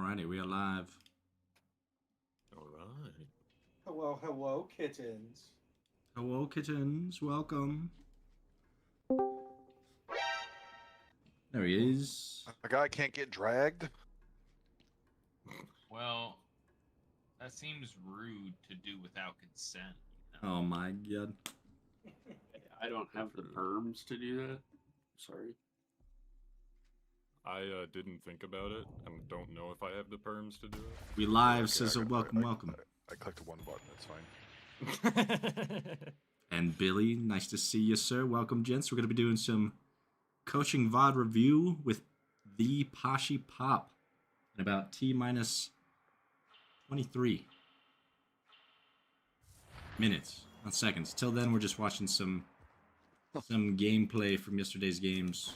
Alrighty, we are live. Alright. Hello, hello, kittens. Hello, kittens. Welcome. There he is. A guy can't get dragged? Well, that seems rude to do without consent. You know? Oh my god. I don't have the perms to do that. Sorry. I didn't think about it and don't know if I have the perms to do it. We live, Okay, Sizzle. Welcome, welcome. I clicked one button, it's fine. And Billy, nice to see you, sir. Welcome, gents. We're going to be doing some coaching VOD review with the POSHYPOP in about T-minus 23 minutes, not seconds. Till then, we're just watching some gameplay from yesterday's games.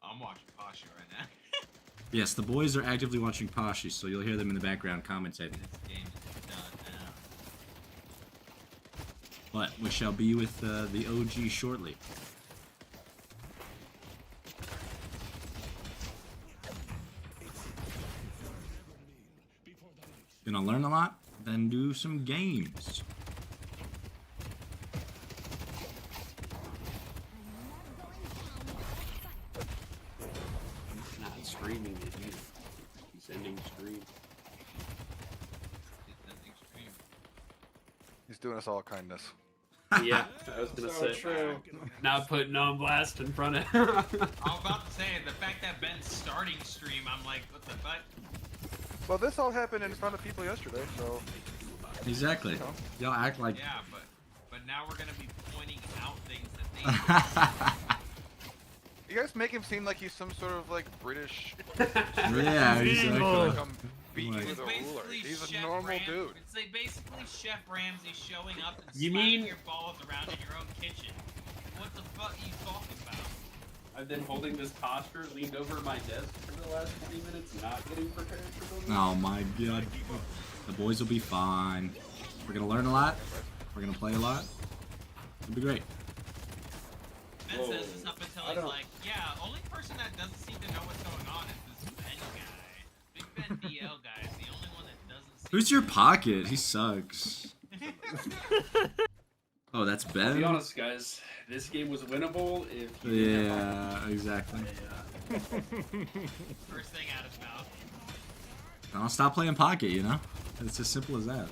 I'm watching Pasha right now. Yes, the boys are actively watching Poshy, so you'll hear them in the background commentating. This game is done now. But we shall be with the OG shortly. Gonna learn a lot, then do some games. He's not streaming it either. He's ending stream. Nothing extreme. He's doing us all kindness. Yeah, I was gonna So say. true. Not putting on blast in front of. I was about to say, the fact that Ben's starting stream, I'm like, what the fuck? Well, this all happened in front of people yesterday, so... Exactly. Y'all act like... Yeah, but now we're gonna be pointing out things that they You guys make him seem like he's some sort of, like, British... Yeah, exactly. Come beat you Like- with a ruler. basically He's a Chef normal dude. It's like basically Chef Ramsay showing up and You slapping mean- your balls around in your own kitchen. What the fuck are you talking about? I've been holding this posture, leaned over my desk for the last 20 minutes, not getting prepared for the Oh my god. The boys will be fine. We're gonna learn a lot. We're gonna play a lot. It'll be great. Ben Whoa. says this up until I he's don't- like, yeah, only person that doesn't seem to know what's going on is this Ben guy. BigBenDL guy is the only one that doesn't seem Who's your pocket? He sucks. Oh, that's I'll Ben? be honest, guys. This game was winnable if you didn't have Yeah, exactly. First thing out of his mouth. I'll stop playing pocket, you know? It's as simple as that.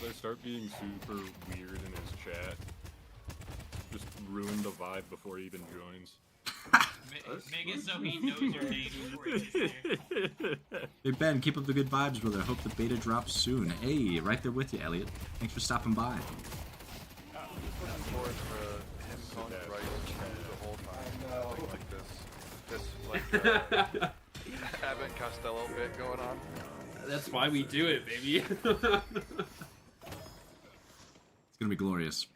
They start being super weird in his chat. Just ruin the vibe before he even joins. Make it so he knows your name before he gets there. Hey Ben, keep up the good vibes, brother. Hope the beta drops soon. Hey, right there with you, Elliot. Thanks for stopping by. Looking forward to him calling you right the whole time. I know. Like like, Abbott and Costello bit going on. That's why we do it, baby. It's gonna be glorious.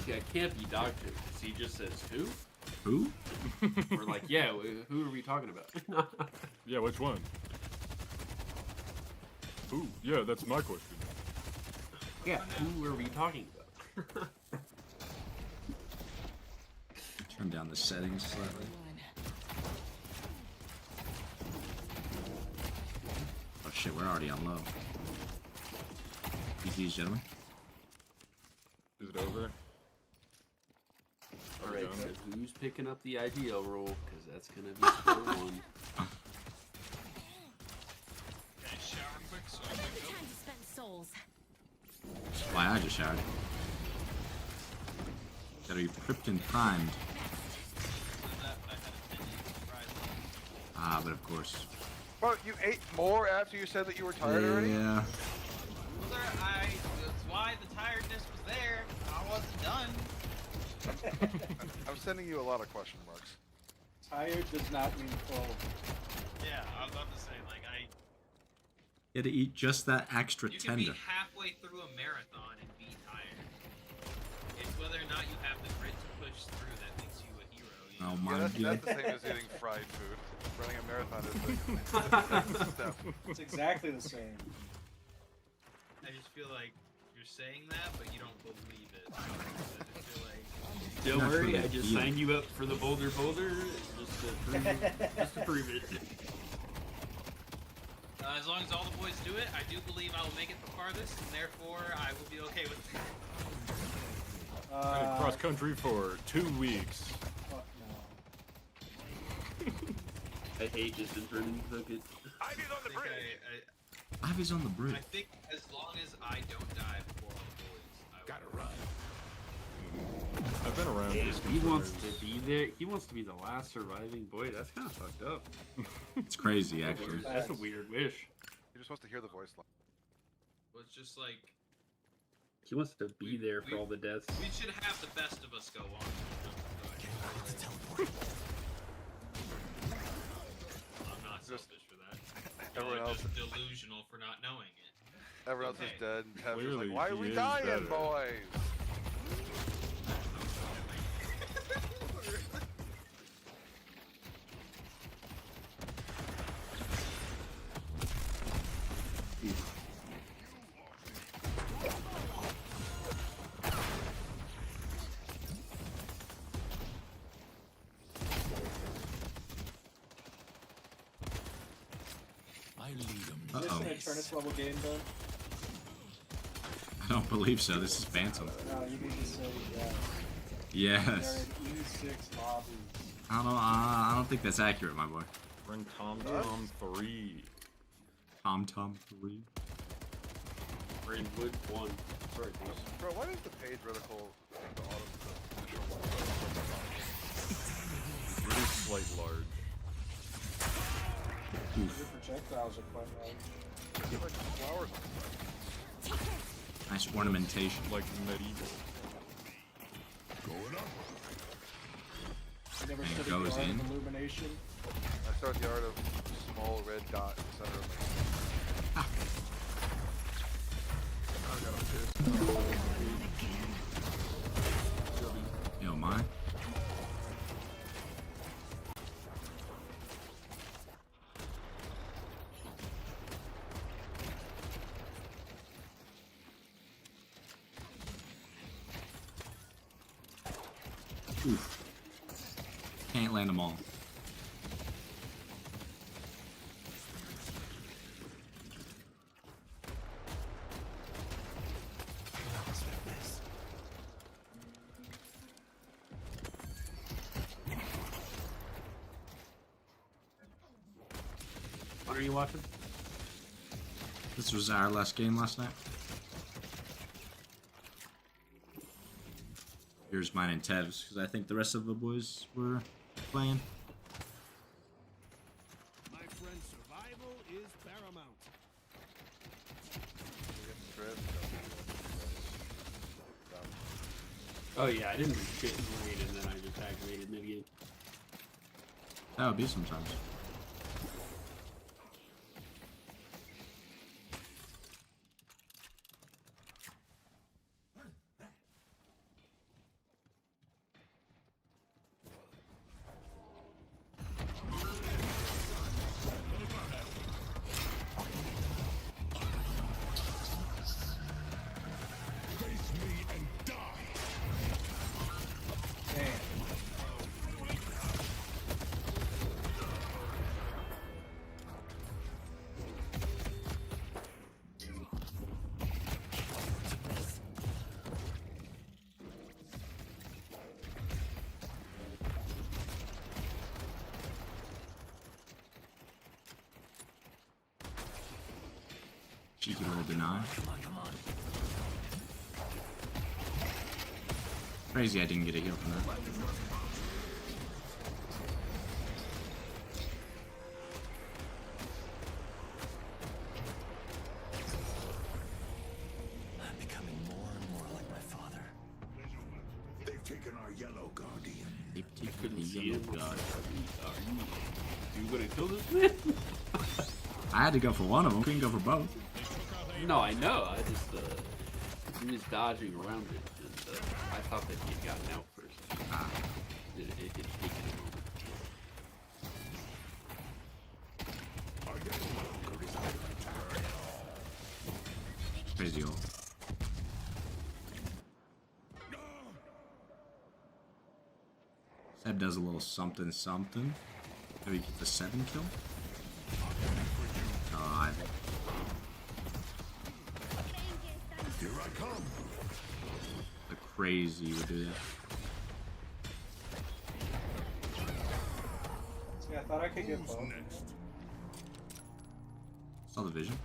See, I can't be doctor. He just says, who? Who? We're like, yeah, who are we talking about? Yeah, which one? Ooh, yeah, that's my question. Yeah, who are we talking about? Turn down the settings slightly. Oh shit, we're already on low. GG's, gentlemen. Is it over? Are we Alright, done? so who's picking up the IDL role? Because that's gonna be score one. Can I shower quick so I can go? Time to spend souls. That's why I just showered. Gotta be prepped and primed. That, but I had a 10-minute surprise. Ah, but of course. Well, you ate more after you said that you were tired already? Yeah. Well, that's why the tiredness was there. I wasn't done. I'm sending you a lot of question marks. Tired does not mean full. Yeah, I was about to say, like, You had to eat just that extra you can be tender. halfway through a marathon and be tired. It's whether or not you have the grit to push through that makes you a hero. You know? Oh my Yeah, god. that's the same as eating fried food. Running a marathon is the next step. It's exactly the same. I just feel like you're saying that, but you don't believe it. I just feel like Don't Not worry, for I the just deal. signed you up for the Boulder just to prove it. as long as all the boys do it, I do believe I will make it the farthest, and therefore I will be okay with it. Cross country for 2 weeks. Fuck no. I hate just turning hooked. I think Ivy's on the bridge. I think as long as I don't die before all the boys, I will. Gotta run. I've been around Damn, this he wants to be there. He wants to be the last surviving boy. That's kind of fucked up. It's crazy, actually. That's a weird wish. He just wants to hear the voice line. Well, it's just like He wants to be there for all the deaths. we should have the best of us go on. I'm not selfish for that. Everyone Y'all are else, just delusional for not knowing it. everyone else is Okay. dead, and Kevin's Clearly, like, "Why are he we is dying, better." boys?" Is this Uh-oh. an Eternus level game then? I don't believe so. This is Phantom. No, you need to say yes. They're Yes. in E6 lobbies. I don't think that's accurate, my boy. We're in Tom Tom 3. Tom 3. We're in Wood 1. Sorry, boys. Bro, why does the page reticle take the auto the initial one? It is slight large. Your projectiles are quite large. I get like flowers on the side. Nice ornamentation. Like medieval. You never And studied goes the art in. of illumination? I started the art of small red dot in the center of my Yo, mine. Oof. Can't land them all. What are you watching? This was our last game last night. Here's mine and Tev's, because I think the rest of the boys were playing. My friend, survival is paramount. Oh yeah, I didn't do shit in the raid and then I just activated mid-game. That would be sometimes. Cheeky little deny. Crazy I didn't get a heal from that. I'm becoming more and more like my father. They've taken our yellow guardian. Couldn't see him. God. You gonna kill this man? I had to go for one of them. Couldn't go for both. No, I know. I just I'm just dodging around it. And, I thought that he had gotten out first. Ah. It had taken a moment. Crazy old. Seb does a little something something. Maybe get the 7 kill. Oh, Here I come. the crazy would do that. See, I thought I could get both. Next. Saw the vision.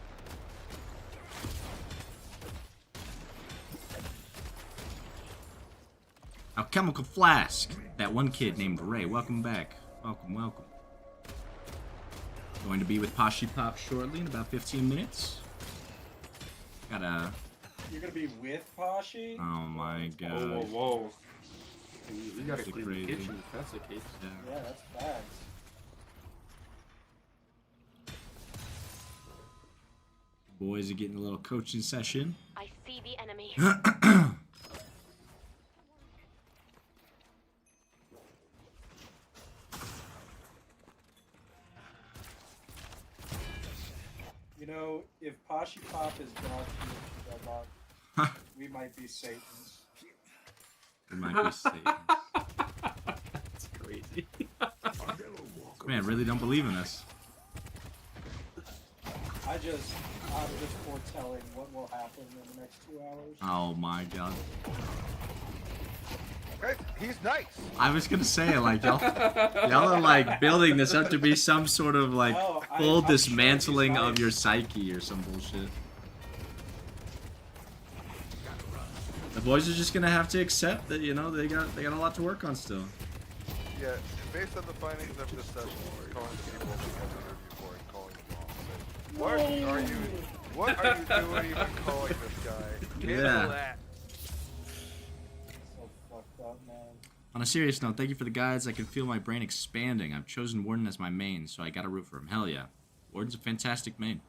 Alchemical Flask. That one kid named Ray. Welcome back. Welcome, welcome. Going to be with POSHYPOP shortly in about 15 minutes. Gotta. You're gonna be with Poshy? Oh my god. Whoa, whoa. We gotta That's clean crazy. the kitchen if that's the case. Yeah. Yeah, that's facts. Boys are getting a little coaching session. I see the enemy. You know, if POSHYPOP is God to Deadlock, we might be Satans. It might be safe. That's crazy. Man, really don't believe in us. I'm just foretelling what will happen in the next 2 hours. Oh my god. Okay, he's nice. I was gonna say, like, y'all are like building this up to be some sort of like No, full I'm dismantling sure he's of nice. your psyche or some bullshit. The boys are just gonna have to accept that, you know, they got a lot to work on still. Yeah, based on the findings of this session, we're calling people we have to interview for and calling them wrong. What are you doing even calling this guy? Cancel Yeah. that. So fucked up, man. On a serious note, thank you for the guides. I can feel my brain expanding. I've chosen Warden as my main, so I gotta root for him. Hell yeah. Warden's a fantastic main.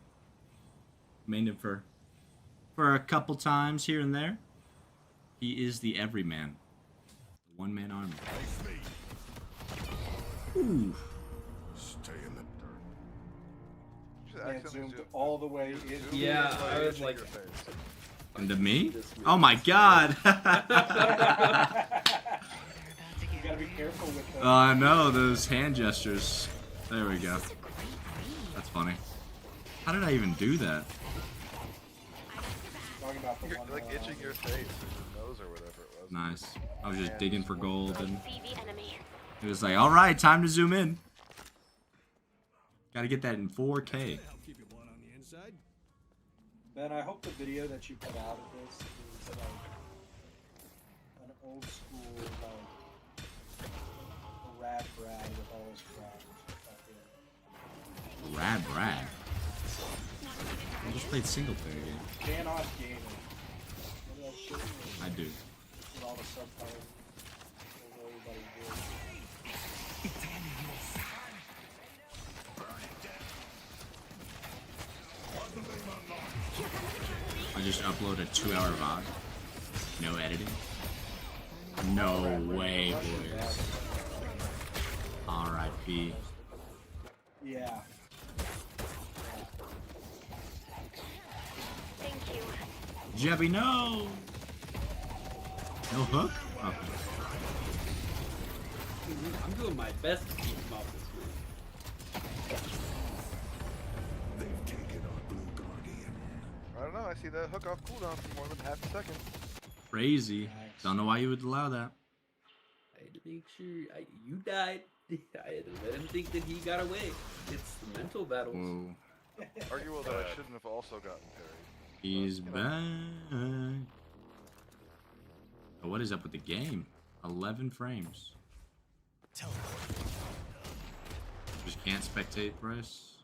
Mained him for a couple times here and there. He is the everyman. The one-man army. Ooh. Stay in the dirt. Just Man, accidentally zoomed all the way in. Yeah, I was like, your face. And to me? Oh my god! You gotta be careful with them. I know, those hand gestures. There we go. That's funny. How did I even do that? Talking about the You're one, like itching your face or your nose or whatever it was. Nice. I was just digging for gold and See the enemy. it was like, alright, time to zoom in. Gotta get that in 4K. Help keep your blood on the inside. Ben, I hope the video that you put out of this is like an old school, like rad brad with all his crap. Rad Brad. I just played single player game. Cannot gaming. Remember that shit? I do. With all the subtitles. What everybody did. I just upload a 2-hour VOD. No editing. No way, boys. R.I.P. Yeah. Thank you. Jebby, no! No hook? Okay. I'm doing my best to keep him off this move. They've taken our blue guardian. I don't know, I see that hook off cooldown for more than half a second. Crazy. Don't know why you would allow that. I had to make sure you died. I had to let him think that he got away. It's the mental battles. Whoa. Arguable that I shouldn't have also gotten parried. He's back. Oh, what is up with the game? 11 frames. Just can't spectate, Bryce.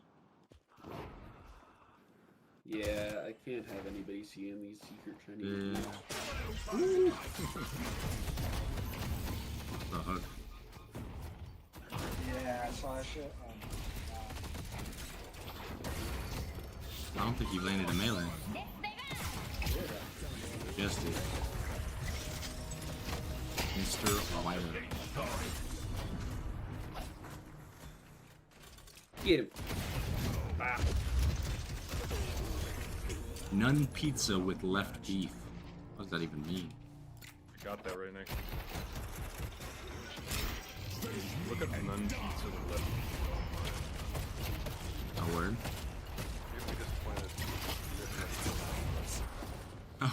Yeah, I can't have anybody seeing these secret Chinese. Yeah. moves. The hook. Yeah, I saw that shit. I don't think he landed a melee. Just did. Mr. White. Get him. Ah. None pizza with left beef. What does that even mean? I got that right next. Look at Nun Pizza with left. A word. You'd be disappointed.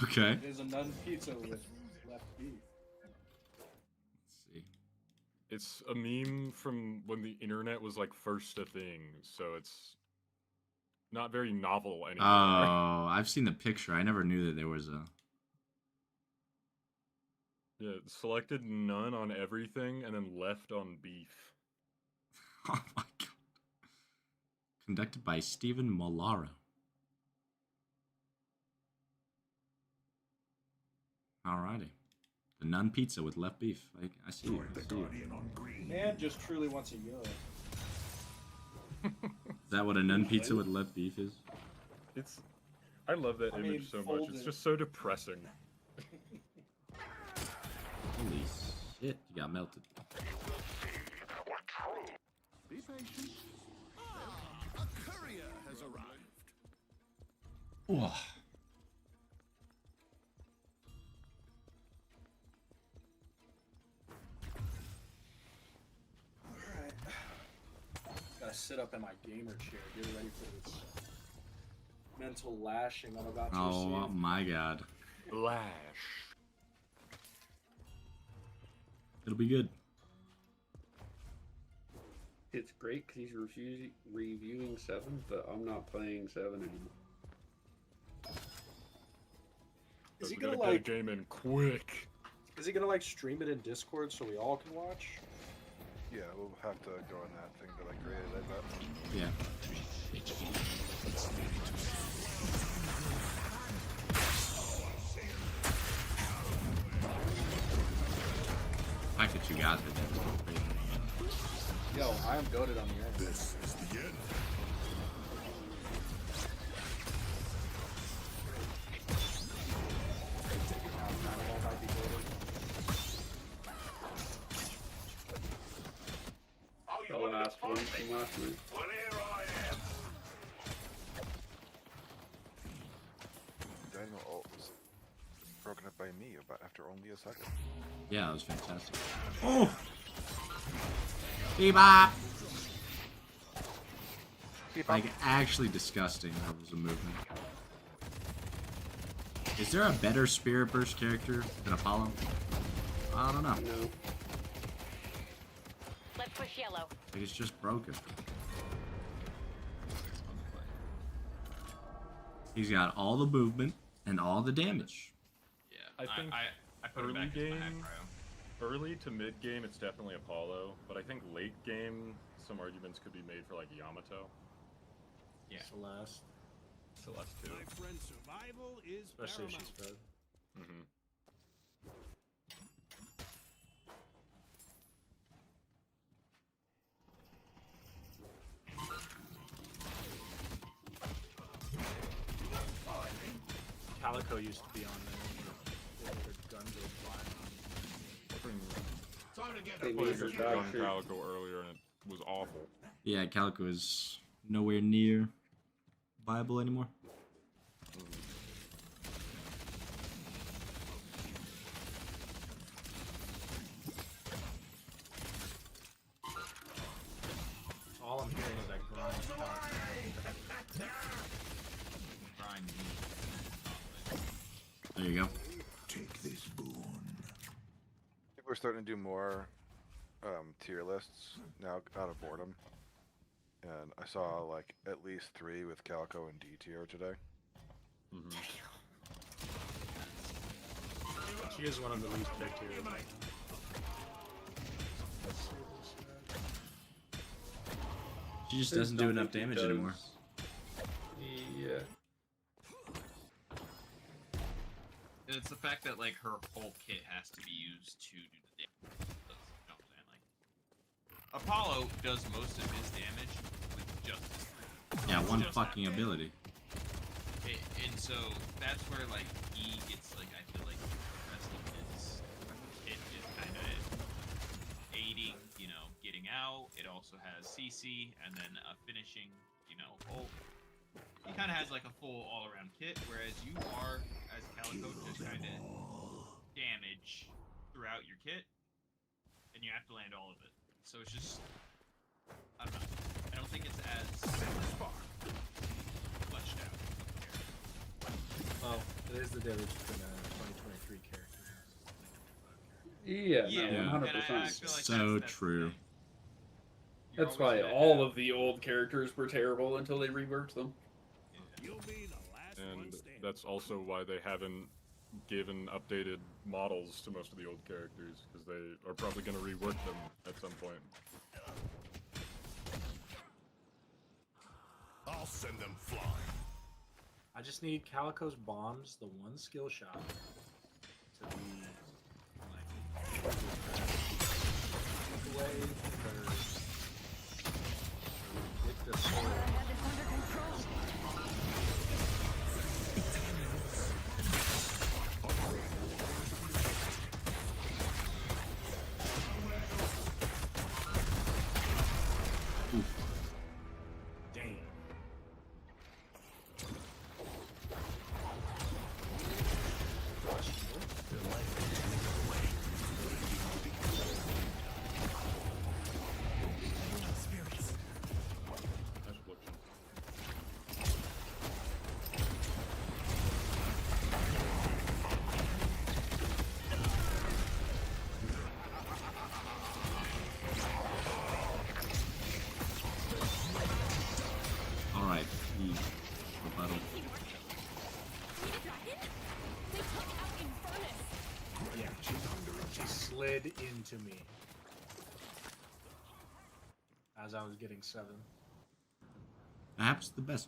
Okay. It is a nun pizza with left beef. Let's see. It's a meme from when the internet was like first a thing, so it's not very novel anymore. Oh, I've seen the picture. I never knew that there was a. Yeah, selected none on everything and then left on beef. Oh my god. Conducted by Stephen Molaro. Alrighty. The nun pizza with left beef. I see you. I see you. Man just truly wants a yo. Is that what a nun pizza with left beef is? It's. I love that I image mean, so much. folded. It's just so depressing. Holy shit, you got melted. Be patient. A courier has arrived. Oh. Alright. Gotta sit up in my gamer chair, get ready for this mental lashing I'm about to Oh receive. my god. Flash. It'll be good. It's great because he's reviewing 7, but I'm not playing 7 anymore. Is he We gonna gotta get like? a game in quick. Is he gonna like stream it in Discord so we all can watch? Yeah, we'll have to go on that thing that I created, I bet. Yeah. I could you guys with that. Yo, I am goated on the end. This is the end. The last one from last week. Daniel ult was broken up by me about after only a second. Yeah, that was fantastic. Oh! Bebop! Like, actually disgusting. That was a movement. Is there a better Spirit Burst character than Apollo? I don't know. No. Let's push yellow. Like, it's just broken. He's got all the movement and all the damage. Yeah, I think I put it early back into my game- aggro. Early to mid game, it's definitely Apollo, but I think late game, some arguments could be made for like Yamato. Yeah. Celeste. Celeste too. My friend, survival is Especially if she's paramount. fed. Mm-hmm. Calico used to be on there. The guns were flying. They I made played her against Young doctor. Calico earlier and it was awful. Yeah, Calico is nowhere near viable anymore. All I'm hearing is that grind. Grind There you go. Take this boon. I think we're starting to do more tier lists now out of boredom. And I saw like at least 3 with Calico and D tier today. Mm-hmm. She is one of the least picked here. She just There's doesn't do enough nothing he damage does. anymore. Yeah. It's the fact that like her whole kit has to be used to do the damage. You know what I'm saying? Like Apollo does most of his damage with just his Yeah, one Just fucking that. ability. and so that's where like he gets like I feel like the rest of his kit is kind of aiding, you know, getting out. It also has CC and then a finishing, you know, ult. He kind of has like a full all-around kit, whereas you are, as Calico, just kind of damage throughout your kit, and you have to land all of it. So it's just, I don't know. I don't think it's as fleshed out. Well, it is the difference between a 2023 character and a 2025 character. Yeah, Yeah, no, and 100%. I feel like So that's true. the thing. You're That's always why gonna all have- of the old characters were terrible until they reworked them. You'll be the last one And standing. that's also why they haven't given updated models to most of the old characters, because they are probably going to rework them at some point. I'll send them flying. I just need Calico's bombs, the one skill shot, to be like away or get the sword. Damn. That's affliction. Alright, the rebuttal. Yeah, she slid into me as I was getting 7. That happens to the best.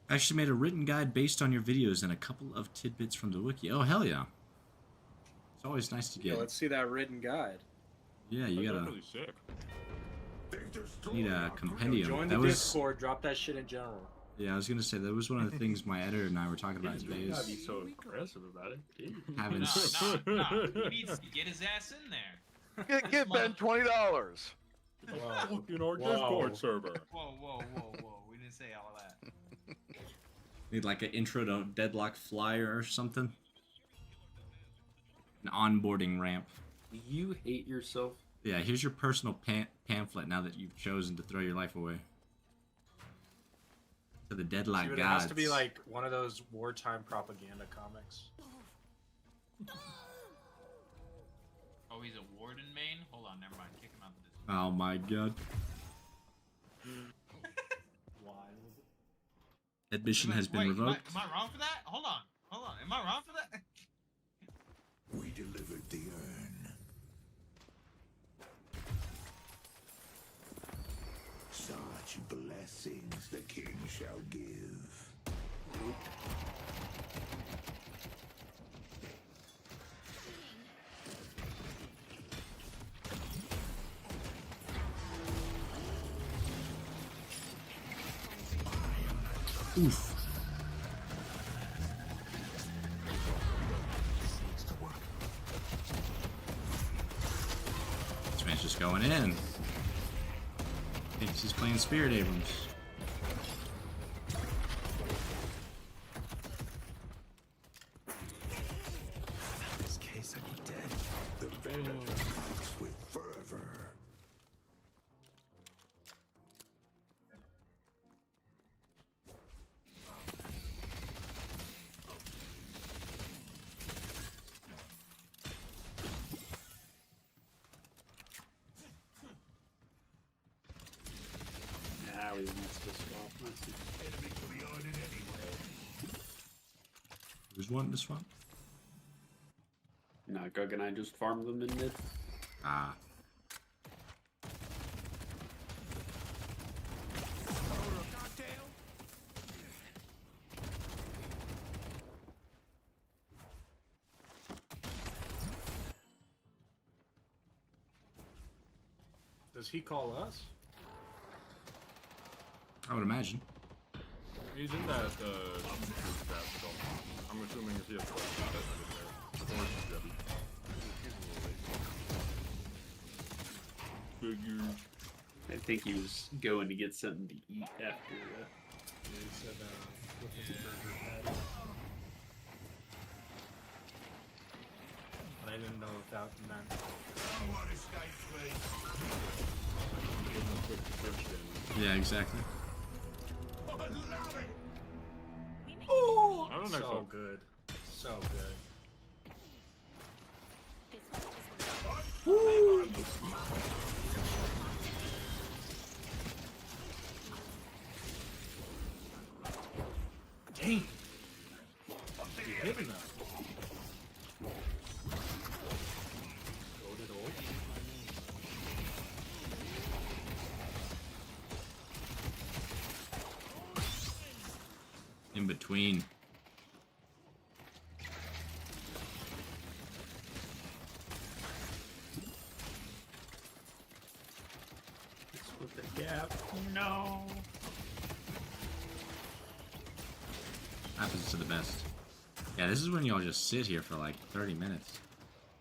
I actually made a written guide based on your videos and a couple of tidbits from the wiki. Oh, hell yeah. It's always nice to Yeah, get. let's see that written guide. Yeah, you That's gotta really sick. need a compendium. Join That the was Discord, drop that shit in general. yeah, I was gonna say that was one of the things my editor and I were talking about today. You gotta be Is so aggressive about it. Dude. having No, he needs to get his ass in there. Get Ben $20. Wow. In our Wow. Discord server. Whoa, whoa, whoa, whoa. We didn't say all of that. need like an intro to Deadlock flyer or something. An onboarding ramp. You hate yourself. Yeah, here's your personal pamphlet now that you've chosen to throw your life away. To the Deadlock See, but it gods. has to be like one of those wartime propaganda comics. Oh, he's a warden main? Hold on, never mind. Kick him out the Discord. Oh my god. Why? Admission has been Wait, revoked. Am I wrong for that? Hold on. Am I wrong for that? We delivered the urn. Such blessings the king shall give. Oof. This man's just going in. Thinks he's playing Spirit Abrams. In this case, I'd be dead. The vendor fights with fervor. Nah, we missed this swap. Let's see. Enemy to be on it anyway. Who's wanting to swap? Nah, Gug and I just farmed them in mid. Ah. Does he call us? I would imagine. He's in that group chat, so I'm assuming if he has questions, that's in there. Or he's Debbie. Figures. I think he was going to get something to eat after. Yeah, he said with the burger patty. I didn't know if that meant Someone escape, please. Give them a quick description. Yeah, exactly. I love it. I don't know. so good. So good. Dang! You hitting them. Loaded ult. In between. With the gap. No. Happens to the best. Yeah, this is when y'all just sit here for like 30 minutes.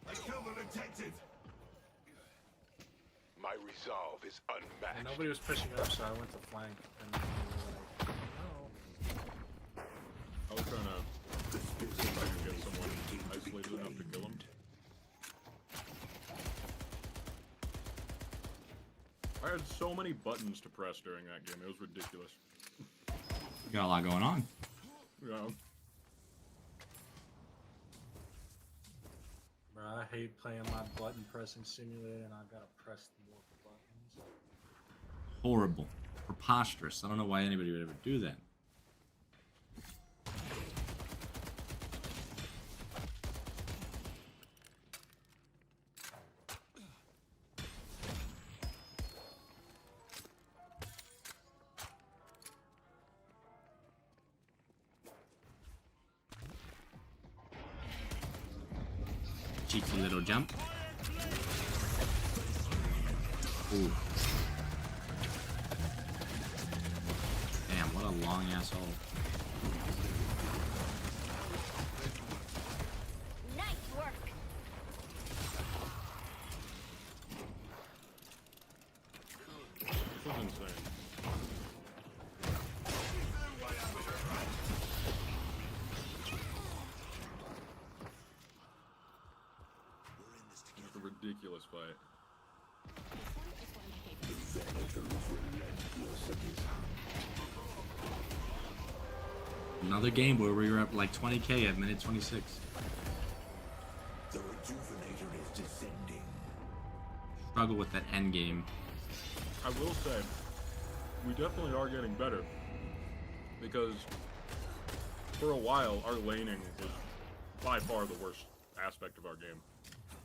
I killed the detective. My resolve is And unmatched. nobody was pushing up, so I went to flank. And they were like, no. I was trying to see if I could get someone isolated enough to kill him. I had so many buttons to press during that game. It was ridiculous. Got a lot going on. Yeah. Bro, I hate playing my button pressing simulator and I gotta press more buttons. Horrible. Preposterous. I don't know why anybody would ever do that. Cheeky little jump. Ooh. Damn, what a long asshole. Nice work. This is insane. It's a ridiculous fight. Another game where we were up like 20k at minute 26. The rejuvenator is descending. Struggle with that end game. I will say, we definitely are getting better. Because for a while, our laning was by far the worst aspect of our game.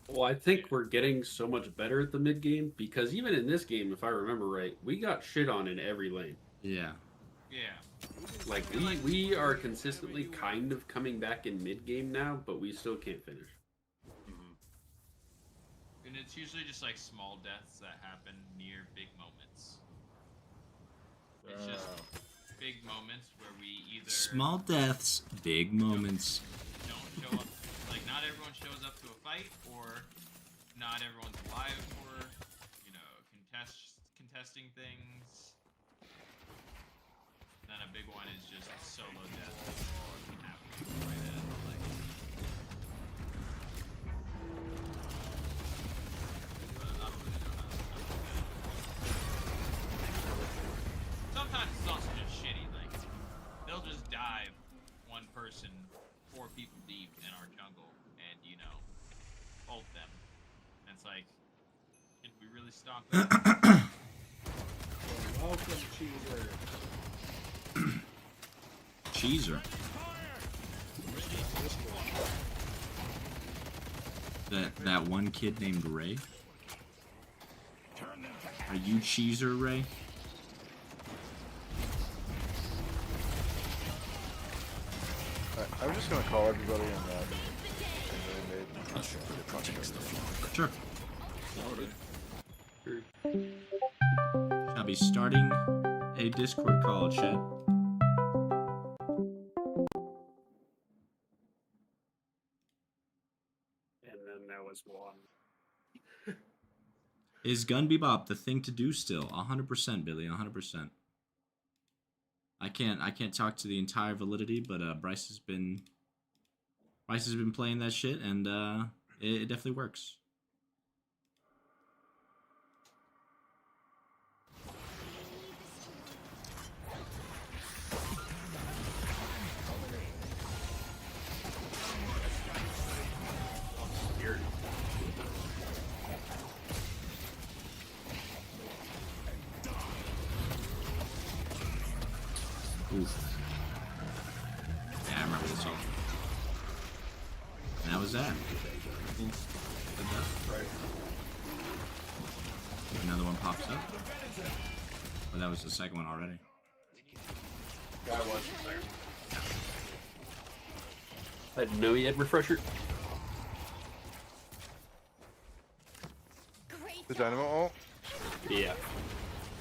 Well, I think we're getting so much better at the mid game because even in this game, if I remember right, we got shit on in every lane. Yeah. Yeah. Like we are consistently kind of coming back in mid game now, but we still can't finish. And it's usually just like small deaths that happen near big moments. It's just big moments where we either Small deaths, big moments. don't show up, like not everyone shows up to a fight, or not everyone's alive for, you know, contesting things. Then a big one is just solo death. Right at, like, sometimes it's also just shitty, like, they'll just dive one person, 4 people deep in our jungle, and, you know, ult them. And it's like, can we really stop that? Welcome, cheeser. Cheeser. That one kid named Ray. Are you Cheeser, Ray? I'm just gonna call everybody in that. Sure. Shall be starting a Discord call, chat. And then that was one. Is Gun Bebop the thing to do still? 100%, Billy, 100%. I can't talk to the entire validity, but Bryce has been playing that shit, and it definitely works. Oof. Yeah, I remember this all. And that was that. Cool. Good stuff. Right. Another one pops up. Oh, that was the second one already. Guy was the second. I didn't know he had refresher. The dynamo ult? Yeah.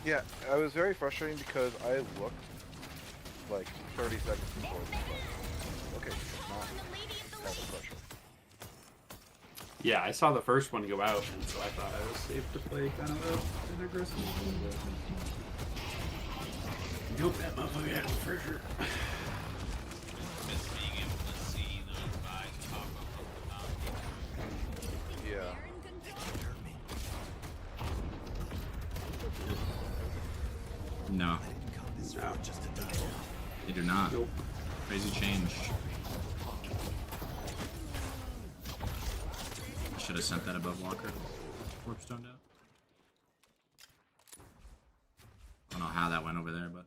Yeah, I was very frustrating because I looked like 30 seconds before this fight. Okay, not have a pressure. Yeah, I saw the first one go out, and so I thought I was safe to play kind of an aggressive one. Nope, that motherfucker had refresher. Just being able to see those vibes pop up on the top. Yeah. No. They do not. Nope. Crazy change. Should have sent that above Walker. Warp stoned out. I don't know how that went over there, but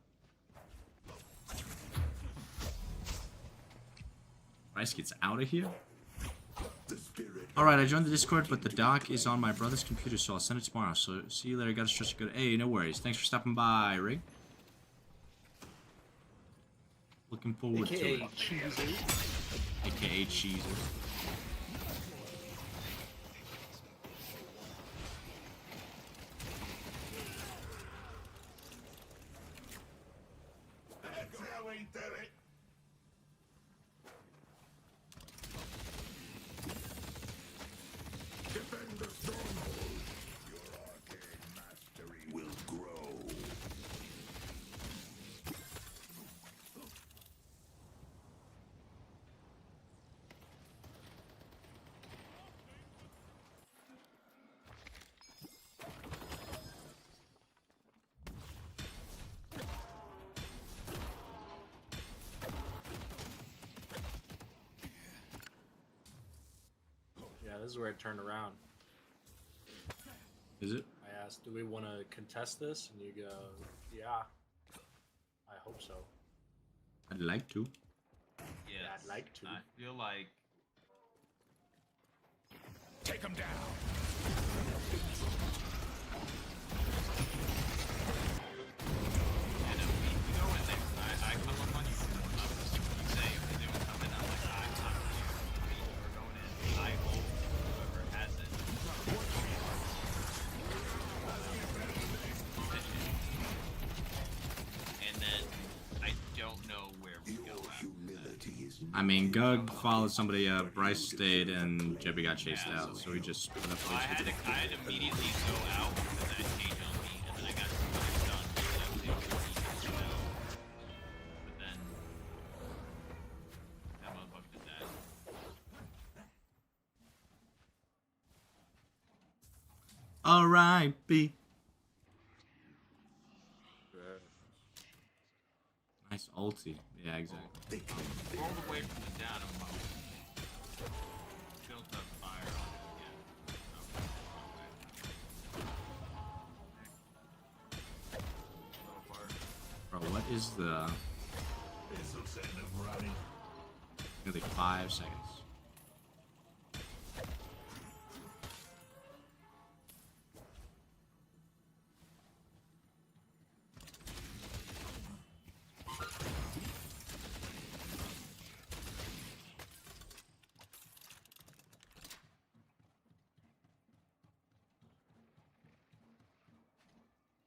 Bryce gets out of here. Alright, I joined the Discord, but the doc is on my brother's computer, so I'll send it tomorrow. So see you later. Gotta stretch a good. Hey, no worries. Thanks for stopping by, Rig. Looking forward to it. AKA Cheezer. Defend the stronghold. Your arcane mastery will grow. Yeah, this is where it turned around. Is it? I asked, do we want to contest this? And you go, yeah. I hope so. I'd like to. Yes, I'd like to. I feel like Take him down. and if we go in there, I come up on you. You say if they would come in, I'm like, I'm not here. We're going in. I hope whoever has it. And then I don't know where we go after that. I mean, Gug followed somebody up, Bryce stayed, and Jebby got chased out, so we just split up. I had to immediately go out and then change on me, and then I got something done because I was able to see it out. But then that motherfucker did that. Alright, B. Nice ulti. Yeah, exactly. All the way from the down of built up fire on it again. Bro, what is the... Nearly 5 seconds.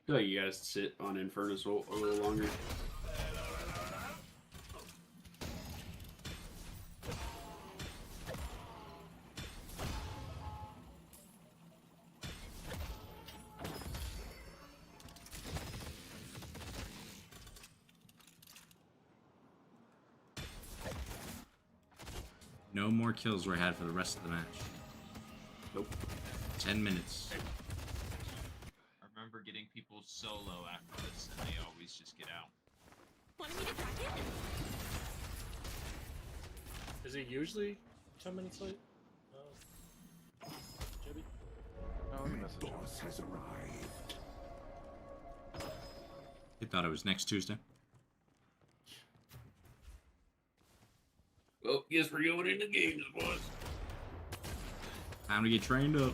I feel like you guys sit on Infernus a little longer. No more kills were had for the rest of the match. Nope. 10 minutes. I remember getting people solo after this, and they always just get out. Want me to track it? Is it usually 10 minutes late? Jibby? No, let me message him. Boss has arrived. They thought it was next Tuesday. Well, guess we're going into games, boys. Time to get trained up.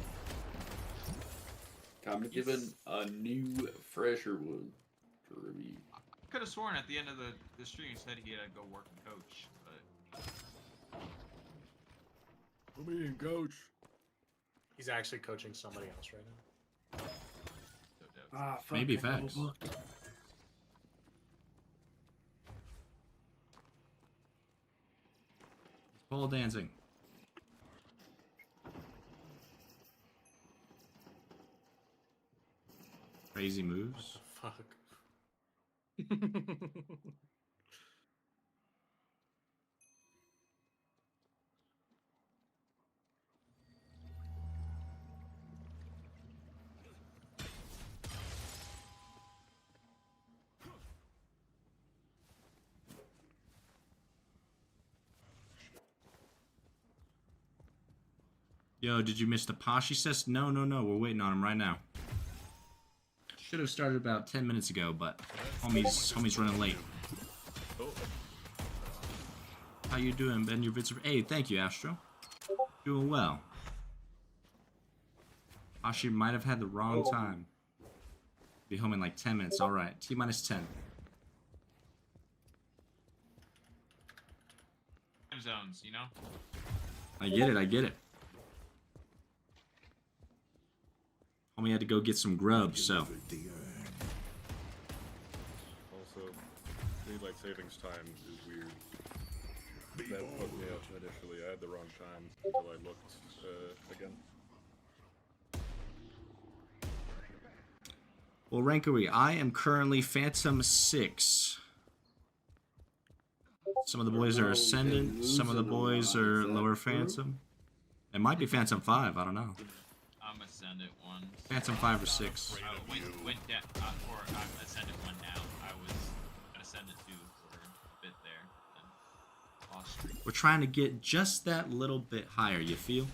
Time to give a new, fresher one to review. I could have sworn at the end of the stream he said he had to go work and coach, but Come in, coach. He's actually coaching somebody else right now. no doubt. Ah, fuck, Maybe I got facts. booked. Pole dancing. Crazy moves. Fuck. Yo, did you miss the Poshy Sess? No. We're waiting on him right now. Should have started about 10 minutes ago, but homie's running late. Oh, How you doing, Ben? Your vids are... Hey, thank you, Astro. Doing well. Poshy might have had the wrong time. Be home in like 10 minutes. All right. T minus 10. Time zones, you know? I get it. Homie had to go get some grub, so... Delivered the urn. also, daylight savings time is weird. That fucked me up initially. I had the wrong time until I looked again. Well, rank are we? I am currently Phantom 6. Some of the boys are Ascendant, some of the boys are lower Phantom. It might be Phantom 5, I don't know. I'm Ascendant 1. Phantom 5 or 6. I went down, or I'm Ascendant 1 now. I was an Ascendant 2 for a bit there. Then lost streak. We're trying to get just that little bit higher, you feel?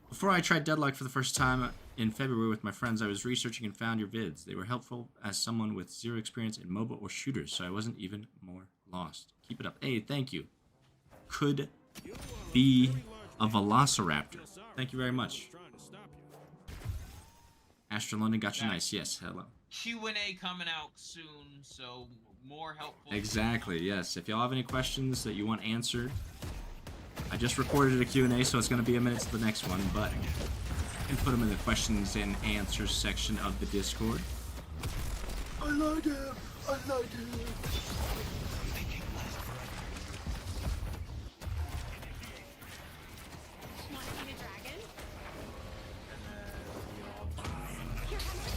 Before I tried Deadlock for the first time in February with my friends, I was researching and found your vids. They were helpful as someone with zero experience in MOBA or shooters, so I wasn't even more lost. Keep it up. Hey, thank you. Could be a Velociraptor. Thank you very much. Astro London got you nice. Yes, hello. Q&A coming out soon, so more helpful. Exactly, yes. If y'all have any questions that you want answered, I just recorded a Q&A, so it's going to be a minute to the next one, but you can put them in the questions and answers section of the Discord. I like it! I like it! Want to eat a dragon? And then we all Here, have my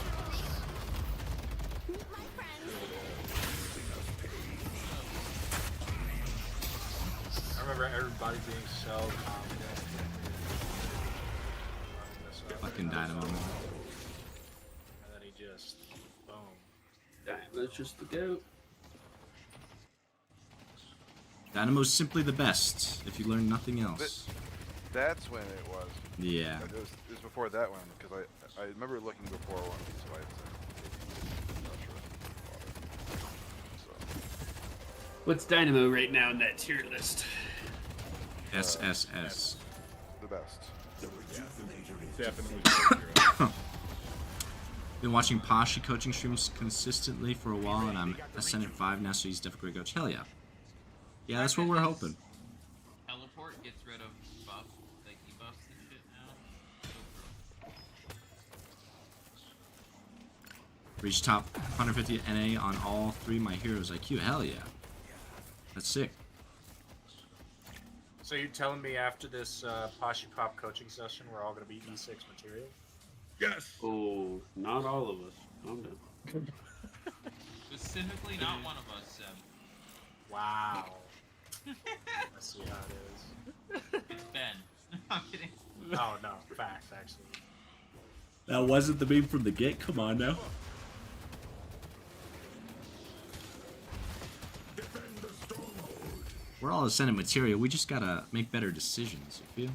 Meet my friends. I remember everybody being so confident. Fucking Dynamo. And then he just, boom. Damn, that's just the goat. Dynamo's simply the best, if you learn nothing else. That's when it was. Yeah. It was before that one, because I remember looking before one, so I'd say. Not sure. So, What's Dynamo right now in that tier list? SSS. the best. The rejuvenator is Definitely. Been watching Poshy coaching streams consistently for a while, and I'm Ascendant 5 now, so he's definitely a great coach. Hell yeah. Yeah, that's what we're hoping. Teleport gets rid of buff, like debuffs and shit now. So true. Reach top 150 NA on all 3 of my heroes IQ. Hell yeah. That's sick. So you're telling me after this POSHYPOP coaching session, we're all going to be E6 material? Yes. Oh, not all of us. Calm down. Specifically, not one of us, Seb. Wow. Let's see how it is. It's Ben. I'm kidding. Oh no, facts actually. That wasn't the meme from the get. Come on now. We're all ascendant material. We just gotta make better decisions. You feel?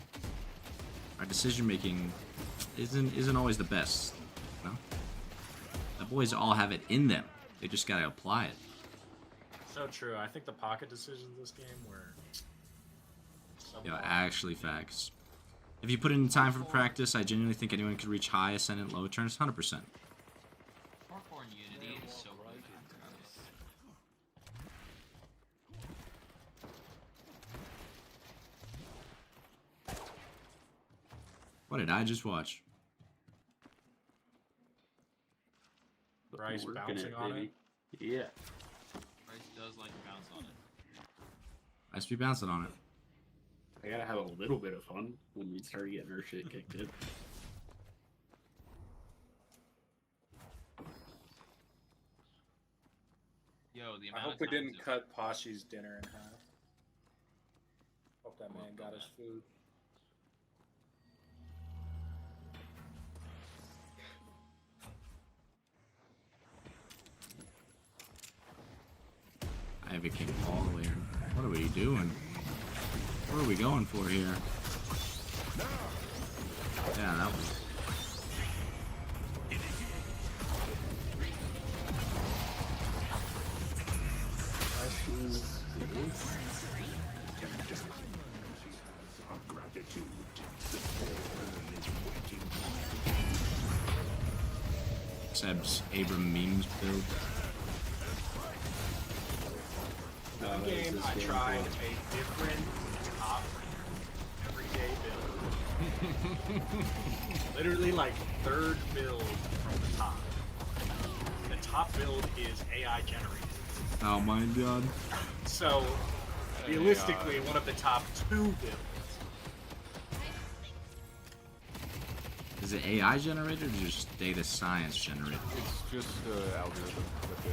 Our decision making isn't always the best. You know? The boys all have it in them. They just gotta apply it. So true. I think the pocket decisions this game were. Yeah, actually facts. If you put in time for practice, I genuinely think anyone could reach high ascendant low turns 100%. Parkour and Unity is so good. What did I just watch? Bryce Working bouncing on baby. it. Yeah. Bryce does like to bounce on it. I just be bouncing on it. I gotta have a little bit of fun when we start getting our shit kicked in. Yo, the I amount hope of we times didn't cut Poshy's dinner in half. Hope that man got his food. I have a king all the way. What are we doing? What are we going for here? Yeah, that was. Seb's Abram memes build. One game I tried a different top everyday build. Literally like third build from the top. The top build is AI generated. Oh my god. So realistically one of the top 2 builds. Is it AI generated or just data science generated? It's just the algorithm that they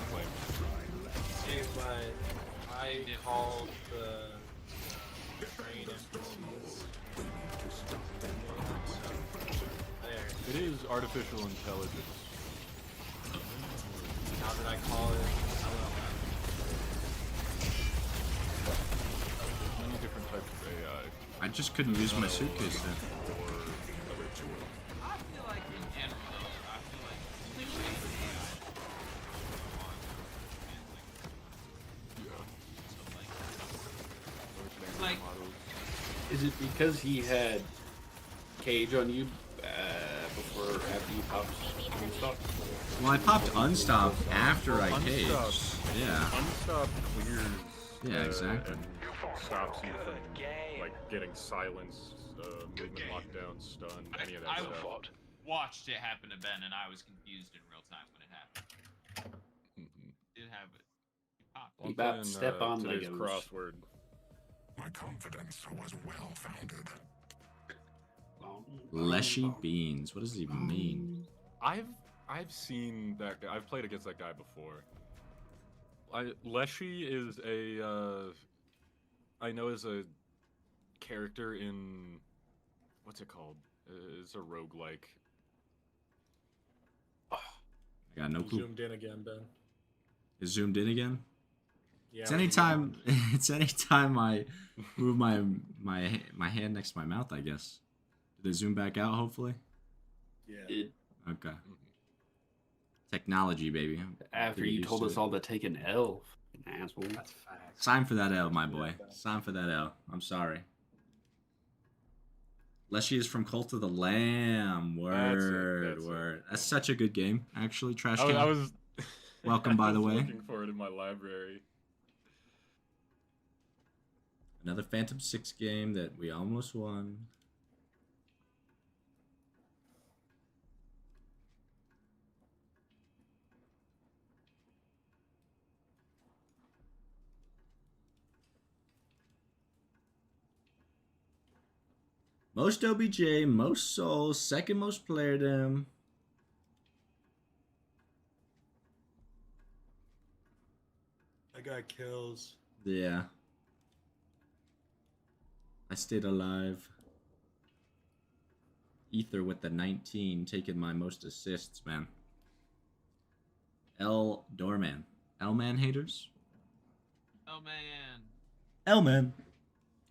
claim. See, but I called the train NPCs. There. It is artificial intelligence. How did I call it? I don't know. There's many different types of AI. I just couldn't use my suitcase then. I feel like in general though, I feel like literally AI like Is it because he had Cage on you before after you popped unstop? Well, I popped unstop after I Unstop. caged. Yeah. Unstop clears. Yeah, exactly. And stops you from like getting silenced, movement lockdown, stun, any of that I stuff. watched it happen to Ben, and I was confused in real time when it happened. Did have it. Popped. He about step on today's Legos. crossword. My confidence was well founded. Leshy beans. What does it even mean? I've seen that guy. I've played against that guy before. Leshy is a I know is a character in what's it called? It's a roguelike. I got no clue. Zoomed in again, Ben. Is zoomed in again? Yeah, It's anytime. It's anytime I move my hand next to my mouth. I guess. Did they zoom back out? Hopefully. Yeah. Okay. Technology, baby. After Get you used told to us it. all to take an L, asshole. That's facts. Sign for that L, my boy. Sign for that L. I'm sorry. Leshy is from Cult of the Lamb. Word, That's it. word. That's such a good game, actually. Trash I can. was Welcome, by the way. Looking for it in my library. Another Phantom 6 game that we almost won. Most OBJ, most souls, second most playerdom. I got kills. Yeah. I stayed alive. Ether with the 19 taking my most assists, man. L Doorman. L-Man haters? Oh man. L-Man.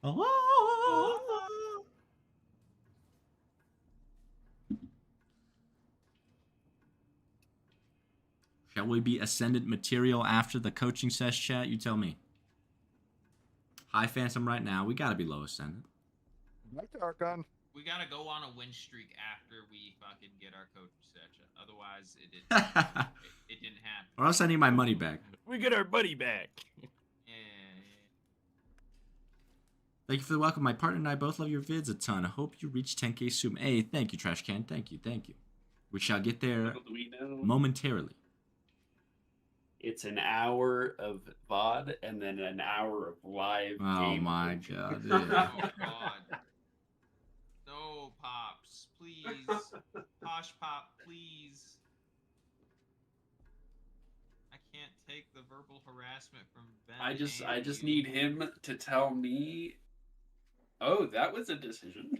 Oh. Shall we be Ascendant material after the coaching sesh chat? You tell me. High Phantom right now. We gotta be low Ascendant. Back to Archon. We gotta go on a win streak after we fucking get our coach session. Otherwise, it didn't happen. Or else I need my money back. We get our buddy back. Yeah. Thank you for the welcome. My partner and I both love your vids a ton. I hope you reach 10k soon. Hey, thank you, Trash Can. Thank you, thank you. We shall get there Little do we know, momentarily. it's an hour of VOD and then an hour of live Oh game my coaching. god. Oh Yeah. god. No, Pops, please. Posh Pop, please. I can't take the verbal harassment from Ben. I just and need you. him to tell me, oh, that was a decision.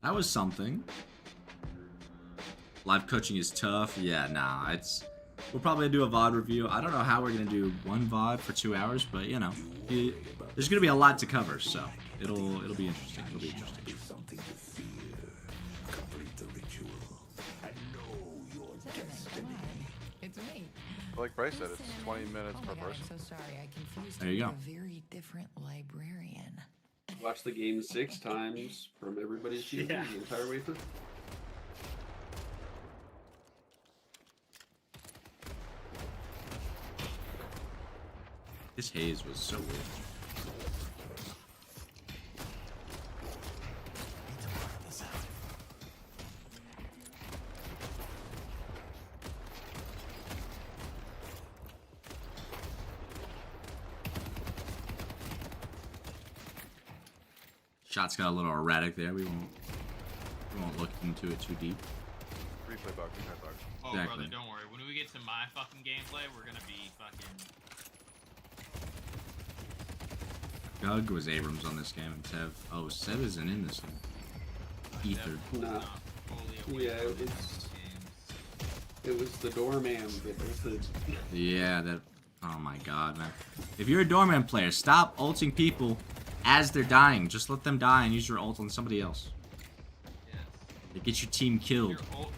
That was something. Live coaching is tough. Yeah, nah, we'll probably do a VOD review. I don't know how we're gonna do one VOD for 2 hours, but you know, there's gonna be a lot to cover, so it'll be interesting. It'll be interesting. Something to fear. Complete the ritual. And know your destiny. It's me. Like Bryce said, it's 20 minutes Oh per my God, person. I'm so sorry. I confused There you you go. with a very different librarian. Watch the game 6 times from everybody's TV the entire way through. This haze was so weird. Shots got a little erratic there. We won't look into it too deep. Replay bug, replay bug. Oh, Exactly. brother, don't worry. When we get to my fucking gameplay, we're gonna be fucking. Doug was Abrams on this game, and Sev. Oh, Sev isn't in this game. Ether. Nah. Not fully aware Yeah, of it's- these games. It was the doorman that ulted. Yeah, that. Oh my god, man. If you're a doorman player, stop ulting people as they're dying. Just let them die and use your ult on somebody else. Yes. It gets your team killed. Your ult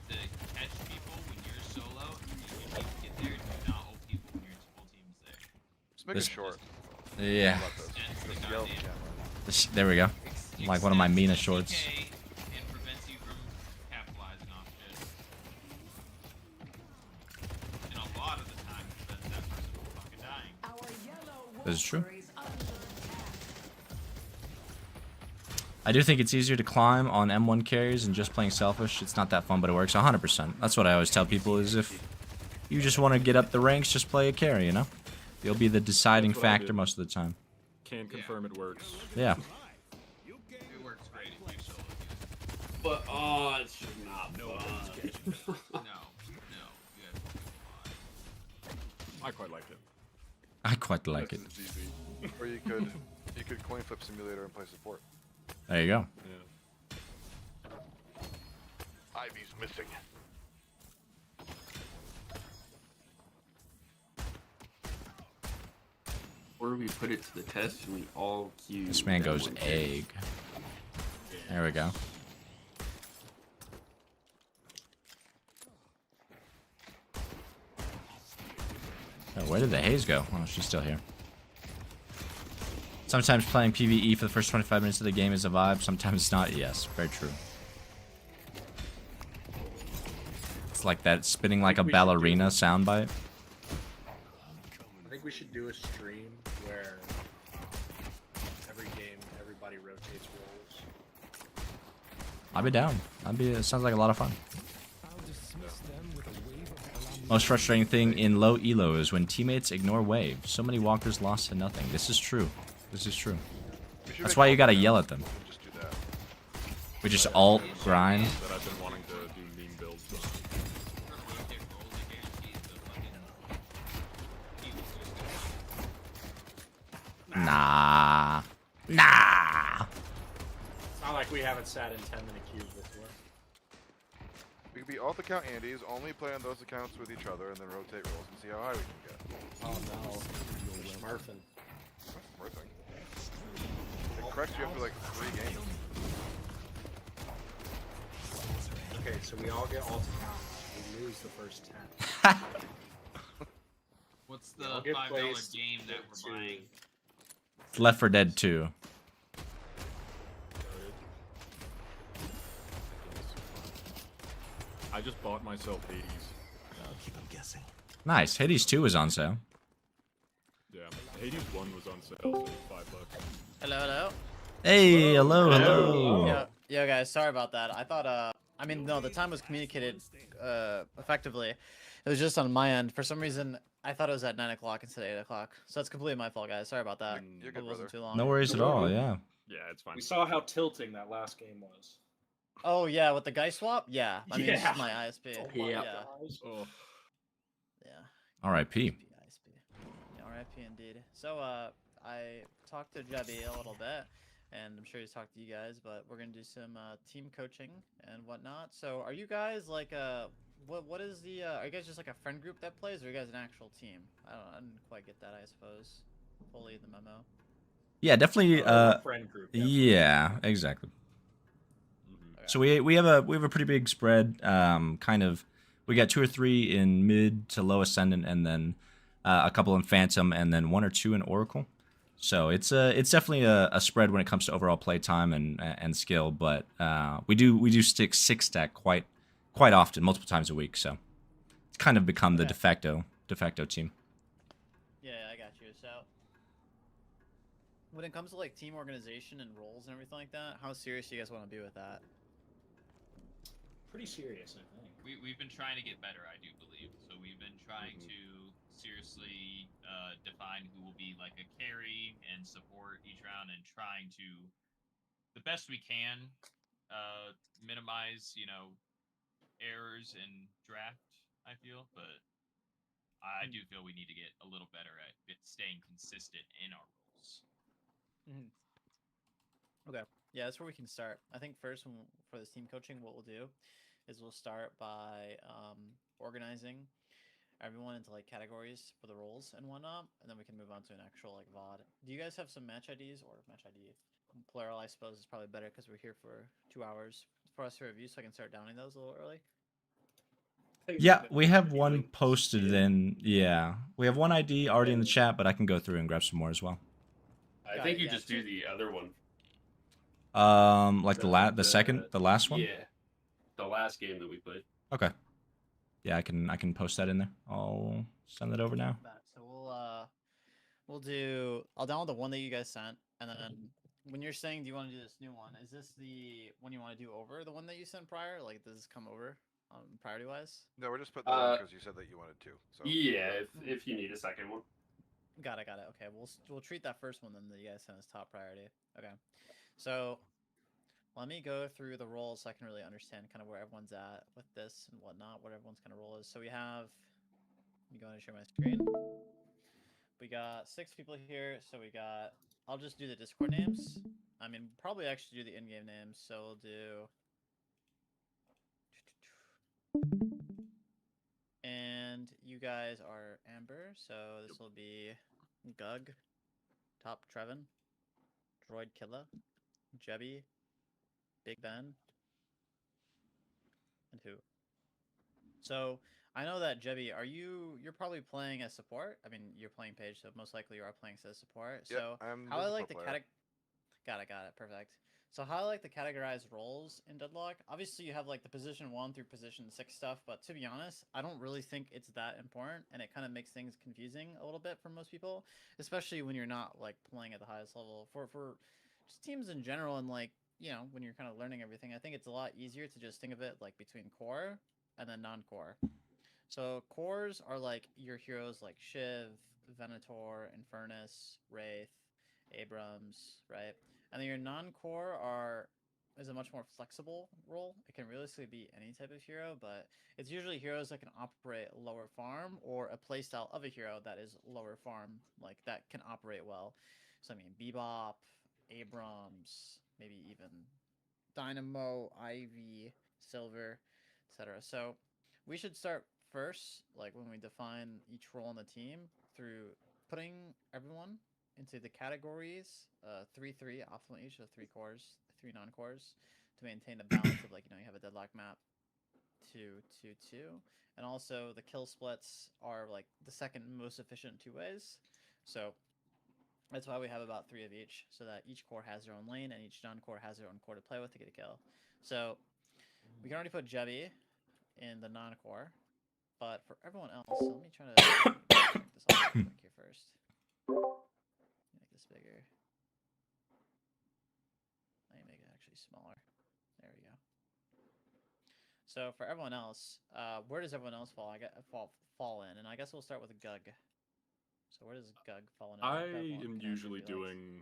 to catch people when you're solo, you need to get there. Do not ult people when your whole team's there. Just make This- it short. Yeah. How about this? That's the Just goddamn- yell at the camera. There we go. Like one of my Extends Mina the shorts. PK and prevents you from capitalizing off shit. And a lot of the time, that person will fucking dying. This is true. I do think it's easier to climb on M1 carries and just playing selfish. It's not that fun, but it works 100%. That's what I always tell people is if you just want to get up the ranks, just play a carry, you know? You'll be the deciding That's what I factor did. most of the time. Can confirm it works. Yeah. It works great if you solo But oh, it's just not fun. No, you have I quite liked it. I quite like it. It's easy. Or you could coin flip simulator and play support. There you go. Yeah. Ivy's missing. Or we put it to the test and we all queue. This man that goes one carry. egg. There we go. Oh, where did the haze go? Oh, she's still here. Sometimes playing PvE for the first 25 minutes of the game is a vibe. Sometimes it's not. Yes, very true. It's like that spinning like a ballerina soundbite. I think we should do a stream where every game everybody rotates roles. I'd be down. It sounds like a lot of fun. Most frustrating thing in low elo is when teammates ignore wave. So many walkers lost to nothing. This is true. This is true. That's why you gotta yell at them. Just do that. We just alt grind. That I've been wanting to do meme builds. Nah. Nah. It's not like we haven't sat in 10-minute queues before. We could be alt account Andes, only play on those accounts with each other, and then rotate roles and see how high we can get. Oh no. You're smurfing. That's smurfing. It corrects you after like 3 games. Okay, so we all get alt accounts. We lose the first 10. What's the I'll get $5 placed game that we're to- buying? It's Left 4 Dead 2. I just bought myself Hades. I'll keep him guessing. Nice. Hades 2 is on sale. Yeah, Hades 1 was on sale for $5. Hello, hello. Hey, hello, hello. Yo, guys, sorry about that. I thought, I mean, no, the time was communicated effectively. It was just on my end. For some reason, I thought it was at 9 o'clock instead of 8 o'clock. So that's completely my fault, guys. Sorry about that. You're good, It wasn't brother. too long. No worries at all, yeah. Yeah, it's fine. We saw how tilting that last game was. Oh, yeah, with the Geist swap? Yeah. I mean, it's Yeah. just my ISP. Oh my Yeah. gosh. Oh, Yeah. R.I.P. ISP. Yeah, RIP indeed. So, I talked to Jebby a little bit, and I'm sure he's talked to you guys, but we're gonna do some team coaching and whatnot. So, are you guys like what is the are you guys just like a friend group that plays, or are you guys an actual team? I didn't quite get that, I suppose, fully in the memo. Yeah, definitely. Friend group. Yeah, exactly. So we have a pretty big spread. Kind of, we got 2 or 3 in mid to low ascendant, and then a couple in phantom, and then 1 or 2 in oracle. So it's definitely a spread when it comes to overall play time and skill. But we do stick 6 stack quite often, multiple times a week. So it's kind of become the de facto team. Yeah, I got you. So, when it comes to like team organization and roles and everything like that, how serious do you guys want to be with that? Pretty serious, I think. We've been trying to get better, I do believe. So we've been trying to seriously define who will be like a carry and support each round, and trying to, the best we can, minimize, errors in draft, I feel. But I do feel we need to get a little better at staying consistent in our roles. Okay. Yeah, that's where we can start. I think first, for this team coaching, what we'll do is we'll start by organizing everyone into like categories for the roles and whatnot, and then we can move on to an actual like VOD. Do you guys have some match IDs or match ID? Plural, I suppose, is probably better because we're here for 2 hours for us to review, so I can start downing those a little early. Yeah, we have one posted in. Yeah, we have one ID already in the chat, but I can go through and grab some more as well. I think you just do the other one. Like the last one. Yeah, the last game that we played. Okay. Yeah, I can post that in there. I'll send that over now. So I'll download the one that you guys sent, and then when you're saying do you want to do this new one, is this the one you want to do over the one that you sent prior? Like, does this come over priority wise? No, we're just putting that on because you said that you wanted to. So. Yeah, if you need a second one. Got it. Okay, we'll treat that first one then that you guys sent as top priority. Okay, so let me go through the roles so I can really understand kind of where everyone's at with this and whatnot, what everyone's kind of role is. So we have, let me go ahead and share my screen. We got 6 people here, so we got, I'll just do the Discord names. I mean, probably actually do the in-game names, so we'll do, and you guys are Amber, so this will be Gug, Top Trevin, Droid Killa, Jebby, Big Ben, and who? So I know that Jebby, you're probably playing as support. I mean, you're playing Page, so most likely you are playing as support. Yep, So I'm how I the like the support got it, perfect. So how I like to categorize roles in Deadlock, obviously you have like the position 1 through position 6 stuff, but to be honest, I don't really think it's that important, and it kind of makes things confusing a little bit for most people, especially when you're not like playing at the highest level. For just teams in general, and like, when you're kind of learning everything, I think it's a lot easier to just think of it like between core and then non-core. So cores are like your heroes like Shiv, Venator, Infernus, Wraith, Abrams, right? And then your non-core is a much more flexible role. It can realistically be any type of hero, but it's usually heroes that can operate lower farm, or a playstyle of a hero that is lower farm, like that can operate well. So I mean, Bebop, Abrams, maybe even Dynamo, Ivy, Silver, etc. So we should start first, like when we define each role on the team, through putting everyone into the categories 3-3, optimal each of 3 cores, 3 non-cores, to maintain a balance of, like, you have a deadlock map 2-2-2, and also the kill splits are like the second most efficient 2 ways. So that's why we have about 3 of each, so that each core has their own lane and each non-core has their own core to play with to get a kill. So we can already put Jebby in the non-core, but for everyone else, let me try to check this off real quick here first. Make this bigger. I need to make it actually smaller. There we go. So for everyone else, where does everyone else fall? Fall in, and I guess we'll start with Gug. So where does Gug fall in? I am usually doing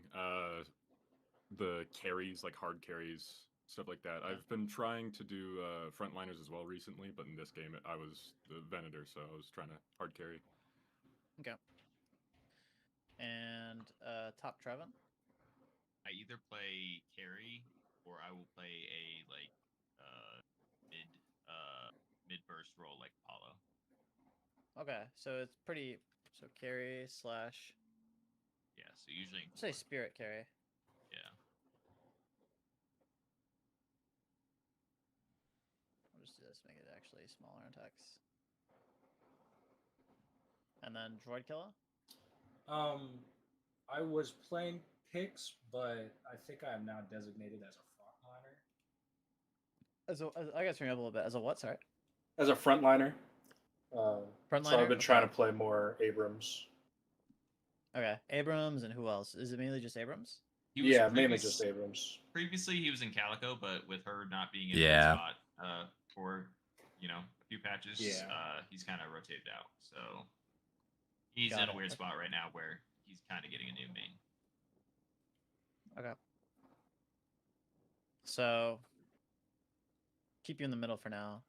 the carries, like hard carries, stuff like that. Yeah. I've been trying to do frontliners as well recently, but in this game I was the Venator, so I was trying to hard carry. Okay. And top Trevin? I either play carry or I will play a mid burst role like Apollo. Okay, so it's pretty carry slash. Yeah, so usually Say spirit carry. Yeah. I'll just do this, make it actually smaller in text. And then droid killer. I was playing picks, but I think I am now designated as a frontliner. I gotta turn you up a little bit. As a what? Sorry. As a frontliner. Frontliner. So I've been trying to play more Abrams. Okay, Abrams, and who else? Is it mainly just Abrams? Yeah, mainly just Abrams. Previously, he was in Calico, but with her not being in Yeah. the spot for a few patches, he's kind of rotated out. So he's in a weird spot right now where he's kind of getting a new main. Okay. So keep you in the middle for now.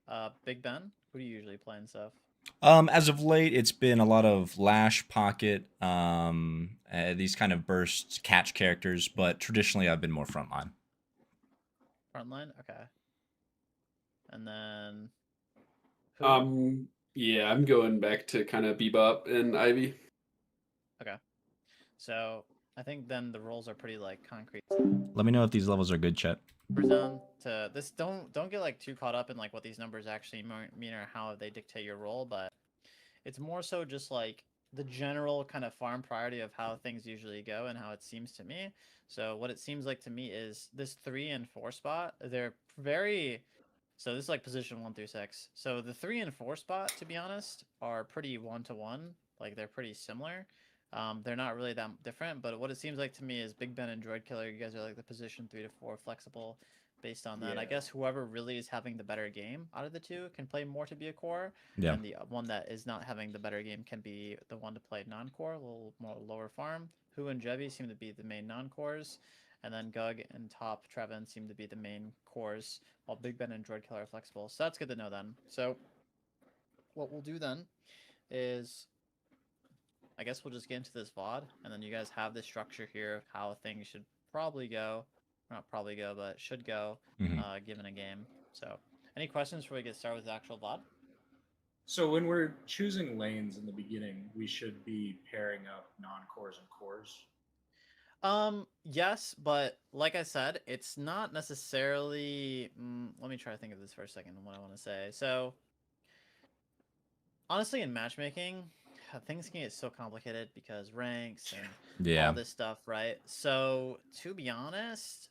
Big Ben, who do you usually play and stuff? As of late, it's been a lot of Lash, Pocket, these kind of burst catch characters, but traditionally I've been more frontline. Frontline? Okay. And then... Yeah, I'm going back to kind of Bebop and Ivy. Okay. So, I think then the roles are pretty, like, concrete. Let me know if these levels are good, chat. Down to this, don't get like too caught up in like what these numbers actually mean or how they dictate your role, but it's more so just like the general kind of farm priority of how things usually go and how it seems to me. So what it seems like to me is this 3 and 4 spot, they're very, so this is like position 1 through 6. So the 3 and 4 spot, to be honest, are pretty 1-to-1, like they're pretty similar. They're not really that different, but what it seems like to me is Big Ben and Droid Killer, you guys are like the position 3 to 4 flexible based on that. Yeah. I guess whoever really is having the better game out of the two can play more to be a core. Yeah. And the one that is not having the better game can be the one to play non-core, a little more lower farm. Hu and Jebby seem to be the main non-cores. And then Gug and Top Trevin seem to be the main cores, while Big Ben and Droid Killer are flexible. So that's good to know then. So what we'll do then is... I guess we'll just get into this VOD, and then you guys have this structure here of how things should probably go. Not probably go, but should go, given a game. So, any questions before we get started with the actual VOD? So when we're choosing lanes in the beginning, we should be pairing up non-cores and cores? Yes, but like I said, it's not necessarily... let me try to think of this for a second, what I want to say. So, honestly, in matchmaking... things can get so complicated because ranks and all this stuff, right? So to be honest,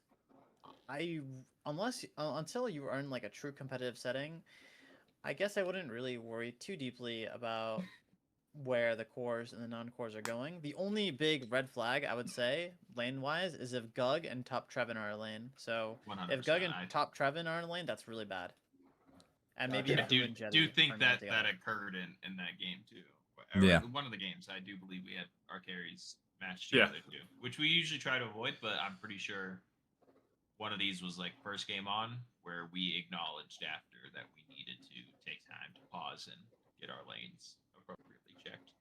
until you are in like a true competitive setting, I guess I wouldn't really worry too deeply about where the cores and the non-cores are going. The only big red flag I would say lane-wise is if Gug and Top Trevin are in lane. So if Gug and Top Trevin are in lane, that's really bad. And maybe I do think that occurred in that game too. One of the games, I do believe we had our carries matched together too, which we usually try to avoid, but I'm pretty sure one of these was like first game on, where we acknowledged after that we needed to take time to pause and get our lanes appropriately checked.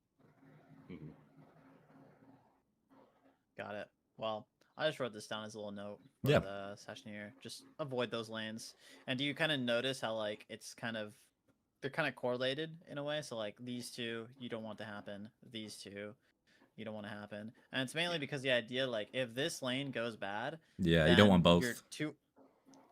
Got it. Well, I just wrote this down as a little note for Yeah. the session here. Just avoid those lanes. And do you kind of notice how like it's kind of they're kind of correlated in a way? So like these two you don't want to happen. These two you don't want to happen. And it's mainly because the idea like if this lane goes bad, Yeah, you don't want then both. Your two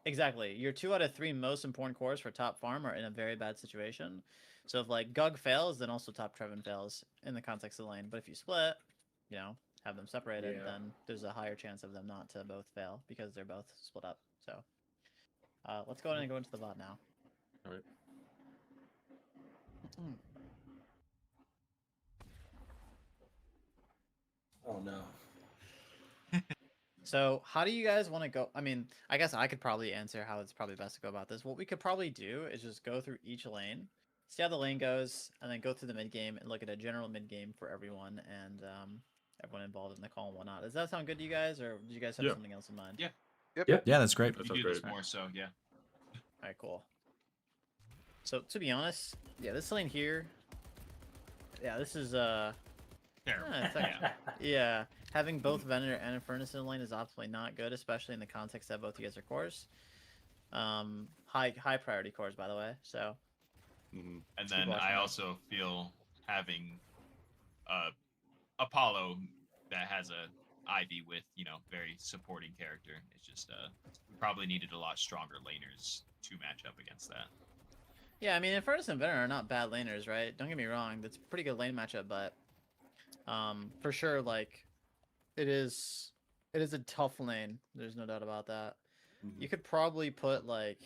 exactly. Your 2 out of 3 most important cores for top farm are in a very bad situation. So if like Gug fails, then also top Trevin fails in the context of the lane. But if you split, you know, have them separated, Yeah. then there's a higher chance of them not to both fail because they're both split up. So let's go ahead and go into the VOD now. All right. Oh no. So how do you guys want to go? I mean, I guess I could probably answer how it's probably best to go about this. What we could probably do is just go through each lane, see how the lane goes, and then go through the mid game and look at a general mid game for everyone and everyone involved in the call and whatnot. Does that sound good to you guys, or do you guys have Yeah. something else in mind? Yeah. Yeah, that's great. That We sounds do this great. more so, yeah. All right, cool. So to be honest, yeah, this lane here, yeah, this is Terrible. it's actually, yeah, having both Venator and Infernus in the lane is optimally not good, especially in the context that both you guys are cores. High priority cores, by the way. So. Mm-hmm. And Keep then watching I that. also feel having Apollo that has a Ivy with, you know, very supporting character. It's just we probably needed a lot stronger laners to match up against that. Yeah, I mean, Infernus and Venator are not bad laners, right? Don't get me wrong. That's a pretty good lane matchup, but for sure, like, it is a tough lane. There's no doubt about that. Mm-hmm. You could probably put, like,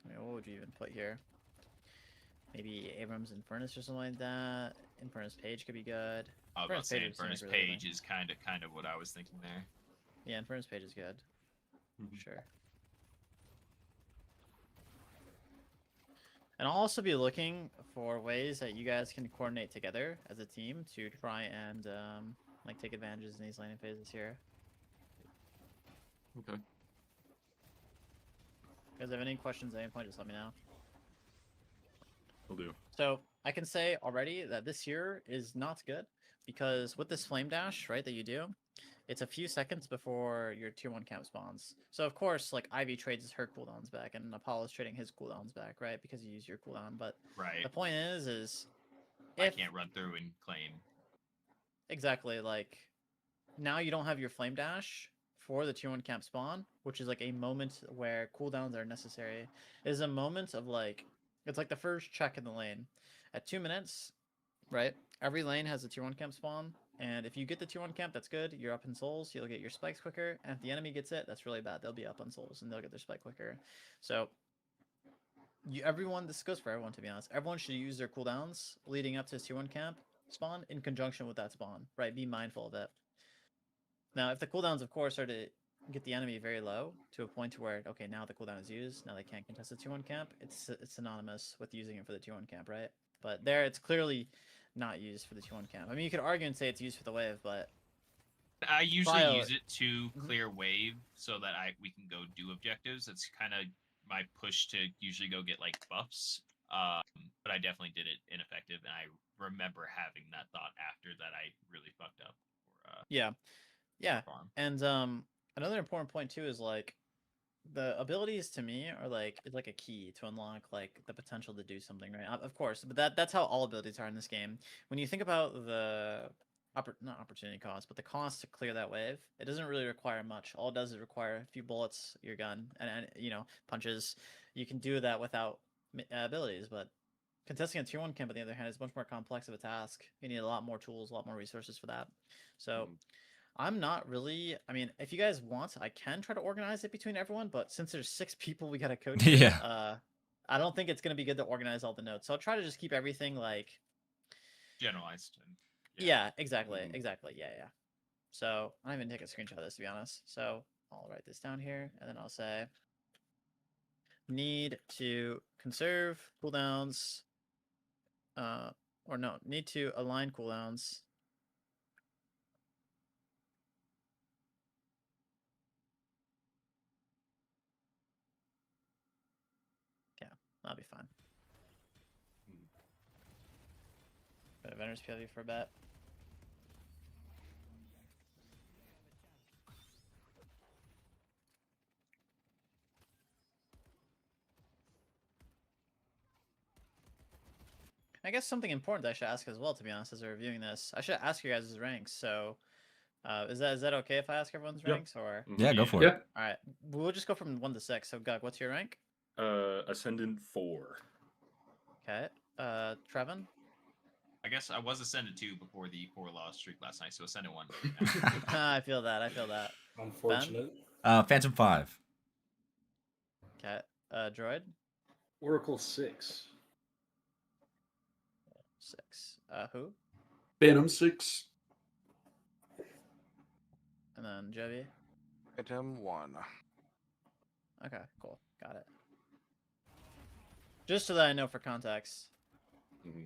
I mean, what would you even put here? Maybe Abrams Infernus or something like that. Infernus Page could be good. I was about to say would seem Infernus like a really Page is kind of what I was thinking there. Yeah, Infernus Page is good. Mhm. Sure. And I'll also be looking for ways that you guys can coordinate together as a team to try and like take advantages in these laning phases here. Okay. If you guys have any questions at any point, just let me know. Will do. So I can say already that this here is not good because with this flame dash, right, that you do, it's a few seconds before your tier 1 camp spawns. So of course, like Ivy trades her cooldowns back and Apollo's trading his cooldowns back, right? Because you use your cooldown. But Right. the point is I if can't run through and claim. exactly like now you don't have your flame dash for the tier 1 camp spawn, which is like a moment where cooldowns are necessary. It is a moment of like it's like the first check in the lane. At 2 minutes, right? Every lane has a tier 1 camp spawn, and if you get the tier 1 camp, that's good. You're up in souls, you'll get your spikes quicker, and if the enemy gets it, that's really bad. They'll be up on souls and they'll get their spike quicker. So everyone, this goes for everyone to be honest. Everyone should use their cooldowns leading up to tier 1 camp spawn in conjunction with that spawn, right? Be mindful of it. Now, if the cooldowns, of course, are to get the enemy very low to a point where, okay, now the cooldown is used, now they can't contest the tier 1 camp, it's synonymous with using it for the tier 1 camp, right? But there, it's clearly not used for the tier 1 camp. I mean, you could argue and say it's used for the wave, but I usually Violet. use it to clear wave so that we can go do objectives. That's kind of my push to usually go get like buffs. But I definitely did it ineffective, and I remember having that thought after that I really fucked up. yeah. Farm. And another important point too is like the abilities to me are like it's like a key to unlock like the potential to do something, right? Of course, but that's how all abilities are in this game. When you think about the not opportunity cost, but the cost to clear that wave, it doesn't really require much. All it does is require a few bullets, your gun, and you know, punches. You can do that without abilities, but contesting a tier 1 camp on the other hand is much more complex of a task. You need a lot more tools, a lot more resources for that. So I'm not really. I mean, if you guys want, I can try to organize it between everyone. But since there's 6 people, we gotta coach. Yeah. I don't think it's gonna be good to organize all the notes. So I'll try to just keep everything like Generalized. And, yeah, exactly, exactly. Yeah. So I don't even take a screenshot of this to be honest. So I'll write this down here, and then I'll say need to conserve cooldowns, or no, need to align cooldowns. That'll be fine. Go to Vendor's PLV for a bet. guess something important I should ask as well, to be honest, as we're reviewing this. I should ask you guys' ranks. So, is that okay if I ask everyone's Yep. ranks, or? Yeah, go for Yeah. it. All right, we'll just go from 1 to 6. So, Gug, what's your rank? Ascendant 4. Okay. Trevin. I guess I was Ascendant 2 before the 4-loss streak last night, so Ascendant 1. I feel that. Unfortunate. Phantom 5. Okay. Droid. Oracle 6. 6. Who? Phantom 6. And then Jovi. Item 1. Okay, cool. Got it. Just so that I know for context. Mm-hmm.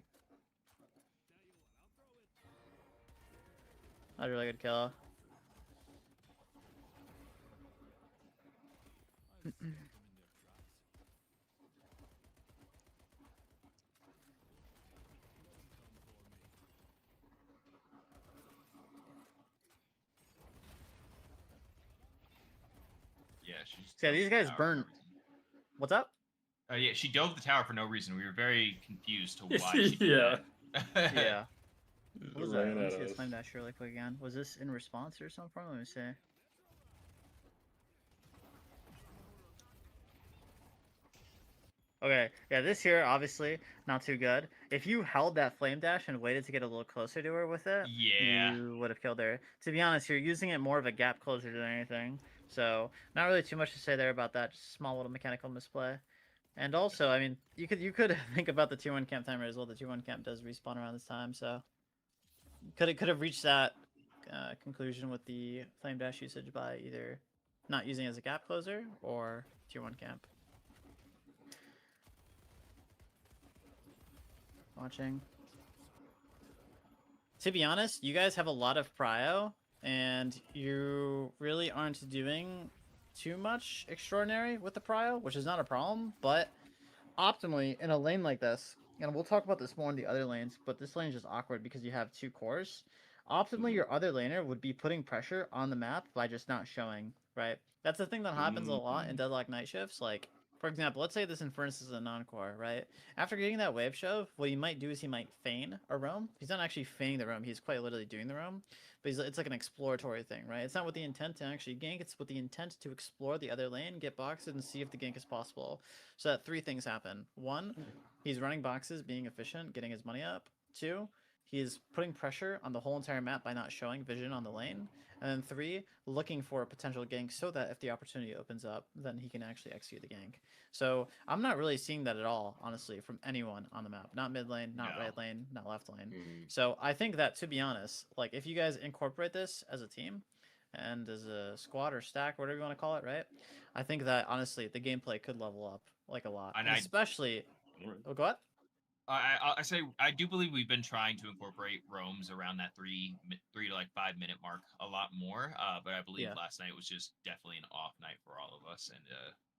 That's a really good kill. Yeah, she just Yeah, dove these the guys tower for burn. no reason. What's up? Yeah, she dove the tower for no reason. We were very confused to why she did Yeah. that. Yeah. What was that? Ran Let me at see this us. flame dash really quick again. Was this in response or something? Let me see. Okay, yeah, this here, obviously, not too good. If you held that flame dash and waited to get a little closer to her with it, Yeah. you would have killed her. To be honest, you're using it more of a gap closer than anything. So, not really too much to say there about that. Just a small little mechanical misplay. And also, I mean, you could think about the 2-1 camp timer as well. The 2-1 camp does respawn around this time, so could have reached that conclusion with the flame dash usage by either not using it as a gap closer or 2-1 camp. Watching. To be honest, you guys have a lot of prio, and you really aren't doing too much extraordinary with the prio, which is not a problem, but optimally in a lane like this, and we'll talk about this more in the other lanes, but this lane is just awkward because you have 2 cores. Optimally, your other laner would be putting pressure on the map by just not showing, right? That's the thing that happens a lot in Deadlock night shifts. Like, for example, let's say this Infernus is a non-core, right? After getting that wave shove, what he might do is he might feign a roam. He's not actually feigning the roam, he's quite literally doing the roam. But it's like an exploratory thing, right? It's not with the intent to actually gank, it's with the intent to explore the other lane, get boxes, and see if the gank is possible. So that 3 things happen. 1, he's running boxes, being efficient, getting his money up. 2, he's putting pressure on the whole entire map by not showing vision on the lane. And then 3, looking for a potential gank so that if the opportunity opens up, then he can actually execute the gank. So I'm not really seeing that at all, honestly, from anyone on the map. Not mid lane, not right lane, not left lane. So I think that, to be honest, like if you guys incorporate this as a team and as a squad or stack, whatever you want to call it, right? I think that honestly the gameplay could level up like a lot, and especially. Oh, go ahead. I say I do believe we've been trying to incorporate roams around that 3 to like 5 minute mark a lot more. But I believe last night was just definitely an off night for all of us, and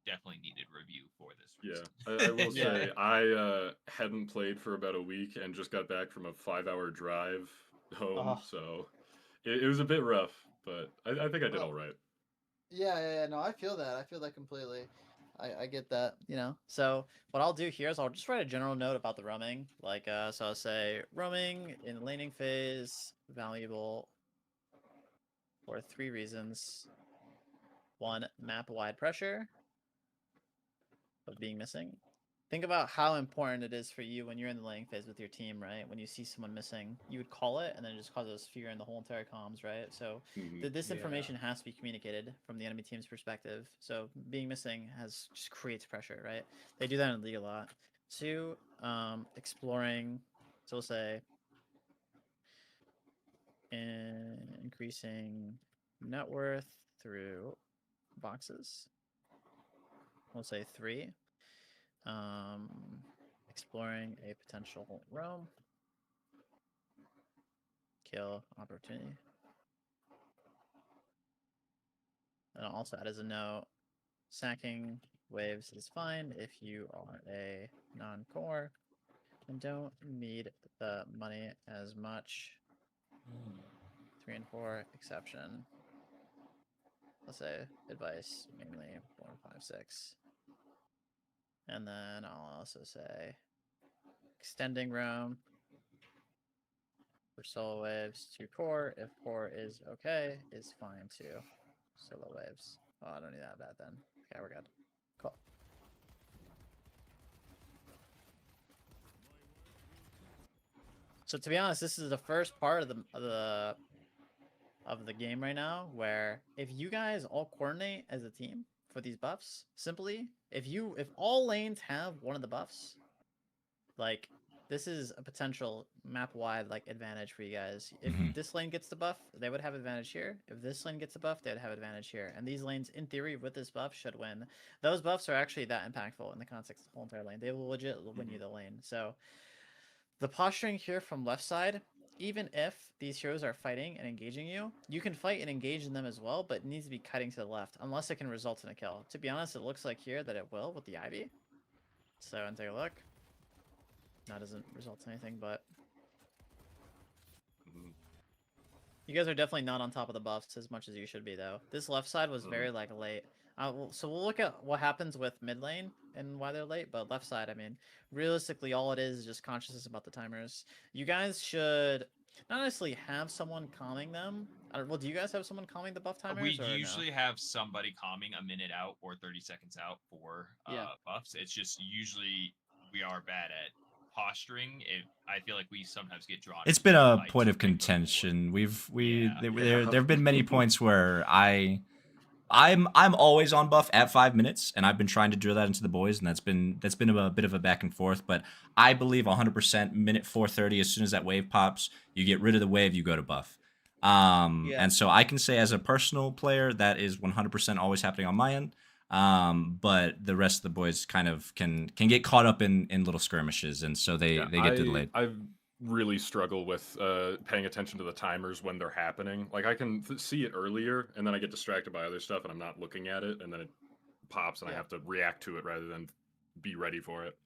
definitely needed review for this reason. Yeah, I will say I hadn't played for about a week and just got back from a 5-hour drive home, so it was a bit rough. But I think I did all right. Yeah, no, I feel that. I feel that completely. I get that, you know. So what I'll do here is I'll just write a general note about the roaming. Like, so I'll say roaming in the laning phase, valuable for 3 reasons. 1, map-wide pressure of being missing. Think about how important it is for you when you're in the laning phase with your team, right? When you see someone missing, you would call it, and then it just causes fear in the whole entire comms, right? So this information has to be communicated from the enemy team's perspective. So being missing just creates pressure, right? They do that in League a lot. 2, exploring, so we'll say increasing net worth through boxes. We'll say 3. Exploring a potential roam. Kill opportunity. And I'll also add as a note, sacking waves is fine if you are a non-core and don't need the money as much. 3 and 4, exception. Let's say advice, mainly 4, 5, 6. And then I'll also say extending room for solo waves to core. If core is okay, is fine too. Solo waves. Oh, I don't need that bad then. Okay, we're good. Cool. So to be honest, this is the first part of the game right now where if you guys all coordinate as a team for these buffs, simply if all lanes have one of the buffs, like this is a potential map wide like advantage for you guys. If this lane gets the buff, they would have advantage here. If this lane gets a buff, they'd have advantage here. And these lanes, in theory, with this buff should win. Those buffs are actually that impactful in the context of the whole entire lane. They will legit win you the lane. So the posturing here from left side, even if these heroes are fighting and engaging you, you can fight and engage in them as well, but it needs to be cutting to the left, unless it can result in a kill. To be honest, it looks like here that it will with the Ivy. So, and take a look. That doesn't result in anything, but... You guys are definitely not on top of the buffs as much as you should be, though. This left side was very, like, late. So we'll look at what happens with mid lane and why they're late, but left side, I mean, realistically, all it is just consciousness about the timers. You guys should not necessarily have someone calming them. Well, do you guys have someone calming the buff timers? We or usually have somebody calming a minute out or 30 seconds out for buffs. It's just usually we are bad at posturing. I feel like we sometimes get drawn. It's been a point of contention. There have been many points where I'm always on buff at 5 minutes, and I've been trying to drill that into the boys, and that's been a bit of a back and forth. But I believe 100% minute 4:30, as soon as that wave pops, you get rid of the wave, you go to buff. And so I can say as a personal player that is 100% always happening on my end. But the rest of the boys kind of can get caught up in little skirmishes, and so they get delayed. I've really struggle with paying attention to the timers when they're happening. Like I can see it earlier, and then I get distracted by other stuff, and I'm not looking at it, and then it pops, and I have to react to it rather than be ready for it.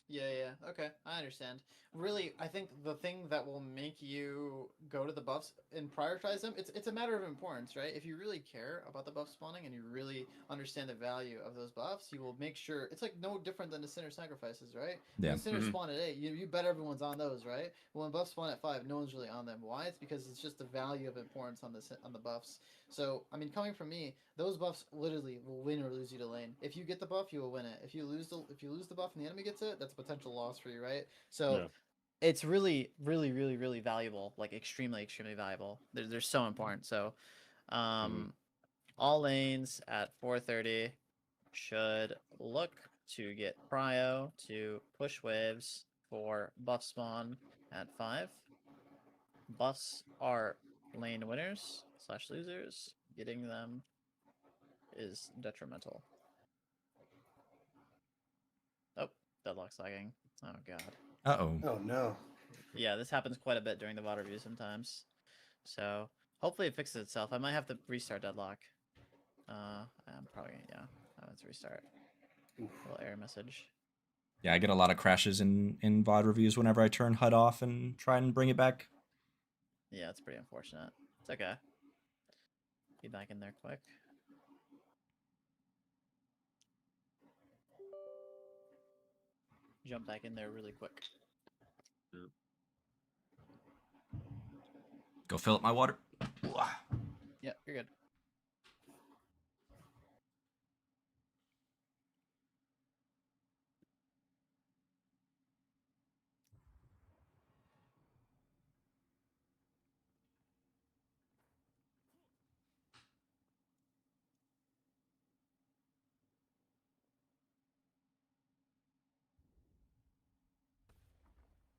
Yeah, okay, I understand. Really, I think the thing that will make you go to the buffs and prioritize them, it's a matter of importance, right? If you really care about the buff spawning and you really understand the value of those buffs, you will make sure, it's like no different than the Sinner sacrifices, right? Yeah. When Sinners spawn at 8, you bet everyone's on those, right? When buffs spawn at 5, no one's really on them. Why? It's because it's just the value of importance on the buffs. So, I mean, coming from me, those buffs literally will win or lose you to lane. If you get the buff, you will win it. If you lose the buff and the enemy gets it, that's a potential loss for you, right? So, it's really, really, really, really valuable. Like extremely, extremely valuable. They're so important. So, all lanes at 4:30 should look to get prio to push waves for buff spawn at 5. Buffs are lane winners / losers. Getting them is detrimental. Oh, Deadlock's lagging. Oh god. Uh-oh. Oh no. Yeah, this happens quite a bit during the VOD review sometimes. So hopefully it fixes itself. I might have to restart Deadlock. I'm probably I have to restart. Little error message. Yeah, I get a lot of crashes in VOD reviews whenever I turn HUD off and try and bring it back. Yeah, it's pretty unfortunate. It's okay. Be back in there quick. Jump back in there really quick. Go fill up my water. Yeah, you're good.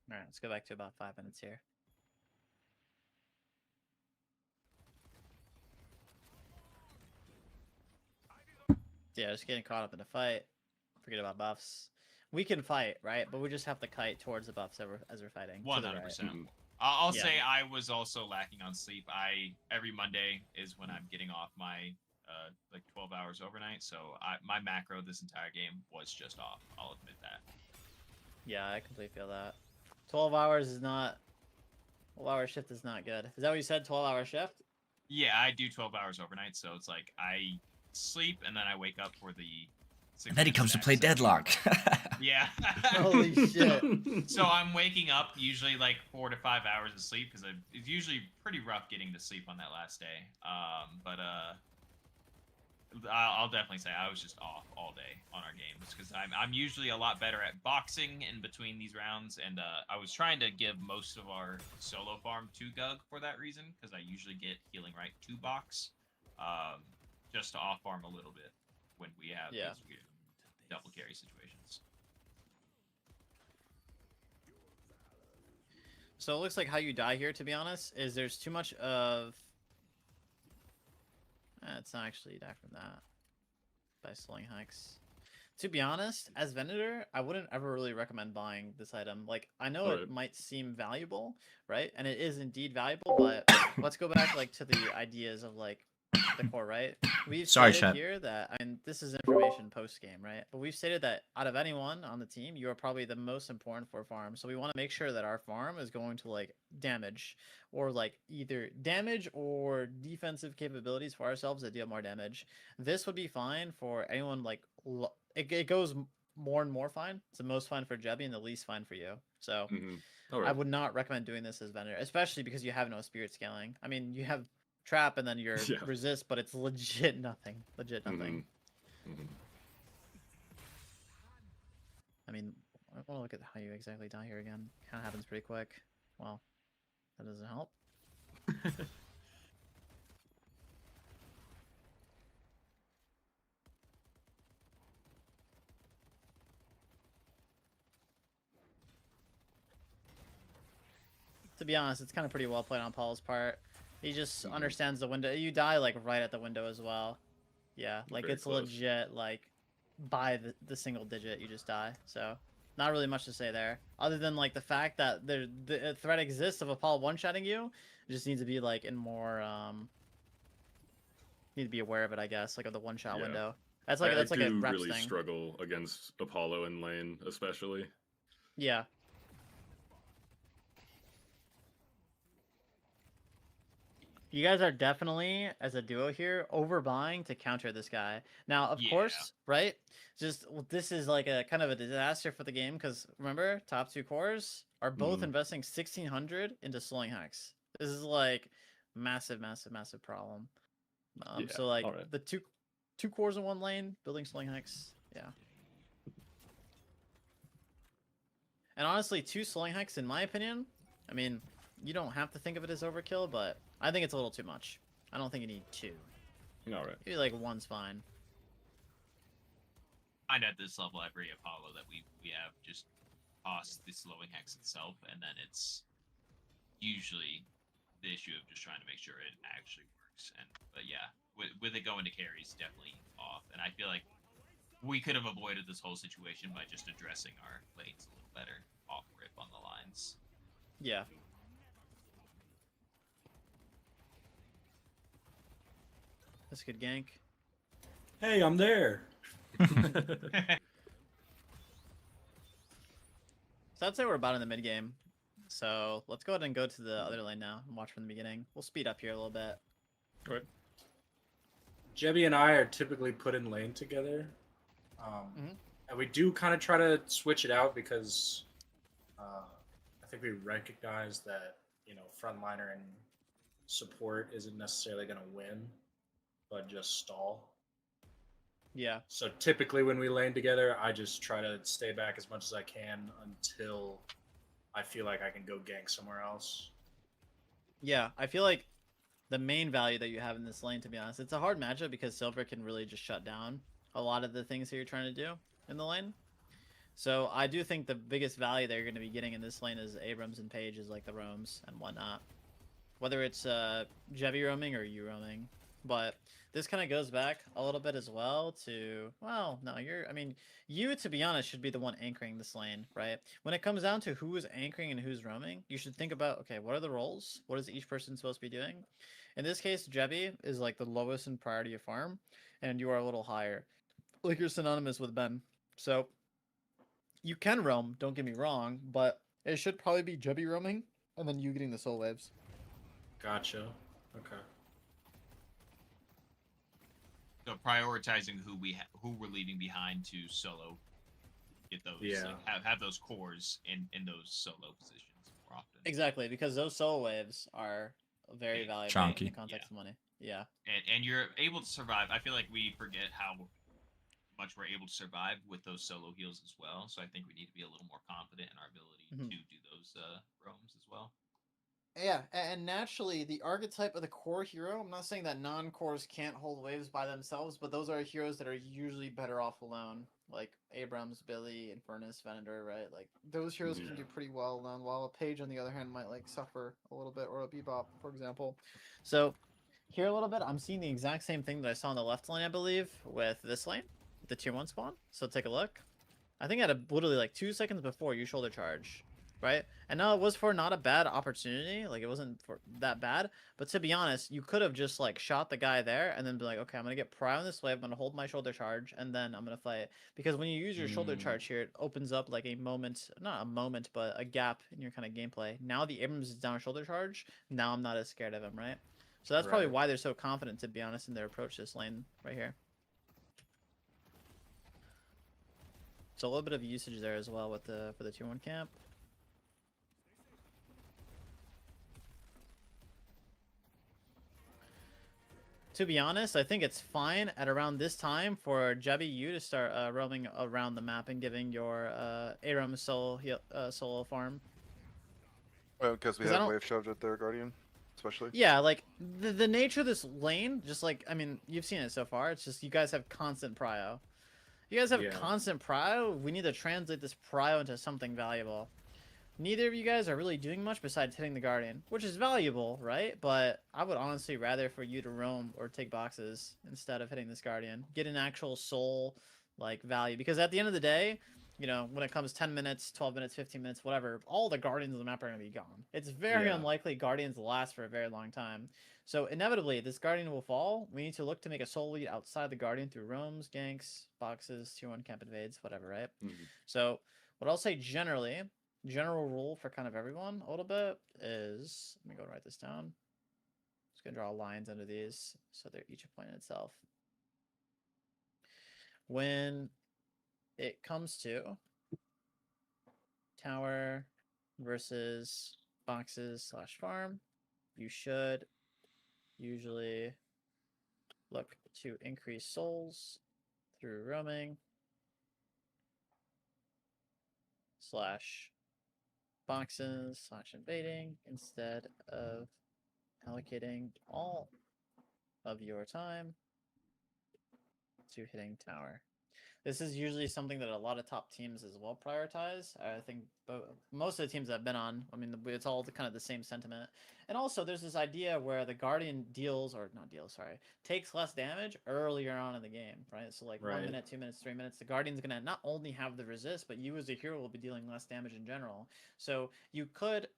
All right, let's go back to about 5 minutes here. Yeah, just getting caught up in a fight. Forget about buffs. We can fight, right? But we just have to kite towards the buffs as we're fighting. 100%. I'll say I was also lacking on sleep. Every Monday is when I'm getting off my like 12 hours overnight. So my macro this entire game was just off. I'll admit that. Yeah, I completely feel that. 12 hours is not... 12-hour shift is not good. Is that what you said, 12-hour shift? Yeah, I do 12 hours overnight, so it's like I sleep and then I wake up for the And then he comes to play session. Deadlock. Yeah. Holy shit. So I'm waking up usually like 4 to 5 hours of sleep because it's usually pretty rough getting to sleep on that last day. But I'll definitely say I was just off all day on our games because I'm usually a lot better at boxing in between these rounds, and I was trying to give most of our solo farm to Gug for that reason because I usually get healing right to box, just to off farm a little bit when we have these weird double carry situations. So it looks like how you die here, to be honest, is there's too much of... it's not actually you die from that. By slowing hikes. To be honest, as vendor, I wouldn't ever really recommend buying this item. Like, I know it might seem valuable, right? And it is indeed valuable, but let's go back like to the ideas of like the core, right? We've stated here that, and this is information post-game, right? But we've stated that out of anyone on the team, you are probably the most important for farm. So we want to make sure that our farm is going to like damage or like either damage or defensive capabilities for ourselves that deal more damage. This would be fine for anyone like it goes more and more fine. It's the most fine for Jebby and the least fine for you. So I would not recommend doing this as vendor, especially because you have no spirit scaling. I mean, you have trap and then your resist, but it's legit nothing. Legit nothing. I mean, I want to look at how you exactly die here again. Kind of happens pretty quick. Well, that doesn't help. To be honest, it's kind of pretty well played on Paul's part. He just understands the window. You die like right at the window as well. Yeah, like Very it's close. legit like by the single digit you just die. So not really much to say there, other than like the fact that the threat exists of a Paul one-shotting you. It just needs to be like in more need to be aware of it, I guess, like of the one-shot window. That's like that's like a reps really thing. Struggle against Apollo in lane, especially. Yeah. You guys are definitely, as a duo here, overbuying to counter this guy. Now, of course, right? Just this is like a kind of a disaster for the game because remember, top two cores are both investing 1,600 into slowing hacks. This is like massive, massive, massive problem. So like the two cores in one lane, building slowing hacks, yeah. And honestly, 2 slowing hacks, in my opinion, I mean, you don't have to think of it as overkill, but I think it's a little too much. I don't think you need 2. Alright. Maybe like 1's fine. And at this level, every Apollo that we have just costs the slowing hex itself, and then it's usually the issue of just trying to make sure it actually works. But yeah, with it going to carries, definitely off. And I feel like we could have avoided this whole situation by just addressing our lanes a little better off rip on the lines. Yeah. That's a good gank. Hey, I'm there. So I'd say we're about in the mid game. So let's go ahead and go to the other lane now and watch from the beginning. We'll speed up here a little bit. Right. Jebby and I are typically put in lane together. And we do kind of try to switch it out because I think we recognize that, you know, frontliner and support isn't necessarily going to win, but just stall. Yeah. So typically when we lane together, I just try to stay back as much as I can until I feel like I can go gank somewhere else. Yeah, I feel like the main value that you have in this lane, to be honest, it's a hard matchup because Silver can really just shut down a lot of the things that you're trying to do in the lane. So I do think the biggest value that you're going to be getting in this lane is Abrams and Page, is like the roams and whatnot. Whether it's Jebby roaming or you roaming. But this kind of goes back a little bit as well to, well, no, I mean, you, to be honest, should be the one anchoring this lane, right? When it comes down to who is anchoring and who's roaming, you should think about, okay, what are the roles? What is each person supposed to be doing? In this case, Jebby is like the lowest in priority of farm, and you are a little higher. Like you're synonymous with Ben. So you can roam, don't get me wrong, but it should probably be Jebby roaming, and then you getting the soul waves. Gotcha. Okay. So prioritizing who we're leaving behind to solo, get those have those cores in those solo positions more often. Exactly, because those solo waves are very valuable chunky. in the context of money. Yeah. And you're able to survive. I feel like we forget how much we're able to survive with those solo heals as well. So I think we need to be a little more confident in our ability to do those roams as well. Yeah, and naturally, the archetype of the core hero, I'm not saying that non-cores can't hold waves by themselves, but those are heroes that are usually better off alone. Like Abrams, Billy, Infernus, Venator, right? Like, those heroes can do pretty well alone, while a Page, on the other hand, might, like, suffer a little bit, or a Bebop, for example. So, here a little bit, I'm seeing the exact same thing that I saw on the left lane, I believe, with this lane, the tier 1 spawn. So, take a look. I think I had literally, like, 2 seconds before you shoulder charge. Right? And no, it was for not a bad opportunity. Like, it wasn't for that bad. But to be honest, you could have just, like, shot the guy there and then be like, okay, I'm going to get pry on this wave. I'm going to hold my shoulder charge, and then I'm going to fight. Because when you use your shoulder charge here, it opens up, like, a moment. Not a moment, but a gap in your kind of gameplay. Now the Abrams is down shoulder charge. Now I'm not as scared of him, right? So that's probably why they're so confident, to be honest, in their approach to this lane right here. So a little bit of usage there as well with the for the tier 1 camp. To be honest, I think it's fine at around this time for Jebby you to start roaming around the map and giving your Aram solo farm. Because we have wave shoved at their Guardian, especially. Yeah, like the nature of this lane, just like, I mean, you've seen it so far. It's just you guys have constant prio. You guys have constant prio. We need to translate this prio into something valuable. Neither of you guys are really doing much besides hitting the Guardian, which is valuable, right? But I would honestly rather for you to roam or take boxes instead of hitting this Guardian. Get an actual soul, like, value. Because at the end of the day, you know, when it comes 10 minutes, 12 minutes, 15 minutes, whatever, all the Guardians of the map are going to be gone. It's very unlikely Guardians last for a very long time. So inevitably, this Guardian will fall. We need to look to make a soul lead outside the Guardian through roams, ganks, boxes, tier 1 camp invades, whatever, right? So what I'll say generally... general rule for kind of everyone a little bit is, let me go and write this down. Just gonna draw lines under these so they're each a point in itself. When it comes to tower versus boxes / farm, you should usually look to increase souls through roaming / boxes / invading instead of allocating all of your time to hitting tower. This is usually something that a lot of top teams as well prioritize. I think most of the teams I've been on, I mean, it's all kind of the same sentiment. And also, there's this idea where the Guardian takes less damage earlier on in the game, right? So, like, 1 minute, 2 minutes, 3 minutes, the Guardian's going to not only have the resist, but you as a hero will be dealing less damage in general. So, you could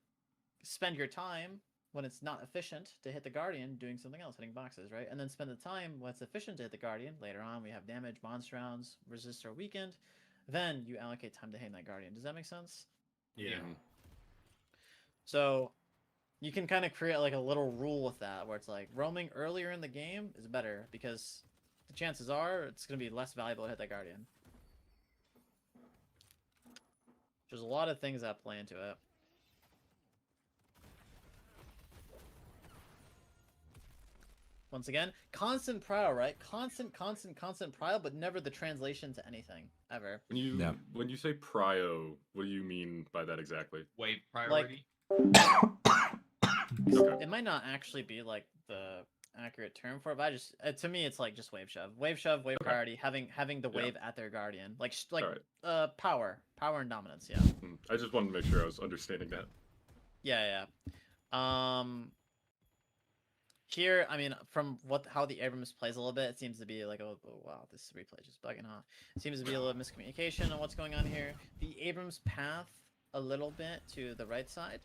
spend your time when it's not efficient to hit the Guardian doing something else, hitting boxes, right? And then spend the time when it's efficient to hit the Guardian. Later on, we have damage, monster rounds, resist are weakened. Then you allocate time to hitting that Guardian. Does that make sense? Yeah. So you can kind of create like a little rule with that where it's like roaming earlier in the game is better because the chances are it's going to be less valuable to hit that Guardian. There's a lot of things that play into it. Once again, constant prio, right? Constant prio, but never the translation to anything, ever. When you say prio, what do you mean by that exactly? Wave priority? Okay. It might not actually be, like, the accurate term for it, but I just, to me, it's, like, just wave shove. Wave shove, wave priority, having the wave at their Guardian. Like, power and dominance, yeah. I just wanted to make sure I was understanding that. Yeah. Here, I mean, from how the Abrams plays a little bit, it seems to be like, oh wow, this replay just bugging, huh? It seems to be a little miscommunication on what's going on here. The Abrams path a little bit to the right side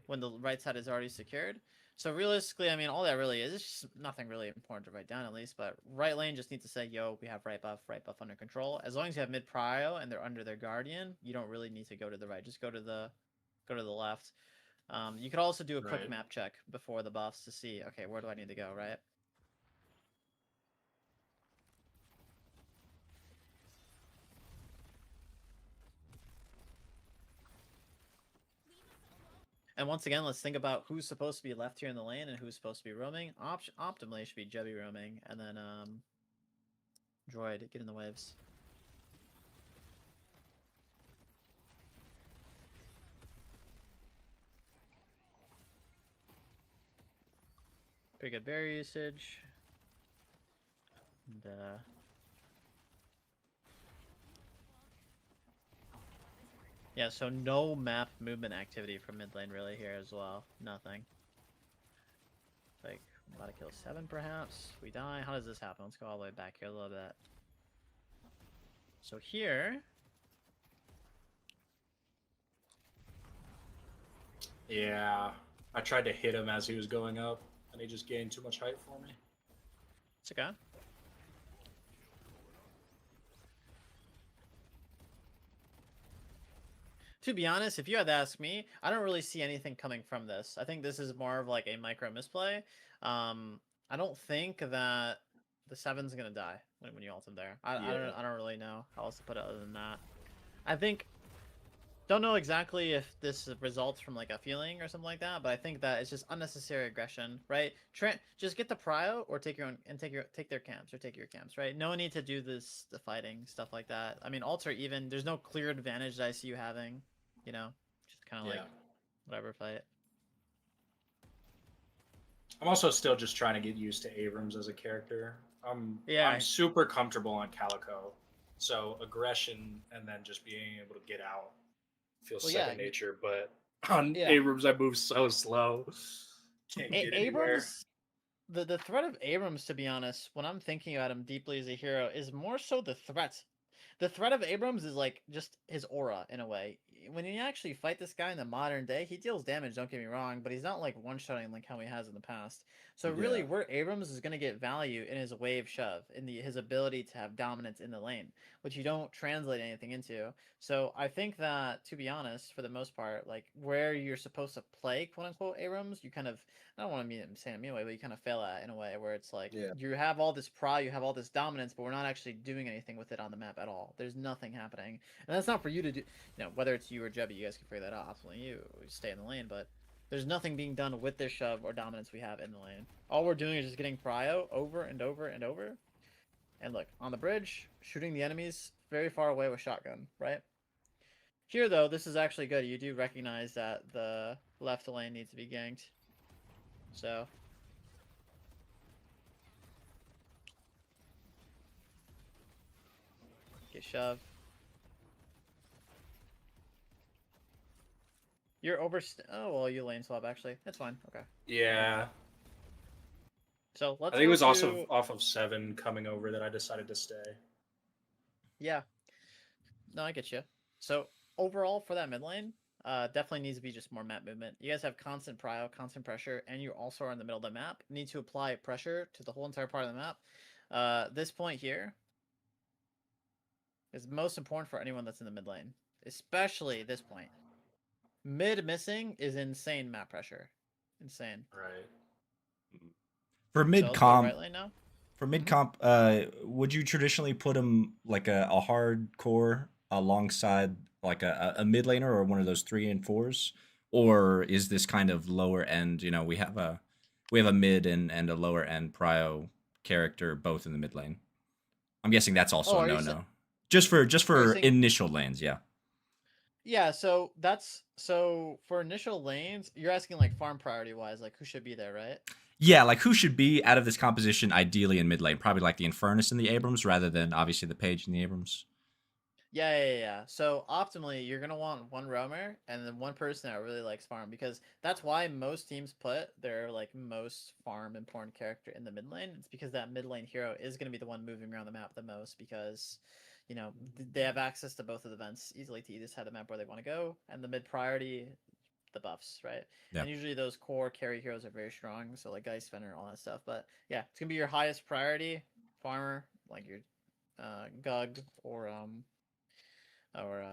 when the right side is already secured. So realistically, I mean, all that really is just nothing really important to write down at least, but right lane just needs to say, yo, we have right buff under control. As long as you have mid prio and they're under their Guardian, you don't really need to go to the right. Just go to the left. You could also do a quick map check before the buffs to see, okay, where do I need to go, right? And once again, let's think about who's supposed to be left here in the lane and who's supposed to be roaming. Optimally, it should be Jebby roaming, and then Droid get in the waves. Pretty good berry usage. And yeah, so no map movement activity from mid lane really here as well. Nothing. Like, I'm about to kill 7 perhaps. We die. How does this happen? Let's go all the way back here a little bit. So here... Yeah, I tried to hit him as he was going up, and he just gained too much height for me. It's okay. To be honest, if you had to ask me, I don't really see anything coming from this. I think this is more of like a micro misplay. I don't think that the 7's gonna die when you ult him there. I don't really know how else to put it other than that. I think don't know exactly if this results from like a feeling or something like that, but I think that it's just unnecessary aggression, right? Just get the prio or take your own and take their camps or take your camps, right? No need to do the fighting stuff like that. I mean, ults are even. There's no clear advantage that I see you having. You know, just kind of like whatever fight. I'm also still just trying to get used to Abrams as a character. I'm super comfortable on Calico, so aggression and then just being able to get out feels second nature. But on Abrams, I move so slow. Can't get anywhere. The threat of Abrams, to be honest, when I'm thinking about him deeply as a hero, is more so the threat. The threat of Abrams is like just his aura in a way. When you actually fight this guy in the modern day, he deals damage, don't get me wrong, but he's not like one-shotting like how he has in the past. So really where Abrams is going to get value in his wave shove, in his ability to have dominance in the lane, which you don't translate anything into. So I think that, to be honest, for the most part, like where you're supposed to play quote-unquote Abrams, you kind of, I don't want to say it mean way, but you kind of fail at in a way where it's like you have all this you have all this dominance, but we're not actually doing anything with it on the map at all. There's nothing happening, and that's not for you to do. You know, whether it's you or Jebby, you guys can figure that out. Ultimately, you stay in the lane, but there's nothing being done with this shove or dominance we have in the lane. All we're doing is just getting prio over and over and over. And look, on the bridge, shooting the enemies very far away with shotgun, right? Here, though, this is actually good. You do recognize that the left lane needs to be ganked. So... get shoved. You're oh, well, you lane swap, actually. That's fine. Okay. Yeah. So, let's I think it was also off of 7 coming over that I decided to stay. Yeah. No, I get you. So, overall, for that mid lane, definitely needs to be just more map movement. You guys have constant prio, constant pressure, and you also are in the middle of the map. You need to apply pressure to the whole entire part of the map. This point here is most important for anyone that's in the mid lane, especially this point. Mid missing is insane map pressure. Insane. Right. For mid comp, right lane now? For mid comp, would you traditionally put him like a hardcore alongside like a mid laner or one of those 3 and 4s, or is this kind of lower end? You know, we have a mid and a lower end prio character both in the mid lane. I'm guessing that's also a no. Just for initial lanes, yeah. Yeah, so for initial lanes, you're asking like farm priority wise, like who should be there, right? Yeah, like who should be out of this composition ideally in mid lane? Probably like the Infernus and the Abrams rather than obviously the Page and the Abrams. Yeah. So optimally, you're gonna want one roamer and then one person that really likes farm, because that's why most teams put their like most farm important character in the mid lane. It's because that mid lane hero is gonna be the one moving around the map the most, because you know they have access to both of the events easily to either side of the map where they want to go, and the mid priority, the buffs, right? Yeah. And usually those core carry heroes are very strong, so like Geist, Fenner, all that stuff. But yeah, it's gonna be your highest priority farmer, like your Gug or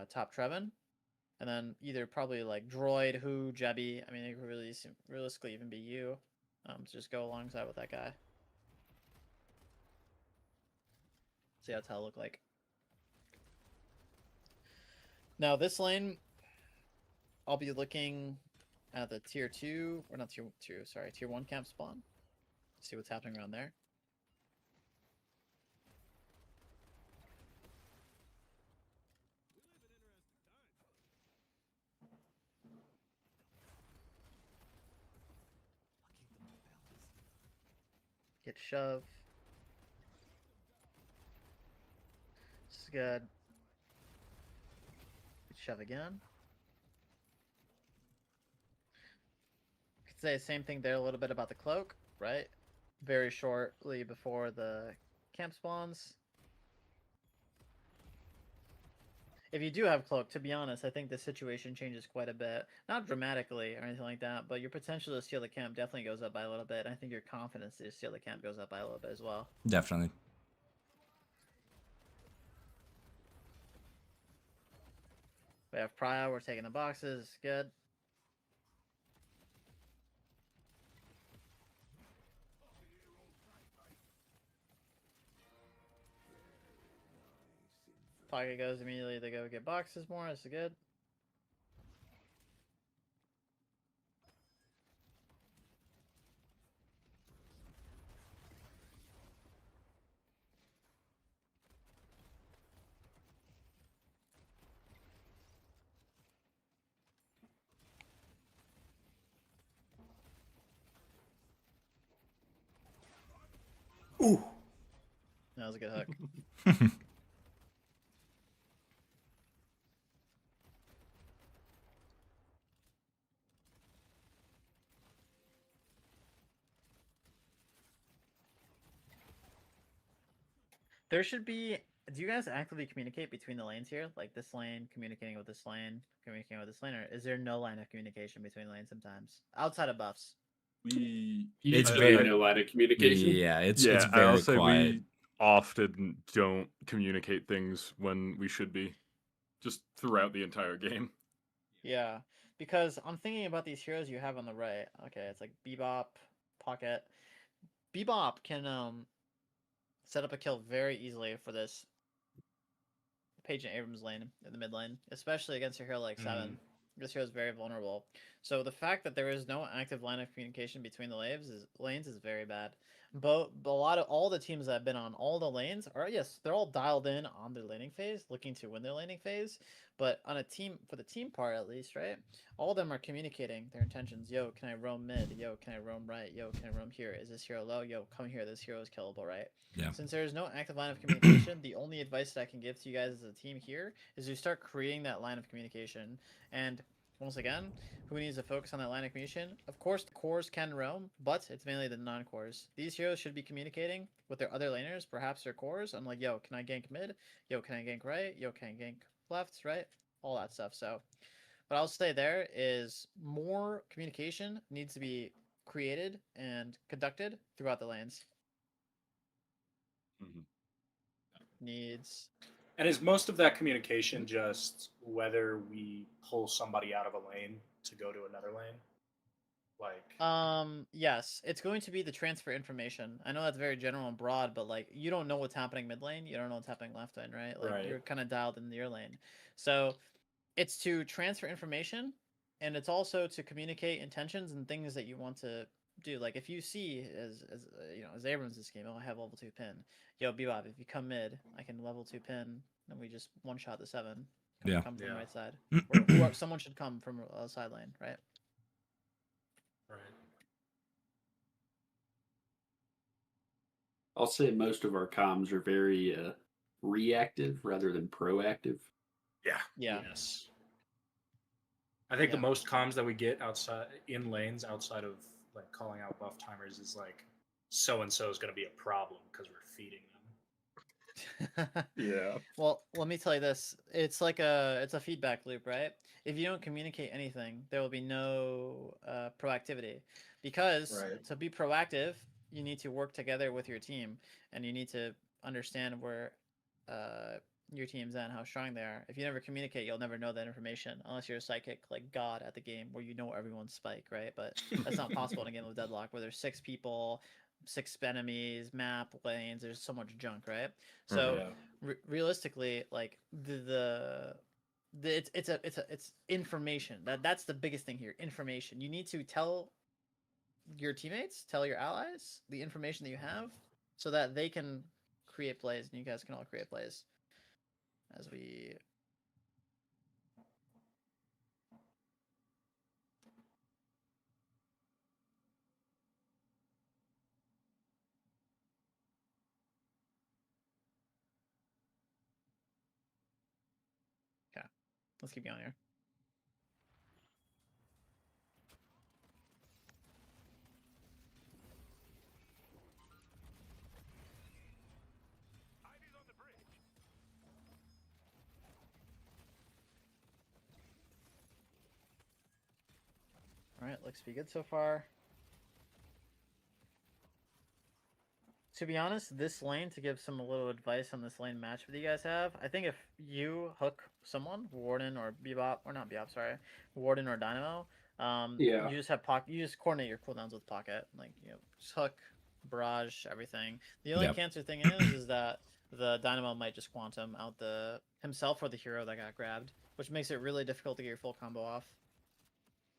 top Trevin, and then either probably like Droid, Who, Jebby. I mean, it could really realistically even be you. To just go alongside with that guy. See how it's look like. Now this lane, I'll be looking at the tier 2, or not tier 2, sorry, tier 1 camp spawn. See what's happening around there. Get shove. This is good. Get shove again. Could say the same thing there a little bit about the cloak, right? Very shortly before the camp spawns. If you do have cloak, to be honest, I think the situation changes quite a bit. Not dramatically or anything like that, but your potential to steal the camp definitely goes up by a little bit. I think your confidence to steal the camp goes up by a little bit as well. Definitely. We have Prio, we're taking the boxes, good. Pocket goes immediately to go get boxes more, that's good. Ooh. That was a good hook. There should be. Do you guys actively communicate between the lanes here? Like this lane communicating with this lane, communicating with this lane, or is there no line of communication between lanes sometimes? Outside of buffs. It's very no line of communication. Yeah, it's I'll very say quiet. we often don't communicate things when we should be, just throughout the entire game. Yeah, because I'm thinking about these heroes you have on the right. Okay, it's like Bebop, Pocket. Bebop can set up a kill very easily for this Page and Abrams lane in the mid lane, especially against a hero like Seven. This hero is very vulnerable. So the fact that there is no active line of communication between the lanes is very bad. But all the teams that I've been on, all the lanes are, yes, they're all dialed in on their laning phase, looking to win their laning phase. But on a team, for the team part at least, right? All of them are communicating their intentions. Yo, can I roam mid? Yo, can I roam right? Yo, can I roam here? Is this hero low? Yo, come here. This hero is killable, right? Yeah. Since there's no active line of communication, the only advice that I can give to you guys as a team here is to start creating that line of communication. And once again, who needs to focus on that line of communication? Of course, the cores can roam, but it's mainly the non-cores. These heroes should be communicating with their other laners, perhaps their cores. I'm like, yo, can I gank mid? Yo, can I gank right? Yo, can I gank left, right? All that stuff. So, but I'll say there is more communication needs to be created and conducted throughout the lanes. Needs. And is most of that communication just whether we pull somebody out of a lane to go to another lane? Like Yes, it's going to be the transfer information. I know that's very general and broad, but like you don't know what's happening mid lane, you don't know what's happening left lane, right? Like Right. you're kind of dialed in your lane. So it's to transfer information, and it's also to communicate intentions and things that you want to do. Like if you see as you know, as Abrams this game, oh, I have level 2 pin. Yo, Bebop, if you come mid, I can level 2 pin, and we just one shot the 7. Come from the right side. Or someone should come from a side lane, right? Right. I'll say most of our comms are very reactive rather than proactive. Yeah. Yes. I think the most comms that we get outside in lanes outside of like calling out buff timers is like so and so is going to be a problem because we're feeding them. Yeah. Well, let me tell you this. It's like it's a feedback loop, right? If you don't communicate anything, there will be no proactivity. Because to be proactive, you need to work together with your team, and you need to understand where your team's at and how strong they are. If you never communicate, you'll never know that information unless you're a psychic like God at the game where you know everyone's spike, right? But that's not possible in a game of Deadlock where there's 6 people, 6 enemies, map, lanes, there's so much junk, right? So realistically, like the It's information. That's the biggest thing here. Information. You need to tell your teammates, tell your allies the information that you have, so that they can create plays, and you guys can all create plays. As we okay, let's keep going here. All right, looks to be good so far. To be honest, this lane, to give some a little advice on this lane match that you guys have, I think if you hook someone, Warden or Bebop, or not Bebop, sorry, Warden or Dynamo, Yeah. you just have pocket. You just coordinate your cooldowns with pocket, like just hook, barrage, everything. The only Yep. cancer thing is that the Dynamo might just quantum out himself or the hero that got grabbed, which makes it really difficult to get your full combo off.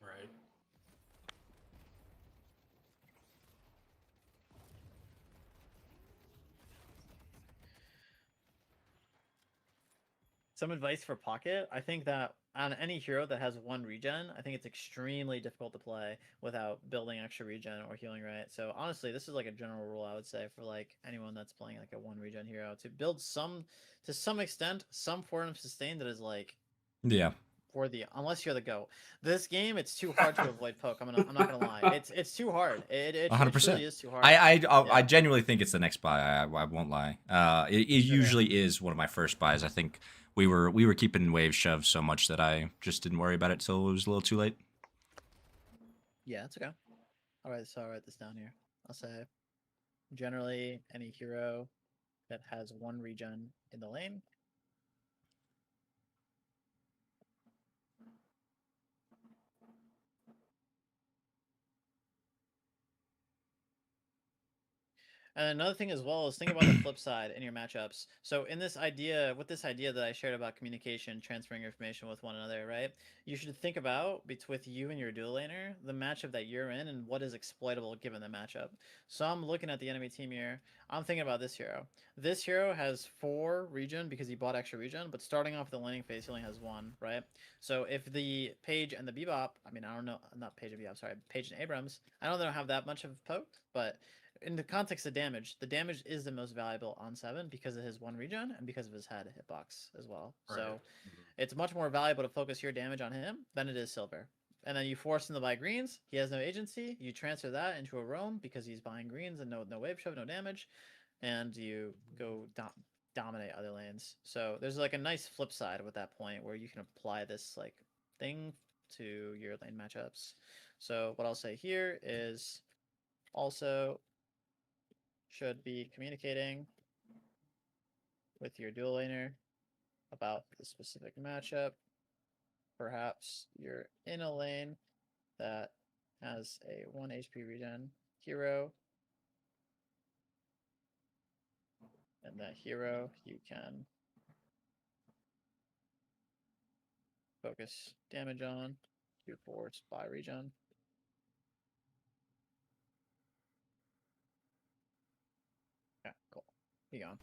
Right. Some advice for Pocket, I think that on any hero that has one regen, I think it's extremely difficult to play without building extra regen or healing right. So honestly, this is like a general rule I would say for like anyone that's playing like a one regen hero, to build to some extent some form of sustain that is like Yeah. worthy, unless you're the GOAT. This game, it's too hard to avoid poke. I'm not gonna lie. It's too hard. It 100%. truly is too hard. I genuinely think it's the next buy. I won't lie. It usually is one of my first buys. I think we were keeping wave shoved so much that I just didn't worry about it till it was a little too late. Yeah, it's okay. All right, so I'll write this down here. I'll say, generally, any hero that has one regen in the lane. And another thing as well is think about the flip side in your matchups. So in this idea, with this idea that I shared about communication, transferring information with one another, right? You should think about with you and your dual laner, the matchup that you're in and what is exploitable given the matchup. So I'm looking at the enemy team here. I'm thinking about this hero. This hero has 4 regen because he bought extra regen, but starting off the laning phase, he only has 1, right? So if the Page and the Bebop, I mean, I don't know, not Page and Bebop, sorry, Page and Abrams, I don't know have that much of poke, but in the context of damage, the damage is the most valuable on 7 because of his 1 regen and because of his head hitbox as well. Right. So it's much more valuable to focus your damage on him than it is silver. And then you force him to buy greens. He has no agency. You transfer that into a roam because he's buying greens and no wave shove, no damage. And you go dominate other lanes. So there's like a nice flip side with that point where you can apply this like thing to your lane matchups. So what I'll say here is also should be communicating with your dual laner about the specific matchup. Perhaps you're in a lane that has a 1 HP regen hero, and that hero you can focus damage on to force by regen. Yeah, cool. Be gone.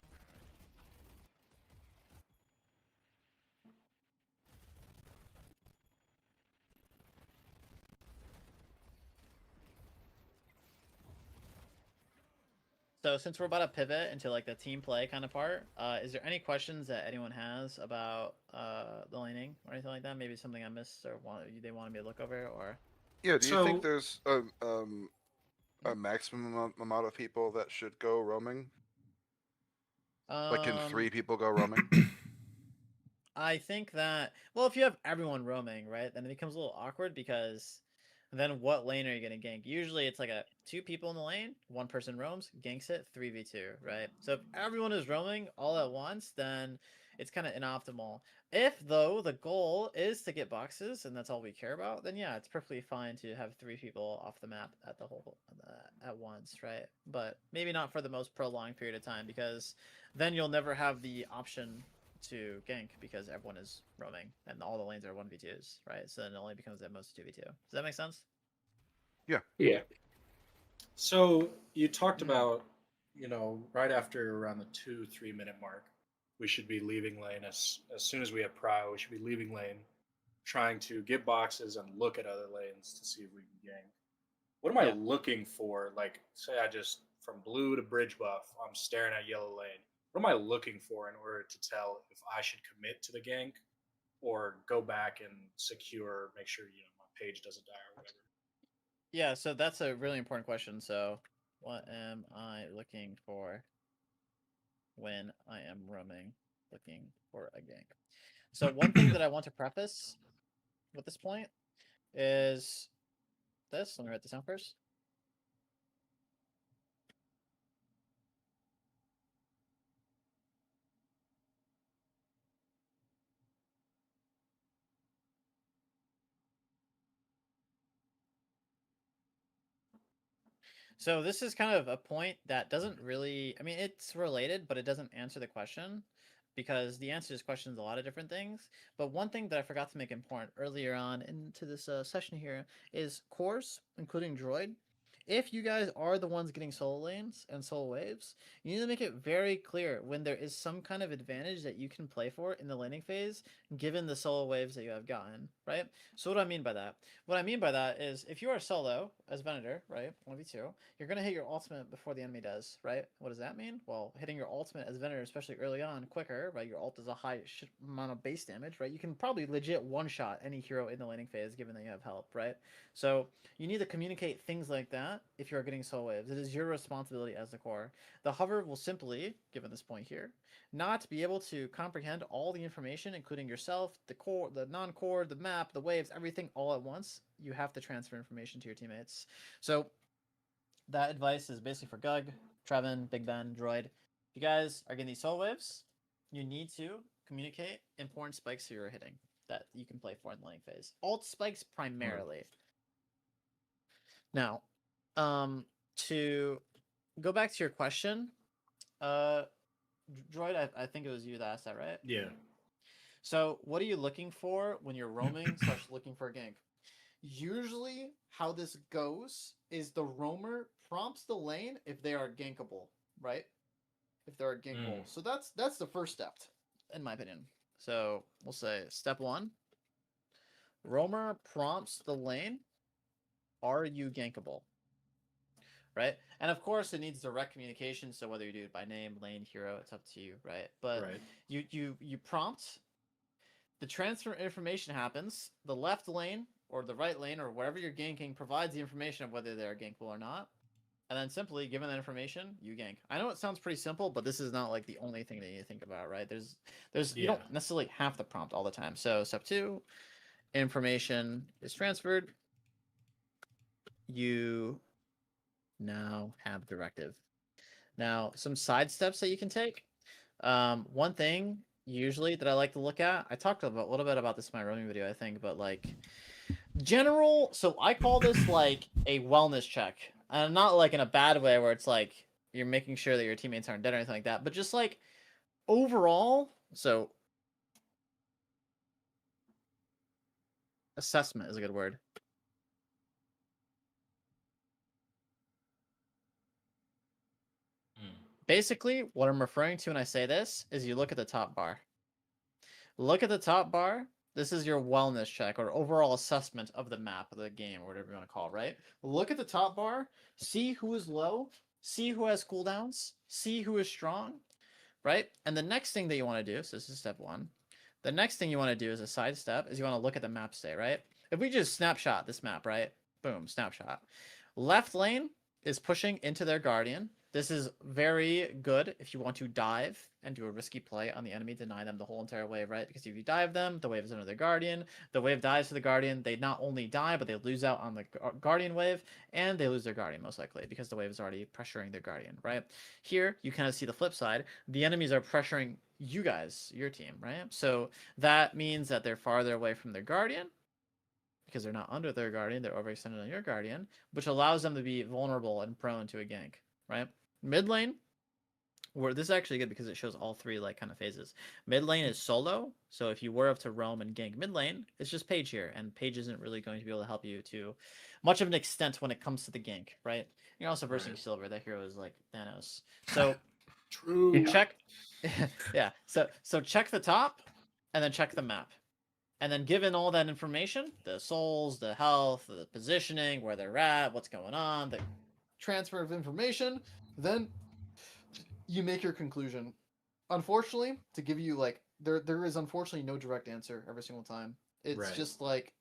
So since we're about to pivot into like the team play kind of part, is there any questions that anyone has about the laning or anything like that? Maybe something I missed or they wanted me to look over, or yeah. Do you think there's a maximum amount of people that should go roaming? Like, can 3 people go roaming? I think that, well, if you have everyone roaming, right, then it becomes a little awkward because then what lane are you going to gank? Usually it's like 2 people in the lane, 1 person roams, ganks it, 3v2, right? So if everyone is roaming all at once, then it's kind of inoptimal. If, though, the goal is to get boxes and that's all we care about, then yeah, it's perfectly fine to have 3 people off the map at once, right? But maybe not for the most prolonged period of time because then you'll never have the option to gank because everyone is roaming and all the lanes are 1v2s, right? So then it only becomes at most 2v2. Does that make sense? Yeah. So you talked about, right after around the 2-3 minute mark, we should be leaving lane as soon as we have prio. We should be leaving lane, trying to get boxes and look at other lanes to see if we can gank. What am I looking for? Like, say I just from blue to bridge buff, I'm staring at yellow lane. What am I looking for in order to tell if I should commit to the gank or go back and secure, make sure my page doesn't die or whatever? Yeah, so that's a really important question. So, what am I looking for when I am roaming, looking for a gank? So, one thing that I want to preface with this point is this. Let me write this down first. So this is kind of a point that doesn't really, I mean, it's related, but it doesn't answer the question because the answer to this question is a lot of different things. But one thing that I forgot to make important earlier on into this session here is cores, including droid. If you guys are the ones getting solo lanes and solo waves, you need to make it very clear when there is some kind of advantage that you can play for in the laning phase, given the solo waves that you have gotten, right? So what do I mean by that? What I mean by that is if you are solo as Venator, right, 1v2, you're going to hit your ultimate before the enemy does, right? What does that mean? Well, hitting your ultimate as Venator, especially early on, quicker, right? Your ult is a high amount of base damage, right? You can probably legit one-shot any hero in the laning phase given that you have help, right? So you need to communicate things like that if you're getting soul waves. It is your responsibility as the core. The hover will simply, given this point here, not be able to comprehend all the information, including yourself, the core, the non-core, the map, the waves, everything all at once. You have to transfer information to your teammates. So that advice is basically for Gug, Trevin, BigBen, Droid. If you guys are getting these soul waves, you need to communicate important spikes you're hitting that you can play for in the lane phase. Alt spikes primarily. Now, to go back to your question, Droid, I think it was you that asked that, right? Yeah. So, what are you looking for when you're roaming / looking for a gank? Usually, how this goes is the roamer prompts the lane if they are gankable, right? If they're gankable. So that's the first step, in my opinion. So we'll say step 1. Roamer prompts the lane. Are you gankable? Right? And of course, it needs direct communication. So whether you do it by name, lane, hero, it's up to you, right? But you prompt. The transfer information happens. The left lane or the right lane or wherever you're ganking provides the information of whether they're gankable or not. And then simply, given that information, you gank. I know it sounds pretty simple, but this is not like the only thing that you need to think about, right? You don't necessarily have to prompt all the time. So step 2, information is transferred. You now have directive. Now, some side steps that you can take. One thing usually that I like to look at, I talked a little bit about this in my roaming video, I think, but like general, so I call this like a wellness check. And not like in a bad way where it's like you're making sure that your teammates aren't dead or anything like that, but just like overall, so assessment is a good word. Basically, what I'm referring to when I say this is you look at the top bar. Look at the top bar. This is your wellness check or overall assessment of the map of the game or whatever you want to call it, right? Look at the top bar, see who is low, see who has cooldowns, see who is strong, right? And the next thing that you want to do, so this is step 1. The next thing you want to do as a side step is you want to look at the map state, right? If we just snapshot this map, right? Boom, snapshot. Left lane is pushing into their Guardian. This is very good if you want to dive and do a risky play on the enemy, deny them the whole entire wave, right? Because if you dive them, the wave is under their Guardian. The wave dies to the Guardian. They not only die, but they lose out on the Guardian wave, and they lose their Guardian most likely because the wave is already pressuring their Guardian, right? Here, you kind of see the flip side. The enemies are pressuring you guys, your team, right? So that means that they're farther away from their Guardian, because they're not under their Guardian, they're overextended on your Guardian, which allows them to be vulnerable and prone to a gank, right? Mid lane, where this is actually good because it shows all three like kind of phases. Mid lane is solo, so if you were up to roam and gank mid lane, it's just Page here, and Page isn't really going to be able to help you to much of an extent when it comes to the gank, right? You're also versing Silver. That hero is like Thanos. So True. check, yeah. So check the top, and then check the map. And then given all that information, the souls, the health, the positioning, where they're at, what's going on, the transfer of information, then you make your conclusion. Unfortunately, to give you like there is unfortunately no direct answer every single time. It's Right. just like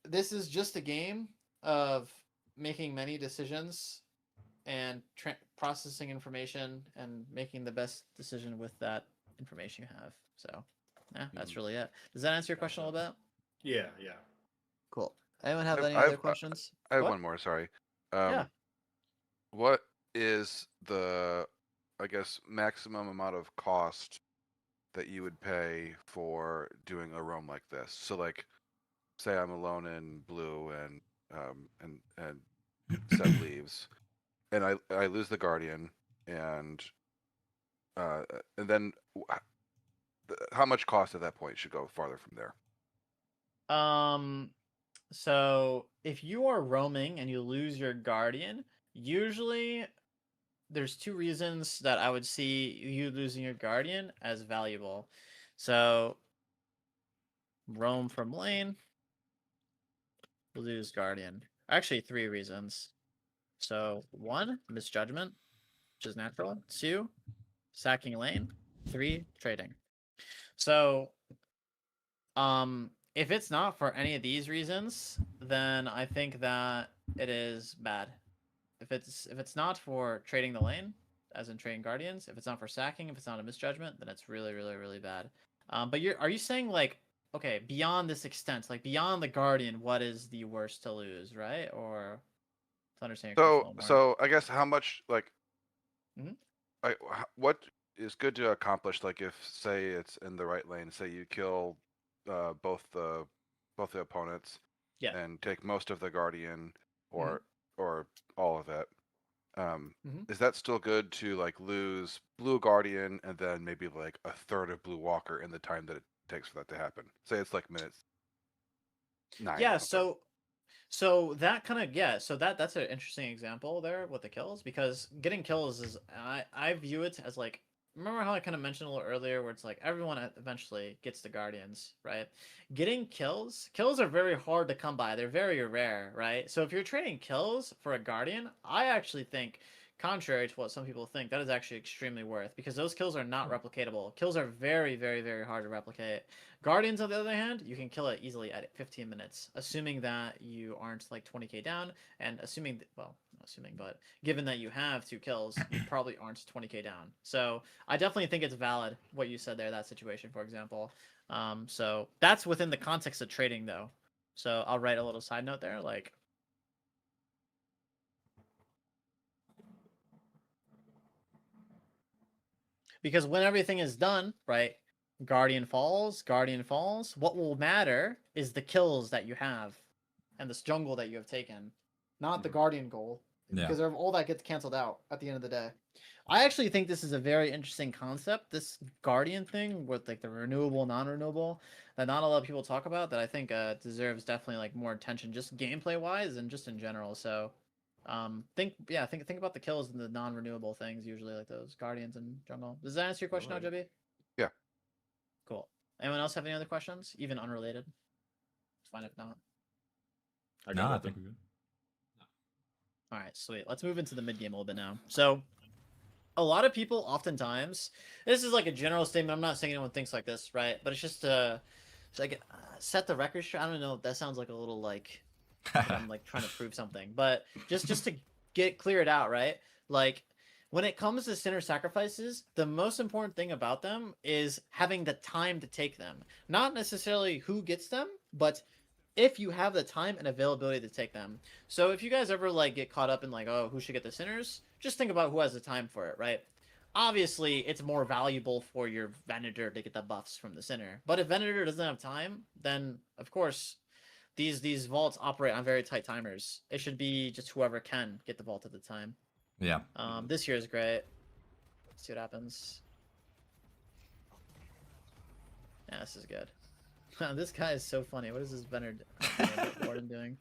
this is just a game of making many decisions and processing information and making the best decision with that information you have. So, yeah, that's really it. Does that answer your question a little bit? Yeah, yeah. Cool. Anyone have any I've- other questions? I have What? one more. Sorry. Yeah. What is the, I guess, maximum amount of cost that you would pay for doing a roam like this? So, like, say I'm alone in blue and Seb leaves, and I lose the guardian, and then how much cost at that point should go farther from there? So if you are roaming and you lose your guardian, usually there's two reasons that I would see you losing your guardian as valuable. So roam from lane, lose guardian. Actually, three reasons. So one, misjudgment, which is natural. Two, sacking lane. Three, trading. So if it's not for any of these reasons, then I think that it is bad. If it's not for trading the lane, as in trading guardians, if it's not for sacking, if it's not a misjudgment, then it's really, really, really bad. But are you saying like, okay, beyond this extent, like beyond the guardian, what is the worst to lose, right? Or to understand your question a little more. So I guess how much, like, Mhm. what is good to accomplish? Like, if say it's in the right lane, say you kill both the opponents, Yeah. and take most of the guardian or all of it. Is that still good to like lose blue guardian and then maybe like a third of blue walker in the time that it takes for that to happen? Say it's like minutes 9. Yeah, so that kind of so that's an interesting example there with the kills, because getting kills is I view it as like, remember how I kind of mentioned a little earlier where it's like everyone eventually gets the guardians, right? Getting kills are very hard to come by. They're very rare, right? So if you're trading kills for a guardian, I actually think, contrary to what some people think, that is actually extremely worth, because those kills are not replicatable. Kills are very, very, very hard to replicate. Guardians, on the other hand, you can kill it easily at 15 minutes, assuming that you aren't like 20k down, and assuming, well, not assuming, but given that you have 2 kills, you probably aren't 20k down. So I definitely think it's valid what you said there, that situation, for example. So that's within the context of trading, though. So I'll write a little side note there, like, because when everything is done, right, Guardian falls, what will matter is the kills that you have and this jungle that you have taken, not the Guardian goal, because all that gets canceled out at the end of the day. I actually think this is a very interesting concept, this Guardian thing with like the renewable, non-renewable, that not a lot of people talk about, that I think deserves definitely like more attention, just gameplay wise and just in general. So think about the kills and the non-renewable things, usually like those guardians and jungle. Does that answer your question now, JB? Yeah. Cool. Anyone else have any other questions, even unrelated? It's fine if not. I think we're good. All right, sweet. Let's move into the mid game a little bit now. So a lot of people oftentimes, this is like a general statement, I'm not saying anyone thinks like this, right? But it's just to like set the record straight. I don't know, that sounds like a little like I'm like trying to prove something, but just to get cleared out, right? Like when it comes to sinner sacrifices, the most important thing about them is having the time to take them. Not necessarily who gets them, but if you have the time and availability to take them. So if you guys ever like get caught up in like, oh, who should get the sinners, just think about who has the time for it, right? Obviously, it's more valuable for your Venator to get the buffs from the sinner. But if Venator doesn't have time, then of course these vaults operate on very tight timers. It should be just whoever can get the vault at the time. Yeah. This year is great. Let's see what happens. Yeah, this is good. This guy is so funny. What is this Vener Warden doing?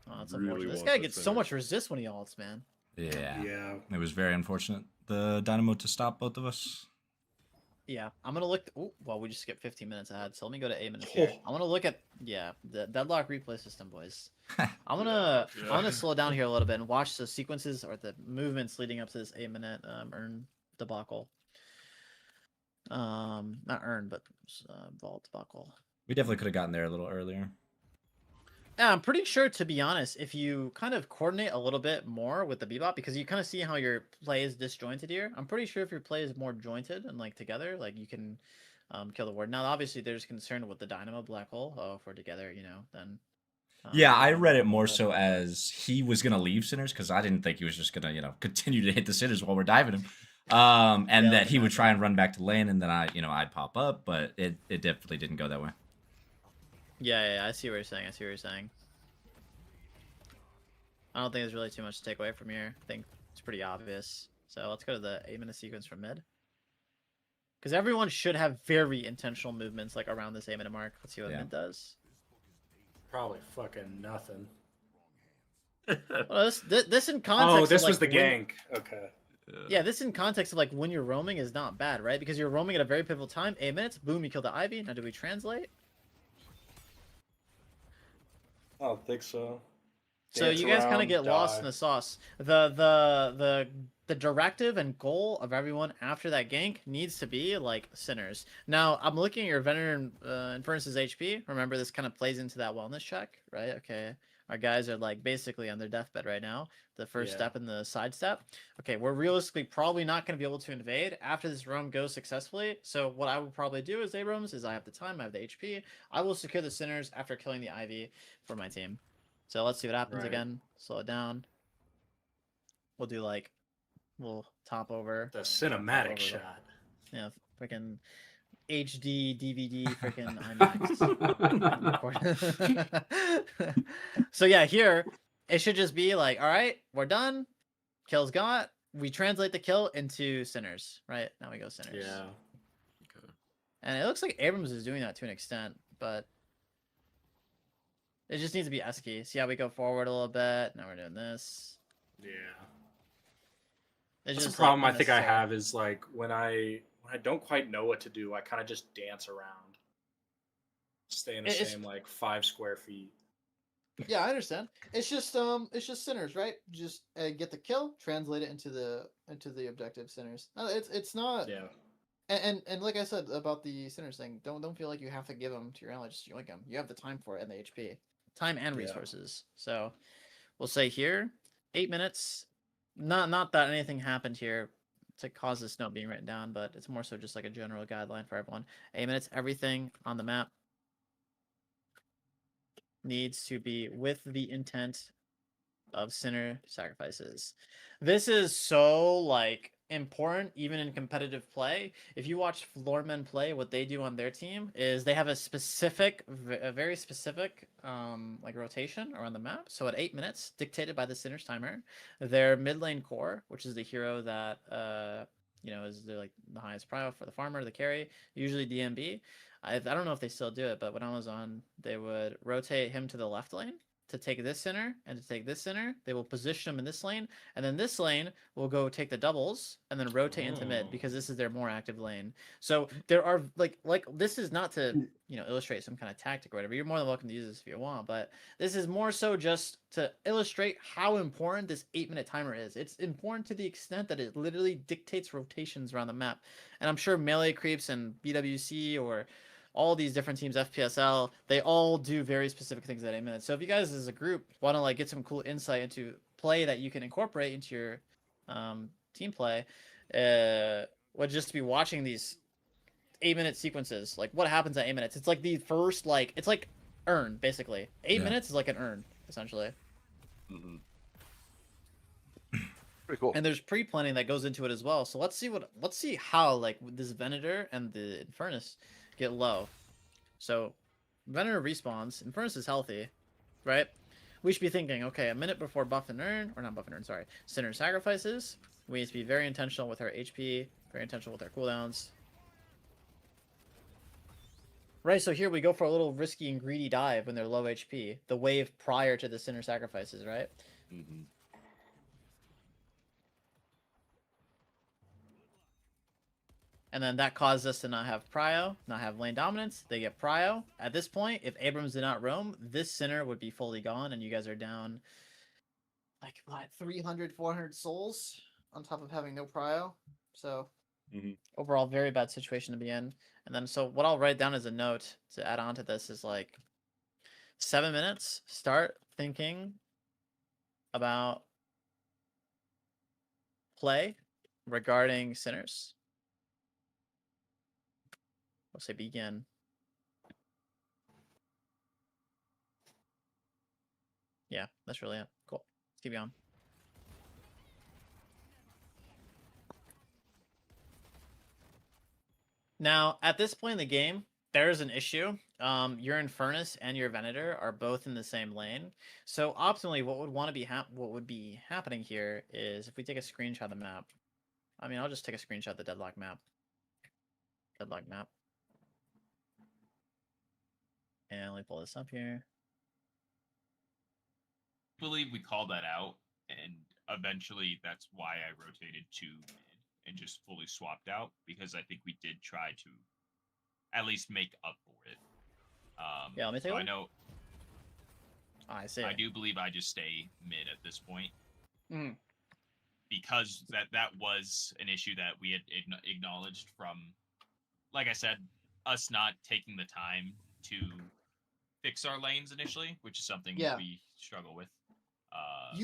Oh, that's unfortunate. This guy gets so much resist when he ults, man. Yeah. Yeah. It was very unfortunate. The Dynamo to stop both of us. Yeah, I'm gonna look. Oh, well, we just skipped 15 minutes ahead, so let me go to 8 minutes here. I want to look at the Deadlock replay system, boys. I'm gonna slow down here a little bit and watch the sequences or the movements leading up to this 8-minute urn debacle. Not urn, but vault debacle. We definitely could have gotten there a little earlier. Yeah, I'm pretty sure, to be honest, if you kind of coordinate a little bit more with the bebop, because you kind of see how your play is disjointed here. I'm pretty sure if your play is more jointed and like together, like you can kill the ward. Now, obviously, there's concern with the Dynamo Black Hole. Oh, if we're together, you know, then. Yeah, I read it more so as he was gonna leave Sinners because I didn't think he was just gonna, you know, continue to hit the Sinners while we're diving him. And that he would try and run back to lane, and then I'd pop up, but it definitely didn't go that way. Yeah, I see what you're saying. I don't think there's really too much to take away from here. I think it's pretty obvious. So let's go to the 8-minute sequence from mid. Because everyone should have very intentional movements like around this 8-minute mark. Let's see what mid does. Probably fucking nothing. Well, this in context. Oh, this of, was the like, gank. Okay. Yeah, this in context of like when you're roaming is not bad, right? Because you're roaming at a very pivotal time. 8 minutes, boom, you kill the Ivy. Now do we translate? I don't think so. So you guys kind of get lost in the sauce. The directive and goal of everyone after that gank needs to be like Sinners. Now I'm looking at your Vener and Furnace's HP. Remember, this kind of plays into that wellness check, right? Okay, our guys are like basically on their deathbed right now. The first step and the side step. Okay, we're realistically probably not going to be able to invade after this roam goes successfully. So what I will probably do as Abrams is I have the time, I have the HP. I will secure the Sinners after killing the Ivy for my team. So let's see what happens again. Slow it down. We'll do like, we'll top over. The cinematic shot. Yeah, freaking HD DVD freaking IMAX. So yeah, here it should just be like, all right, we're done. Kills got. We translate the kill into Sinners, right? Now we go Sinners. Yeah. Okay. And it looks like Abrams is doing that to an extent, but it just needs to be Esky. See how we go forward a little bit. Now we're doing this. Yeah. It's That's just the problem like I think I have is like when I don't quite know what to do, I kind of just dance around. Stay in the same like 5 square feet. Yeah, I understand. It's just Sinners, right? Just get the kill, translate it into the objective Sinners. No, it's not. Yeah. And like I said about the Sinners thing, don't feel like you have to give them to your ally. Just yoink them. You have the time for it and the HP, time and resources. So we'll say here 8 minutes. Not that anything happened here to cause this note being written down, but it's more so just like a general guideline for everyone. 8 minutes. Everything on the map needs to be with the intent of sinner sacrifices. This is so like important even in competitive play. If you watch floormen play, what they do on their team is they have a very specific like rotation around the map. So at 8 minutes, dictated by the sinner's timer, their mid lane core, which is the hero that is like the highest prio for the farmer, the carry, usually DMB. I don't know if they still do it, but when I was on, they would rotate him to the left lane to take this center and to take this center. They will position him in this lane, and then this lane will go take the doubles and then rotate into mid because this is their more active lane. So there are like this is not to illustrate some kind of tactic or whatever. You're more than welcome to use this if you want, but this is more so just to illustrate how important this 8-minute timer is. It's important to the extent that it literally dictates rotations around the map. And I'm sure Melee Creeps and BWC or all these different teams, FPSL, they all do very specific things at 8 minutes. So if you guys as a group want to like get some cool insight into play that you can incorporate into your team play, would just be watching these 8-minute sequences. Like what happens at 8 minutes? It's like the first it's like urn basically. 8 minutes is like an urn essentially. Mm-hmm. Pretty cool. And there's pre-planning that goes into it as well. So let's see how like this Venator and the Infernus get low. So Venator respawns, Infernus is healthy, right? We should be thinking, okay, a minute before buff and earn, or not buff and earn, sorry, Sinner sacrifices, We need to be very intentional with our HP, very intentional with our cooldowns. Right, so here we go for a little risky and greedy dive when they're low HP. The wave prior to the Sinner sacrifices, right? Mm-hmm. And then that caused us to not have prio, not have lane dominance. They get prio. At this point, if Abrams did not roam, this Sinner would be fully gone, and you guys are down like what, 300, 400 souls on top of having no prio. So overall, very bad situation to be in. And then so what I'll write down as a note to add on to this is like 7 minutes. Start thinking about play regarding Sinners. We'll say begin. Yeah, that's really it. Cool. Let's keep going. Now, at this point in the game, there's an issue. Your Infernus and your Venator are both in the same lane. So optimally, what would be happening here is if we take a screenshot of the map. I mean, I'll just take a screenshot of the Deadlock map. Deadlock map. And let me pull this up here. I believe we called that out, and eventually that's why I rotated to mid and just fully swapped out, because I think we did try to at least make up for it. Yeah, let me take so a I look. know. I see. I do believe I just stay mid at this point. Mm. Because that was an issue that we had acknowledged from, like I said, us not taking the time to fix our lanes initially, which is something we struggle with. I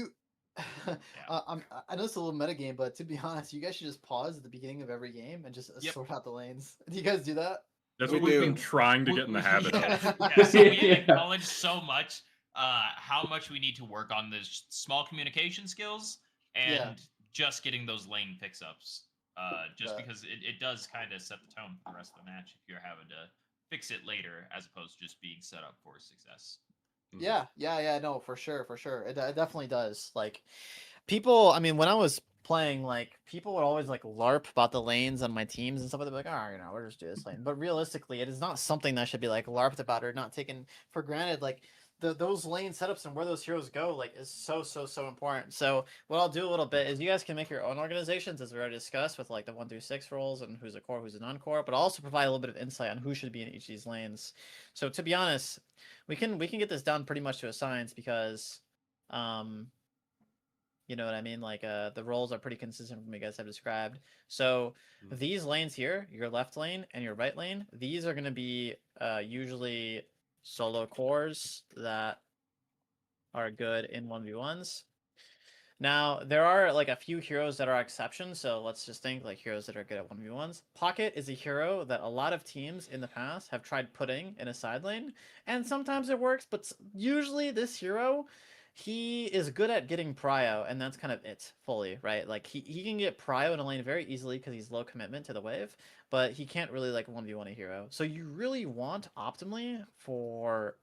know it's a little metagame, but to be honest, you guys should just pause at the beginning of every game and just sort out the lanes. Do you guys do that? That's what we've been trying to get in the habit of. Yeah, so we acknowledge so much how much we need to work on the small communication skills and just getting those lane fix-ups. Because it does kind of set the tone for the rest of the match if you're having to fix it later as opposed to just being set up for success. Yeah, no, for sure. It definitely does. Like, people, I mean, when I was playing, like, people would always, like, LARP about the lanes on my teams and stuff, they'd be like, oh, we'll just do this lane. But realistically, it is not something that should be, like, LARPed about or not taken for granted. Like, those lane setups and where those heroes go, like, is so important. So what I'll do a little bit is you guys can make your own organizations, as we already discussed, with, like, the 1 through 6 roles and who's a core, who's a non-core, but I'll also provide a little bit of insight on who should be in each of these lanes. So to be honest, we can get this down pretty much to a science because, you know what I mean? Like, the roles are pretty consistent from what you guys have described. So these lanes here, your left lane and your right lane, these are going to be usually solo cores that are good in 1v1s. Now, there are like a few heroes that are exceptions, so let's just think like heroes that are good at 1v1s. Pocket is a hero that a lot of teams in the past have tried putting in a side lane, and sometimes it works, but usually this hero, he is good at getting prio, and that's kind of it fully, right? Like, he can get prio in a lane very easily because he's low commitment to the wave, but he can't really like 1v1 a hero. So you really want optimally for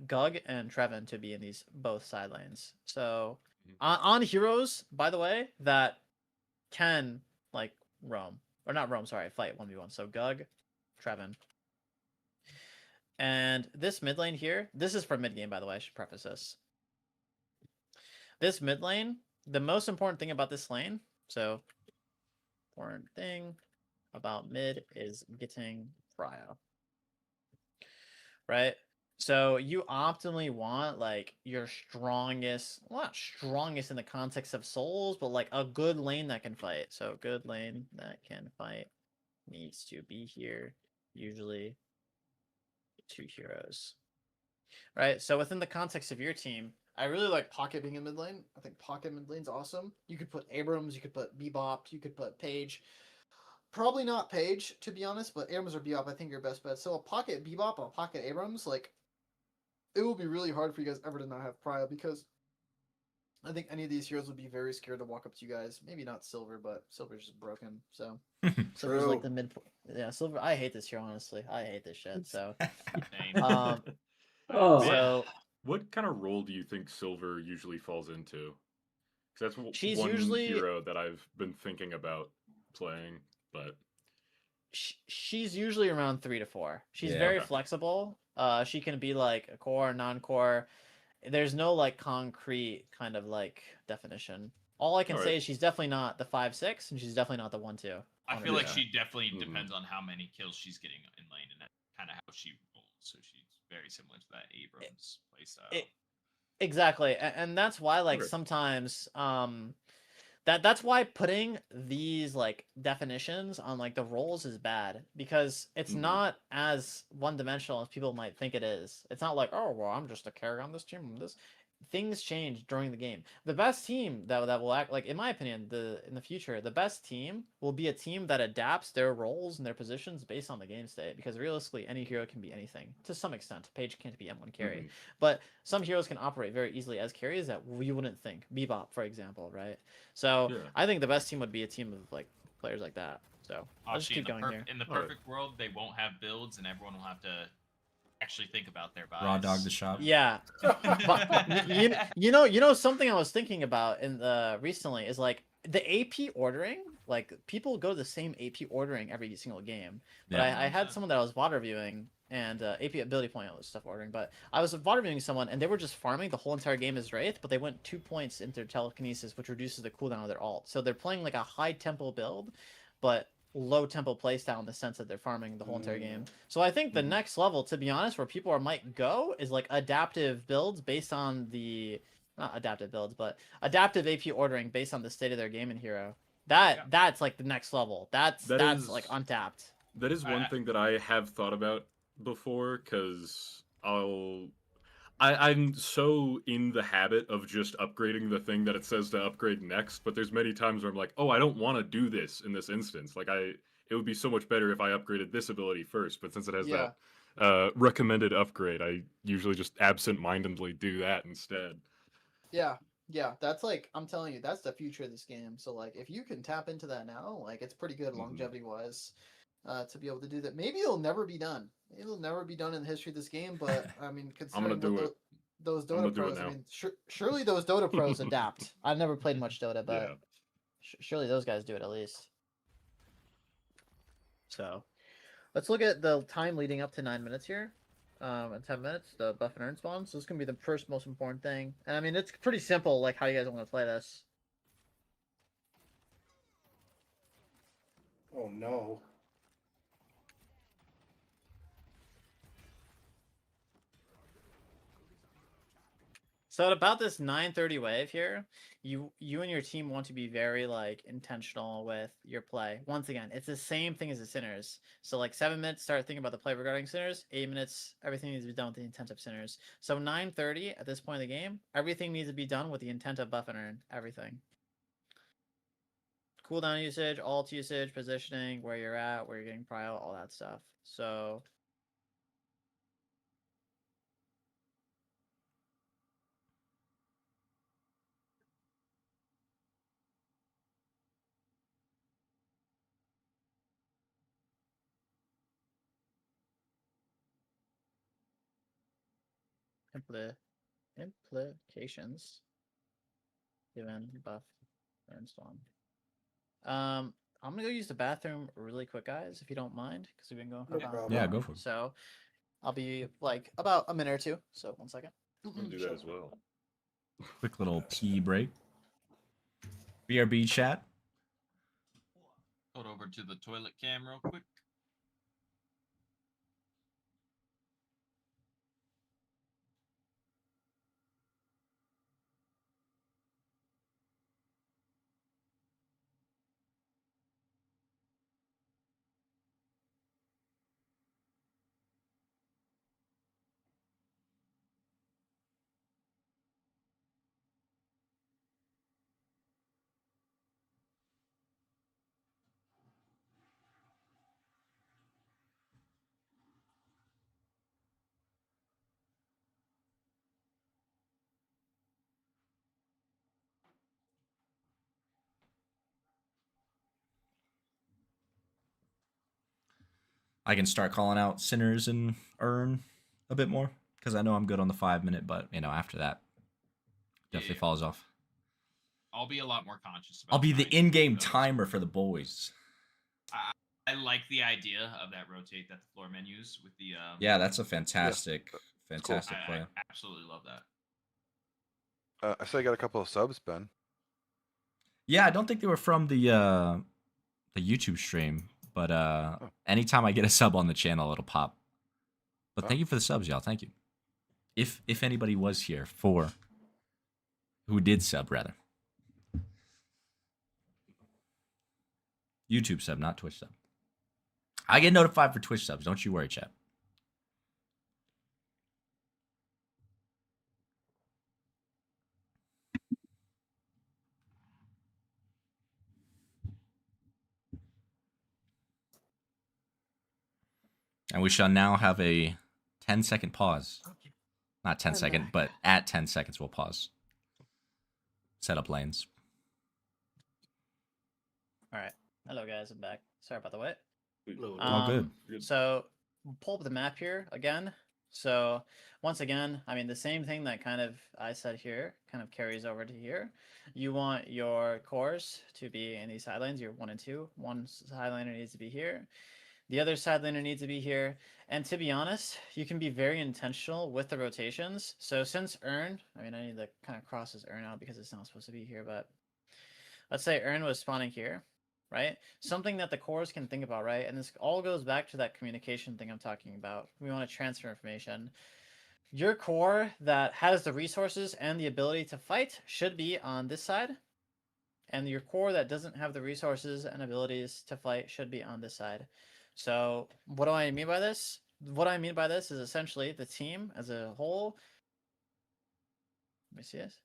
Gug and Trevin to be in these both side lanes. So on heroes, by the way, that can like roam or not roam, sorry, fight 1v1. So Gug, Trevin. And this mid lane here, this is for mid game, by the way. I should preface this. This mid lane, the most important thing about this lane, so important thing about mid is getting prio. Right? So you optimally want like your strongest, well, not strongest in the context of souls, but like a good lane that can fight. So good lane that can fight needs to be here, usually 2 heroes. Right? So within the context of your team, I really like Pocket being in mid lane. I think Pocket mid lane's awesome. You could put Abrams, you could put Bebop, you could put Page. Probably not Page, to be honest, but Abrams or Bebop, I think your best bet. So a Pocket Bebop, a Pocket Abrams, like, it will be really hard for you guys ever to not have prio because I think any of these heroes would be very scared to walk up to you guys. Maybe not Silver, but Silver's just broken. So Silver's like the mid. Yeah, Silver. I hate this hero, honestly. I hate this shit. So, What kind of role do you think Silver usually falls into? That's She's one usually hero that I've been thinking about playing, but she's usually around 3 to 4. She's Yeah. very Okay. flexible. She can be like a core, non-core. There's no like concrete kind of like definition. All I can say is she's definitely not the 5-6, and she's definitely not the 1-2. I feel like 100%. she definitely depends on how many kills she's getting in lane and kind of how she rolls. So she's very similar to that Abrams playstyle. Exactly, and that's why like sometimes that's why putting these like definitions on like the roles is bad, because it's not as one-dimensional as people might think it is. It's not like, oh well, I'm just a carry on this team. This things change during the game. The best team that will act, like in my opinion, in the future, the best team will be a team that adapts their roles and their positions based on the game state, because realistically any hero can be anything to some extent. Page can't be M1 carry, but some heroes can operate very easily as carries that we wouldn't think. Bebop, for example, right? So I think the best team would be a team of like players like that. So I'll just keep going here. In the perfect world, they won't have builds, and everyone will have to actually think about their buys. Raw dog the shop. Yeah. But, you know something I was thinking about in the recently is like the AP ordering. Like people go to the same AP ordering every single game. But I had someone that I was VOD reviewing, and AP ability point stuff ordering. But I was VOD reviewing someone, and they were just farming the whole entire game as Wraith, but they went 2 points into their telekinesis, which reduces the cooldown of their ult. So they're playing like a high tempo build, but low tempo playstyle in the sense that they're farming the whole entire game. So I think the next level, to be honest, where people might go is like adaptive builds based on the not adaptive builds, but adaptive AP ordering based on the state of their game and hero. That's like the next level. That's like untapped. That is one thing that I have thought about before, because I'm so in the habit of just upgrading the thing that it says to upgrade next, but there's many times where I'm like, oh, I don't want to do this in this instance. Like it would be so much better if I upgraded this ability first, but since it has that recommended upgrade, I usually just absent-mindedly do that instead. Yeah, that's like, I'm telling you, that's the future of this game. So like, if you can tap into that now, like it's pretty good longevity-wise. To be able to do that. Maybe it'll never be done. Maybe it'll never be done in the history of this game, but I mean, considering those Dota pros, I mean, surely those Dota pros adapt. I've never played much Dota, but surely those guys do it at least. So, let's look at the time leading up to 9 minutes here. In 10 minutes, the buff and earn spawn. So this is going to be the first most important thing. And I mean, it's pretty simple, like how you guys want to play this. Oh no. So at about this 9:30 wave here, you and your team want to be very like intentional with your play. Once again, it's the same thing as the Sinners. So like 7 minutes, start thinking about the play regarding Sinners. 8 minutes, everything needs to be done with the intent of Sinners. So 9:30 at this point in the game, everything needs to be done with the intent of buff and earn. Everything. Cooldown usage, ult usage, positioning, where you're at, where you're getting prio, all that stuff. So implications given buff and spawn. I'm gonna go use the bathroom really quick, guys, if you don't mind, because we've been going for about Yeah, go for it. So I'll be like about a minute or two. So 1 second. I'll do that as well. Quick little pee break. BRB chat. Go over to the toilet cam real quick. I can start calling out Sinners and Earn a bit more, because I know I'm good on the 5 minute, but you know, after that, definitely falls off. I'll be a lot more conscious about I'll be the trying to in-game do those. timer for the boys. I like the idea of that rotate that the floor menus with the Yeah, that's a fantastic cool. play. I absolutely love that. I saw you got a couple of subs, Ben. Yeah, I don't think they were from the YouTube stream, but anytime I get a sub on the channel, it'll pop. But thank you for the subs, y'all. Thank you. If anybody was here who did sub, rather. YouTube sub, not Twitch sub. I get notified for Twitch subs. Don't you worry, chat. And we shall now have a 10-second pause. Not 10-second, but at 10 seconds we'll pause. Set up lanes. All right. Hello, guys. I'm back. Sorry about the wait. All good. So pull up the map here again. So once again, I mean, the same thing that kind of I said here kind of carries over to here. You want your cores to be in these side lanes, your 1 and 2. One side laner needs to be here. The other side laner needs to be here. And to be honest, you can be very intentional with the rotations. So since Urn, I mean, I need to kind of cross this Urn out because it's not supposed to be here, but let's say Urn was spawning here, right? Something that the cores can think about, right? And this all goes back to that communication thing I'm talking about. We want to transfer information. Your core that has the resources and the ability to fight should be on this side. And your core that doesn't have the resources and abilities to fight should be on this side. So what do I mean by this? What I mean by this is essentially the team as a whole. Let me see this.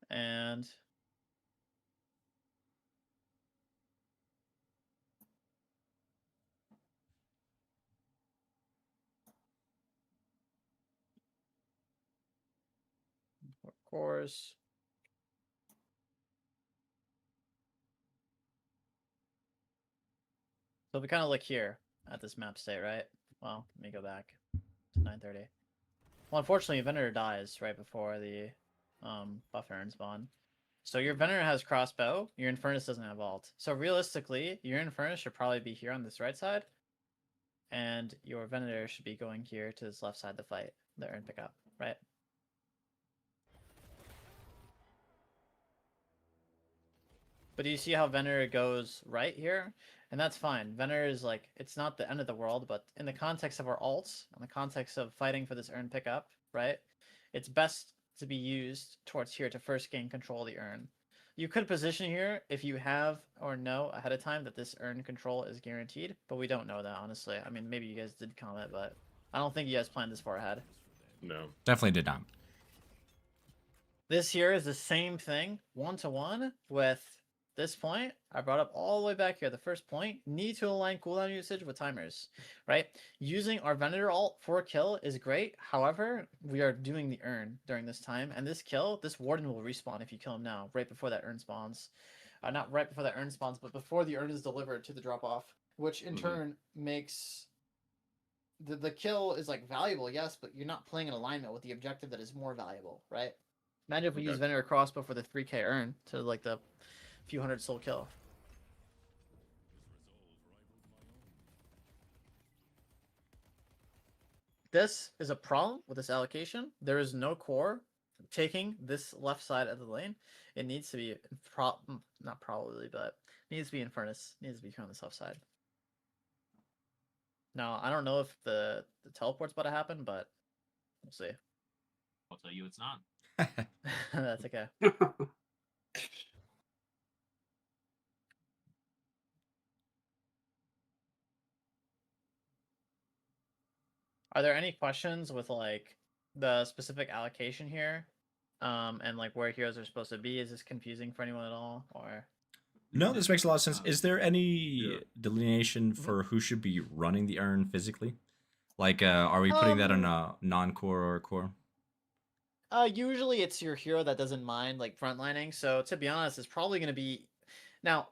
And of course, so we kind of look here at this map state, right? Well, let me go back to 9:30. Well, unfortunately, Venator dies right before the buffer and spawn. So your Venator has crossbow, your Infernus doesn't have ult. So realistically, your Infernus should probably be here on this right side, and your Venator should be going here to this left side to fight the Urn pickup, right? But do you see how Venator goes right here? And that's fine. Venator is like, it's not the end of the world, but in the context of our ults, in the context of fighting for this Urn pickup, right? It's best to be used towards here to first gain control of the Urn. You could position here if you have or know ahead of time that this Urn control is guaranteed, but we don't know that, honestly. I mean, maybe you guys did comment, but I don't think you guys planned this far ahead. No. Definitely did not. This here is the same thing, 1-to-1 with this point. I brought up all the way back here. The first point, need to align cooldown usage with timers, right? Using our Venator ult for a kill is great. However, we are doing the Urn during this time, and this kill, this Warden will respawn if you kill him now, right before that Urn spawns. Not right before that Urn spawns, but before the Urn is delivered to the drop-off, which in turn makes the kill is like valuable, yes, but you're not playing in alignment with the objective that is more valuable, right? Imagine if we use Venator crossbow for the 3k Urn to like the few hundred soul kill. This is a problem with this allocation. There is no core taking this left side of the lane. It needs to be not probably, but it needs to be Infernus. It needs to be on this left side. Now I don't know if the teleport's about to happen, but we'll see. I'll tell you it's not. That's okay. Are there any questions with like the specific allocation here, and like where heroes are supposed to be? Is this confusing for anyone at all, or? No, this makes a lot of sense. Is there any delineation for who should be running the Urn physically? Like, are we putting that on a non-core or a core? Usually it's your hero that doesn't mind like frontlining. So to be honest, it's probably going to be Now,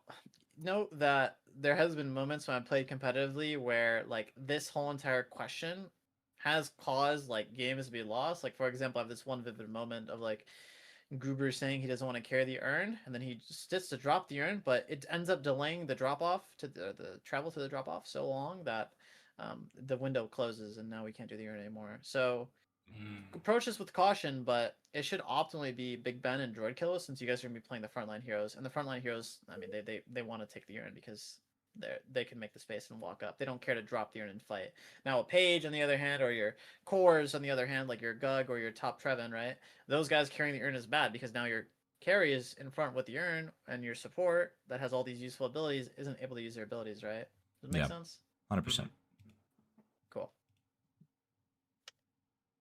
note that there has been moments when I played competitively where like this whole entire question has caused like games to be lost. Like for example, I have this one vivid moment of like Gruber saying he doesn't want to carry the urn, and then he sits to drop the urn, but it ends up delaying the drop off to the travel to the drop off so long that the window closes, and now we can't do the urn anymore. So approach this with caution, but it should optimally be Big Ben and Droid Killer since you guys are gonna be playing the frontline heroes, and the frontline heroes, I mean, they want to take the urn because they can make the space and walk up. They don't care to drop the urn and fight. Now a Page on the other hand, or your cores on the other hand, like your Gug or your top Trevin, right? Those guys carrying the urn is bad because now your carry is in front with the urn, and your support that has all these useful abilities isn't able to use their abilities, right? Does it make sense? 100%. Cool.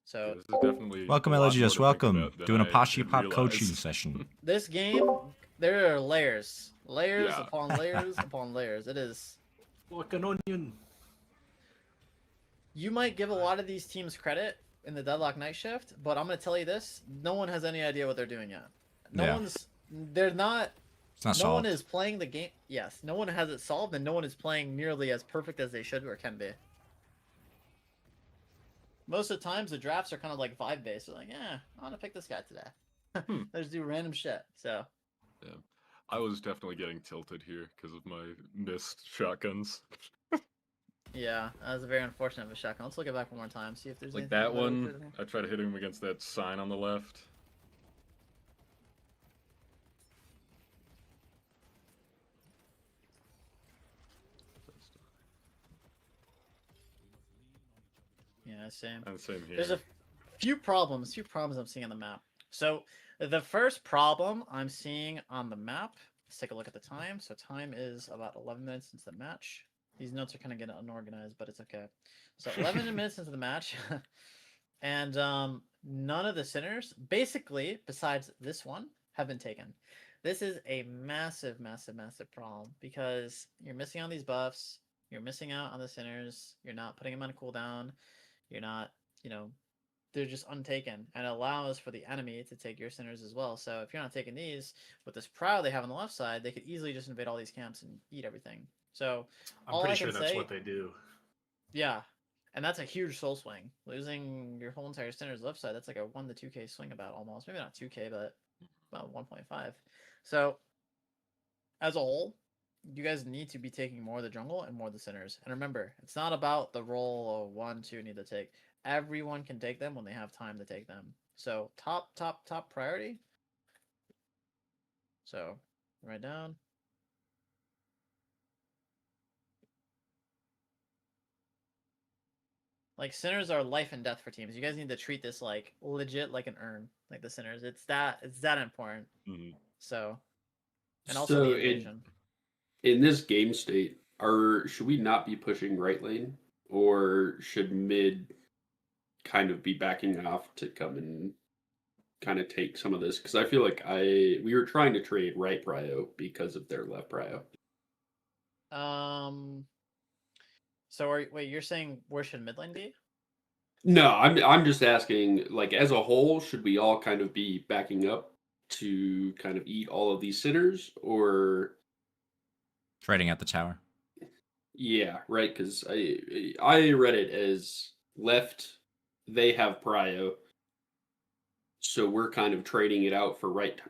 So This is definitely welcome, a lot more Elegius. to think Welcome. about than Doing a I POSHYPOP realized. coaching session. This game, there are layers, Yeah. upon layers upon layers. It is like an onion. You might give a lot of these teams credit in the Deadlock night shift, but I'm gonna tell you this: no one has any idea what they're doing yet. They're not. It's not no solved. one is playing the game. Yes, no one has it solved, and no one is playing nearly as perfect as they should or can be. Most of the times, the drafts are kind of like vibe based. They're like, yeah, I want to pick this guy today. Let's do random shit. So. Yeah, I was definitely getting tilted here because of my missed shotguns. Yeah, that was a very unfortunate of a shotgun. Let's look it back one more time. See if there's Like anything that really one, good in I tried to hit him against that sign on the left. Yeah, same. And same here. There's a few problems I'm seeing on the map. So the first problem I'm seeing on the map, let's take a look at the time. So time is about 11 minutes since the match. These notes are kind of getting unorganized, but it's okay. So 11 minutes into the match, and none of the sinners, basically, besides this one, have been taken. This is a massive, massive, massive problem because you're missing on these buffs, you're missing out on the sinners, you're not putting them on a cooldown, you're not, they're just untaken, and it allows for the enemy to take your sinners as well. So if you're not taking these, with this prow they have on the left side, they could easily just invade all these camps and eat everything. So I'm pretty sure that's what they do. Yeah, and that's a huge soul swing. Losing your whole entire sinners left side, that's like a 1 to 2k swing about almost. Maybe not 2k, but about 1.5. So as a whole, you guys need to be taking more of the jungle and more of the sinners. And remember, it's not about the role of 1, 2 need to take. Everyone can take them when they have time to take them. So top priority. So write down. Like sinners are life and death for teams. You guys need to treat this like legit like an urn, like the sinners. It's that important. Mm-hmm. So, and also the invasion. In this game state, should we not be pushing right lane, or should mid kind of be backing off to come and kind of take some of this? Because I feel like we were trying to trade right prio because of their left prio. So wait, you're saying where should mid lane be? No, I'm just asking, like, as a whole, should we all kind of be backing up to kind of eat all of these sinners, or trading at the tower? Yeah, right. Because I read it as left, they have prio, so we're kind of trading it out for right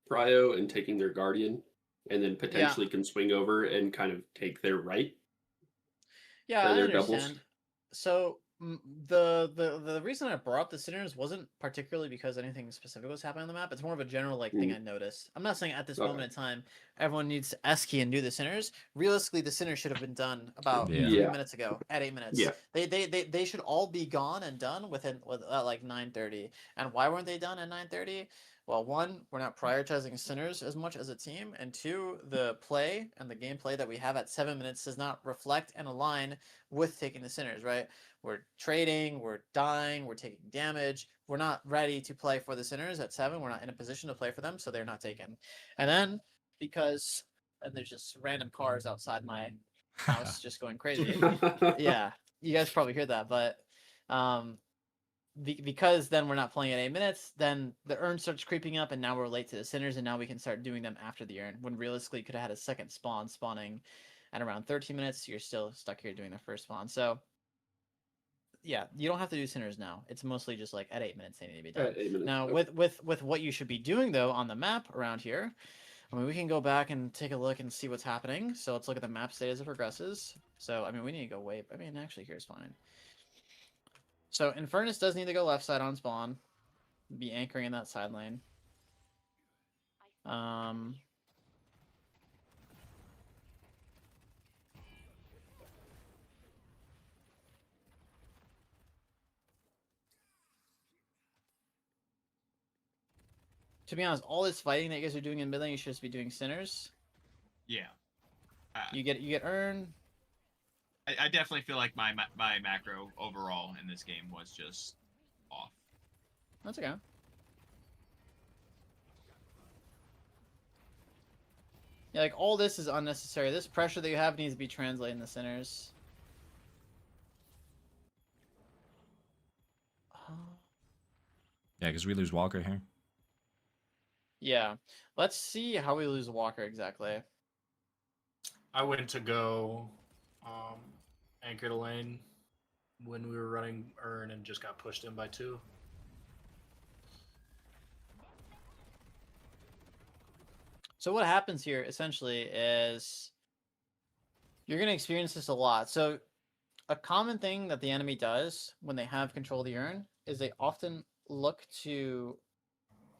prio and taking their guardian, and then potentially can swing over and kind of take their right. Yeah, I understand. So the reason I brought up the sinners wasn't particularly because anything specific was happening on the map. It's more of a general thing I noticed. I'm not saying at this moment in time everyone needs to S key and do the sinners. Realistically, the sinners should have been done about 3 minutes ago at 8 minutes. Yeah. They should all be gone and done with like 9:30. And why weren't they done at 9:30? Well, 1, we're not prioritizing sinners as much as a team, and 2, the play and the gameplay that we have at 7 minutes does not reflect and align with taking the sinners, right? We're trading, we're dying, we're taking damage. We're not ready to play for the sinners at 7. We're not in a position to play for them, so they're not taken. And then, and there's just random cars outside my house just going crazy. Yeah, you guys probably hear that, but because then we're not playing at 8 minutes, then the urn starts creeping up, and now we're late to the sinners, and now we can start doing them after the urn, when realistically you could have had a second spawn spawning at around 13 minutes, so you're still stuck here doing the first spawn. So, yeah, you don't have to do sinners now. It's mostly just like at 8 minutes they need to be done. 8 minutes. Now, Okay. with what you should be doing, though, on the map around here, I mean, we can go back and take a look and see what's happening. So let's look at the map state as it progresses. So, I mean, we need to go way... I mean, actually, here's fine. So, Infernus does need to go left side on spawn. Be anchoring in that side lane. To be honest, all this fighting that you guys are doing in mid lane, you should just be doing sinners. Yeah. You get urn. I definitely feel like my macro overall in this game was just off. That's okay. Yeah, like all this is unnecessary. This pressure that you have needs to be translated into sinners. Yeah, because we lose Walker here. Yeah. Let's see how we lose Walker exactly. I went to go anchor the lane when we were running Urn and just got pushed in by 2. So what happens here essentially is you're going to experience this a lot. So a common thing that the enemy does when they have control of the urn is they often look to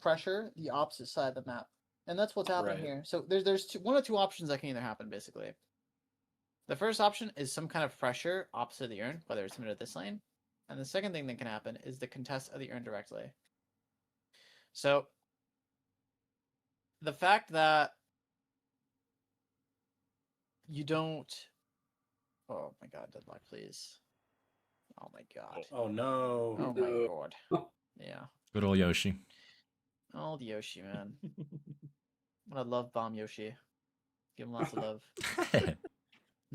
pressure the opposite side of the map. And that's what's happening here. So there's one or two options that can either happen, basically. The first option is some kind of pressure opposite of the urn, whether it's into this lane. And the second thing that can happen is the contest of the urn directly. So the fact that you don't... Oh my god, Deadlock, please. Oh my god. Oh no. Oh my god. Yeah. Good old Yoshi. Oh, the Yoshi, man. I love Bomb Yoshi. Give him lots of love.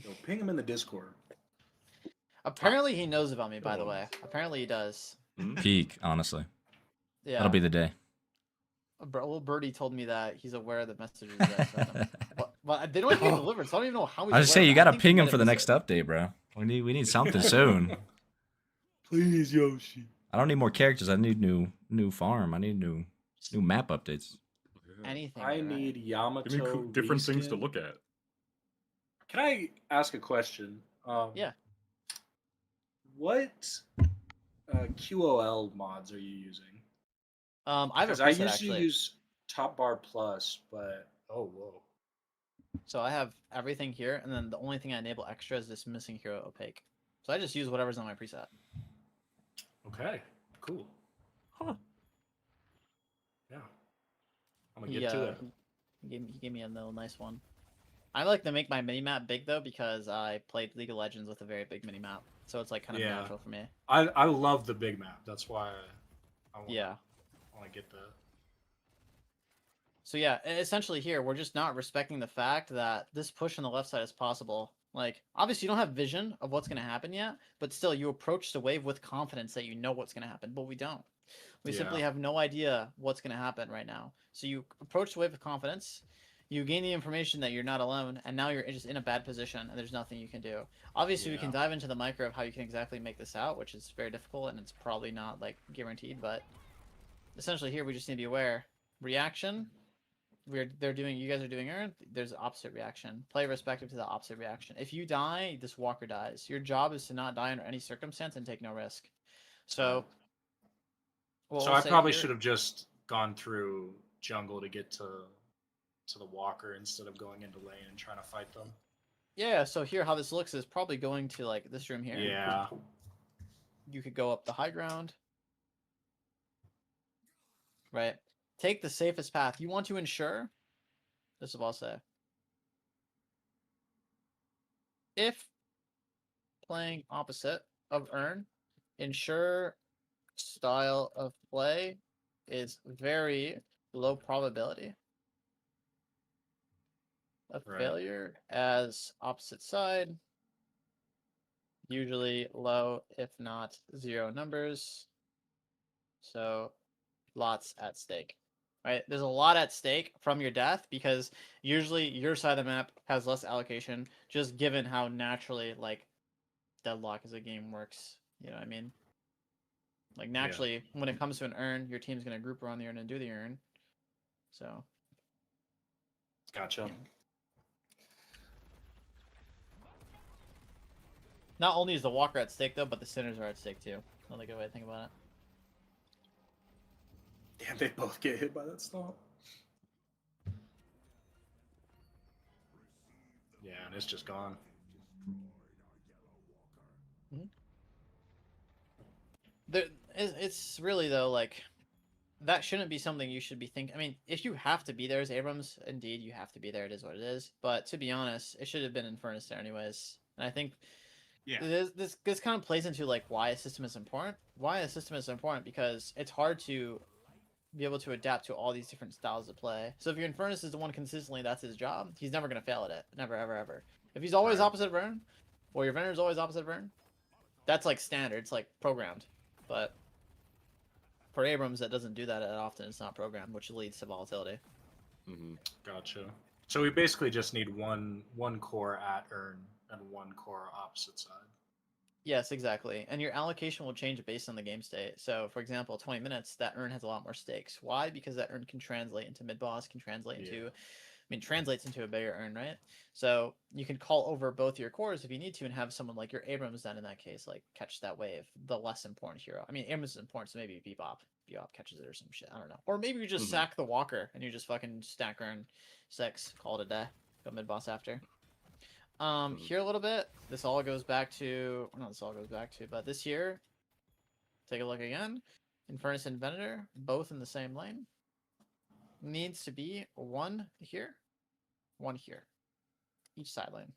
Yo, ping him in the Discord. Apparently he knows about me, by the way. Apparently he does. Peak, honestly. Yeah. That'll be the day. Little Birdie told me that he's aware of the messages that I sent him. But they don't even get delivered, so I don't even know how he's I was just aware saying, of you it. I gotta think ping he him might for have the missed next update, bro. We need something soon. Please, Yoshi. I don't need more characters. I need new farm. I need new map updates. anything. I need Yamato. Give me different things to reskin. look at. Can I ask a question? Yeah. What QOL mods are you using? I have a Because I preset, usually actually. use Top Bar Plus, but oh whoa. So I have everything here, and then the only thing I enable extra is this missing hero opaque. So I just use whatever's on my preset. Okay, cool. Huh. Yeah. I'm gonna get to it. He gave me a little nice one. I like to make my mini-map big, though, because I played League of Legends with a very big mini-map. So it's like kind of natural for me. I love the big map. That's why I want to get that. So yeah, essentially here, we're just not respecting the fact that this push on the left side is possible. Like, obviously you don't have vision of what's going to happen yet, but still you approach the wave with confidence that you know what's going to happen, but we don't. We simply have no idea what's going to happen right now. So you approach the wave with confidence, you gain the information that you're not alone, and now you're just in a bad position, and there's nothing you can do. Obviously, we can dive into the micro of how you can exactly make this out, which is very difficult, and it's probably not, like, guaranteed, but essentially here we just need to be aware. Reaction... you guys are doing Earth, there's opposite reaction. Play respective to the opposite reaction. If you die, this walker dies. Your job is to not die under any circumstance and take no risk. So So I probably should have just gone through jungle to get to the walker instead of going into lane and trying to fight them. Yeah, so here how this looks is probably going to like this room here. Yeah. You could go up the high ground. Right. Take the safest path. You want to ensure, this is what I'll say. If playing opposite of Earn, ensure style of play is very low probability of failure, as opposite side, usually low, if not zero numbers. So lots at stake. Right? There's a lot at stake from your death because usually your side of the map has less allocation, just given how naturally like Deadlock as a game works. You know what I mean? Like naturally, when it comes to an urn, your team's gonna group around the urn and do the urn. So Gotcha. yeah. Not only is the walker at stake though, but the sinners are at stake too. Another good way to think about it. Damn, they both get hit by that stomp. Yeah, and it's just gone. It's really though like that shouldn't be something you should be thinking. I mean, if you have to be there as Abrams, indeed you have to be there. It is what it is. But to be honest, it should have been Infernus there anyways. And I think this kind of plays into like why a system is important. Why a system is important because it's hard to be able to adapt to all these different styles of play. So if your Infernus is the one consistently that's his job, he's never gonna fail at it. Never, ever, ever. If he's always opposite Vern, or your Vendor's always opposite Vern, that's like standard. It's like programmed. But for Abrams, that doesn't do that often. It's not programmed, which leads to volatility. Gotcha. So we basically just need one core at urn and one core opposite side. Yes, exactly. And your allocation will change based on the game state. So, for example, 20 minutes, that urn has a lot more stakes. Why? Because that urn can translate into mid-boss, can translate into... translates into a bigger urn, right? So you can call over both your cores if you need to and have someone like your Abrams then in that case, like, catch that wave, the less important hero. I mean, Abrams is important, so maybe BBOP catches it or some shit. I don't know. Or maybe you just sack the Walker and you just fucking stack urn 6, call it a day, go mid-boss after. Here a little bit, this all goes back to... Not this all goes back to, but this here, take a look again. Infernus and Venator, both in the same lane. Needs to be one here, one here, each side lane.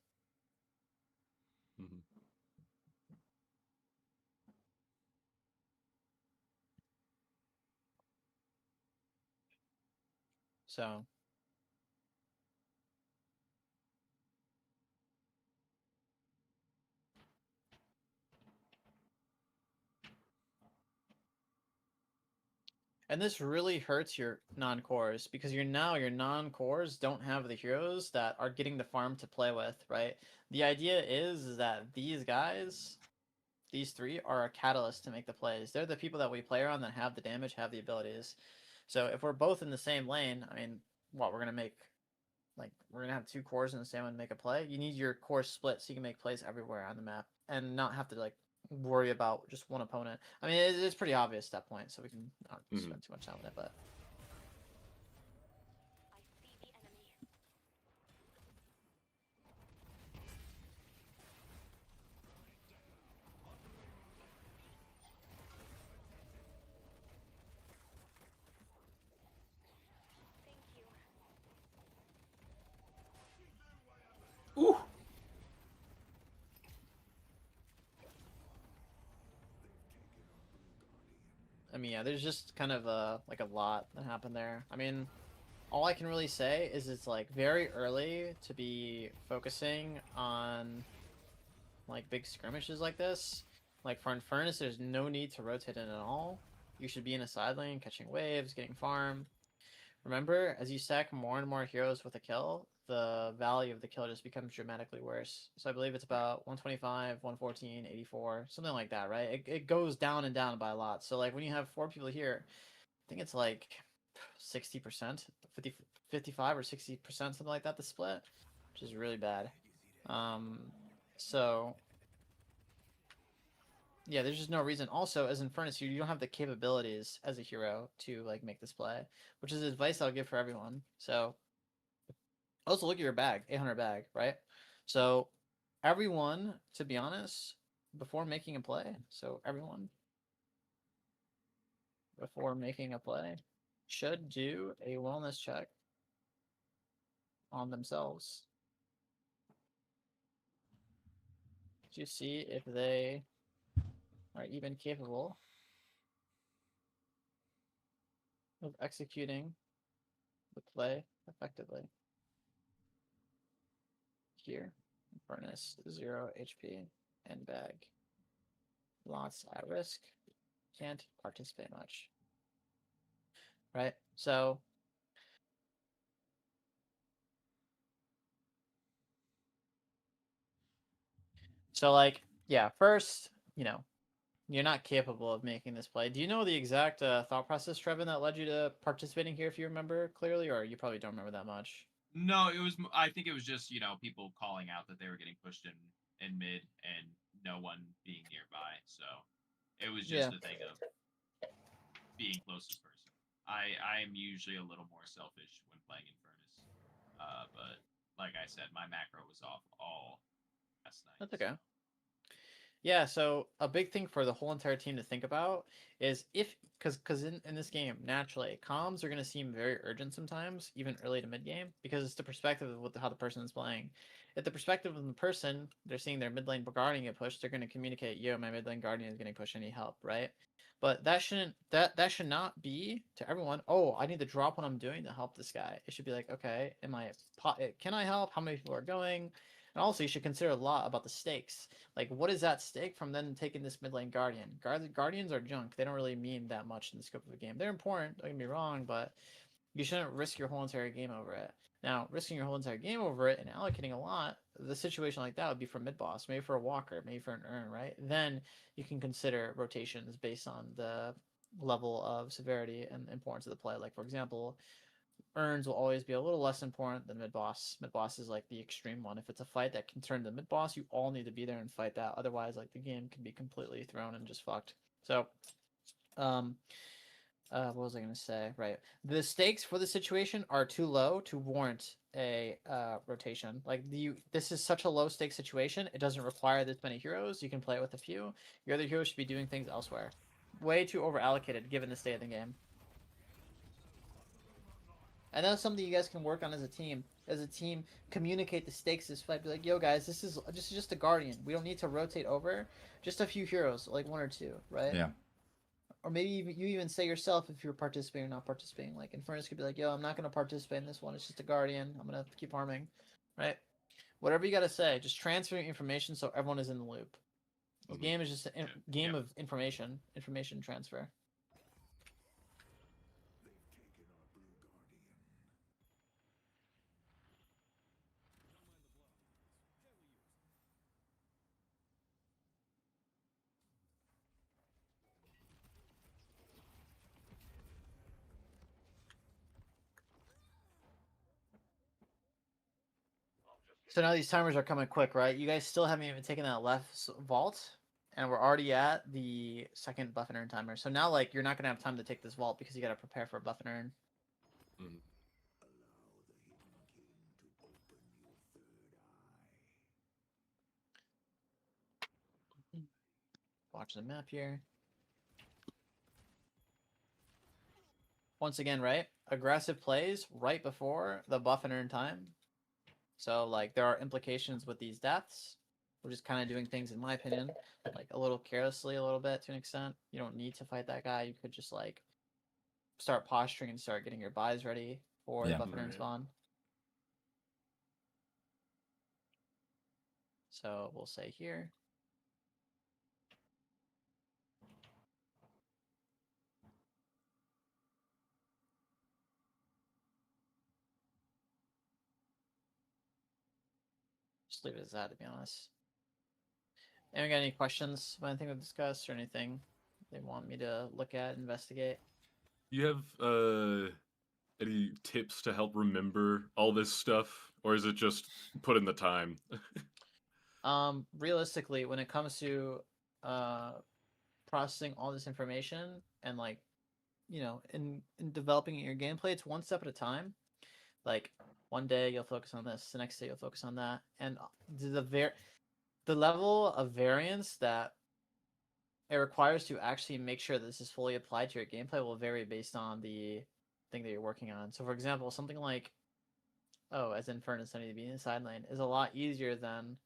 So and this really hurts your non-cores because your non-cores don't have the heroes that are getting the farm to play with, right? The idea is that these guys, these three, are a catalyst to make the plays. They're the people that we play around that have the damage, have the abilities. So if we're both in the same lane, I mean, what, we're going to make, like, we're going to have 2 cores in the same one make a play? You need your core split so you can make plays everywhere on the map and not have to, like, worry about just one opponent. I mean, it's pretty obvious at that point, so we can not spend too much time on it, but... Ooh! I mean, yeah, there's just kind of like a lot that happened there. I mean, all I can really say is it's like very early to be focusing on like big skirmishes like this. Like for Infernus, there's no need to rotate in at all. You should be in a side lane, catching waves, getting farm. Remember, as you stack more and more heroes with a kill, the value of the kill just becomes dramatically worse. So I believe it's about 125, 114, 84, something like that, right? It goes down and down by a lot. So like when you have 4 people here, I think it's like 60%, 55 or 60%, something like that, the split, which is really bad. So yeah, there's just no reason. Also, as Infernus, you don't have the capabilities as a hero to like make this play, which is advice I'll give for everyone. So also look at your bag, 800 bag, right? So everyone, to be honest, before making a play, before making a play, should do a wellness check on themselves to see if they are even capable of executing the play effectively. Here, Furnace, 0 HP, and bag. Lots at risk. Can't participate much. right? So like, yeah, first, you're not capable of making this play. Do you know the exact thought process, Trevin, that led you to participating here, if you remember clearly, or you probably don't remember that much? No, it was. I think it was just people calling out that they were getting pushed in mid and no one being nearby. So it was just Yeah. a thing of being closest person. I am usually a little more selfish when playing Infernus, but like I said, my macro was off all last night. That's okay. Yeah, so a big thing for the whole entire team to think about is because in this game, naturally, comms are going to seem very urgent sometimes, even early to mid game, because it's the perspective of how the person is playing. If the perspective of the person, they're seeing their mid lane guardian get pushed, they're going to communicate, yo, my mid lane guardian is getting pushed, I need help, right? But that should not be to everyone, oh, I need to drop what I'm doing to help this guy. It should be like, okay, can I help? How many people are going? And also, you should consider a lot about the stakes. Like, what is at stake from them taking this mid lane Guardian? Guardians are junk. They don't really mean that much in the scope of the game. They're important, don't get me wrong, but you shouldn't risk your whole entire game over it. Now, risking your whole entire game over it and allocating a lot, the situation like that would be for mid boss, maybe for a walker, maybe for an urn, right? Then you can consider rotations based on the level of severity and importance of the play. Like, for example, urns will always be a little less important than mid boss. Mid boss is like the extreme one. If it's a fight that can turn to mid boss, you all need to be there and fight that. Otherwise, like the game can be completely thrown and just fucked. So, what was I gonna say? Right, the stakes for the situation are too low to warrant a rotation. Like this is such a low stakes situation. It doesn't require this many heroes. You can play it with a few. Your other heroes should be doing things elsewhere. Way too over allocated given the state of the game. And that's something you guys can work on as a team. As a team, communicate the stakes of this fight. Be like, yo, guys, this is just a Guardian. We don't need to rotate over. Just a few heroes, like one or two, right? Yeah. Or maybe you even say yourself if you're participating or not participating. Like, Infernus could be like, yo, I'm not going to participate in this one. It's just a Guardian. I'm going to keep farming, right? Whatever you got to say. Just transfer information so everyone is in the loop. The game is just a game of information transfer. So now these timers are coming quick, right? You guys still haven't even taken that left vault, and we're already at the second buff and earn timer. So now, like, you're not gonna have time to take this vault because you gotta prepare for a buff and earn. Watch the map here. Once again, right? Aggressive plays right before the buff and earn time. So, like, there are implications with these deaths. We're just kind of doing things, in my opinion, like a little carelessly, a little bit to an extent. You don't need to fight that guy. You could just like start posturing and start getting your buys ready for the buff and earn spawn. So we'll say here. Just leave it as that, to be honest. Anyone got any questions about anything we've discussed or anything they want me to look at, investigate? You have any tips to help remember all this stuff, or is it just put in the time? Realistically, when it comes to processing all this information and like, in developing your gameplay, it's one step at a time. Like one day you'll focus on this, the next day you'll focus on that, and the level of variance that it requires to actually make sure that this is fully applied to your gameplay will vary based on the thing that you're working on. So, for example, something like, oh, as Infernus, I need to be in the side lane is a lot easier than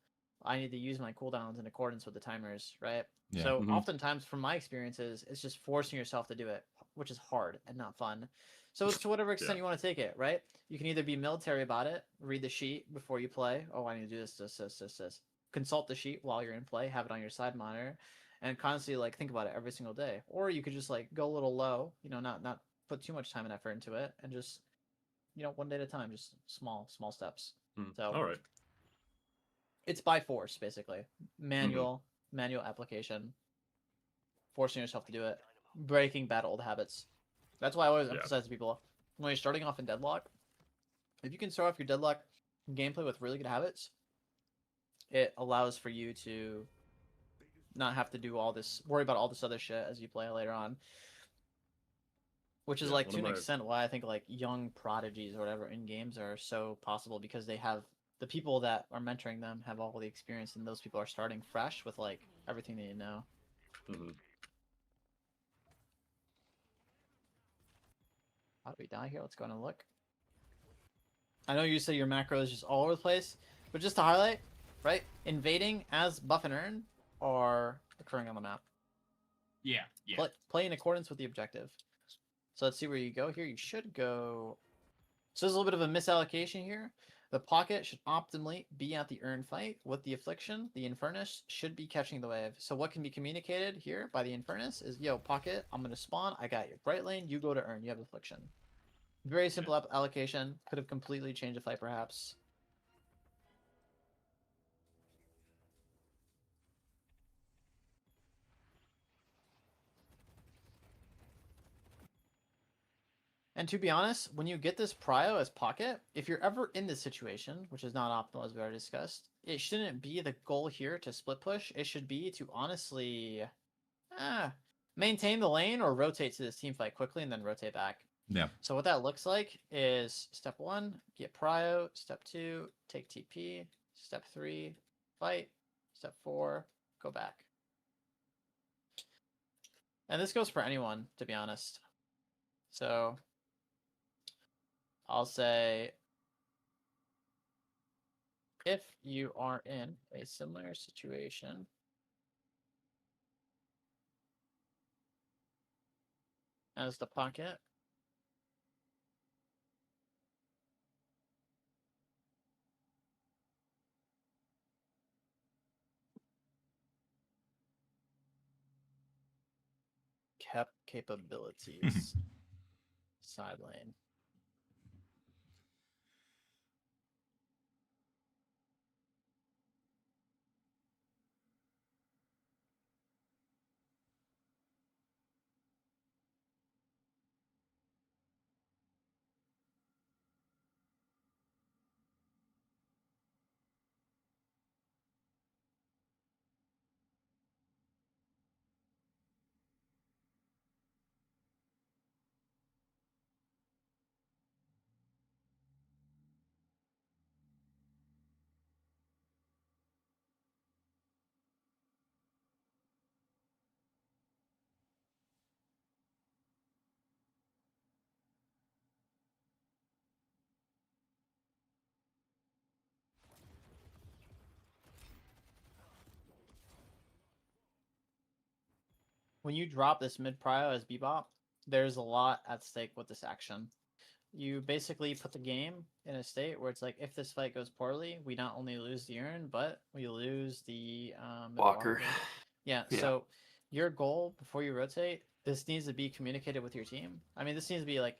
I need to use my cooldowns in accordance with the timers, right? Yeah. So, oftentimes, from my experiences, it's just forcing yourself to do it, which is hard and not fun. So, it's to whatever extent you want to take it, right? You can either be military about it, read the sheet before you play. Oh, I need to do this. Consult the sheet while you're in play, have it on your side monitor, and constantly like think about it every single day. Or you could just like go a little low, not put too much time and effort into it, and just, you know, one day at a time, just small steps. So All right. it's by force, basically. Manual application, forcing yourself to do it, breaking bad old habits. That's why I always emphasize to people, when you're starting off in Deadlock, if you can start off your Deadlock gameplay with really good habits, it allows for you to not have to do all this, worry about all this other shit as you play later on. Which is like to an extent why I think like young prodigies or whatever in games are so possible, because they have the people that are mentoring them have all the experience, and those people are starting fresh with like everything they know. How do we die here? Let's go and look. I know you say your macro is just all over the place, but just to highlight, right? Invading as buff and earn are occurring on the map. Yeah, yeah. Play in accordance with the objective. So let's see where you go here. You should go... So there's a little bit of a misallocation here. The pocket should optimally be at the earn fight. With the affliction, the Infernus should be catching the wave. So what can be communicated here by the Infernus is, yo, pocket, I'm going to spawn. I got your right lane. You go to earn. You have affliction. Very simple allocation. Could have completely changed the fight, perhaps. And to be honest, when you get this prio as pocket, if you're ever in this situation, which is not optimal as we already discussed, it shouldn't be the goal here to split push. It should be to honestly maintain the lane or rotate to this team fight quickly and then rotate back. Yeah. So what that looks like is step 1, get prio. Step 2, take TP. Step 3, fight. Step 4, go back. And this goes for anyone, to be honest. So I'll say, if you are in a similar situation, as the pocket, kept capabilities, side lane. When you drop this mid prio as Bebop, there's a lot at stake with this action. You basically put the game in a state where it's like, if this fight goes poorly, we not only lose the urn, but we lose the Walker. Yeah, so your goal before you rotate, this needs to be communicated with your team. I mean, this needs to be like,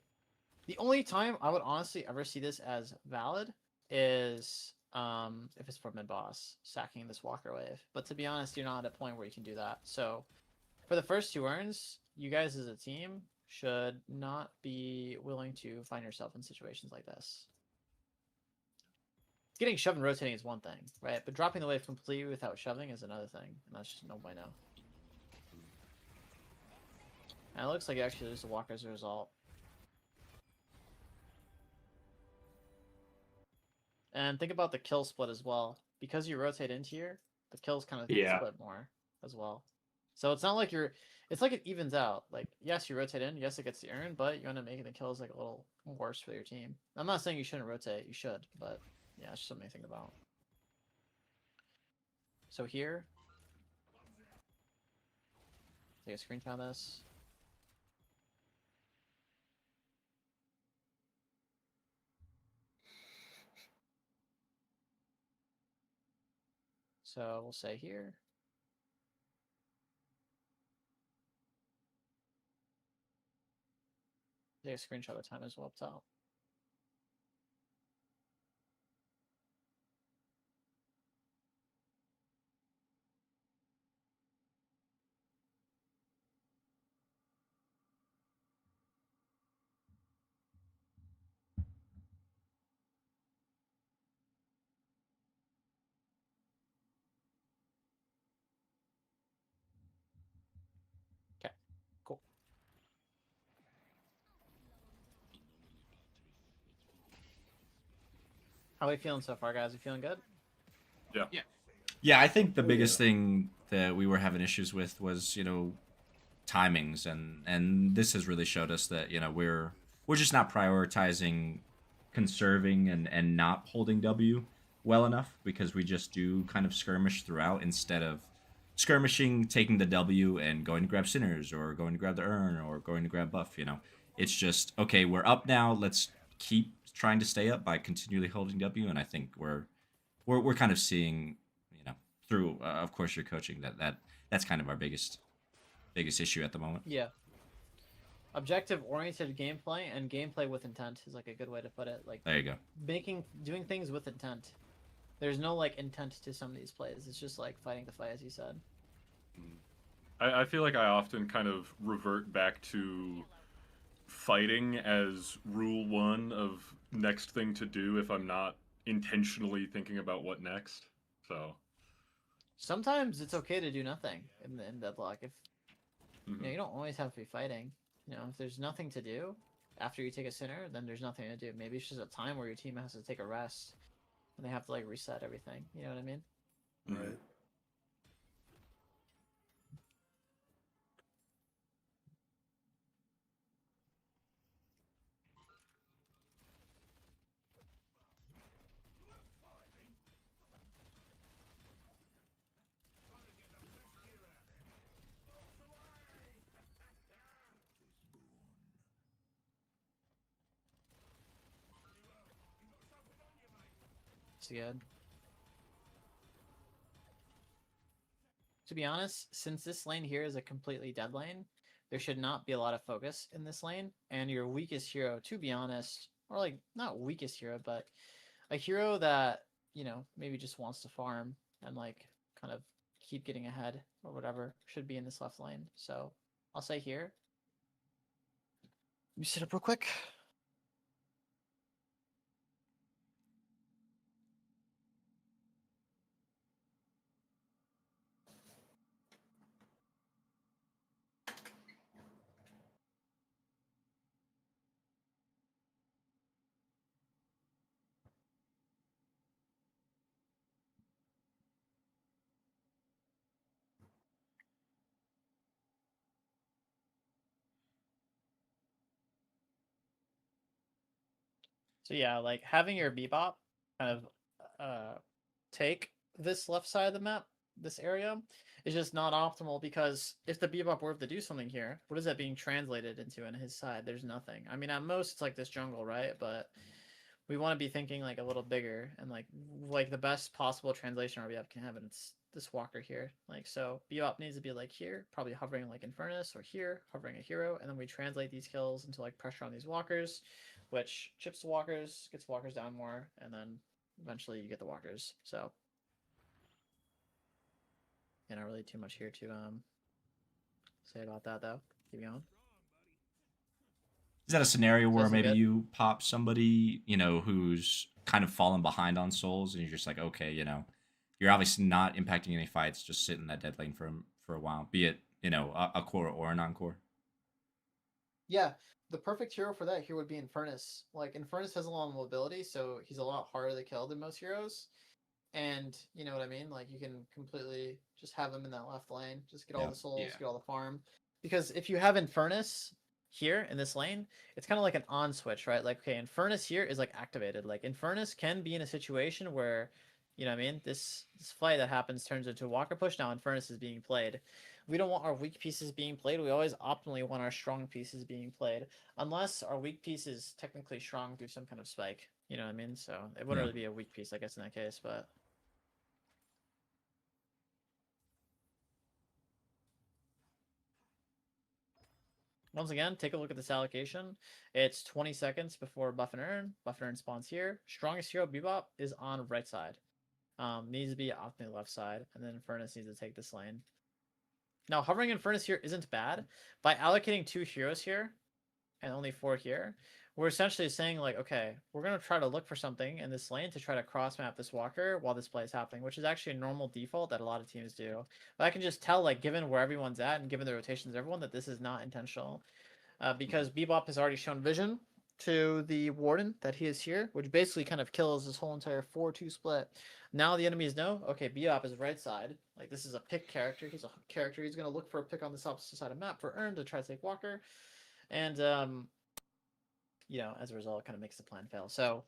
the only time I would honestly ever see this as valid is if it's for mid boss sacking this Walker wave. But to be honest, you're not at a point where you can do that. So for the first 2 urns, you guys as a team should not be willing to find yourself in situations like this. Getting shoved and rotating is one thing, right? But dropping the wave completely without shoving is another thing, and that's just no bueno. And it looks like you actually lose the Walker as a result. And think about the kill split as well. Because you rotate into here, the kills kind of split more as well. So it's not like you're... It's like it evens out. Like, yes, you rotate in, yes, it gets the earn, but you end up making the kills like a little worse for your team. I'm not saying you shouldn't rotate, you should, but yeah, it's just something to think about. So here, take a screenshot of this. So we'll say here. Take a screenshot of the time as well up top. Okay, cool. How are we feeling so far, guys? You feeling good? Yeah. Yeah. Yeah, I think the biggest thing that we were having issues with was, timings, and this has really showed us that, we're just not prioritizing conserving and not holding W well enough, because we just do kind of skirmish throughout instead of skirmishing, taking the W and going to grab sinners or going to grab the urn or going to grab buff. It's just, okay, we're up now, let's keep trying to stay up by continually holding W. And I think we're kind of seeing, through of course your coaching, that's kind of our biggest issue at the moment. Yeah. Objective oriented gameplay and gameplay with intent is like a good way to put it. Like, there you go. Doing things with intent. There's no like intent to some of these plays. It's just like fighting the fight, as you said. I feel like I often kind of revert back to fighting as rule one of next thing to do if I'm not intentionally thinking about what next. So sometimes it's okay to do nothing in Deadlock. If you don't always have to be fighting. If there's nothing to do after you take a sinner, then there's nothing to do. Maybe it's just a time where your team has to take a rest and they have to like reset everything. You know what I mean? Right. It's good. To be honest, since this lane here is a completely dead lane, there should not be a lot of focus in this lane. And your weakest hero, to be honest, or like not weakest hero, but a hero that, maybe just wants to farm and like kind of keep getting ahead or whatever, should be in this left lane. So I'll say here. Let me sit up real quick. So yeah, like having your Bebop kind of take this left side of the map, this area, is just not optimal, because if the Bebop were to do something here, what is that being translated into on his side? There's nothing. I mean, at most it's like this jungle, right? But we want to be thinking like a little bigger, and like the best possible translation our Bebop can have, and it's this walker here. Like, so Bebop needs to be like here, probably hovering like Infernus, or here, hovering a hero, and then we translate these kills into like pressure on these walkers, which chips the walkers, gets walkers down more, and then eventually you get the walkers. So yeah, not really too much here to say about that though. Keep going. Is that a scenario where maybe good. you pop somebody, who's kind of fallen behind on souls, and you're just like, okay, you're obviously not impacting any fights, just sit in that dead lane for a while, be it, a core or a non-core? Yeah, the perfect hero for that here would be Infernus. Like, Infernus has a lot of mobility, so he's a lot harder to kill than most heroes. And, you know what I mean? Like, you can completely just have him in that left lane, just get all the souls, get all the farm. Because if you have Infernus here in this lane, it's kind of like an on switch, right? Like, okay, Infernus here is like activated. Like, Infernus can be in a situation where, you know what I mean, this fight that happens turns into a walker push. Now Infernus is being played. We don't want our weak pieces being played. We always optimally want our strong pieces being played, unless our weak piece is technically strong through some kind of spike. You know what I mean? So it wouldn't really be a weak piece, I guess, in that case, but... Once again, take a look at this allocation. It's 20 seconds before buff and earn. Buff and earn spawns here. Strongest hero Bebop is on right side. Needs to be off the left side, and then Furnace needs to take this lane. Now, hovering in Furnace here isn't bad. By allocating 2 heroes here, and only 4 here, we're essentially saying, like, okay, we're going to try to look for something in this lane to try to cross-map this walker while this play is happening, which is actually a normal default that a lot of teams do. But I can just tell, like, given where everyone's at and given the rotations of everyone, that this is not intentional. Because Bebop has already shown vision to the Warden that he is here, which basically kind of kills this whole entire 4-2 split. Now the enemies know, okay, Bebop is right side. Like, this is a pick character. He's a character. He's going to look for a pick on this opposite side of map for earn to try to take walker. And, you know, as a result, it kind of makes the plan fail. So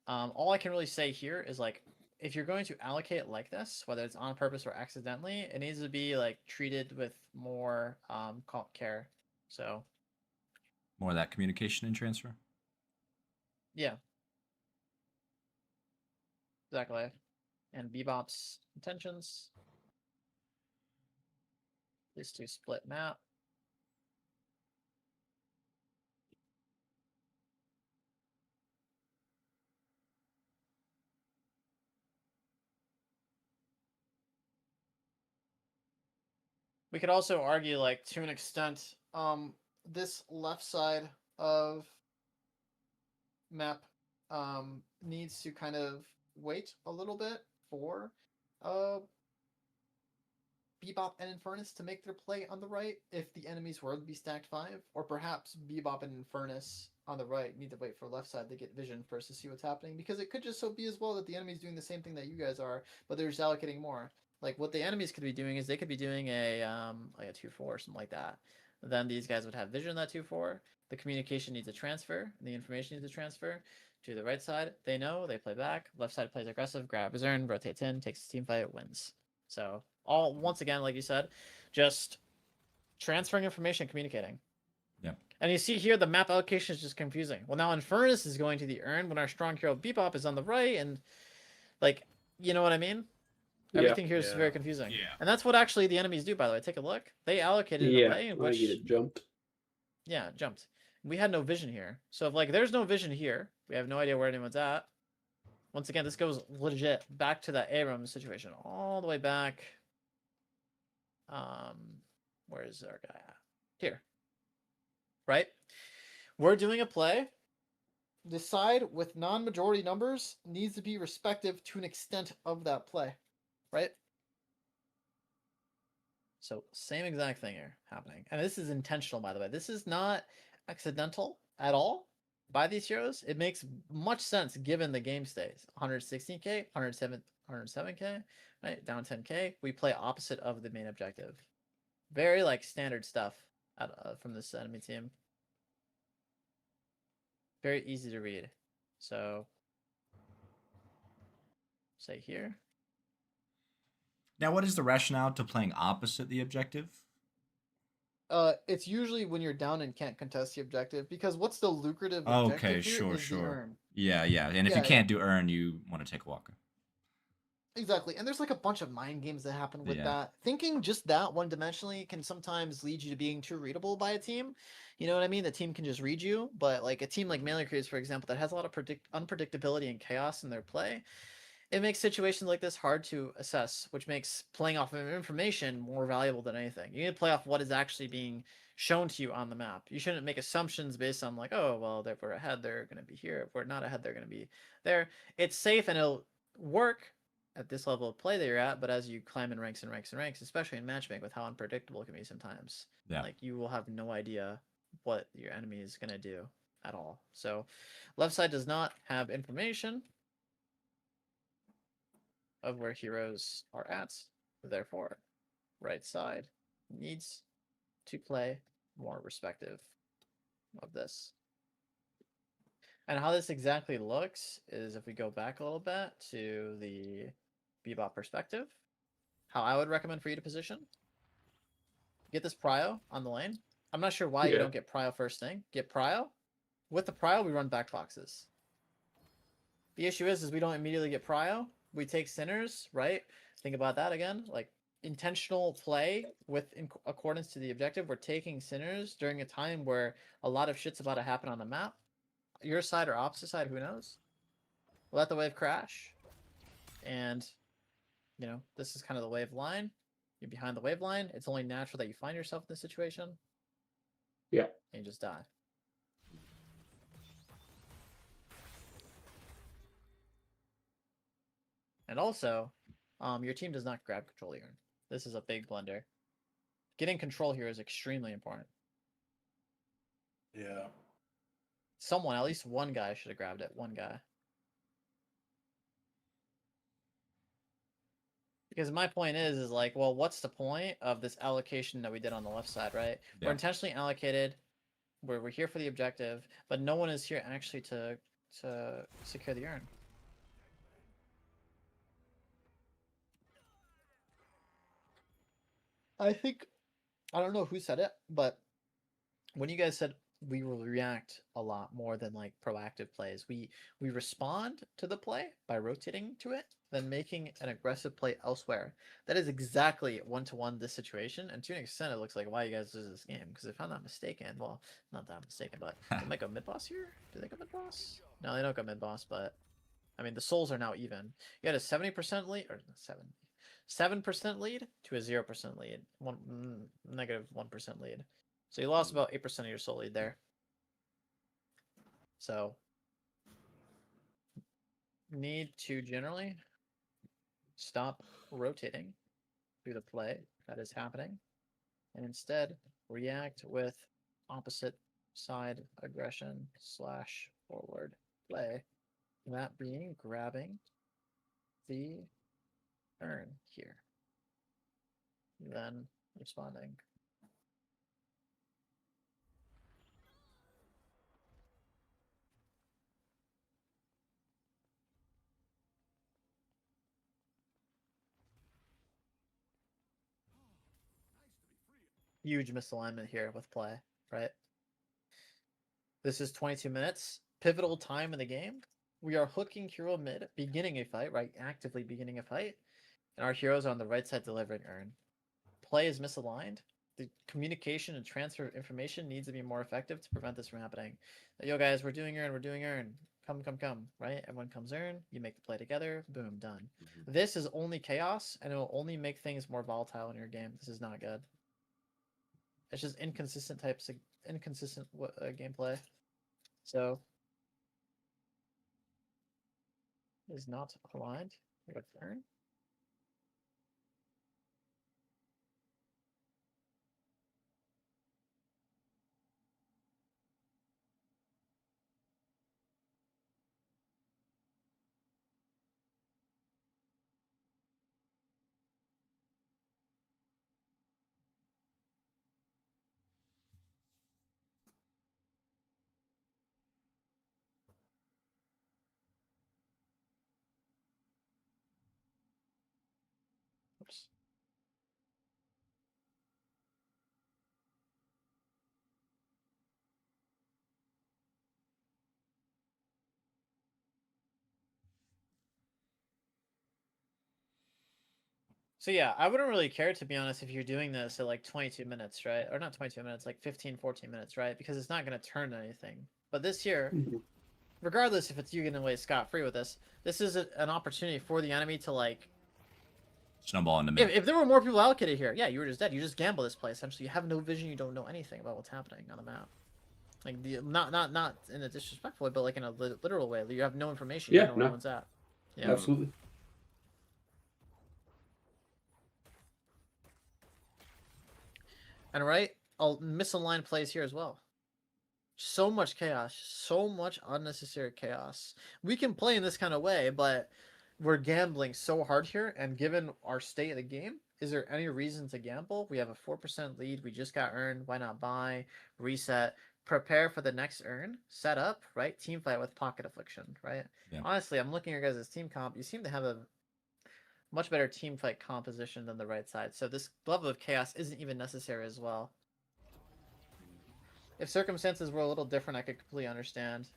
all I can really say here is, like, if you're going to allocate like this, whether it's on purpose or accidentally, it needs to be, like, treated with more care. So More of that communication and transfer. yeah, exactly. And Bebop's intentions is to split map. We could also argue, like, to an extent, this left side of map needs to kind of wait a little bit for Bebop and Infernus to make their play on the right if the enemies were to be stacked 5, or perhaps Bebop and Infernus on the right need to wait for left side to get vision first to see what's happening, because it could just so be as well that the enemy's doing the same thing that you guys are, but they're just allocating more. Like, what the enemies could be doing is they could be doing a like a 2-4 or something like that. Then these guys would have vision on that 2-4. The communication needs to transfer. The information needs to transfer to the right side. They know, they play back. Left side plays aggressive, grabs earn, rotates in, takes a team fight, wins. So all, once again, like you said, just transferring information, communicating. Yeah. And you see here the map allocation is just confusing. Well, now Infernus is going to the earn when our strong hero Bebop is on the right, and, like, you know what I mean? Everything here is very confusing. Yeah. And that's what actually the enemies do, by the way. Take a look. They allocated a way in which... I get it jumped. Yeah, jumped. We had no vision here. So if, like, there's no vision here, we have no idea where anyone's at. Once again, this goes legit back to that Aram situation. All the way back. Where is our guy at? Here. Right? We're doing a play. The side with non-majority numbers needs to be respective to an extent of that play. Right? So same exact thing here happening. And this is intentional, by the way. This is not accidental at all by these heroes. It makes much sense given the game stays. 116k, 107k, right? Down 10k. We play opposite of the main objective. Very, like, standard stuff from this enemy team. Very easy to read. So, say here. Now, what is the rationale to playing opposite the objective? It's usually when you're down and can't contest the objective, because what's the lucrative objective Okay, here is the earn. Yeah. And if you can't do earn, you want to take a walker. Exactly, and there's, like, a bunch of mind games that happen with that. Thinking just that one-dimensionally can sometimes lead you to being too readable by a team. You know what I mean? The team can just read you, but, like, a team like Melee Creators, for example, that has a lot of unpredictability and chaos in their play, it makes situations like this hard to assess, which makes playing off of information more valuable than anything. You need to play off what is actually being shown to you on the map. You shouldn't make assumptions based on, like, oh, well, if we're ahead, they're going to be here. If we're not ahead, they're going to be there. It's safe and it'll work at this level of play that you're at, but as you climb in ranks and ranks and ranks, especially in matchmaking with how unpredictable it can be sometimes, like, you will have no idea what your enemy is going to do at all. So left side does not have information of where heroes are at, therefore right side needs to play more respective of this. And how this exactly looks is, if we go back a little bit to the Bebop perspective, how I would recommend for you to position. Get this prio on the lane. I'm not sure why you don't get prio first thing. Get prio. With the prio, we run back boxes. The issue is we don't immediately get prio. We take sinners, right? Think about that again. Like, intentional play with in accordance to the objective. We're taking sinners during a time where a lot of shit's about to happen on the map. Your side or opposite side, who knows? Let the wave crash. And, you know, this is kind of the wave line. You're behind the wave line. It's only natural that you find yourself in this situation. Yeah. And you just die. And also, your team does not grab control here. This is a big blunder. Getting control here is extremely important. Yeah. Someone, at least one guy, should have grabbed it. One guy. Because my point is like, well, what's the point of this allocation that we did on the left side, right? Yeah. We're intentionally allocated. We're here for the objective, but no one is here actually to secure the urn. I don't know who said it, but when you guys said we will react a lot more than like proactive plays, we respond to the play by rotating to it, then making an aggressive play elsewhere. That is exactly one-to-one this situation, and to an extent, it looks like why you guys lose this game. Because if I'm not mistaken, well, not that I'm mistaken, but they might go mid boss here. Do they go mid boss? No, they don't go mid boss, but I mean the souls are now even. You had a 70% lead, or 7% lead to a 0% lead, negative 1% lead. So you lost about 8% of your soul lead there. So need to generally stop rotating through the play that is happening and instead react with opposite side aggression / forward play. That being grabbing the urn here. Then responding. Huge misalignment here with play, right? This is 22 minutes. Pivotal time in the game. We are hooking hero mid, beginning a fight, right? Actively beginning a fight. And our heroes are on the right side delivering urn. Play is misaligned. The communication and transfer of information needs to be more effective to prevent this from happening. Yo guys, we're doing urn. Come, right? Everyone comes urn, you make the play together, boom, done. This is only chaos, and it will only make things more volatile in your game. This is not good. It's just inconsistent gameplay. So is not aligned with turn. Oops. So yeah, I wouldn't really care, to be honest, if you're doing this at like 22 minutes, right? Or not 22 minutes, like 15, 14 minutes, right? Because it's not going to turn anything. But this here, regardless if it's you getting away scot-free with this, this is an opportunity for the enemy to like... snowball into mid. If there were more people allocated here, yeah, you were just dead. You just gamble this play, essentially. You have no vision, you don't know anything about what's happening on the map. Like, not in a disrespectful way, but like in a literal way. You have no information, you don't know where anyone's at. Yeah. Absolutely. And right, misaligned plays here as well. So much chaos, so much unnecessary chaos. We can play in this kind of way, but we're gambling so hard here, and given our state of the game, is there any reason to gamble? We have a 4% lead, we just got earned, why not buy, reset, prepare for the next earn, set up, right? Team fight with Pocket Affliction, right? Yeah. Honestly, I'm looking at your guys' team comp, you seem to have a much better team fight composition than the right side, so this level of chaos isn't even necessary as well. If circumstances were a little different, I could completely understand,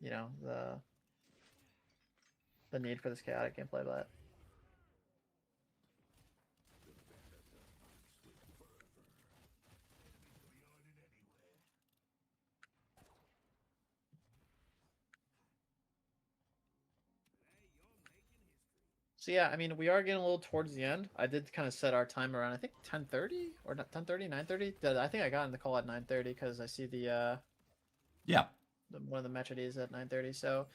you know, the need for this chaotic gameplay, but So yeah, I mean, we are getting a little towards the end. I did kind of set our time around, I think 10:30 or not 10:30, 9:30. I think I got in the call at 9:30 because I see the Yeah. one of the match IDs at 9:30. So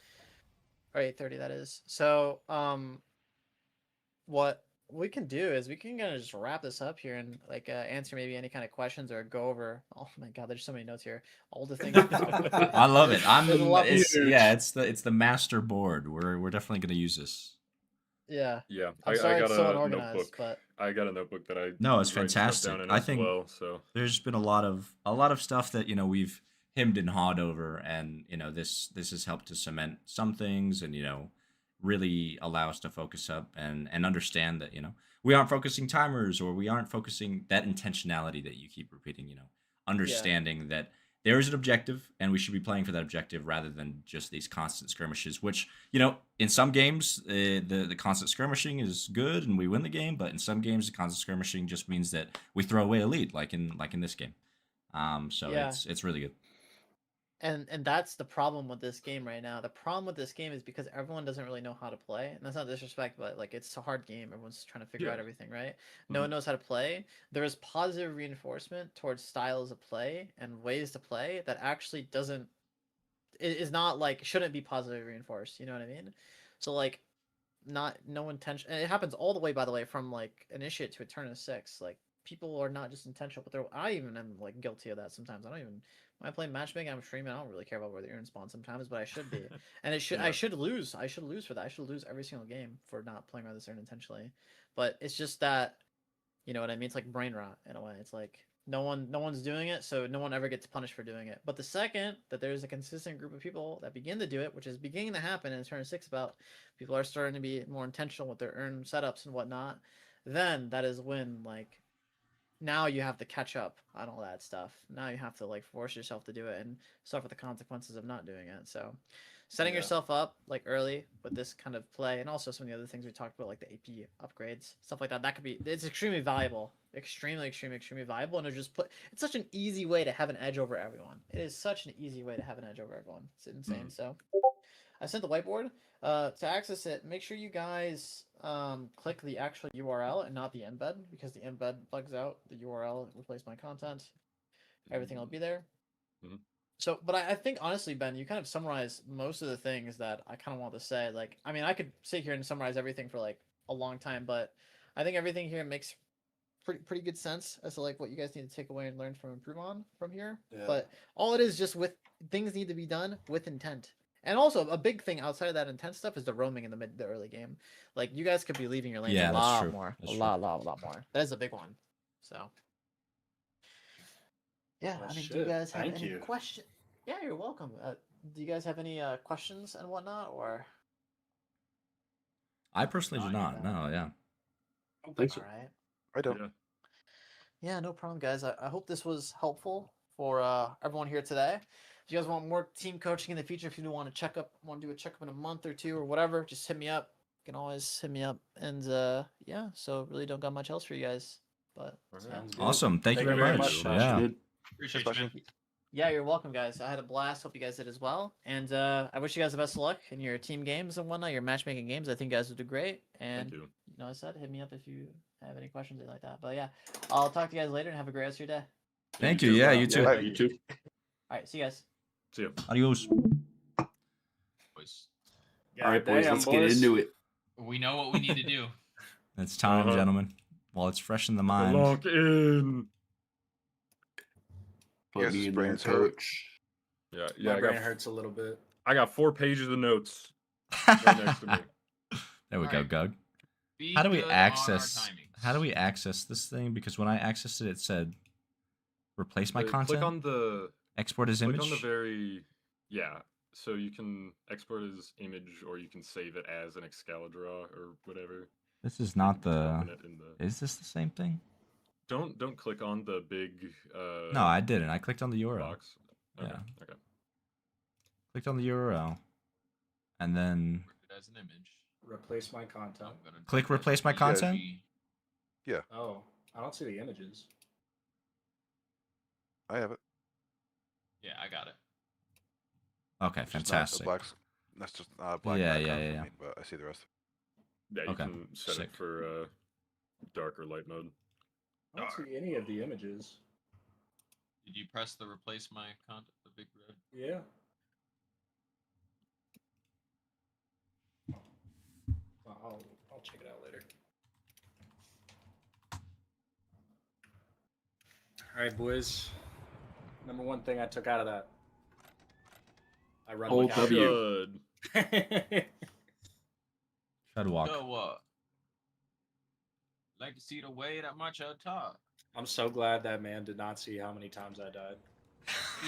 or 8:30 that is. So what we can do is we can kind of just wrap this up here and like answer maybe any kind of questions or go over. Oh my god, there's so many notes here. All the things. I love it. There's a lot. It's the master board. We're definitely gonna use this. Yeah. Yeah, I'm I sorry got it's so a unorganized, notebook. but I got a notebook that I No, it's was writing stuff fantastic. down in I as think well. So there's been a lot of stuff that we've hemmed and hawed over, and this has helped to cement some things, and really allow us to focus up and understand that we aren't focusing timers, or we aren't focusing that intentionality that you keep repeating. Understanding that there is an objective, and we should be playing for that objective rather than just these constant skirmishes. Which in some games the constant skirmishing is good and we win the game, but in some games the constant skirmishing just means that we throw away a lead, like in this game. So Yeah. it's really good. And that's the problem with this game right now. The problem with this game is because everyone doesn't really know how to play, and that's not disrespect, but like it's a hard game. Everyone's trying to figure out everything, right? No one knows how to play. There is positive reinforcement towards styles of play and ways to play that actually doesn't is not like shouldn't be positively reinforced. You know what I mean? So like no intention. And it happens all the way, by the way, from like initiate to Eterna 6. Like people are not just intentional, but I even am like guilty of that sometimes. I don't even when I play matchmaking, I'm streaming. I don't really care about where the urn spawns sometimes, but I should be. And I should lose. I should lose for that. I should lose every single game for not playing around this urn intentionally. But it's just that, you know what I mean? It's like brain rot in a way. It's like no one's doing it, so no one ever gets punished for doing it. But the second that there's a consistent group of people that begin to do it, which is beginning to happen in Turn 6, about people are starting to be more intentional with their urn setups and whatnot, then that is when like now you have to catch up on all that stuff. Now you have to like force yourself to do it and suffer the consequences of not doing it. So setting yourself up like early with this kind of play, and also some of the other things we talked about, like the AP upgrades, stuff like that, could be, it's extremely valuable, extremely valuable. And it's such an easy way to have an edge over everyone. It is such an easy way to have an edge over everyone. It's insane. So I sent the whiteboard. To access it, make sure you guys click the actual URL and not the embed, because the embed bugs out the URL, replace my content. Everything will be there. So, but I think honestly, Ben, you kind of summarized most of the things that I kind of want to say. Like, I mean, I could sit here and summarize everything for like a long time, but I think everything here makes pretty good sense as to like what you guys need to take away and learn from, improve on from here. Yeah. But all it is just with things need to be done with intent. And also a big thing outside of that intense stuff is the roaming in the early game. Like you guys could be leaving your lanes a lot more. A lot more. That is a big one. So yeah, I mean, do you guys have any questions? Yeah, you're welcome. Do you guys have any questions and whatnot, or? I personally do not. No, yeah. Thanks. All right. I don't. Yeah, no problem, guys. I hope this was helpful for everyone here today. If you guys want more team coaching in the future, if you want to do a checkup in a month or two or whatever, just hit me up. You can always hit me up. And yeah, so really don't got much else for you guys. But awesome. Thank you very much. Yeah. Appreciate you, man. Yeah, you're welcome, guys. I had a blast. Hope you guys did as well. And I wish you guys the best of luck in your team games and whatnot, your matchmaking games. I think you guys will do great. And Thank you. You know, I said, hit me up if you have any questions or like that. But yeah, I'll talk to you guys later and have a great rest of your day. Thank you. Yeah, you too. You too. All right, see you guys. See you. Adios. Boys. All right, boys, let's get into it. We know what we need to do. It's time, gentlemen. While it's fresh in the mind. Lock in. Put me in there, coach. Yeah, My brain hurts a little bit. I got 4 pages of notes right next to me. There we go, Gug. How do we access this thing? Because when I accessed it, it said replace my content. Click on the export as image. Click on the very So you can export as image, or you can save it as an Excalidraw or whatever. This is not the. Is this the same thing? Don't click on the big. No, I didn't. I clicked on the URL. Box. Okay. Yeah. Okay. Clicked on the URL, and then. As an image. Replace my content. Click replace my content. Yeah. Oh, I don't see the images. I have it. Yeah, I got it. Okay, fantastic. That's just black. Yeah. Me, but I see the rest. Yeah, you Okay, can set sick. it for dark or light mode. I don't see any of the images. Did you press the replace my content, the big red? Yeah. I'll check it out later. All right, boys. Number one thing I took out of that. I run Old my W. Should. Should walk. So what? Like to see the way that much I talk. I'm so glad that man did not see how many times I died.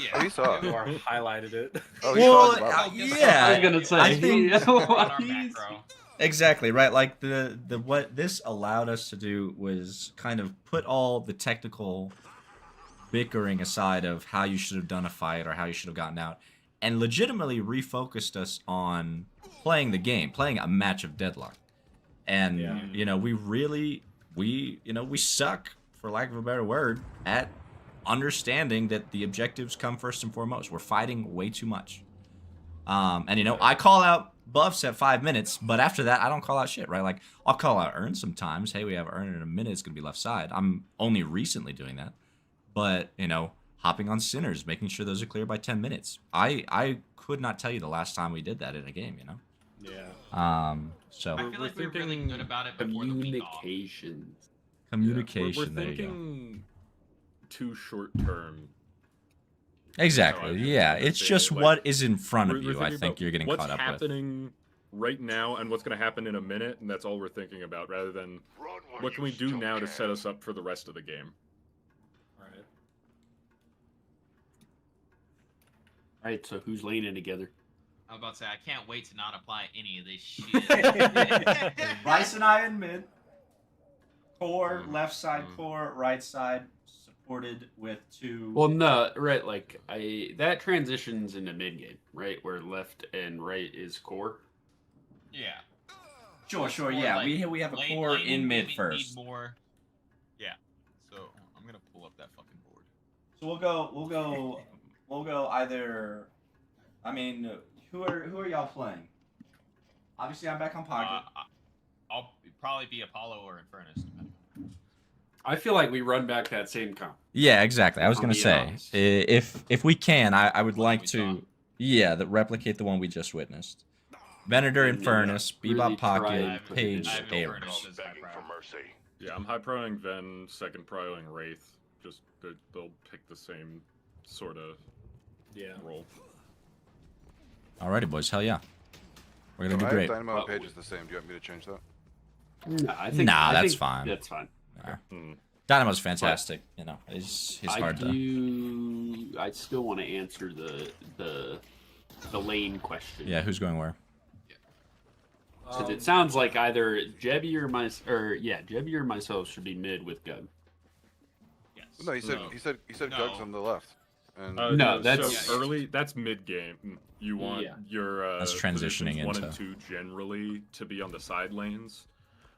Yeah. Oh, he saw it. Or highlighted it. Oh, he Well, saw it about it. yeah. I was gonna say. I think On our macro. exactly right. Like the what this allowed us to do was kind of put all the technical bickering aside of how you should have done a fight or how you should have gotten out, and legitimately refocused us on playing the game, playing a match of Deadlock. And you know, we suck, for lack of a better word, at understanding that the objectives come first and foremost. We're fighting way too much. And you know, I call out buffs at 5 minutes, but after that, I don't call out shit, right? Like, I'll call out earn sometimes. Hey, we have earn in a minute. It's going to be left side. I'm only recently doing that. But, you know, hopping on sinners, making sure those are clear by 10 minutes. I could not tell you the last time we did that in a game, you know? Yeah. So I feel like we're really good about it before the week off. communication, We're there you go. thinking too short term. Exactly. Yeah, it's just like, what is in front of we're you. I thinking think about you're getting what's caught up with. happening right now and what's going to happen in a minute, and that's all we're thinking about, rather than what can we do now to set us up for the rest of the game. Right. Right, so who's laning together? I was about to say, I can't wait to not apply any of this shit. Bryce and I in mid. Core, left side core, right side, supported with two. Well, no, right, like that transitions into mid game, right, where left and right is core. Yeah. Sure, Or, yeah. like, We have a lane- core laning, in mid we need first. more. Yeah. So I'm gonna pull up that fucking board. So we'll go either. I mean, who are y'all playing? Obviously, I'm back on pocket. I'll probably be Apollo or Infernus. Depending. I feel like we run back that same comp. Yeah, exactly. I was gonna be say, honest. if we can, I would What like we to, replicate the one we just witnessed. Venator, And, Infernus, really Bebop try Pocket, and put it Page, in I have Ares. Infernus as my Begging priority. for mercy. Yeah, I'm high proing Ven, second proing Wraith. Just they'll pick the same sort of role. Alrighty, boys. Hell yeah. We're gonna do I great. have Dynamo and Page is the same. Do you want me to change that? No, I That's think fine. That's fine. Dynamo's fantastic. You know, he's hard to. I still want to answer the lane question. Yeah, who's going where? Because it sounds like either Jebby or Jebby or myself should be mid with Gug. Yes. No, he said No. Gug's on the left. And No, so that's- early. That's mid game. You want your That's transitioning positions 1 into- and 2 generally to be on the side lanes,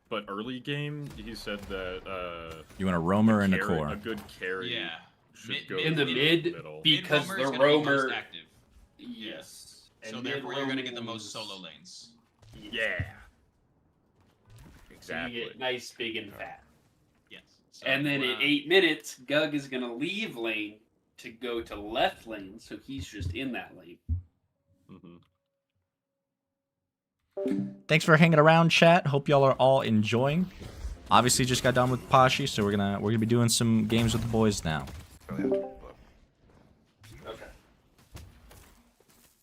but early game he said that You want a roamer and a carry- core. a good carry Yeah. should go in the through mid middle. because Mid-roamer the is gonna be most roamer. active. Yes. So And therefore, you're gonna get the mid-roamer most was- solo lanes. Yeah. So Exactly. you get nice, big, and fat. Yes. So, And then in 8 minutes, Gug is going to leave lane to go to left lane, so he's just in that lane. Thanks for hanging around, chat. Hope y'all are all enjoying. Obviously, just got done with Poshy, so we're gonna be doing some games with the boys now. Okay.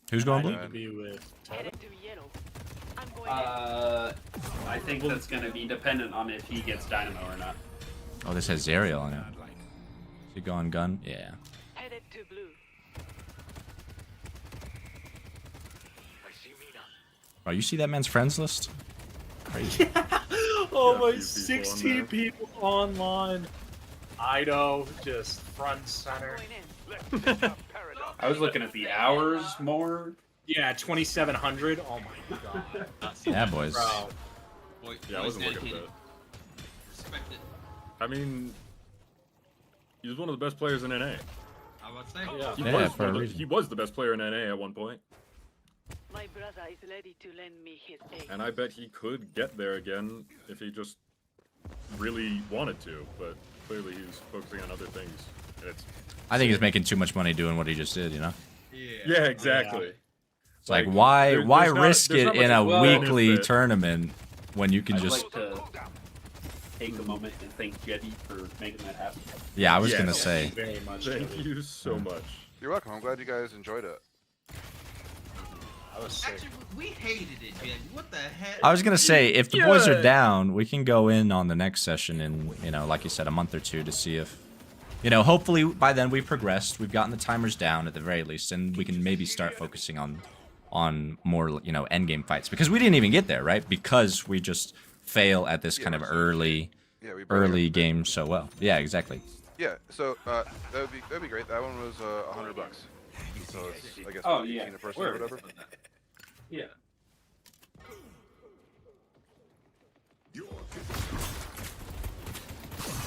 Who's going blue? To be with I think that's going to be dependent on if he gets Dynamo or not. Oh, this has Zerial on it. Is he going gun? Yeah. Headed to blue. Oh, you see that man's friends list? Crazy. Oh Got a my, few people on 16 there. people online. Ido, just front center. I was looking at the hours more. Yeah, 2,700. Oh my god. Yeah, boys. Bro. Boy, Yeah, I wasn't looking at dedicated. that. Respect it. I mean, he was one of the best players in NA. I would say. He Yeah, was for a one of the- reason. he was the best player in NA at one point. My brother is ready to lend me his aid. And I bet he could get there again if he just really wanted to, but clearly he's focusing on other things. And it's I think he's making too much money doing what he just did, you know? yeah, exactly. It's like why there's risk there's it not in a much weekly benefit. tournament when you can I'd just like to take a moment and thank Jetty for making that happen. Yeah, I was Yes. gonna say. Very much. Thank Joey. you so much. You're welcome. I'm glad you guys enjoyed it. I was sick. Actually, we hated it, Jen. What the heck? I was gonna say, if the boys are down, we can go in on the next session in, you know, like you said, a month or two to see if, you know, hopefully by then we've progressed, we've gotten the timers down at the very least, and we can maybe start focusing on more, you know, endgame fights, because we didn't even get there, right? Because we just fail at this kind of early game so well. Yeah, exactly. Yeah, so that'd be great. That one was $100. So it's, I guess, Oh, 18 yeah. a person or Word. whatever. Yeah.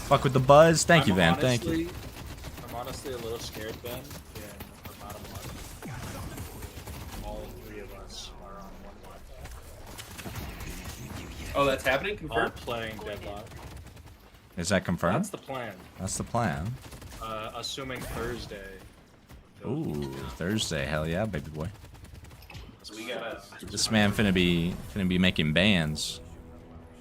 Fuck with the buzz. Thank you, I'm Van. Thank you. honestly- I'm honestly a little scared, Ben. In about a month, all three of us are on one Wi-Fi. Oh, that's happening? All Confirmed? playing Deadlock. Is that confirmed? That's the plan. That's the plan. Assuming Thursday. Ooh, Thursday. Hell yeah, baby boy. So we gotta. This man finna be making bands.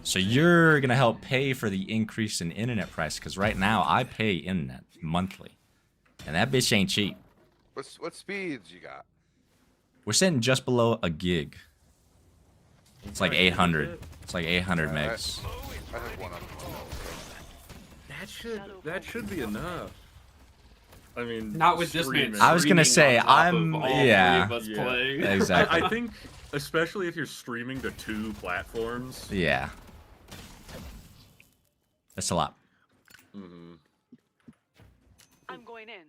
So you're gonna help pay for the increase in internet price, because right now I pay internet monthly, and that bitch ain't cheap. What speeds you got? We're sitting just below a gig. It's like 800. It's like 800 megs. I have one on. That should be enough. I mean, Not with this man. streaming. I was gonna say, streaming on top I'm of all yeah, three of us playing. exactly. I think, especially if you're streaming to 2 platforms. Yeah, that's a lot. Mm-hmm. I'm going in.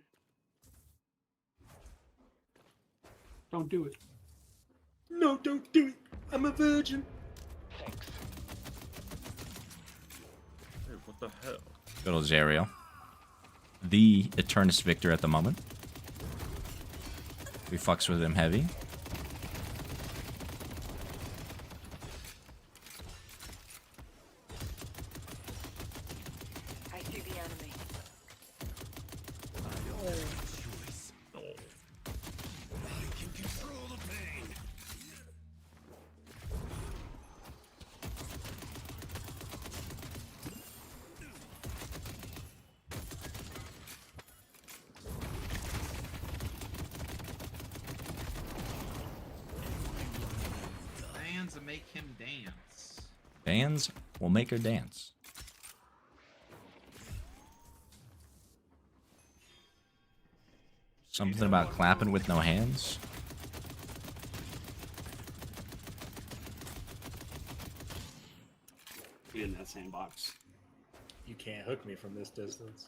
Don't do it. No, don't do it. I'm a virgin. Thanks. Hey, what the hell? Good old Zariel. The Eternus Victor at the moment. We fucks with him heavy. I see the enemy. Bands that make him dance. Bands will make her dance. Something about clapping with no hands. Get in that sandbox. You can't hook me from this distance.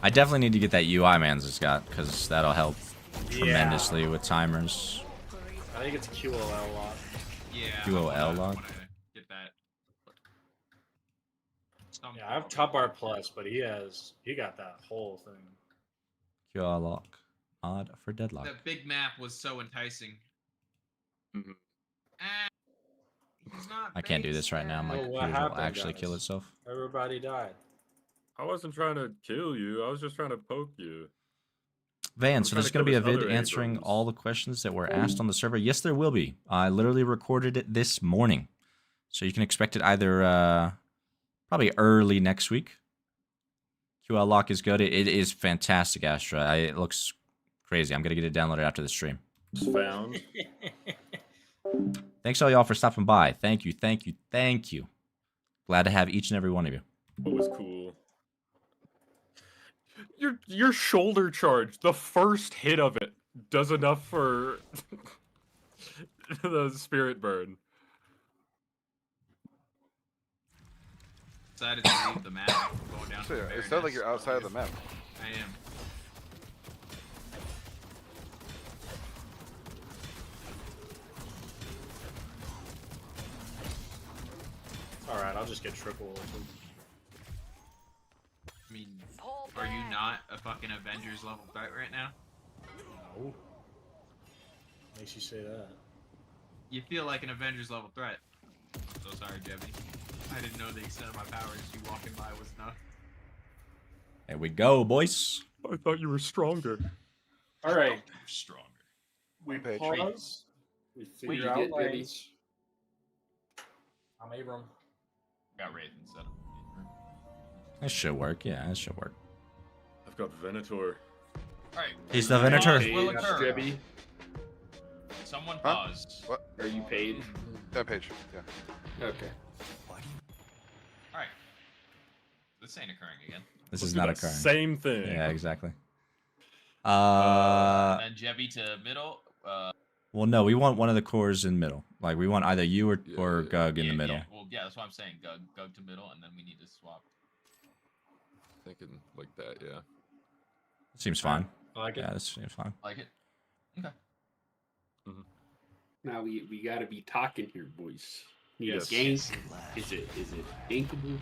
I definitely need to get that UI Mans has got, because that'll help tremendously with timers. I think it's QOL lock. Yeah. QOL lock? Get that. Yeah, I have Top Bar Plus, but he got that whole thing. QI lock. Mod for Deadlock. That big map was so enticing. Mm-hmm. He's not I can't do this right now. My Oh, what computer will happened, actually guys? kill itself. Everybody died. I wasn't trying to kill you. I was just trying to poke you. Van, I'm so trying there's to going to be a kill his vid other answering Abrams. all the questions that were asked on the server. Yes, there will be. I literally recorded it this morning. So you can expect it either probably early next week. QL lock is good. It is fantastic, Astra. It looks crazy. I'm going to get it downloaded after the stream. It's found. Thanks all y'all for stopping by. Thank you, thank you, thank you. Glad to have each and every one of you. What was cool? Your shoulder charge, the first hit of it, does enough for the spirit burn. Decided to leave the map. Going down to So, the it sounds like Baroness. you're outside of the map. I am. Alright, I'll just get triple. I mean, Are you not a fucking Avengers level threat right now? No. Makes you say that. You feel like an Avengers level threat. I'm so sorry, Jebby. I didn't know the extent of my powers. You walking by was enough. There we go, boys. I thought you were stronger. All right. Stronger. We Page. pause. We What'd figure you out get, Debbie? lanes. I'm Abram. Got Raven set up. That should work. Yeah, that should work. I've got Venator. Alright. He's the Venator. Pause will Page, occur. Debbie, Someone Huh? pause. What? are you paid? Yeah, Page. Yeah. Okay. Alright. This ain't occurring again. This Let's is do not that occurring. Same thing. Yeah, exactly. And then Jebby to middle. Well, no, we want one of the cores in middle. Like, we want either you or Gug in the middle. Yeah, well, yeah, that's what I'm saying. Gug to middle, and then we need to swap. Thinking like that, yeah. Seems fine. I like it. Yeah, this seems fine. Like it? Okay. Now we gotta be talking here, boys. Need Yes. a gank? Is it gankable?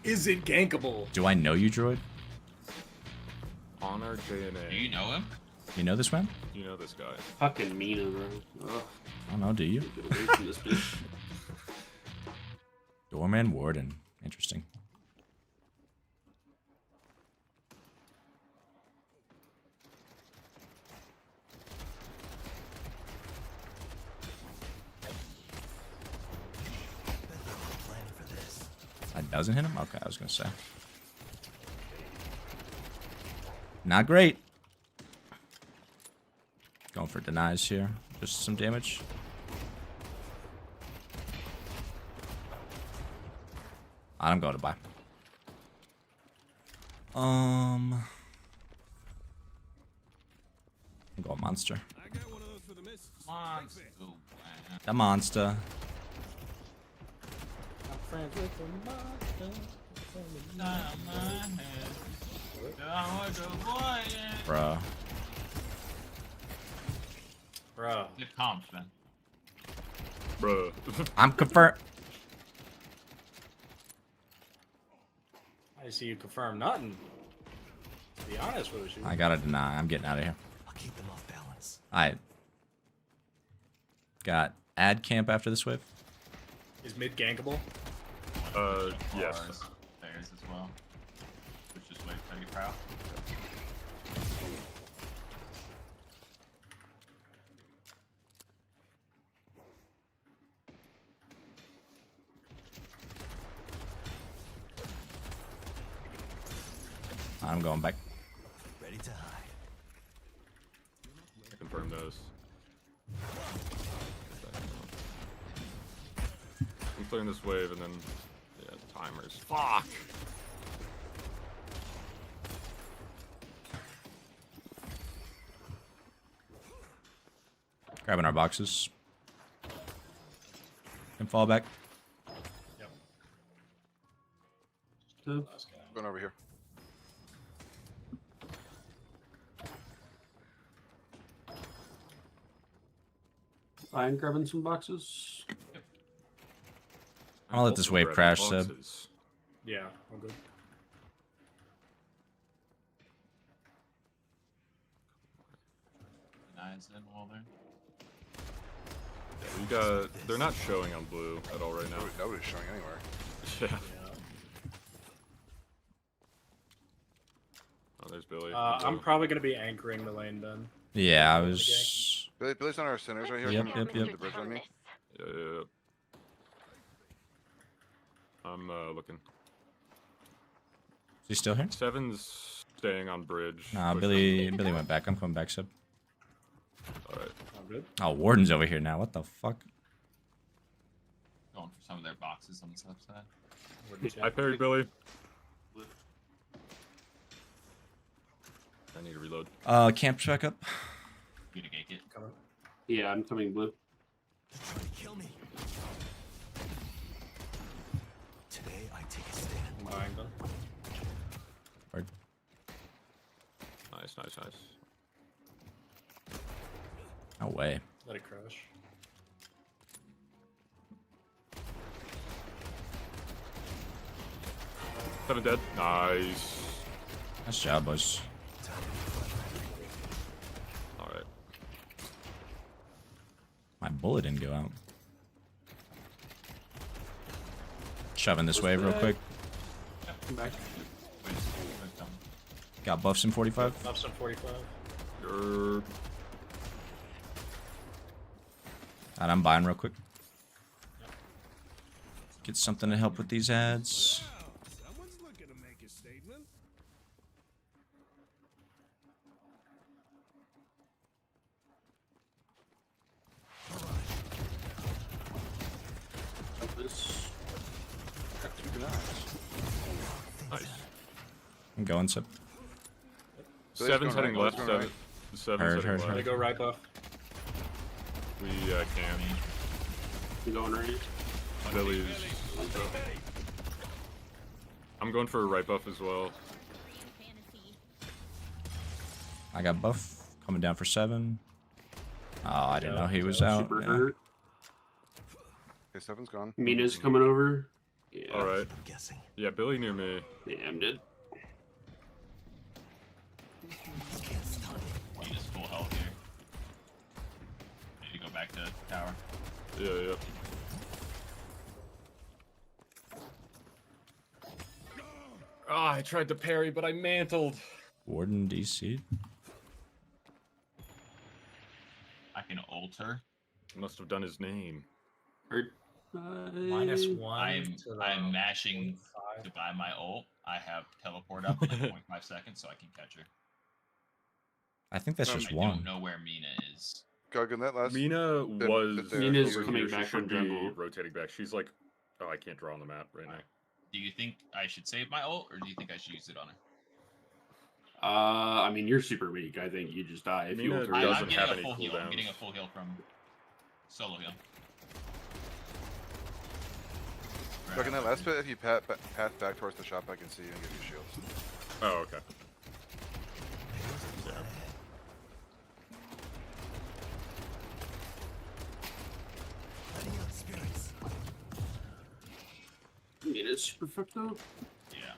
Is it gankable? Do I know you, Droid? Honor JNA. Do you know him? You know this man? You know this guy. Fucking Mina, bro. Ugh. I don't know, do you? Get away from this bitch. Doorman Warden. Interesting. That doesn't hit him? Okay, I was gonna say. Not great. Going for denies here. Just some damage. I'm going to buy. I'm going monster. I got one of those for the miss. Monster. The monster. Friends with the Bruh. Bro. Good comps, man. Bruh. I'm confirmed. I see you confirm nothing. To be honest with you. I gotta deny. I'm getting out of here. I'll keep them off balance. I got ad camp after this wave. Is mid gankable? Yes. Theirs as well. Which just wait for you, proud. I'm going back. Ready to hide. I confirm those. I'm clearing this wave and then yeah, timers. Fuck. Grabbing our boxes. Can fall back. Yep. Going over here. I'm grabbing some boxes. I'll let this wave crash, Seb. Yeah, I'm good. Nines in while there. Yeah, we got. They're not showing on blue at all right now. Nobody's showing anywhere. Yeah. Oh, there's Billy. I'm probably gonna be anchoring the lane then. Yeah, I was. Billy's on our centers right here. Yep, Come yep. The bridge on me. Yeah. I'm looking. Is he still here? Seven's staying on bridge. Nah, pushing. Billy went back. I'm coming back, Seb. Alright. I'm good. Oh, Warden's over here now. What the fuck? Going for some of their boxes on the left side. I parried Billy. I need to reload. Camp's back up. You gonna gank it? Coming. Yeah, I'm coming blue. Trying to kill me. Today I take a stand. I'm buying them. Word. Nice. No way. Let it crash. Seven dead. Nice. Nice job, boys. All right. My bullet didn't go out. Shoving this wave real quick. Come back. Got buffs in 45. Buffs on 45. You're... And I'm buying real quick. Get something to help with these ads. Someone's looking to make a statement. This. Got 2 guys. Nice. I'm going sub. So he's 7's going heading right, left. he's going 7's Heard, heading heard, left. heard. They go right buff. We can. You going right? Billy's. I'm going for a right buff as well. I got buff coming down for 7. Oh, I didn't know he was Super out. Yeah. hurt. Okay, 7's gone. Mina's coming over. Yeah. All right. I'm guessing. Yeah, Billy near me. Yeah, I'm dead. Need his full health here. Need to go back to tower. Yeah. Ah, I tried to parry, but I mantled. Warden DC. I can ult her. Must have done his name. Hurt. -1. I'm mashing to buy my ult. I have teleport up in like 0.5 seconds, so I can catch her. I think that's just I one. don't know where Mina is. Guggen, that last. Mina was. Mina's over coming here. She back should from be jungle. rotating back. She's like, oh, I can't draw on the map right now. Do you think I should save my ult, or do you think I should use it on her? I mean, you're super weak. I think you just die if you Mina ult her. doesn't I'm getting have a any full heal. I'm cooldowns. getting a full heal from solo heal. Guggen, that last bit, if you path back towards the shop, I can see you and give you shields. Oh, okay. Yeah. Letting out spirits. Mina's super fucked up. Yeah,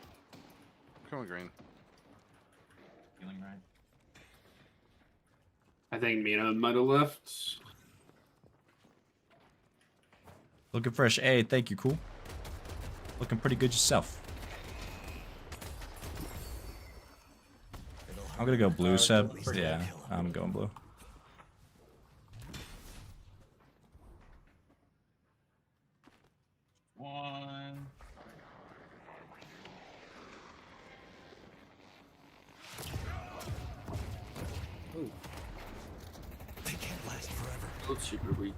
Come on, green. feeling right. I think Mina might have left. Looking fresh. Hey, thank you, cool. Looking pretty good yourself. I'm gonna go blue, Seb. Yeah, I'm going blue. One. They can't last forever. That's super weak.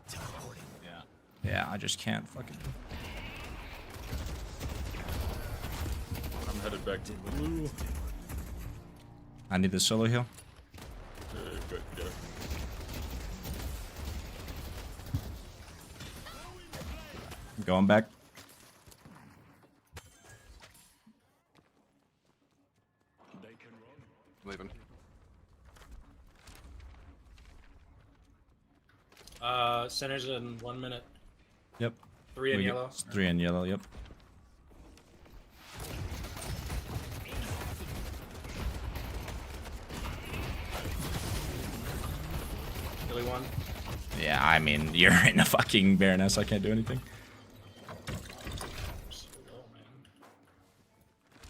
Teleporting. Yeah. Yeah, I just can't fucking. I'm headed back to blue. I need the solo heal. Good, get it. I'm going back. They can run. Leaving. Centers in 1 minute. Yep. 3 in We get- yellow. 3 in yellow. Yep. Billy 1. Yeah, I mean, you're in a fucking Baroness. I can't do anything.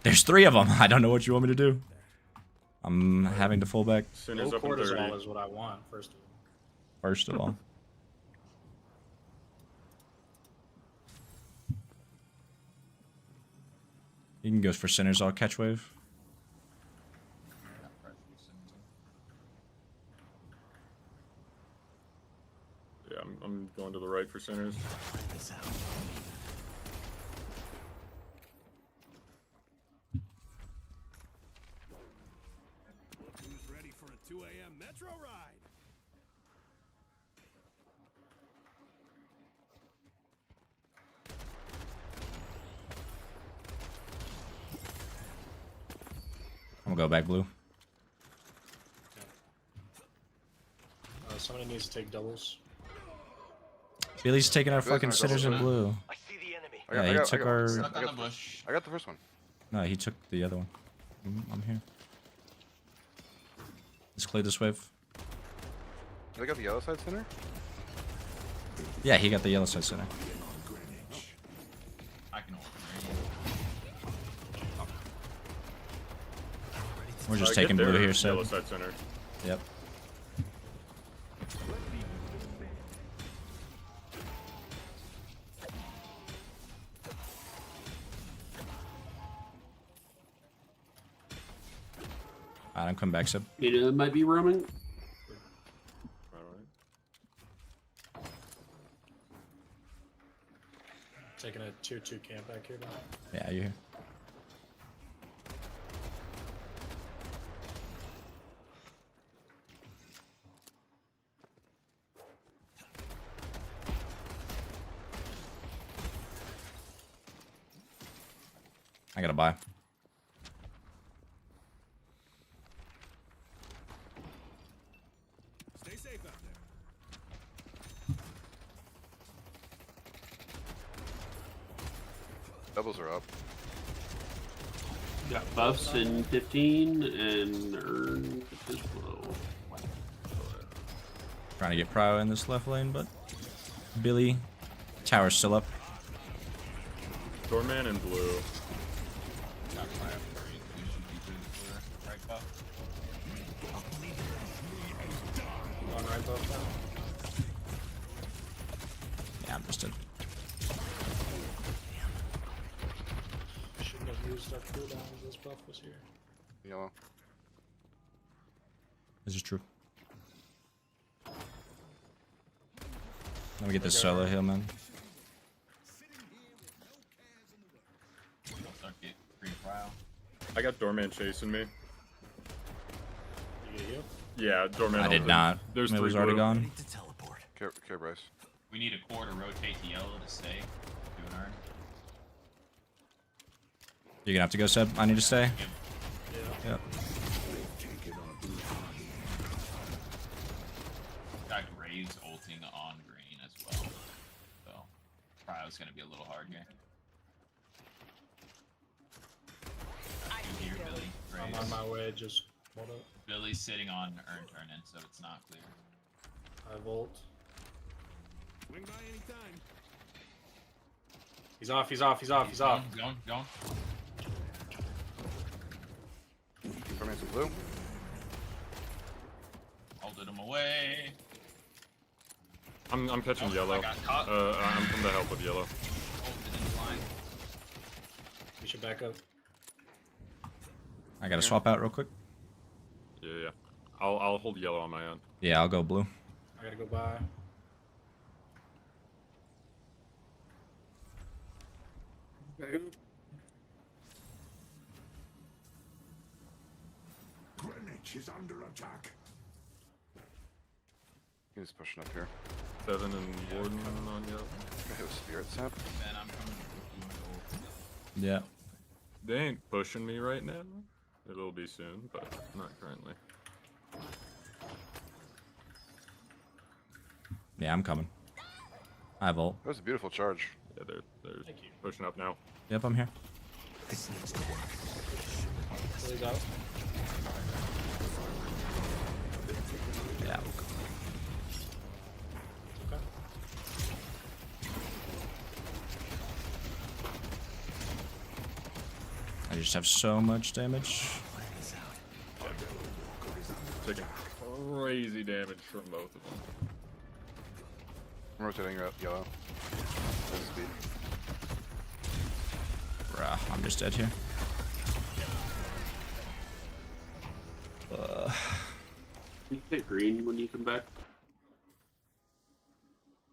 There's 3 of them. I don't know what you want me to do. I'm having to full back Sinner's Low up in cortisol 30. is what I want, first of all. first of all. You can go for Sinners. I'll catch wave. Yeah, I'm going to the right for Sinners. Find this out. Look who's ready for a 2 a.m. metro ride. I'm gonna go back blue. Somebody needs to take doubles. Billy's taking our Billy's fucking gonna go Sinners in blue. blue. I see the enemy. Yeah, he took our. Stuck on the bush. I got the first one. No, he took the other one. I'm here. Let's clear this wave. They got the yellow side center? Yeah, he got the yellow side center. I can hold We're just Get taking blue there, here, so. Yellow side center. Yep. Alright, I'm coming back, Sib. It might be roaming. Alright. Taking a tier 2 camp back here now. Yeah, you here. I gotta buy. Stay safe out there. Doubles are up. Got buffs in 15 and earn as well. Trying to get Prio in this left lane, but Billy, tower's still up. Doorman in blue. On right buff now. Yeah, I'm just in. Shouldn't have used our cooldown as this buff was here. Yellow. This is true. Let me get this solo heal, man. I got Doorman chasing me. You get healed? Yeah, Doorman. I did not. There's It was three already blue. gone. Okay, Bryce. We need a core to rotate the yellow to stay. Do an earn. You're gonna have to go, Seb. I need to stay. Yep. Got Graves ulting on green as well. So, Cryo's gonna be a little hard here. You hear Billy? I'm Graves. on my way, just hold up. Billy's sitting on earn turn in, so it's not clear. I volt. Swing by anytime. He's off, he's off, he's off, he's off. Going. Doorman's in blue. Ulted him away. I'm catching Oh, yellow. I got caught. I'm coming to help with yellow. Ulted in blind. We should back up. I gotta swap out real quick. Yeah. I'll hold yellow on my end. Yeah, I'll go blue. I gotta go by. Greenwich is under attack. He's pushing up here. 7 and Warden on yellow. I hit with Spirit Sap. Then I'm coming with you. Yeah. They ain't pushing me right now. It'll be soon, but not currently. Yeah, I'm coming. I volt. That was a beautiful charge. Yeah, they're pushing up now. Yep, I'm here. This needs to work. Billy's out. Yeah. Okay. I just have so much damage. Taking crazy damage from both of them. I'm rotating up yellow. Full speed. Bruh, I'm just dead here. You pick green when you come back.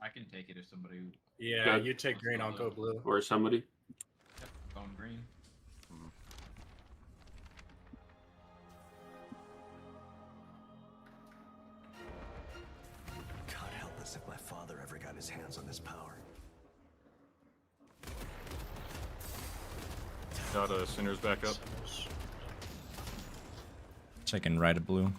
I can take it if somebody. Yeah, you take green, I'll go blue. Or somebody. Yep, going green. God help us if my father ever got his hands on this power. Got Sinners back up. Taking right of blue.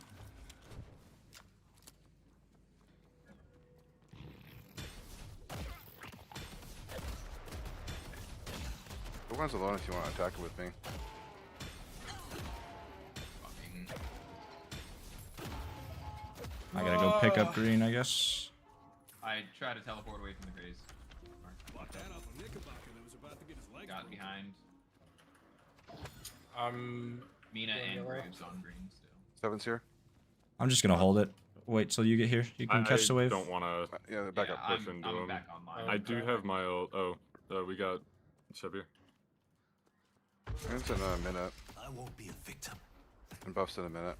The one's alone if you want to attack it with me. pick up green, I guess. I try to teleport away from the Grays. Bought that off a Knickerbocker that was about to get his leg Got behind. going Mina and yellow. Graves on green still. Seven's here. I'm just gonna hold it. Wait till you get here. You can catch the wave. I don't want to. Yeah, the backup. Push into I'm him. back on mine. I do have my. We got Seb here. It's in a minute. I won't be a victim. And buffs in a minute.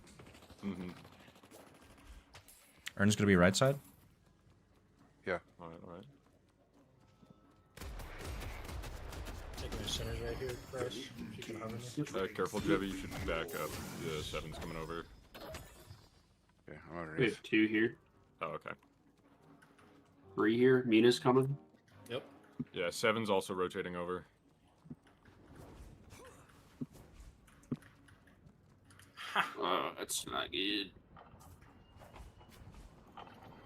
Mm-hmm. Ern's gonna be right side. Yeah. All right. Taking the centers right here, Fresh. If you can hover me. Careful, Jebby. You should back up. The 7's coming over. Yeah, I'm We underneath. have 2 here. Oh, okay. 3 here. Mina's coming. Yep. Yeah, 7's also rotating over. That's not good.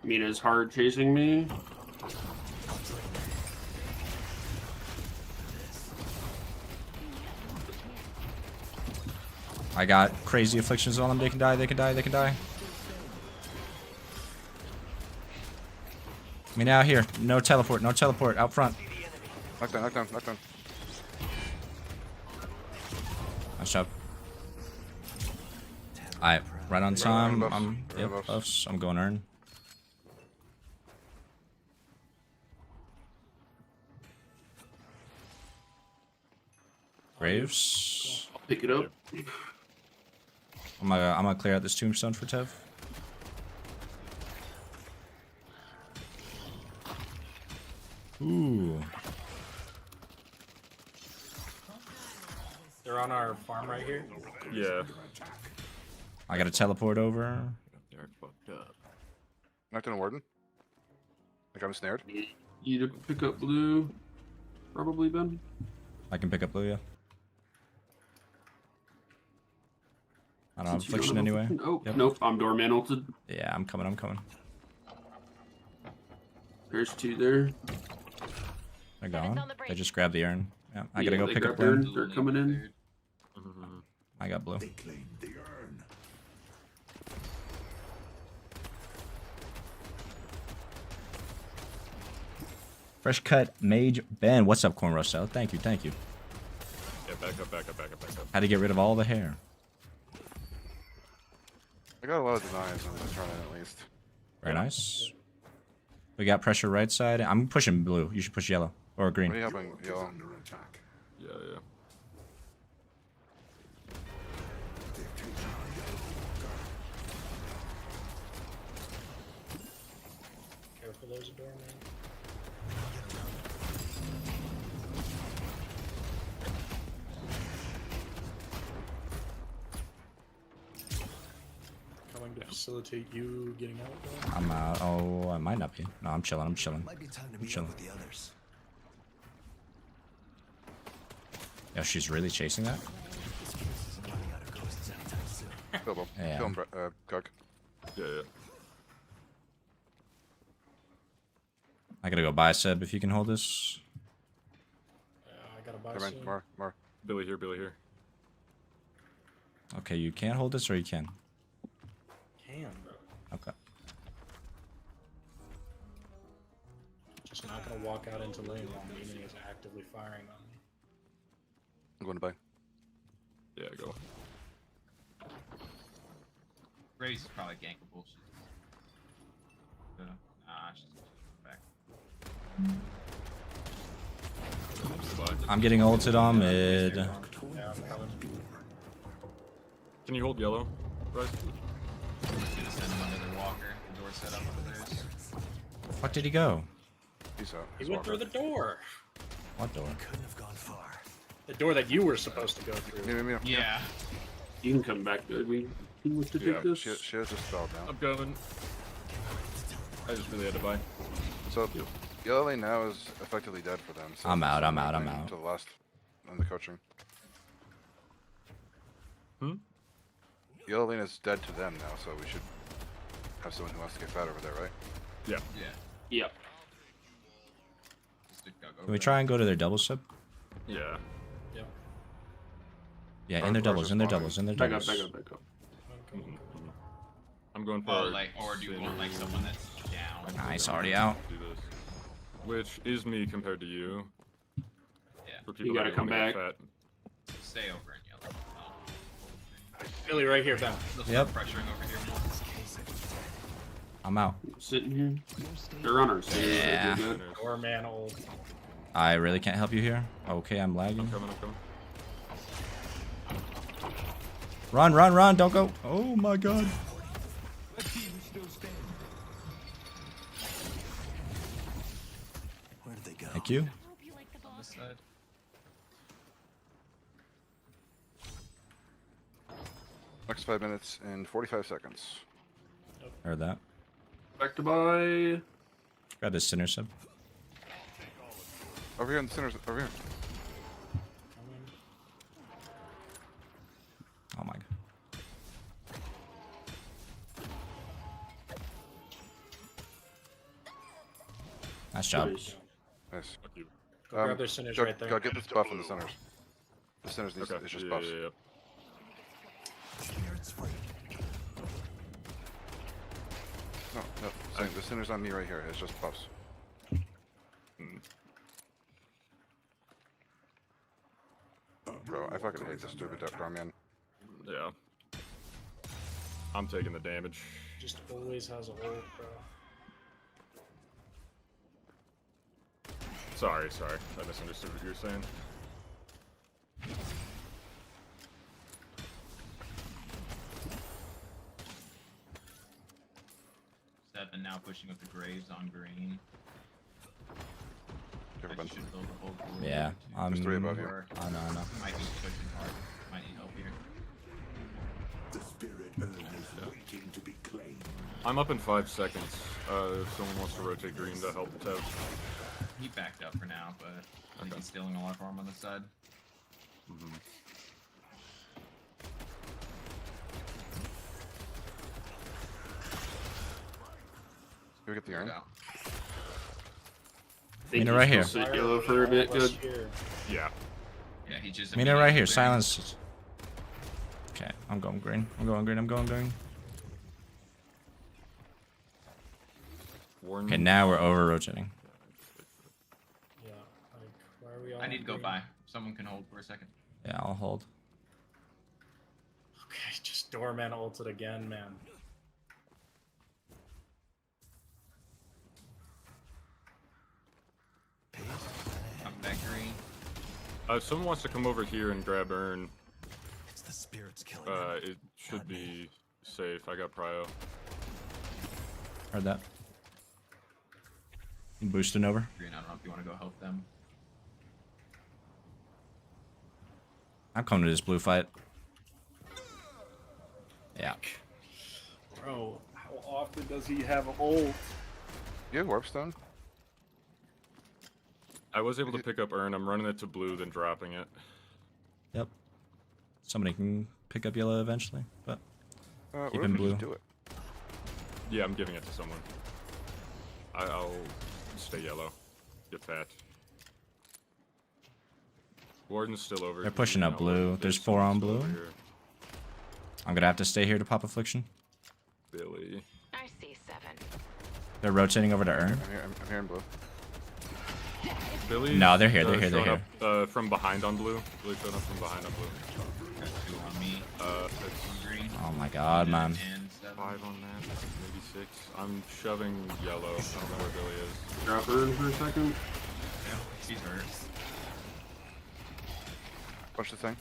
Mina's hard chasing me. I got crazy afflictions on them. They can die. They can die. They can die. Me now here. No teleport. No teleport. Out front. Knockdown, knockdown, knockdown. Nice job. Alright, right on time. buffs. I'm Right on yep, buffs. buffs. I'm going Ern. Graves. I'll pick it up. I'm gonna clear out this tombstone for Tev. Ooh. They're on our farm right here. Yeah. I gotta teleport over. They're fucked up. Knockdown Warden. Like I'm snared. You to pick up blue. Probably, Ben. I can pick up Luya. I don't have Since you affliction don't have anyway. affliction- Oh, Yep. nope. I'm door mantled. Yeah, I'm coming. I'm coming. There's 2 there. They're gone. They just grabbed the urn. Yeah, I gotta Yeah, go they pick up grabbed blue. urn. They're coming in. I got blue. They claimed the urn. Fresh cut Mage Ben. What's up, Corn Roast Salad? Thank you, thank you. Yeah, back up, back up, back up, back up. Had to get rid of all the hair. I got a lot of denies on this run at least. Very nice. We got pressure right side. I'm pushing blue. You should push yellow or green. What are you helping? Yellow. Under attack. Yeah. They've taken our yellow. Careful, there's a door, man. Coming to facilitate you getting out there. I'm out. Oh, I might not be. No, I'm chilling. I'm chilling. Might be time to I'm meet up chilling. with the others. Yeah, she's really chasing that. This case isn't running out of ghosts anytime soon. Kill him. Yeah. Kill him, Cook. Yeah. I gotta go buy Seb if you can hold this. I gotta buy Come soon. in, more. Billy here, Billy here. Okay, you can't hold this or you can. Can, bro. Okay. Just not gonna walk out into lane while Mina is actively firing on me. I'm going to buy. Yeah, go. Graves is probably ganking bullshit. She's back. I'm getting ulted on mid. Yeah, I'm coming. Can you hold yellow, right? I'm just gonna send him under the walker. The door set up over there. Fuck did he go? He's out. He went through the door. What door? Couldn't have gone far. The door that you were supposed to go through. Yeah. You can come back. We look to take this. She has just fell down. I'm coming. I just really had to buy. So, yellow lane now is effectively dead for them. So I'm out, it's I'm out, I'm moving out. To the last on the coaching. Yellow lane is dead to them now, so we should have someone who wants to get fat over there, right? Yeah. Yep. Can we try and go to their double sub? Yeah. Yep. Yeah, in their doubles, in their doubles, in their Back up, doubles. back up, back up. I'm I'm going for. Oh, like, or do you want like someone that's down? Nice, already out. Do this. Which is me compared to you. Yeah. For people You gotta that come wanna get back. fat. Stay over in yellow. Oh. Billy, right here, Ben. They'll Yep. start pressuring over here more. I'm out. Sitting here. They're runners. Yeah. Or man old. I really can't help you here. Okay, I'm lagging. I'm coming. Run, run, run! Don't go. Oh my god. Where did they go? Thank you. Hope you like the On this book. side. Next 5 minutes and 45 seconds. Heard that. Back to buy. Got this center sub. Over here in the center. Over here. Oh my god. Nice job. Nice. Nice. Fuck you. Go grab their centers go, right there. Go get this buff in the centers. The centers needs Okay. it's just Yeah, buffs. yeah. Spirits free. No, saying the center's on me right here. It's just buffs. Bro, I fucking hate this stupid Deathclaw, man. Yeah. I'm taking the damage. Just always has a hold, bro. Sorry. I misunderstood what you were saying. Seven now pushing with the Graves on green. Never I been. should build a whole group. Yeah, I'm. There's 3 above you. I know. Might be pushing hard. Might need help here. The spirit urn is waiting to be claimed. I'm up in 5 seconds. If someone wants to rotate green to help Tev. He backed up for now, but I think he's stealing a lot of arm on this side. Go get the urn. Out. Mina right here. Sit yellow for a bit. Good. Yeah. Yeah, he just. Mina right here. immediately Silence. Okay, I'm going green. I'm going green. Warren. Okay, now we're over rotating. Yeah, like, why are we all I need to go green? by. Someone can hold for a second. Yeah, I'll hold. Okay, just doorman ulted again, man. I'm back green. If someone wants to come over here and grab urn, It's the spirits killing. it should be safe. I got prio. Heard that. Boosting over. Green, I don't know if you want to go help them. I'm coming to this blue fight. Yeah. Bro, how often does he have ult? You have warpstone? I was able to pick up urn. I'm running it to blue, then dropping it. Yep. Somebody can pick up yellow eventually, but What keep if him we blue. just do it? Yeah, I'm giving it to someone. I'll stay yellow. Get fat. Warden's still over. They're here. pushing up blue. There's 4 on blue. Over here. I'm gonna have to stay here to pop affliction. Billy. I see 7. They're rotating over to urn. I'm here in blue. Billy. No, they're here, they're here, they're showing Up, from behind on blue. Billy showing up from behind on blue. Got 2 on me. It's Green. Oh my god, man. And 7. 5 on that, maybe 6. I'm shoving yellow. I don't know where Billy is. Drop urn for a second. Yeah, he's hurt. Push the thing.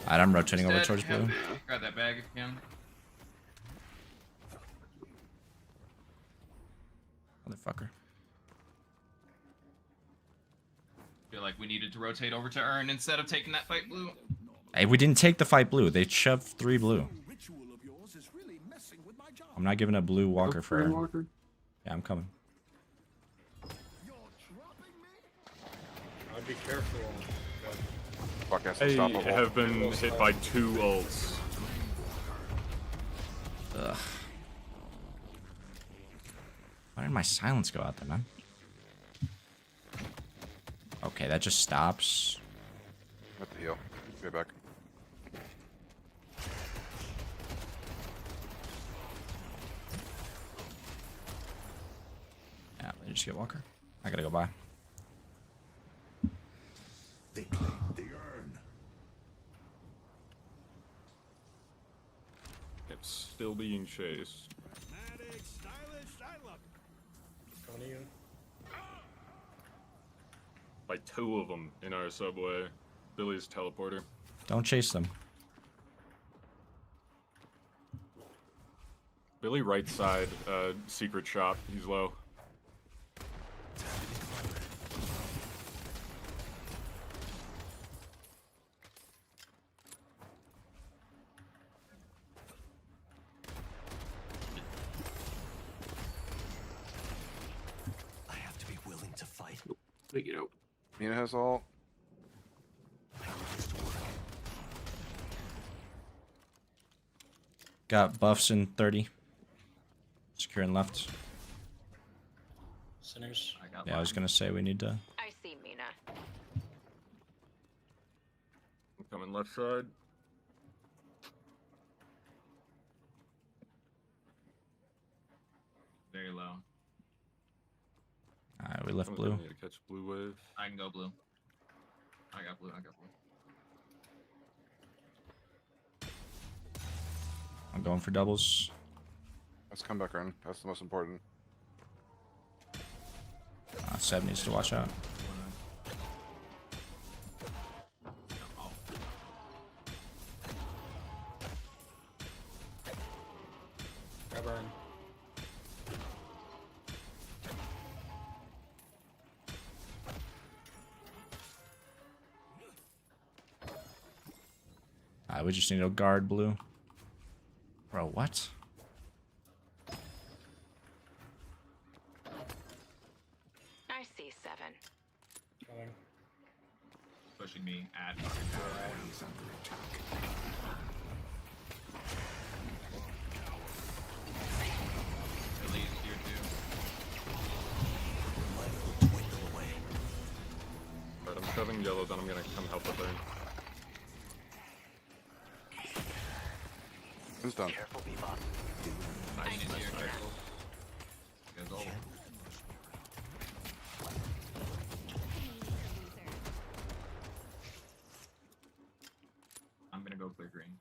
Alright, I'm rotating over Dead. towards blue. Grab that bag if you can. Motherfucker. Feel like we needed to rotate over to urn instead of taking that fight blue. Hey, we didn't take the fight blue. They shoved 3 blue. Ritual of yours is really messing with my job. I'm not giving a blue walker for Urn urn. walker. Yeah, I'm coming. You're dropping me? I'd be careful. Fuck, that's I unstoppable. have been hit by 2 ults. Ugh. Why did my silence go out there, man? Okay, that just stops. At the heal. Get back. just get Walker. I gotta go by. They claim the urn. It's still being chased. Pragmatic, stylish, I love it. Coming to you. Like 2 of them in our subway. Billy's teleporter. Don't chase them. Billy right side, secret shop. He's low. I have to be willing to fight. Take it out. Mina has all. Got buffs in 30. Securing left. Sinners. Yeah, I was gonna say we need to. I see Mina. I'm coming left side. Very low. Alright, we left Someone's blue. gonna need to catch blue wave. I can go blue. I got blue. I got blue. I'm going for doubles. Let's come back around. That's the most important. Seb needs to watch out. Grab urn. We just need to guard blue. Bro, what? I see 7. Coming. Pushing me at. Billy's here too. Alright, I'm shoving yellow, then I'm gonna come help with her. Who's done? Nice, nice, careful. You guys all. I'm gonna go clear green.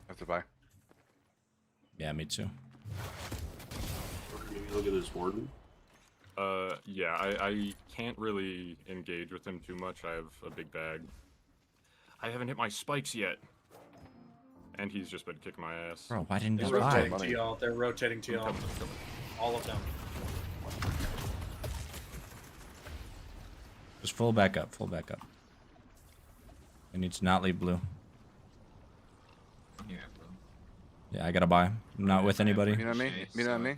Have to buy. Yeah, me too. Maybe look at this warden. Yeah, I can't really engage with him too much. I have a big bag. I haven't hit my spikes yet. And he's just been kicking my ass. Bro, why didn't They're you buy? rotating to y'all. They're rotating to y'all. All of them. Just full back up, full back up. I need to not leave blue. I'm here, bro. Yeah, I gotta buy. I'm not with anybody. Mina and me? Mina and me?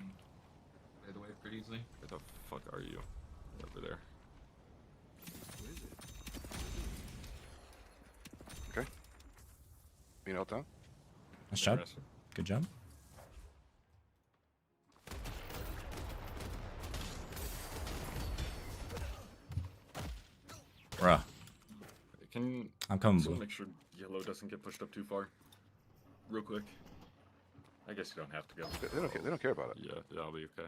Clear the way pretty easily. Where the fuck are you? Over there. Okay. Mina ult down. Nice job. Interesting. Good job. Bruh. Can I'm coming someone blue. make sure yellow doesn't get pushed up too far? Real quick. I guess you don't have to go. They don't care. They don't care about it. Yeah, I'll be okay.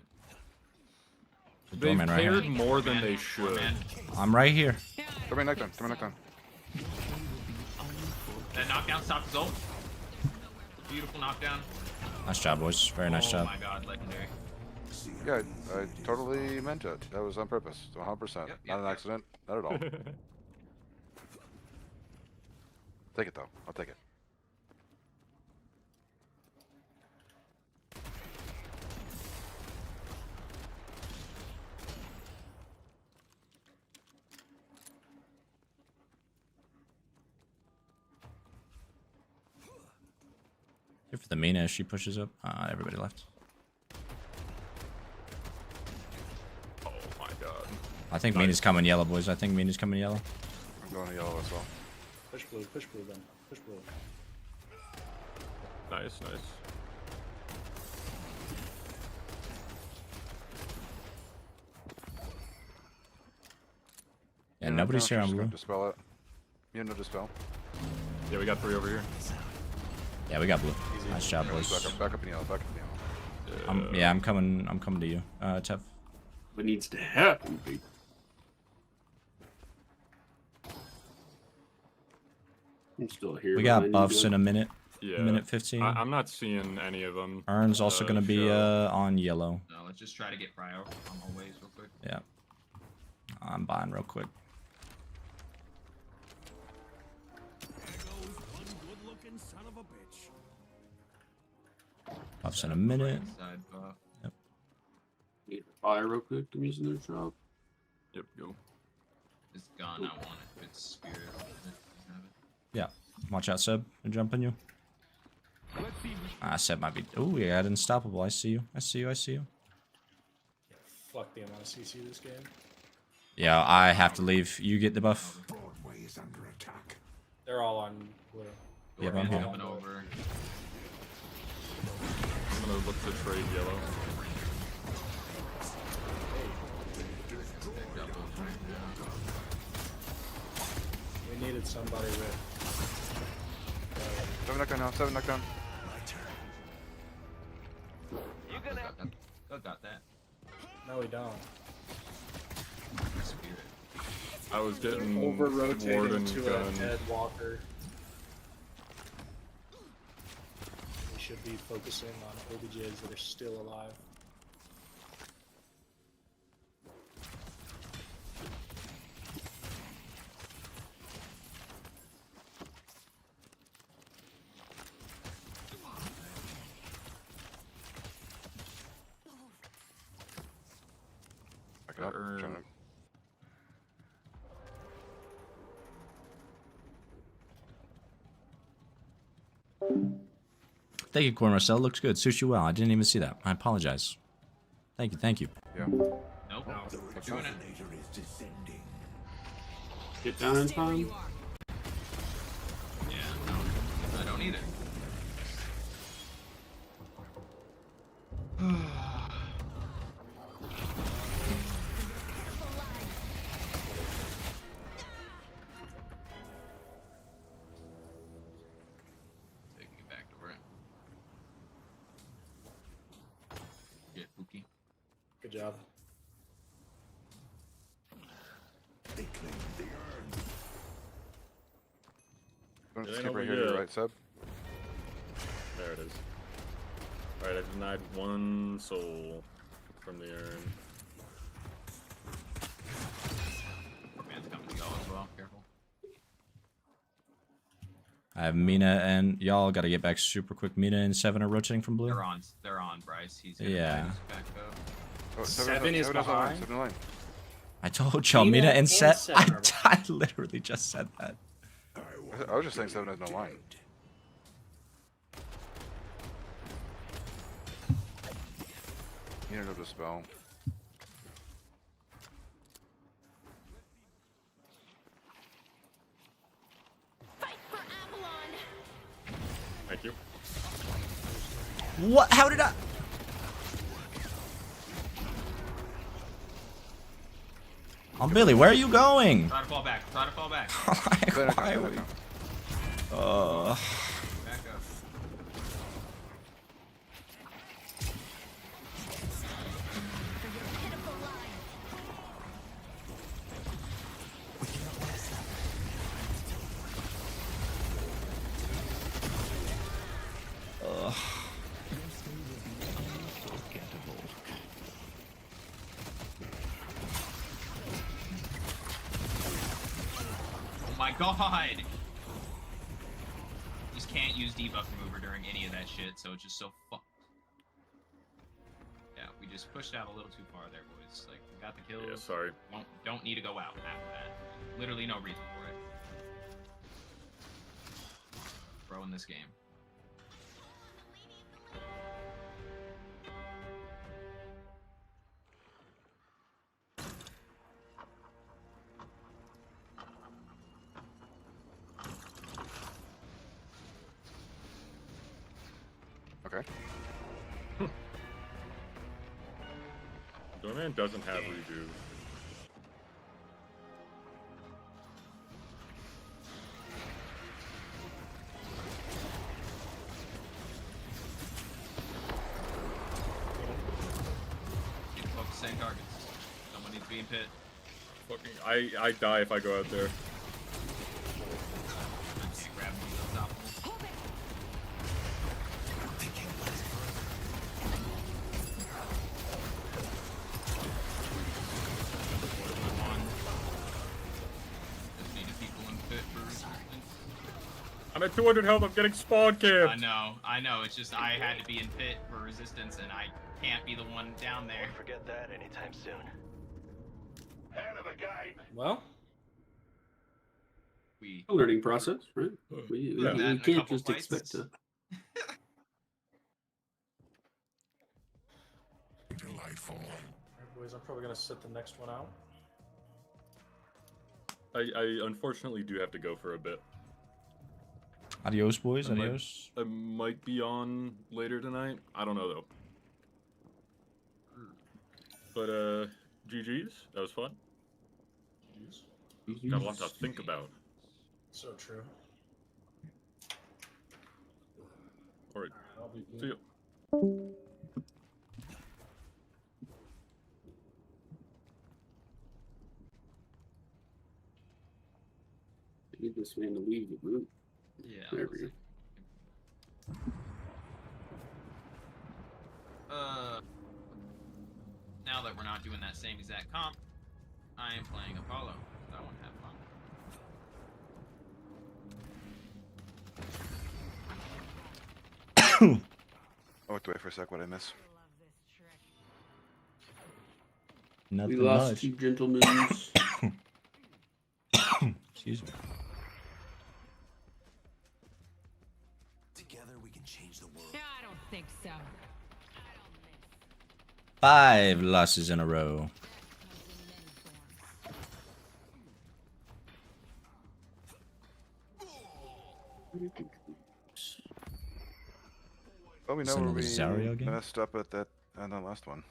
The They've doorman right cared here. more than they should. I'm right here. Come in, knockdown. Come in, knockdown. That knockdown stopped his ult. Beautiful knockdown. Nice job, boys. Very nice Oh job. my god, legendary. Yeah, I totally meant it. That was on purpose. 100%. Not an accident. Not at all. Take it though. I'll take it. Here for the Mina as she pushes up. Everybody left. Oh my god. I think Nice. Mina's coming yellow, boys. I think Mina's coming yellow. I'm going to yellow as well. Push blue then. Push blue. Nice, nice. Yeah, nobody's here on blue. Dispel it. You no dispel. Yeah, we got 3 over here. Yeah, we got blue. easy. Nice job, Yeah, boys. back up in yellow, back up in yellow. Yeah, I'm coming to you, Tev. What needs to happen, big? I'm still here. We got behind you, buffs bud. in a minute. Yeah. Minute 15. I'm not seeing any of them. Ern's also gonna be show. on yellow. No, let's just try to get Prio on all ways real quick. Yeah. I'm buying real quick. There goes one good-looking son of a bitch. Buffs in a minute. Side buff. Yep. Need to fire real quick. I'm using their shop. Yep, go. It's gone. I want it. It's spirit. Yeah. Watch out, Seb. They're jumping you. Seb might be. Oh, yeah, unstoppable. I see you. I see you. I see you. Fuck the amount of CC this game. Yeah, I have to leave. You get the buff. Broadway is under attack. They're all on blue. Yeah, I'm here. Coming over. I'm gonna look to trade yellow. We needed somebody with. 7 knockdown now, 7 knockdown. You gonna Got that. No, we don't. Spirit. I was getting Over rotating Warden to gun. a dead walker. We should be focusing on OBJs that are still alive. Back it up. Trying to... Thank you, Corn Marcel. Looks good. Suits you well. I didn't even see that. I apologize. Thank you. Thank you. Yeah. Nope. The Doing it. rejuvenator is descending. Get down in time. Yeah, no. I don't either. Taking it back to where get Pookie. Good job. They claim the urn. Don't It skip ain't right over here, yet. right, Seb? There it is. Alright, I denied one soul from the urn. Man's coming to y'all as well. Careful. I have Mina and y'all got to get back super quick. Mina and 7 are rotating from blue. They're on. They're on. Bryce. He's gonna Yeah. back up. Oh, 7 is behind. 7 line. I told y'all, Mina Mina and and Set. 7 are I literally just said that. I was just saying 7 has no line. You don't know the spell. Thank you. What? How did I? Oh, Billy, where are you going? Try to fall back. Try to fall back. Like, why are we? Back up. Ugh. Oh my god! Just can't use debuff remover during any of that shit, so it's just so fucked. Yeah, we just pushed out a little too far there, boys. Like, we got the kills. Yeah, sorry. Don't need to go out after that. Literally no reason for it. Bro, in this game. Okay. Doorman doesn't have redo. being pit. Fucking, I die if I go out there. I can't grab any of those apples. Just needed people in pit for resistance. I'm at 200 health. I'm getting spawn camped. I know. It's just I had to be in pit for resistance, and I can't be the one down there. Won't forget that anytime soon. Hand of the game. Well, A learning process, right? We Learned that in a can't couple just fights. expect to. Delightful. alright, boys, I'm probably gonna sit the next one out. I unfortunately do have to go for a bit. Adios, boys. I might- Adios. I might be on later tonight. I don't know though. But GG's. That was fun. Got a lot to think about. So true. All right. I'll be See you. I need this man to leave the group. Yeah. There we go. Now that we're not doing that same exact comp, I am playing Apollo. So I want to have fun. I walked away for a sec. What did I miss? Nothing We lost much. two gentlemen. Excuse me. Together we can change the world. I don't think so. 5 losses in a row. Well, we know Send where the we Zario game? messed up at that on the last one.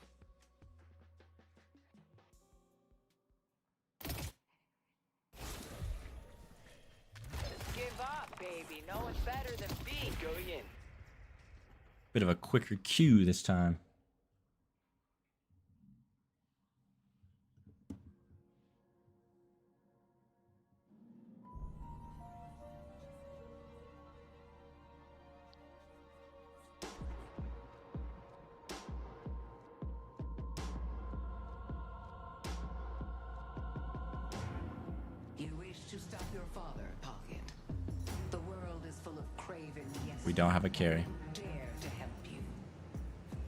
Give up, baby. No one's better than B. Going in. Bit of a quicker queue this time. You wish to stop your father, Pocket. The world is full of craven, yes. We don't have a carry. Dare to help you.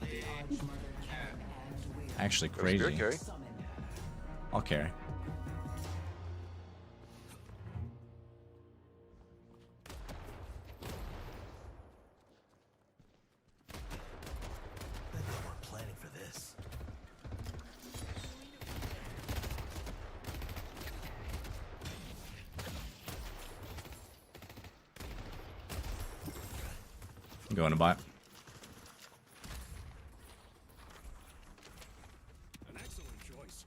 But the Archmother can and will Actually, That was good, crazy. Carrie. summon her. I'll carry. I know we're planning for this. I'm going to buy. An excellent choice.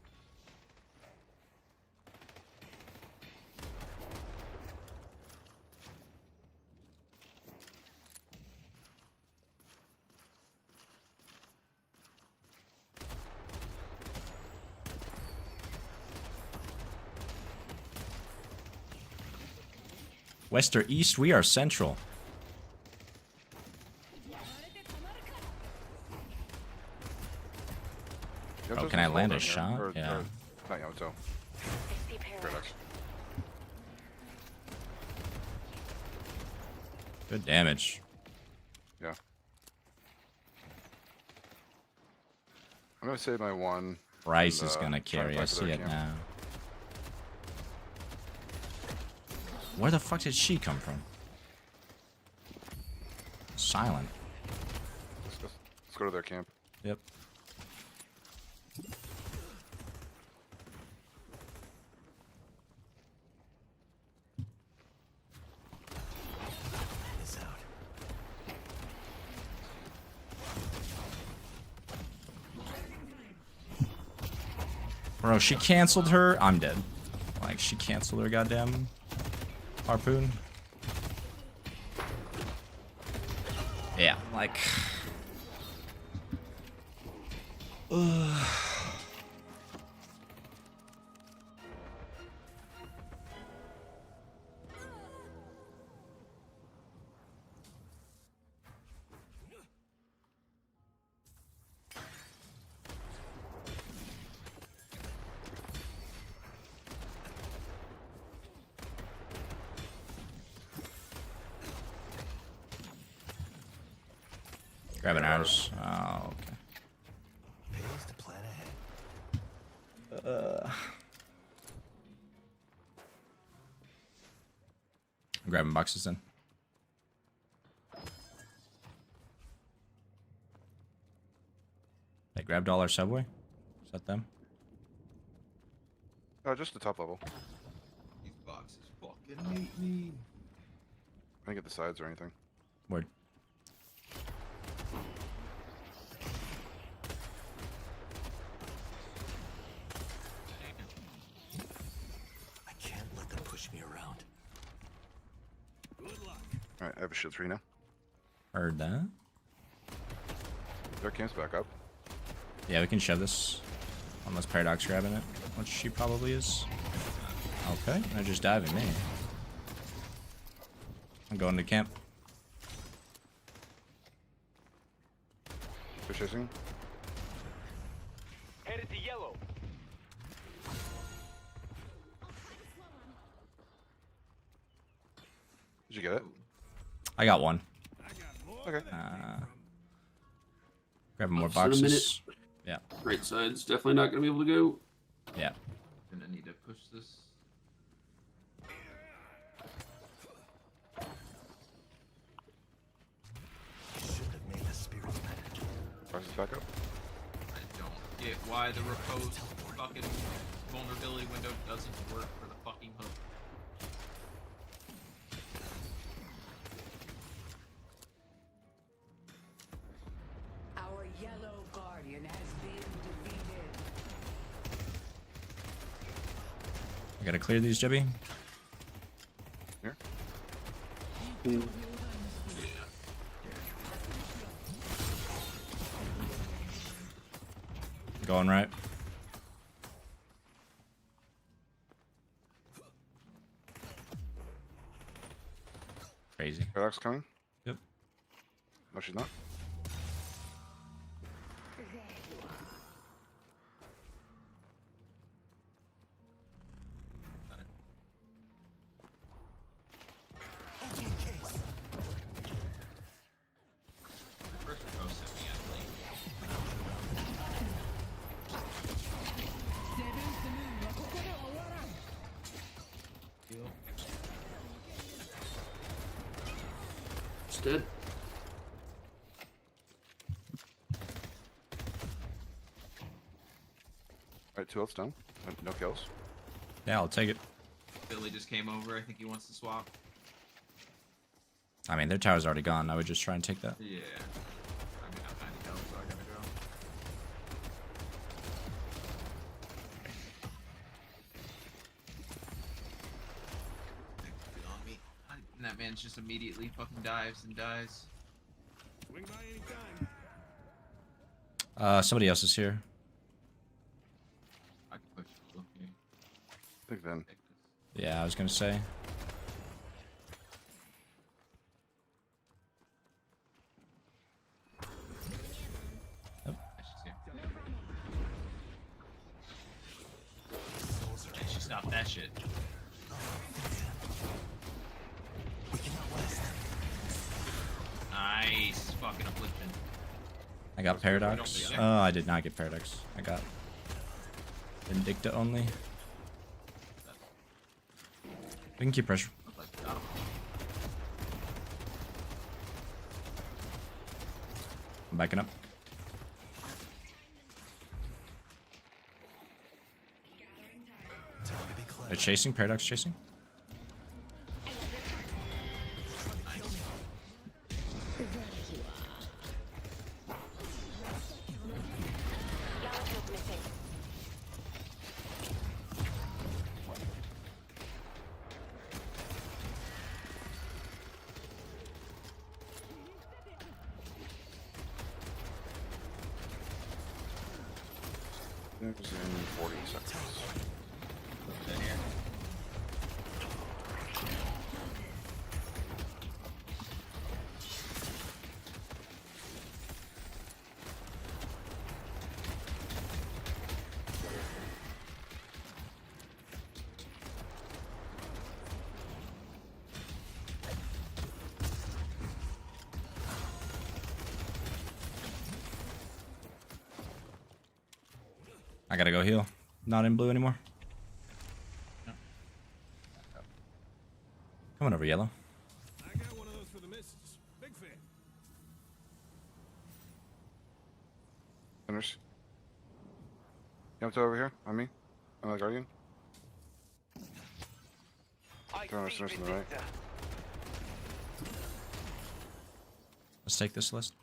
West or east? We are central. Oh, can I land a shot? Yeah. Not Yamato. Paradox. Good damage. Yeah. I'm gonna save my one. Bryce and, is gonna try and carry. fight I for see their it camp. now. Where the fuck did she come from? Silent. Let's go to their camp. Yep. This out. Bro, she canceled her. I'm dead. Like, she canceled her goddamn harpoon. Yeah, like. Grabbing ours. Oh, okay. Pays to plan ahead. I'm grabbing boxes then. They grabbed all our subway? Is that them? Oh, just the top level. These boxes fucking hate me. I didn't get the sides or anything. Word. I can't let them push me around. Good luck. Alright, I have a shield 3 now. Heard that. Their camp's back up. Yeah, we can shove this. Unless Paradox grabbing it, which she probably is. Okay, they're just diving me. I'm going to camp. They're chasing. Headed to yellow. Did you get it? I got one. Okay. Grabbing more Less than a boxes. Yeah. Right side's definitely not going to be able to go. Yeah. Gonna need to push this. Should have made the spirits mad. Boxes back up. I don't get why the repose fucking vulnerability window doesn't work for the fucking hook. Our yellow guardian has been defeated. I gotta clear these, Jebby. Here. Going right. Crazy. Paradox coming? Yep. No, she's not. First repose set me up late. It's dead. Alright, 2 ults down. No kills. Yeah, I'll take it. Billy just came over. I think he wants to swap. I mean, their tower's already gone. I would just try and take that. Yeah. I mean, I'm 90 health, so I gotta go. On me. And that man's just immediately fucking dives and dies. Swing by anytime. Somebody else is here. I can push it. Okay. I think then. Yeah, I was gonna say. I should stop that shit. Nice fucking affliction. I got Paradox. Oh, I did not get Paradox. I got Vindicta only. We can keep pressure. I'm backing up. They're chasing, Paradox chasing. It was in 40 seconds. I gotta go heal. Not in blue anymore. Coming over yellow. I got one of those for the missus. Big fan. Finish. Jump over here on me. On the guardian. Finish on the right. Let's take this list.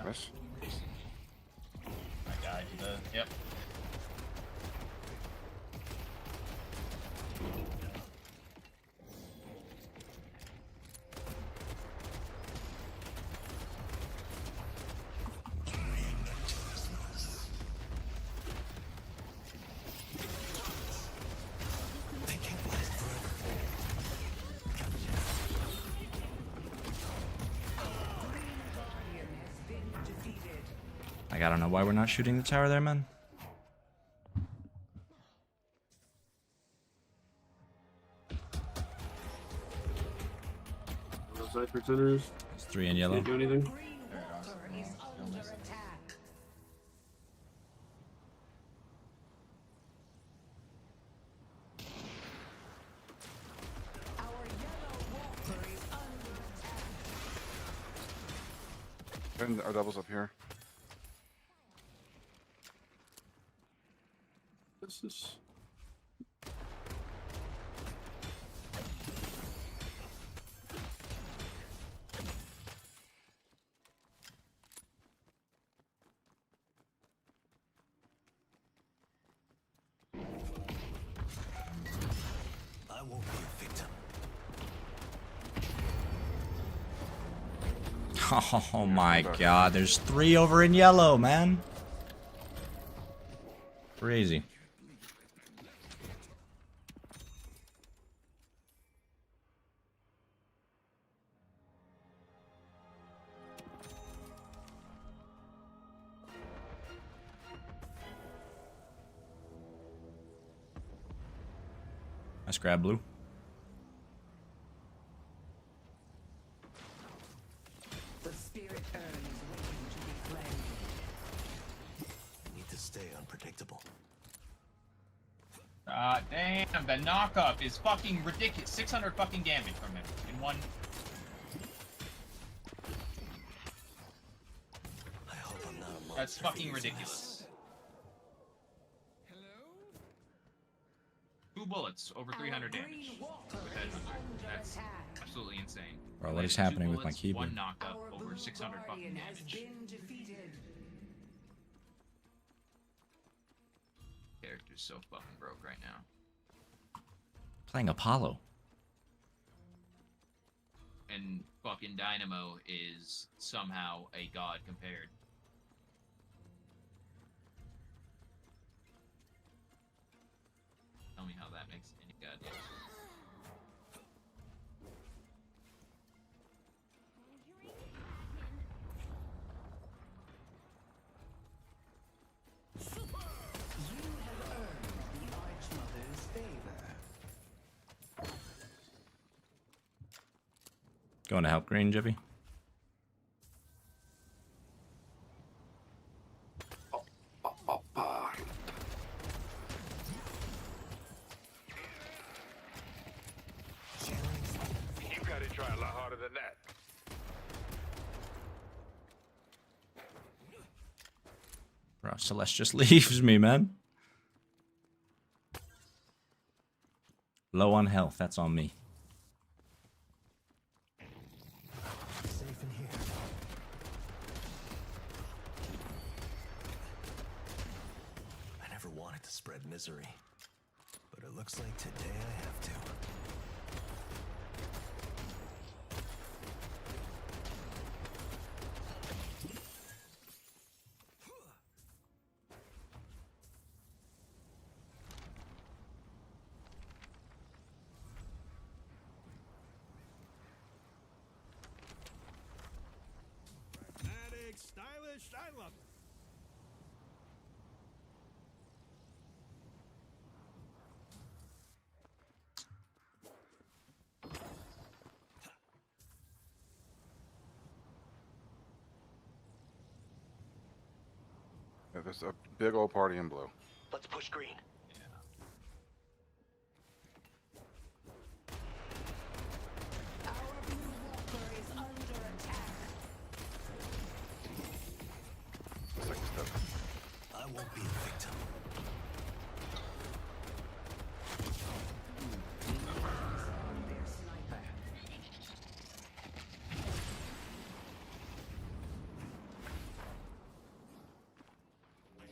Nice. My guy to the yep. Like, I don't know why we're not shooting the tower there, man. Cypher centers. It's 3 in yellow. Can't do anything. And our doubles up here. This is. I won't be a victim. Oh my god, there's 3 over in yellow, man. Crazy. Nice grab, blue. The spirit urn is waiting to be claimed. Need to stay unpredictable. Damn, the knockup is fucking ridiculous. 600 fucking damage from him in one. I hope I'm not a monster. That's fucking ridiculous. 2 bullets, over 300 damage. With headhunter. That's absolutely insane. Bro, what is happening with my keyboard? 1 knockup, over 600 fucking damage. Character's so fucking broke right now. Playing Apollo. And fucking Dynamo is somehow a god compared. Tell me how that makes any goddamn sense. Going to help green, Jiffy. You gotta try a lot harder than that. Bro, Celeste just leaves me, man. Low on health, that's on me. Safe in here. I never wanted to spread misery, but it looks like today I have to. Pragmatic, stylish, I love it. There's a big old party in blue. Let's push green. Second step. I won't be a victim.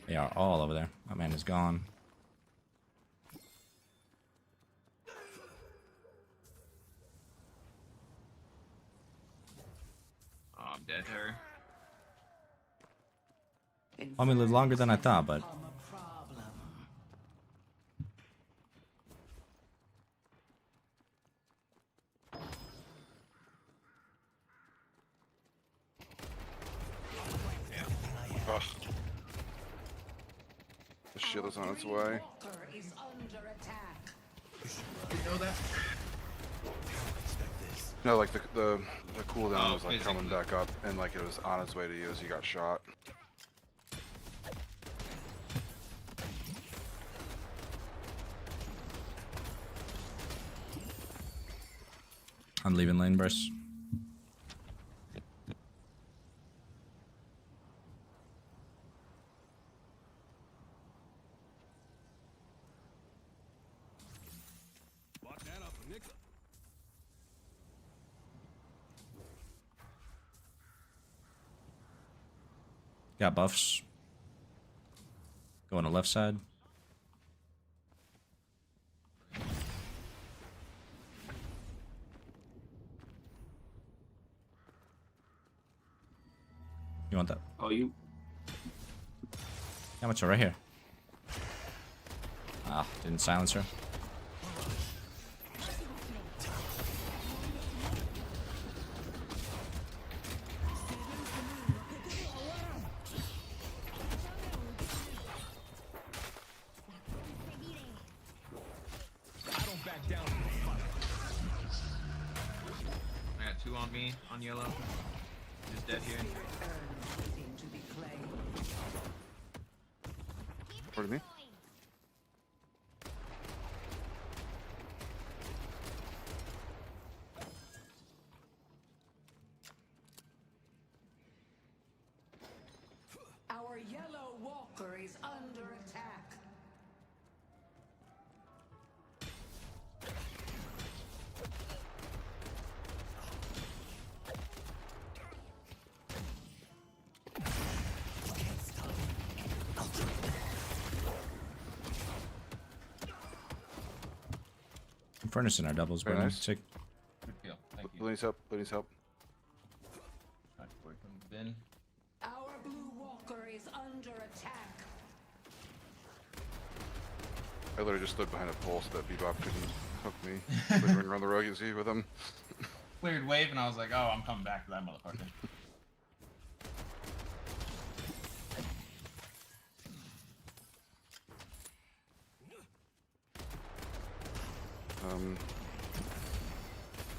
They are all over there. My man is gone. Oh, I'm dead to her. I mean, live longer than I thought, but Ugh. The shield is on its way. You know that? No, like the cooldown Oh, was like coming back up, and like it was on its way to you as you got shot. I'm leaving lane, Bryce. Lock that up, Nick. Got buffs. Go on the left side. You want that? Oh, you. How much are right here? Ah, didn't silence her. I got 2 on me, on yellow. Just dead here. Pardon me? Our yellow walker is under attack. Furnace in our doubles, Very Brendan. nice. Sick. Good kill. Thank you. Blue needs help. Blue needs help. Trying to work from Ben. Our blue walker is under attack. I literally just stood behind a pole so that Bebop couldn't hook me. Literally around the road, you see with him. Cleared wave, and I was like, oh, I'm coming back to that motherfucker.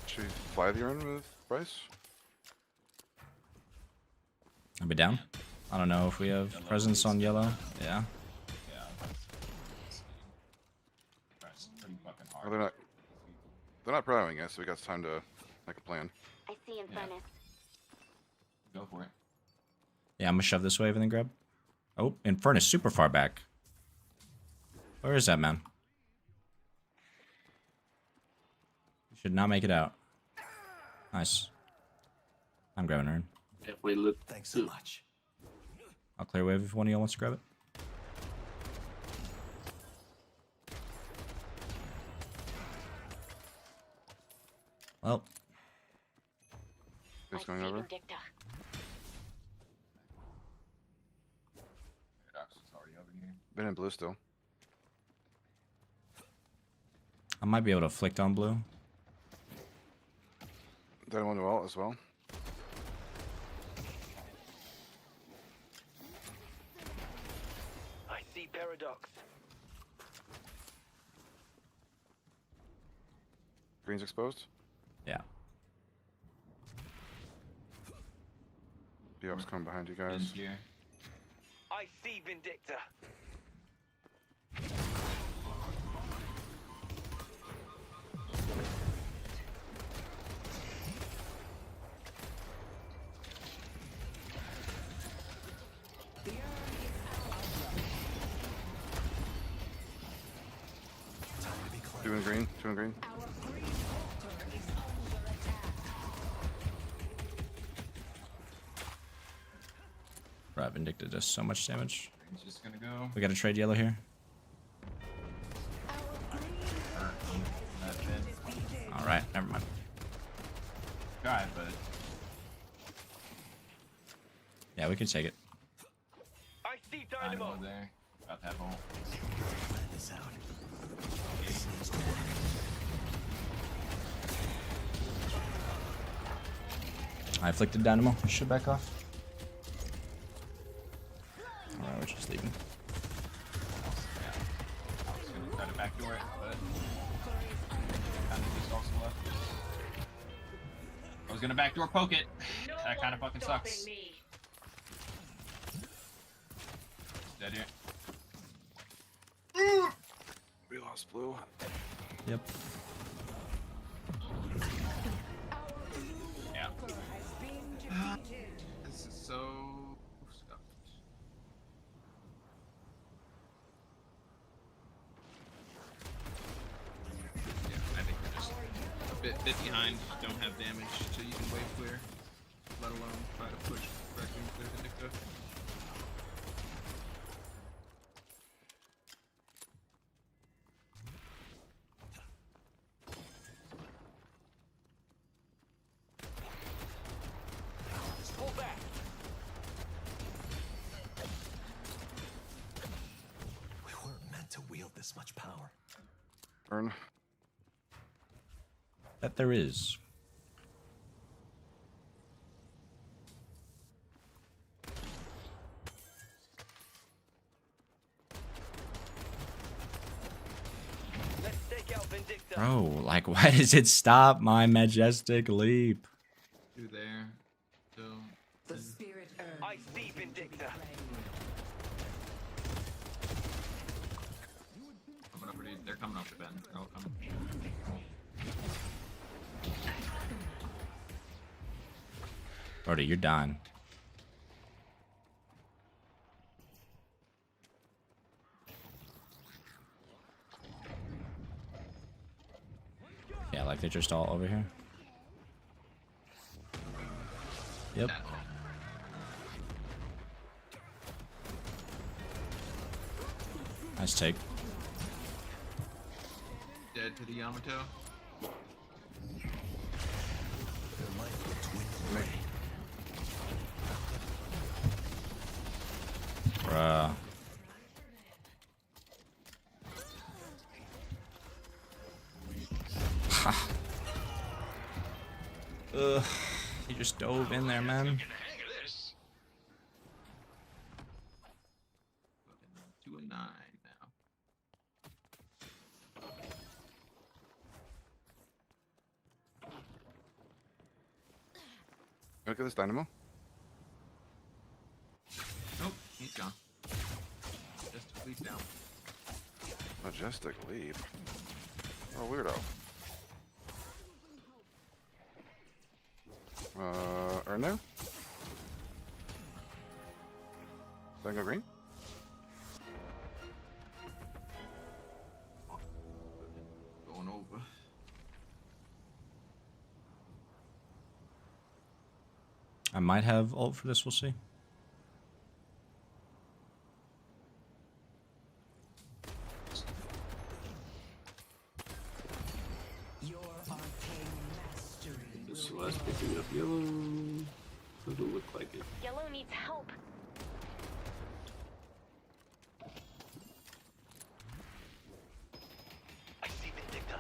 Should we fly the urn with Bryce? I'll be down. I don't know if we have presence on yellow. Yeah. Yeah. That's pretty fucking Oh, hard. they're not prowling yet, so we got time to make a plan. I see Infernus. Go for it. Yeah, I'm gonna shove this wave and then grab. Oh, Infernus super far back. Where is that man? You should not make it out. Nice. I'm grabbing her. Definitely look. Thanks so much. I'll clear wave if one of y'all wants to grab it. Well, Who's going over? Paradox is already over here. Been in blue still. I might be able to flick on blue. That one well as well. I see Paradox. Green's exposed. Yeah. Bebop's coming behind you guys. Ben's here. I I see Vindicta. Two in green. Two in green. Right, Vindicta does so much damage. He's just gonna go. We gotta trade yellow here. Alright, never mind. Try, but Yeah, we can take it. I see Dynamo there. About that hole. This out. I afflicted Dynamo. Should back off. Alright, we're just leaving. I was gonna try to backdoor it, but kind of just also left. I was gonna backdoor poke it. That kind of fucking sucks. Dead here. We lost blue. Yep. Yeah. This is so stuffed. Yeah, I think we're just a bit behind. Don't have damage to even wave clear, let alone try to push directly into the Vindicta. Pull back. We weren't meant to wield this much power. Burn. That there is. Let's take out Vindicta. Bro, like, why does it stop my majestic leap? Through there. So. The spirit earned. I see Vindicta. Coming over to, they're coming up to Ben. They're all coming. Brody, you're done. Yeah, like they're just all over here. Yep. Nice take. Dead to the Yamato. Bruh. Ugh. He just dove in there, man. 2 and 9 now. Look at this Dynamo. Nope, he's gone. Just a leap down. Majestic leap. Oh, weirdo. Erno? Did I go green? Going over. I might have ult for this, we'll see. Your arcane mastery. This Celeste picking up yellow. Doesn't look like it. Yellow needs help. I see Vindicta.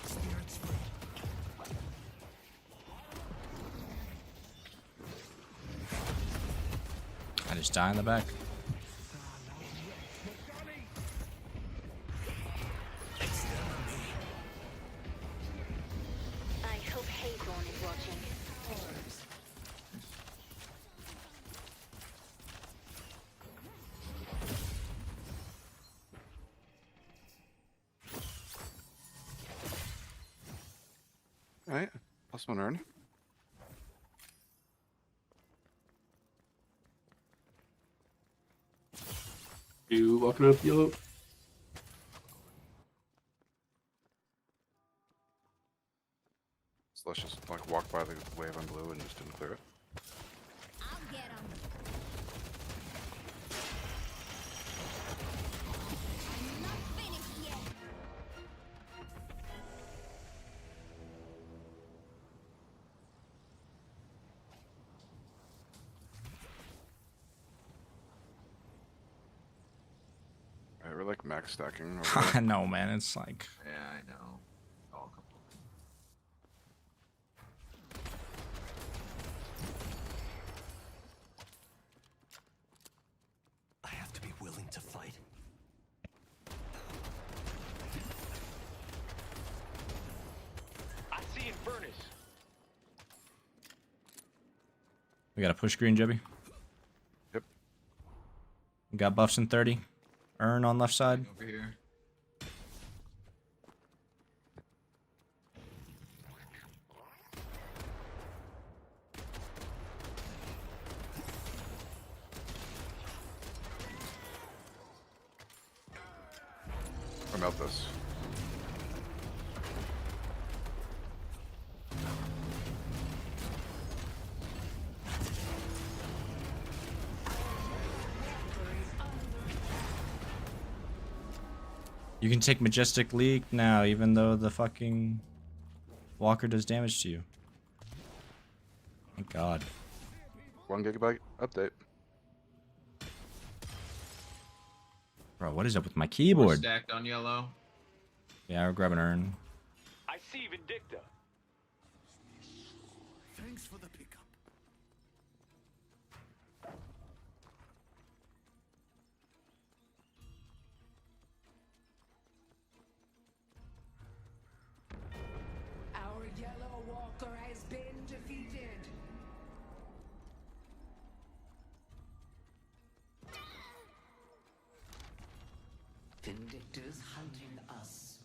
Spirits free. I just die in the back. Plus one earn. You walking up yellow? So let's just like walk by the wave on blue and just didn't clear it. I'll get him. I'm not finished yet. Alright, we're like max stacking. I know, man. It's like. Yeah, I know. All couple. I have to be willing to fight. I see Infernus. We got a push green, Jebby. Yep. We got buffs in 30. Earn on left side. Over here. Or melt this. You can take Majestic Leak now, even though the fucking Walker does damage to you. Thank God. 1 gigabyte update. Bro, what is up with my We're keyboard? stacked on yellow. Yeah, we're grabbing Earn. I see Vindicta. Thanks for the pickup. Our yellow walker has been defeated. Vindictors hunting us.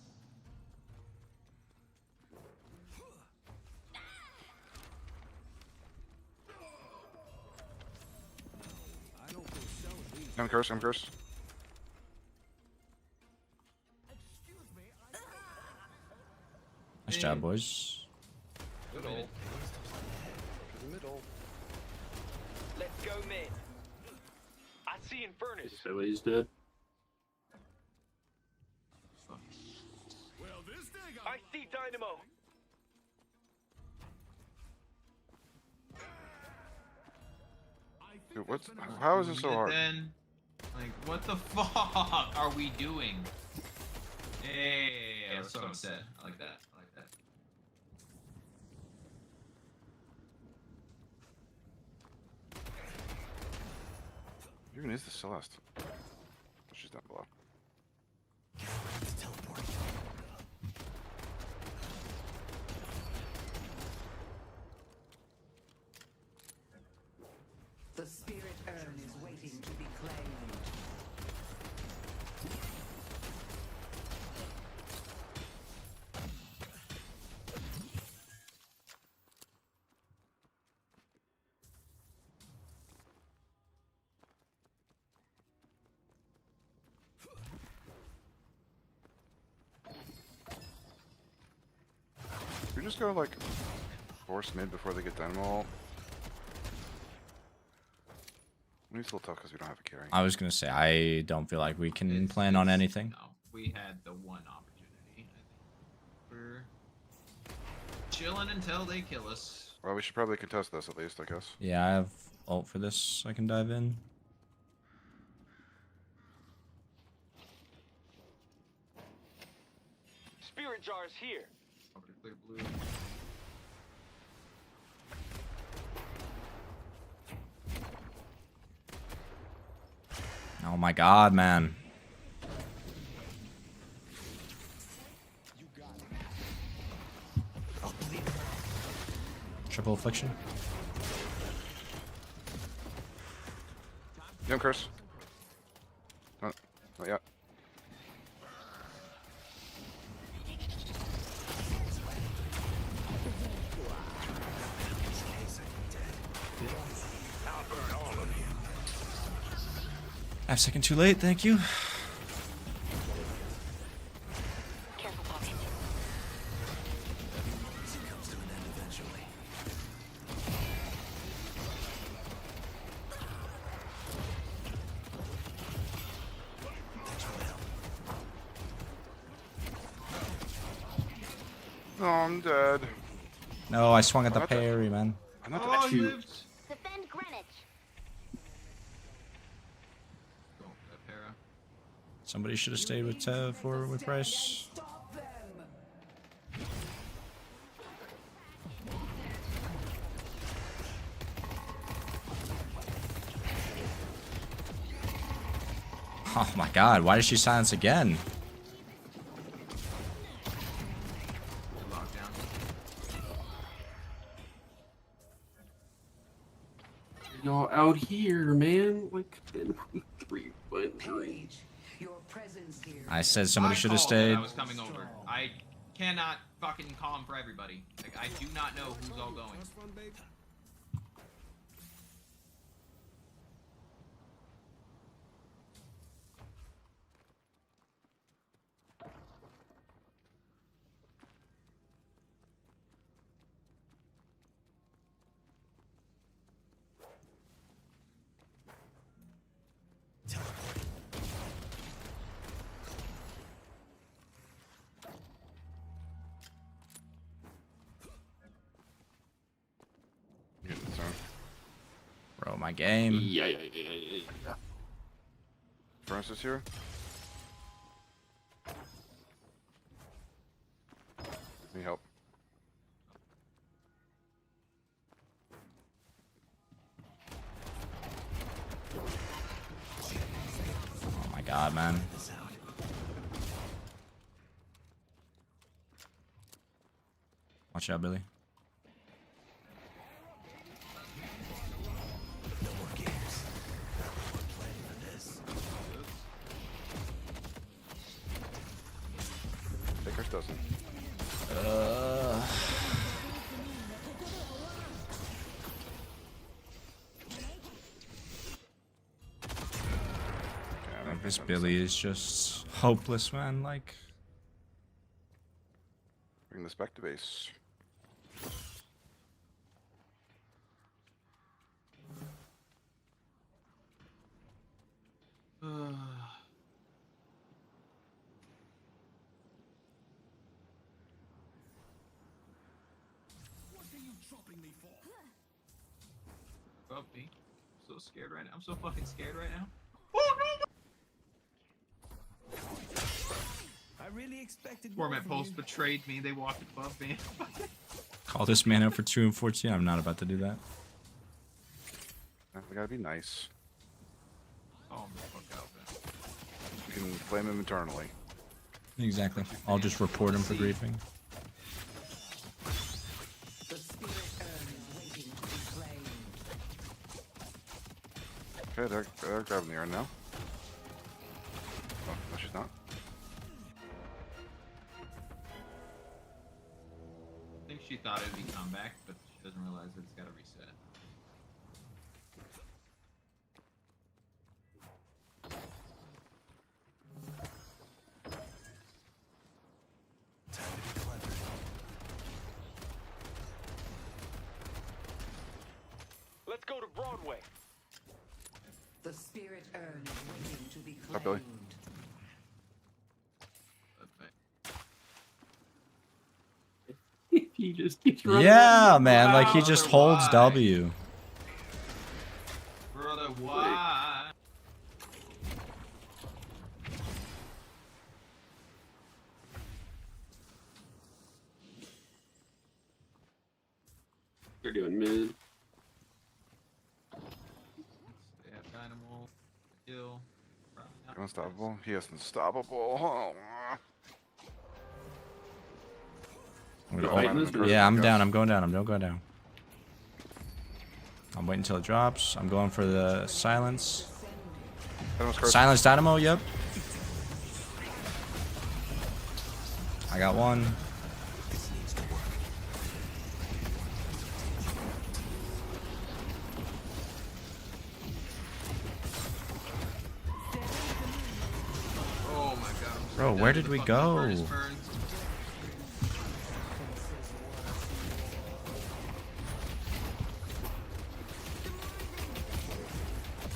I don't go selling these. I'm cursed, I'm cursed. Excuse me, Nice job, boys. Middle. To the middle. Let's go mid. I see Infernus. So he's dead. Well, this thing I see Dynamo. Dude, what's how is this so hard? Then, like, what the fuck are we doing? Hey, that's so upset. I like that. I like that. You're gonna use the Celeste. She's down below. teleport. The spirit urn is waiting to be claimed. We just go like force mid before they get dynamo. It's a little tough because we don't have a carry. I was gonna say, I don't feel like we can plan on anything. No, we had the one opportunity. I think we're chilling until they kill us. Well, we should probably contest this at least, I guess. Yeah, I have ult for this. I can dive in. Spirit jars here. Over to clear blue. Oh my God, man. Triple affliction. Yeah, I'm cursed. Not yet. 5 seconds too late, thank you. Careful, Poppy. Comes to an end eventually. Oh, I'm dead. No, I swung at the parry, man. I'm not Oh, he shoot. lived. Defend Greenwich. Go for that para. Somebody should have stayed with Tev or with Bryce. Oh my god, why did she silence again? Lockdown. Y'all out here, man. Like, 3 Page, your presence here. I said somebody I should have called that stayed. I was coming over. I cannot fucking call him for everybody. Like, I do not know who's all going. Get in the zone. Bro, my game. Yeah. Furnace is here. Need help. Oh my god, man. Watch out, Billy. Vickers doesn't. This Billy is just hopeless, man. Like, Bring this back to base. What are you chopping me for? Fuck me. I'm so scared right now. I'm so fucking scared right now. I really expected Format more from Pulse you. betrayed me. They walked above me. call this man out for 2 and 14. I'm not about to do that. We gotta be nice. Oh, the fuck out, man. We can flame him internally. Exactly. I'll just report him for griefing. The spirit urn is waiting to be claimed. Okay, they're grabbing the urn now. Oh, no, she's not. I think she thought it would be comeback, but she doesn't realize that it's gotta reset. Let's go to Broadway. The spirit urn is waiting to be Up, Billy. claimed. He just keeps running. Yeah, man. Like, he Wow, just brother, holds why? W. Brother, why? They're doing mid. They have Dynamo, Hill. Unstoppable. He is unstoppable. Oh. I'm gonna Fighting ult. this Yeah, I'm Go. down. I'm going down. I'm don't go down. I'm waiting until it drops. I'm going for the silence. Silence Dynamo, yep. I got one. Bro, where did we go?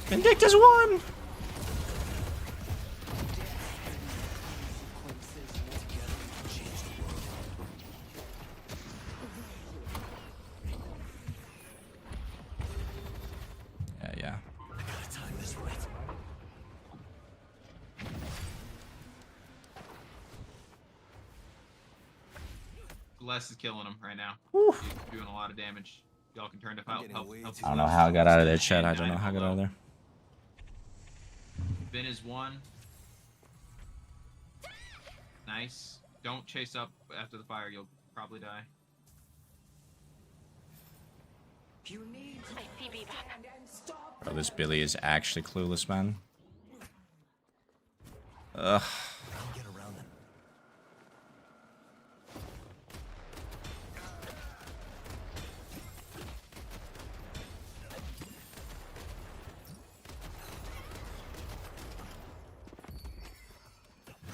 Vindictus won! Yeah. I gotta time this right. Les is killing him right now. Woo. He's doing a lot of damage. Y'all can turn to help. I don't know how I got out of there, Chad. I don't know how I got out of there. Ben is one. Nice. Don't chase up after the fire. You'll probably die. You need to stand and stop. Bro, this Billy is actually clueless, man. Ugh. I'll get around them.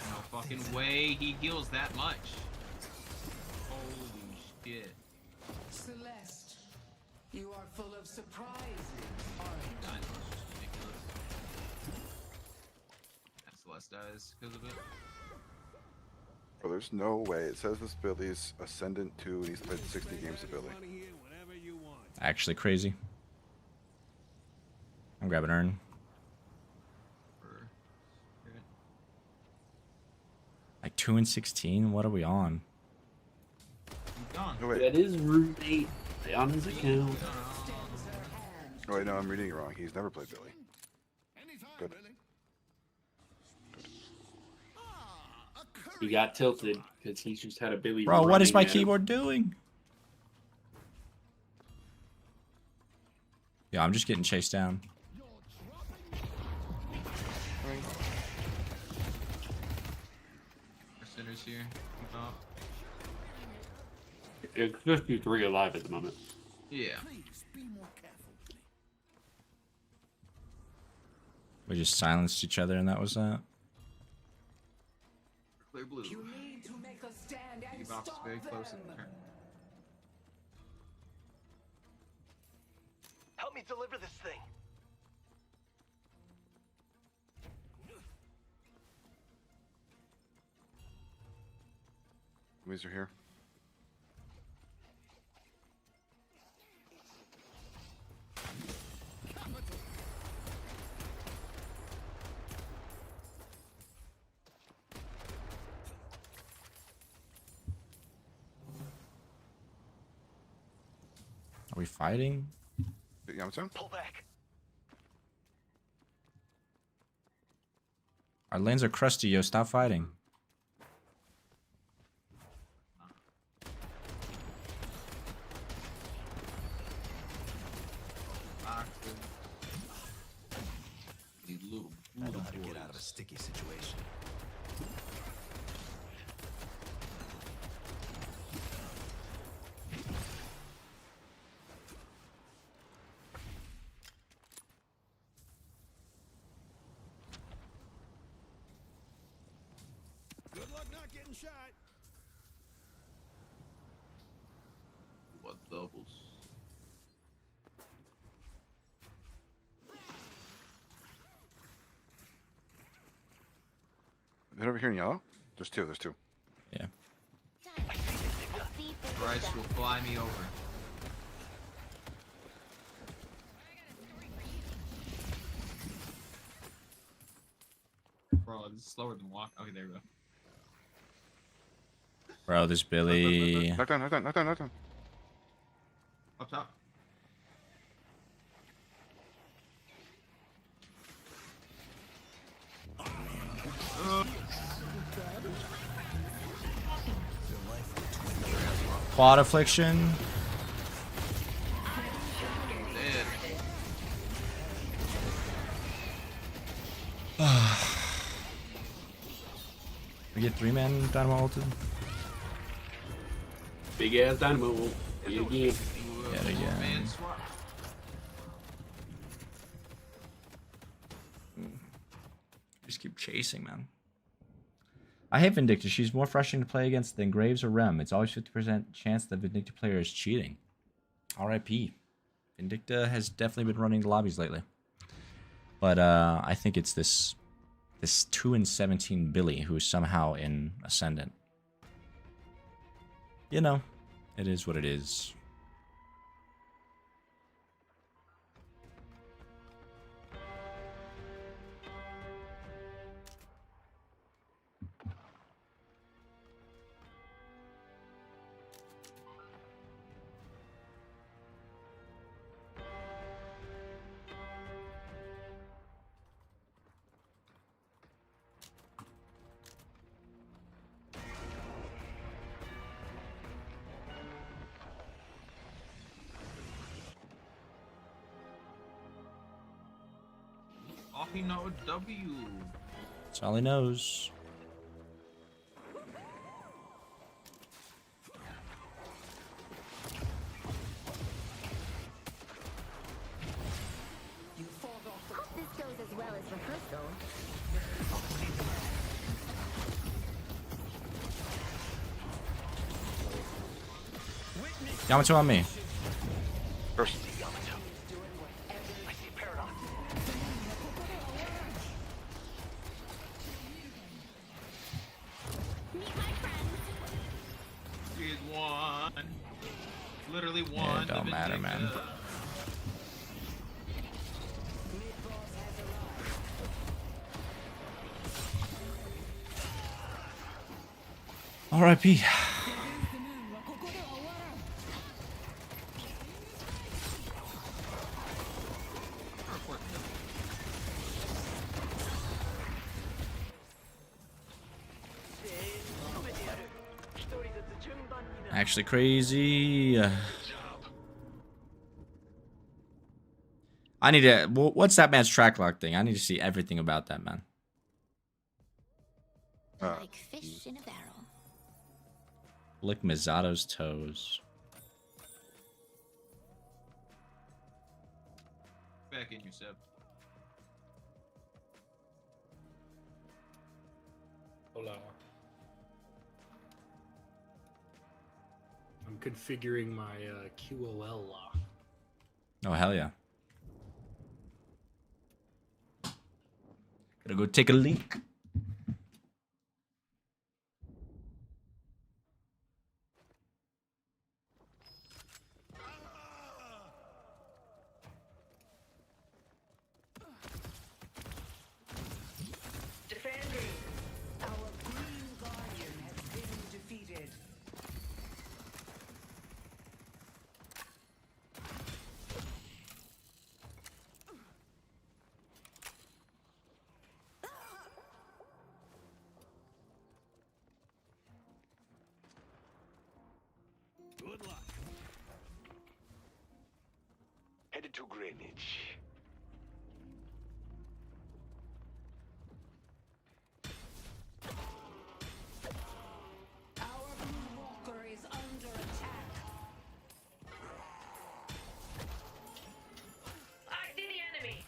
No fucking way he heals that much. Holy shit. Celeste, you are full of surprises, aren't God, you? it's ridiculous. And Celeste dies because of it. Bro, there's no way. It says this Billy's Ascendant 2 and he's played 60 games of Billy. Actually crazy. I'm grabbing Urn. Like 2 and 16? What are we on? Oh, wait. That is roommate on his account. Oh, wait, no, I'm reading it wrong. He's never played Billy. Good. He got tilted because he just had a Billy. Bro, what is my running at him. keyboard doing? Yeah, I'm just getting chased down. Sinners here. Keep up. It's 53 alive at the moment. Yeah. We just silenced each other and that was that. Clear blue. You need to make a stand and Box is stop very close them. in the turn. Help me deliver this thing. Enemies are here. Are we fighting? Yeah, I'm sorry. Pull back. Our lanes are crusty, yo. Stop fighting. I know how to get out of a sticky situation. Good luck not getting shot. What doubles? They're over here in yellow? There's two, there's two. Yeah. Bryce will fly me over. Bro, this is slower than walk. Okay, there we go. Bro, this Billy. Knock down, knock down, knock down, knock down. Up top. Quad affliction. We get 3-man dynamo ulted. Big ass dynamo. Again. Yet again. Man, swap. Just keep chasing, man. I hate Vindicta. She's more frustrating to play against than Graves or Rem. It's always 50% chance that Vindicta player is cheating. R.I.P. Vindicta has definitely been running the lobbies lately. But I think it's this 2-17 Billy who's somehow in Ascendant. You know, it is what it is. Oh, he knows W. That's all he knows. Hope this goes as well as rehearsal. Yamato on me. First. He's one. Literally one. It don't matter, man. R.I.P. Actually crazy. I need to... What's that man's track lock thing? I need to see everything about that, man. Like fish in a barrel. Lick Mizato's toes. Back in you, Seb. Hola. I'm configuring my QOL lock. Oh, hell yeah. Gotta go take a leak. Defenders, our green guardian has been defeated. Good luck. Headed to Greenwich. Our blue walker is under attack. I see the enemy.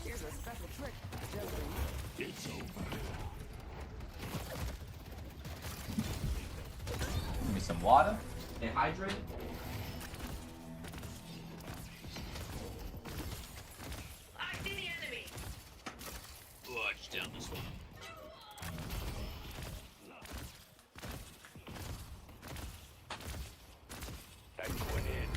Here's a special trick. It's over. Give me some water. Stay hydrated. I see the enemy. Watch down this one. I'm going in.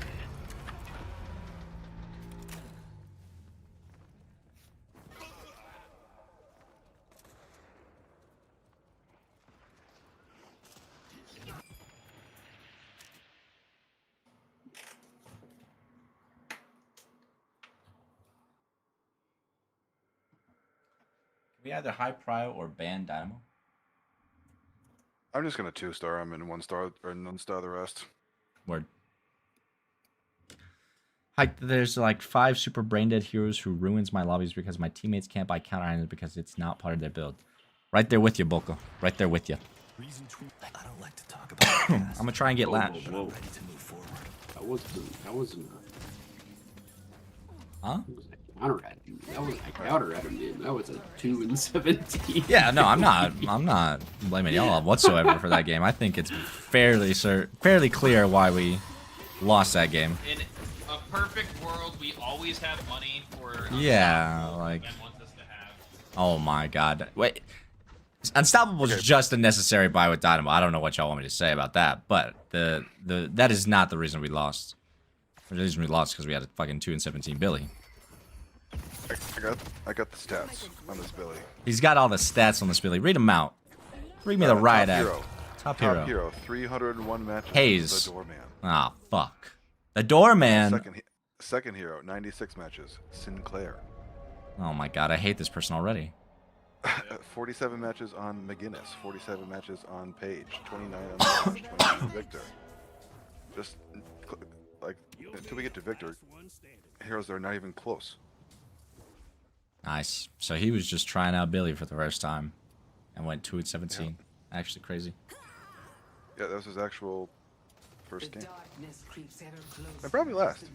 Can we either high prio or ban Dynamo? I'm just gonna 2-star him and 1-star or 1-star the rest. Word. Hi, there's like 5 super brain dead heroes who ruins my lobbies because my teammates can't buy counter items because it's not part of their build. Right there with you, Boko. Right there with you. I don't like to talk about I'm gonna try and get latch. Whoa. ready to move forward. That wasn't Huh? counter at him. That was a counter at him, man. That was a 2 and 17. Yeah, no, I'm not blaming y'all whatsoever for that game. I think it's fairly clear why we lost that game. In a perfect world, we always have money for Yeah, like. Ben wants us to have. Oh my god. Wait. Unstoppable is just a necessary buy with Dynamo. I don't know what y'all want me to say about that, but that is not the reason we lost. The reason we lost because we had a fucking 2 and 17 Billy. I got the stats on this Billy. He's got all the stats on this Billy. Read them out. Read me the riot act. Top hero. Top hero. 301 matches. Hayes. The Doorman. Ah, fuck. The Doorman. Second hero. 96 matches. Sinclair. Oh my god, I hate this person already. 47 matches on McGinnis. 47 matches on Page. 29 on March. 29 on Victor. Just like until we get to Victor, heroes that are not even close. Nice. So he was just trying out Billy for the first time and went 2 and 17. Yeah. Actually crazy. Yeah, that was his actual first game. And probably last.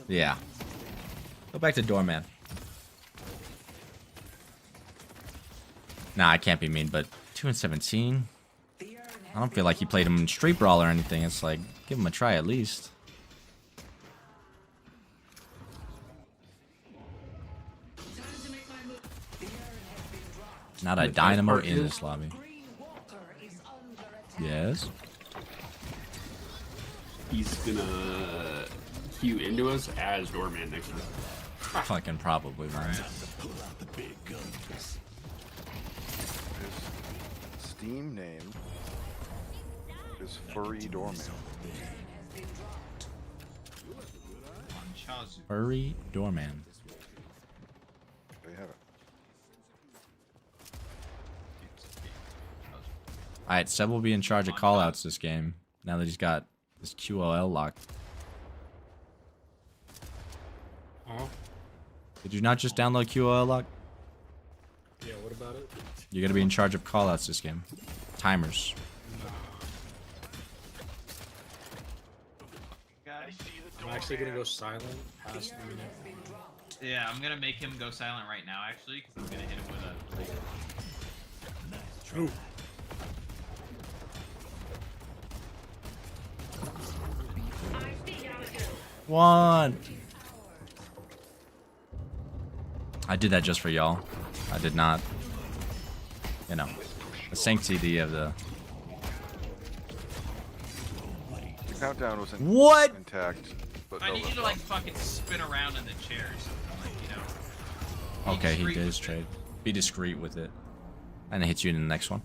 Yeah. Go back to Doorman. Nah, I can't be mean, but 2 and 17? I don't feel like he played him in Street Brawl or anything. It's like, give him a try at least. Not a Dynamo in this lobby. Yes? He's gonna queue into us as Doorman next time. Fucking probably, man. Pull out the big guns. His Steam name is Furry Doorman. Furry Doorman. There you have it. Alright, Seb will be in charge of callouts this game. Now that he's got this QOL locked. Huh? Did you not just download QOL lock? Yeah, what about it? You're gonna be in charge of callouts this game. Timers. I'm actually gonna go silent past the minute. Yeah, I'm gonna make him go silent right now, actually, because I'm gonna hit him with a. Ooh. One. I did that just for y'all. I did not. You know, the sanctity of the. The countdown was intact. But I need you to like fucking spin around in the chairs. Like, you know. Okay, he does trade. Be discreet with it. And it hits you in the next one.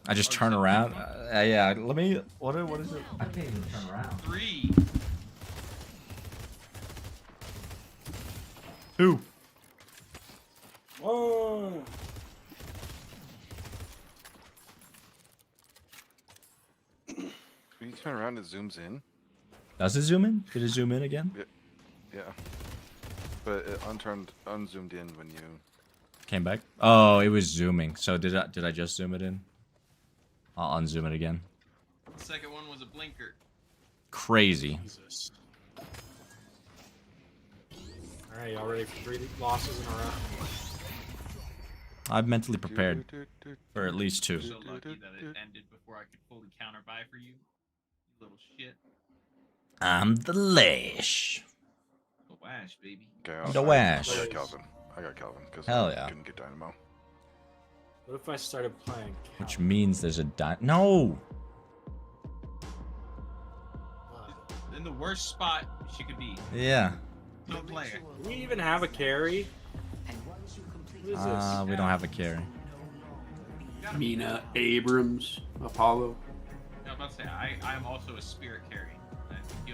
I just turn around. Yeah, let me. What is it? I can't even turn around. 3. 2. Whoa. When you turn around, it zooms in. Does it zoom in? Did it zoom in again? Yeah. But it unzoomed in when you Came back. Oh, it was zooming. So did I just zoom it in? I'll unzoom it again. The second one was a blinker. Crazy. Jesus. Alright, y'all ready for 3 losses in a row? I'm mentally prepared for at least 2. I'm so lucky that it ended before I could fully counter buy for you. You little shit. I'm the Lash. The Wash, baby. Okay, The Wash. I got Calvin because Hell I yeah. couldn't get Dynamo. What if I started playing? Which means there's a No! In the worst spot she could be. Yeah. No player. Do we even have a carry? What is this? We don't have a carry. Mina, Abrams, Apollo. Yeah, I'm about to say, I'm also a spirit carry.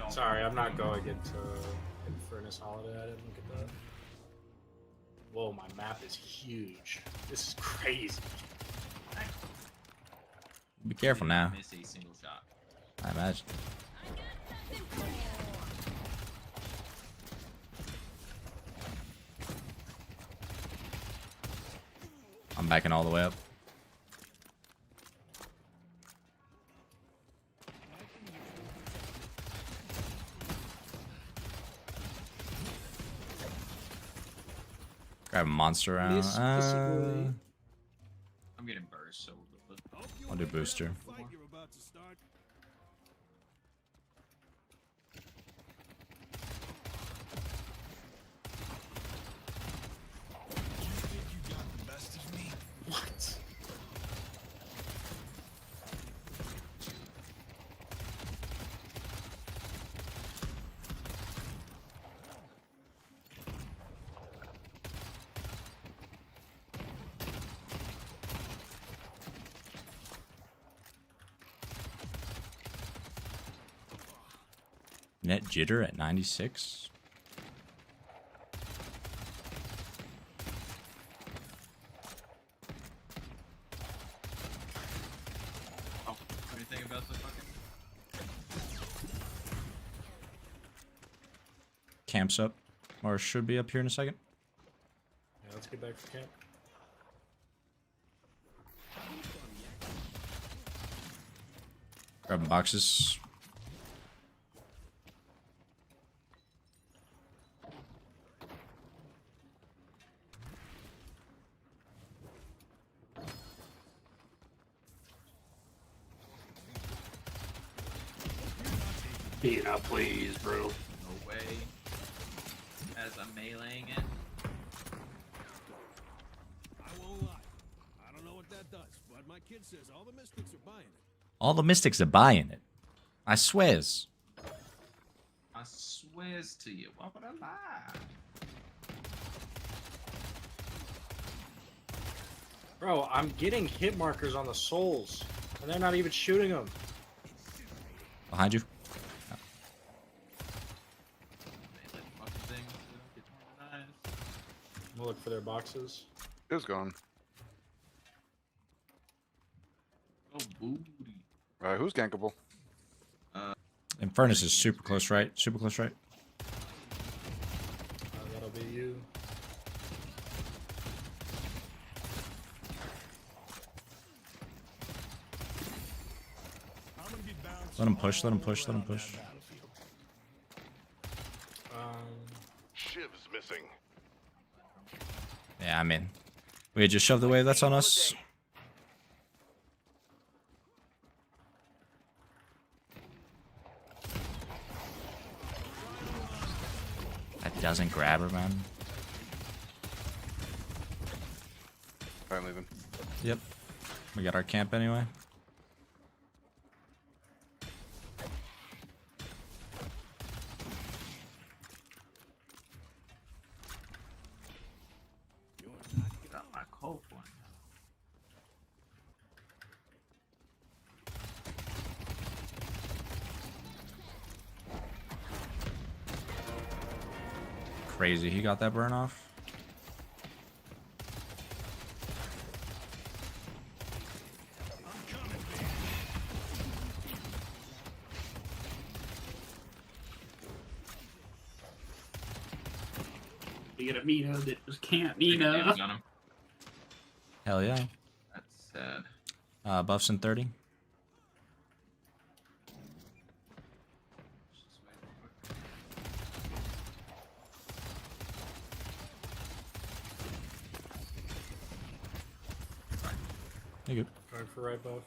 Sorry, I'm not going into Infernus Holiday. I didn't look at that. Whoa, my map is huge. This is crazy. Be careful now. Miss a single shot. I imagine. I'm backing all the way up. Grab a monster round. I'm getting burst, so I'll do booster. What? Net jitter at 96. what do you think about the fucking? Camp's up, or should be up here in a second. Yeah, let's get back to camp. Grabbing boxes. Yeah, please, bro. No way. As I'm meleeing it. I won't lie. I don't know what that does, but my kid says all the mystics are buying it. All the mystics are buying it. I swears. I swears to you. Why would I lie? Bro, I'm getting hit markers on the souls, and they're not even shooting them. Behind you. I'm gonna look for their boxes. It was gone. Oh, booty. Alright, who's gankable? Infernus is super close right. Super close right. That'll be you. Let him push, let him push, let him push. Shiv's missing. Yeah, I'm in. We just shoved the wave, that's on us. That doesn't grab her, man. I'm leaving. Yep. We got our camp anyway. Get out my cold one. Crazy, he got that burn off. You get a Mina that just can't Mina. Hell yeah. That's sad. Buffs in 30. You good. Going for right buff.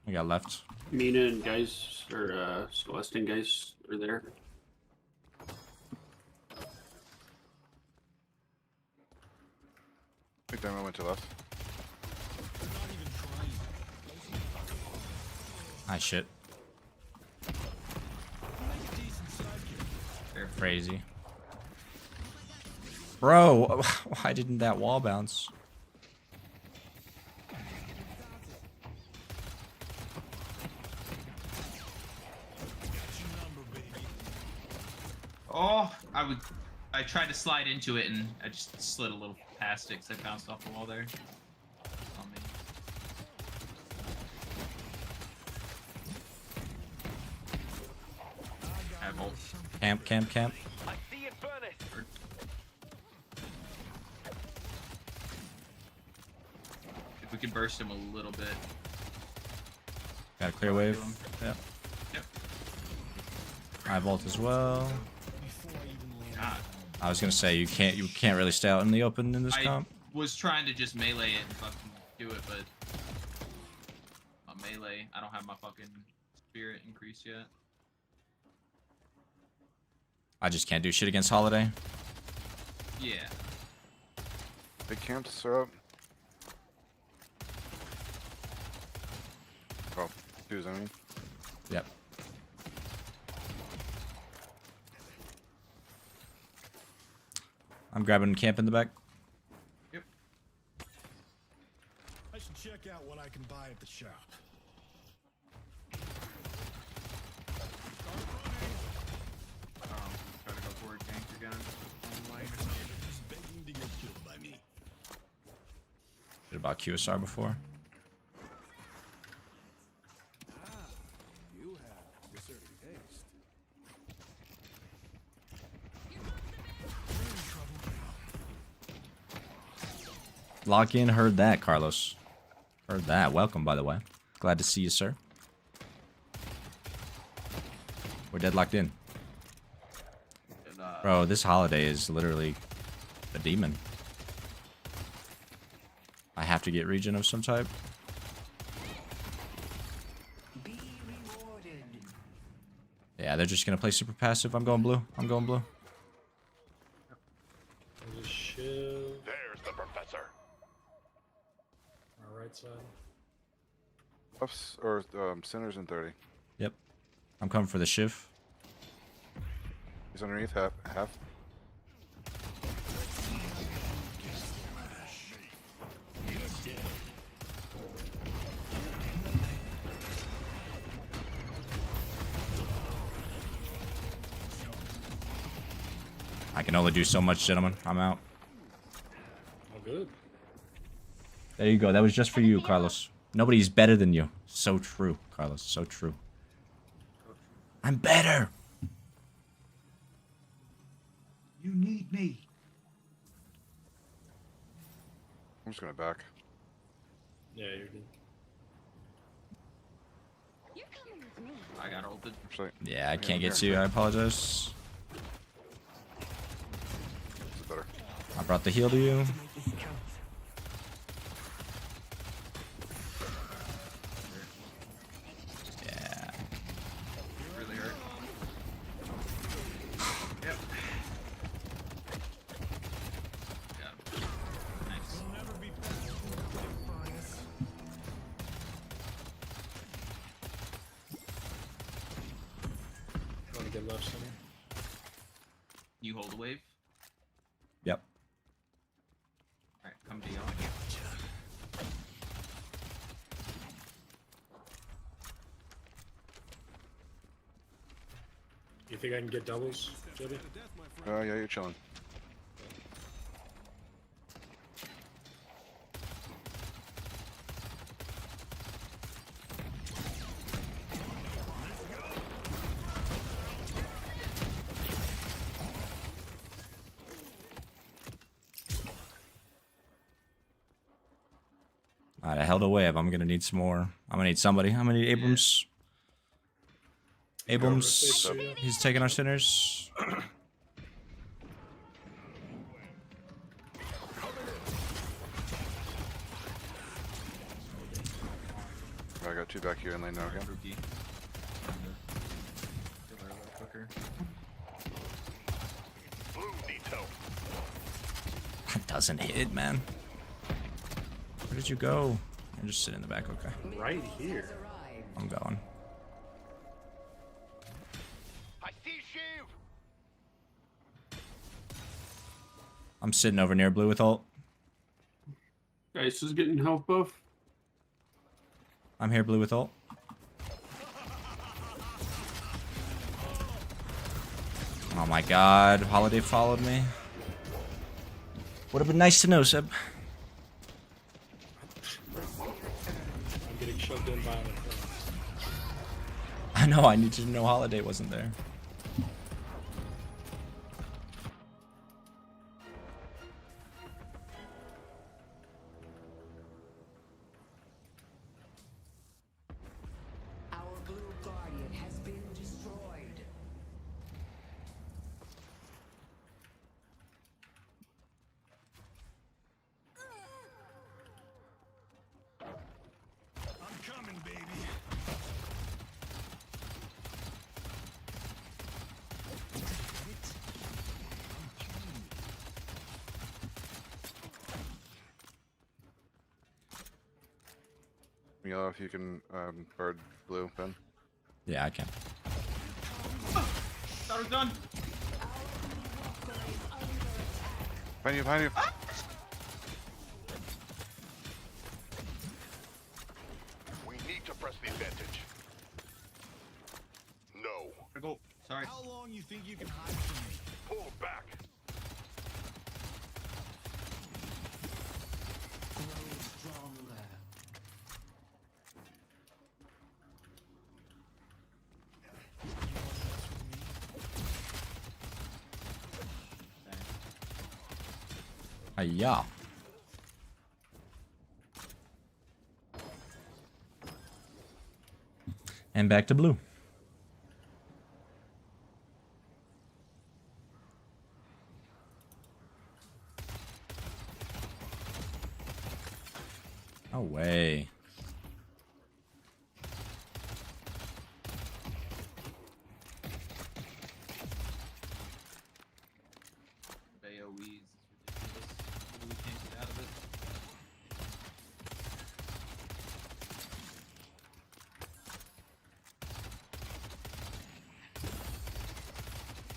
We got left. Mina and Geist, or Celeste and Geist are there. I think Demo went to left. Nice shit. Crazy. Bro, why didn't that wall bounce? Oh, I tried to slide into it and I just slid a little past it because I bounced off the wall there. On me. I volt. Camp, camp, camp. I see Infernus. If we could burst him a little bit. Got a clear wave. Yep. Yep. High volt as well. God. I was gonna say you can't really stay out in the open in this I comp. was trying to just melee it and fucking do it, but my melee, I don't have my fucking spirit increase yet. I just can't do shit against Holiday. Yeah. They camped syrup. Oh, twos, I mean. Yep. I'm grabbing camp in the back. Yep. I should check out what I can buy at the shop. Try to go forward, gank again. On lane or something. Just begging to get killed by me. Did about QSR before. You have deserting taste. Lock in, heard that, Carlos. Heard that. Welcome, by the way. Glad to see you, sir. We're deadlocked in. Bro, this Holiday is literally a demon. I have to get regen of some type. Yeah, they're just gonna play super passive. I'm going blue. I'm going blue. There's the professor. Our right side. Ups or centers in 30. Yep. I'm coming for the shiv. He's underneath half. I can only do so much, gentlemen. I'm out. Oh, good. There you go. That was just for you, Carlos. Nobody's better than you. So true, Carlos. So true. I'm better. You need me. I'm just gonna back. Yeah, you're good. I got ulted. Actually, Yeah, I can't get to you. I apologize. this is better. I brought the heal to you. Yeah. Really hurt. Yep. Got him. Nice. Want to get left center? You hold a wave. Yep. Alright, come to y'all. You think I can get doubles, Jody? Yeah, you're chilling. Alright, I held a wave. I'm gonna need some more. I'm gonna need somebody. I'm gonna need Abrams. Abrams, he's taking our sinners. I got two back here in lane now again. Rookie. Kill her a little quicker. Blue needs help. That doesn't hit, man. Where did you go? I'm just sitting in the back. Okay. Right here. I'm going. I see you. I'm sitting over near blue with ult. Geist is getting health buff. I'm here blue with ult. Oh my god, Holiday followed me. Would have been nice to know, Seb. I'm getting shoved in by the I know, I need to know Holiday wasn't there. Our blue guardian has been destroyed. Yellow, if you can guard blue, Ben. Yeah, I can. Thought it was done. Behind you, behind you. Ah! We need to press the advantage. No. I go. Sorry. How long you think you can hide from me? Pull back. Grow stronger. Yeah. And back to blue. No way. AoEs. It's ridiculous. We can't get out of it.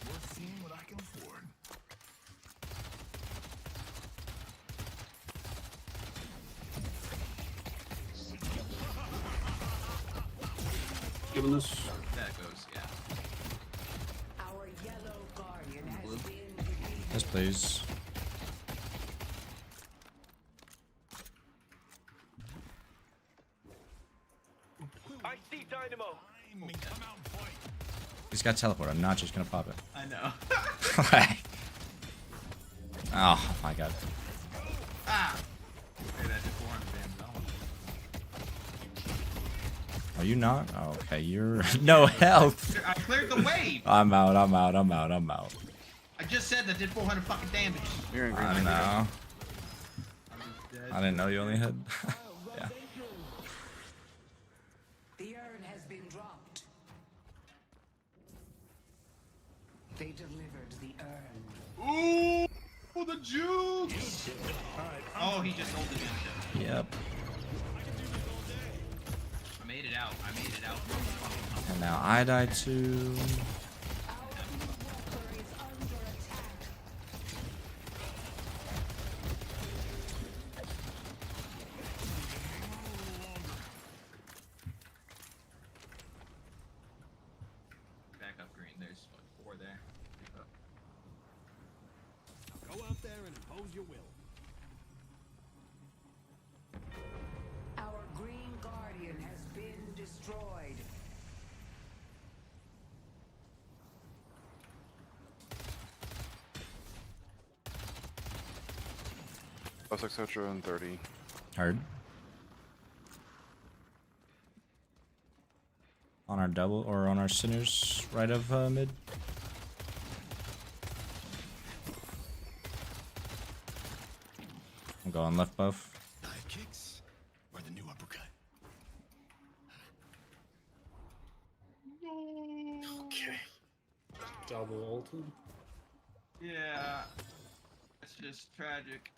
Worth seeing what I can afford. Given this. That goes, yeah. Our yellow guardian has Blue. been defeated. Yes, please. I see Dynamo. Come out and fight. He's got teleport. I'm not just gonna pop it. I know. Oh my god. Ah! Okay, that did 400 damage. Are you not? Oh, okay, you're no health. I cleared the wave! I'm out. I'm out. I'm out. I'm out. I just said that did 400 fucking damage. You're in green. I know. I'm just dead. I didn't know you only had. Yeah. The urn has been dropped. They delivered the urn. Ooh! The jukes! Oh, he just ult again. Yep. I made it out. I made it out. And now I die too. Back up green. There's what, 4 there. Pick up. Go out there and impose your will. Our green guardian has been destroyed. Plus etc. and 30. Heard. On our double or on our sinners right of mid. I'm going left buff. Dive kicks or the new uppercut. Okay. Double ulted. Yeah. It's just tragic.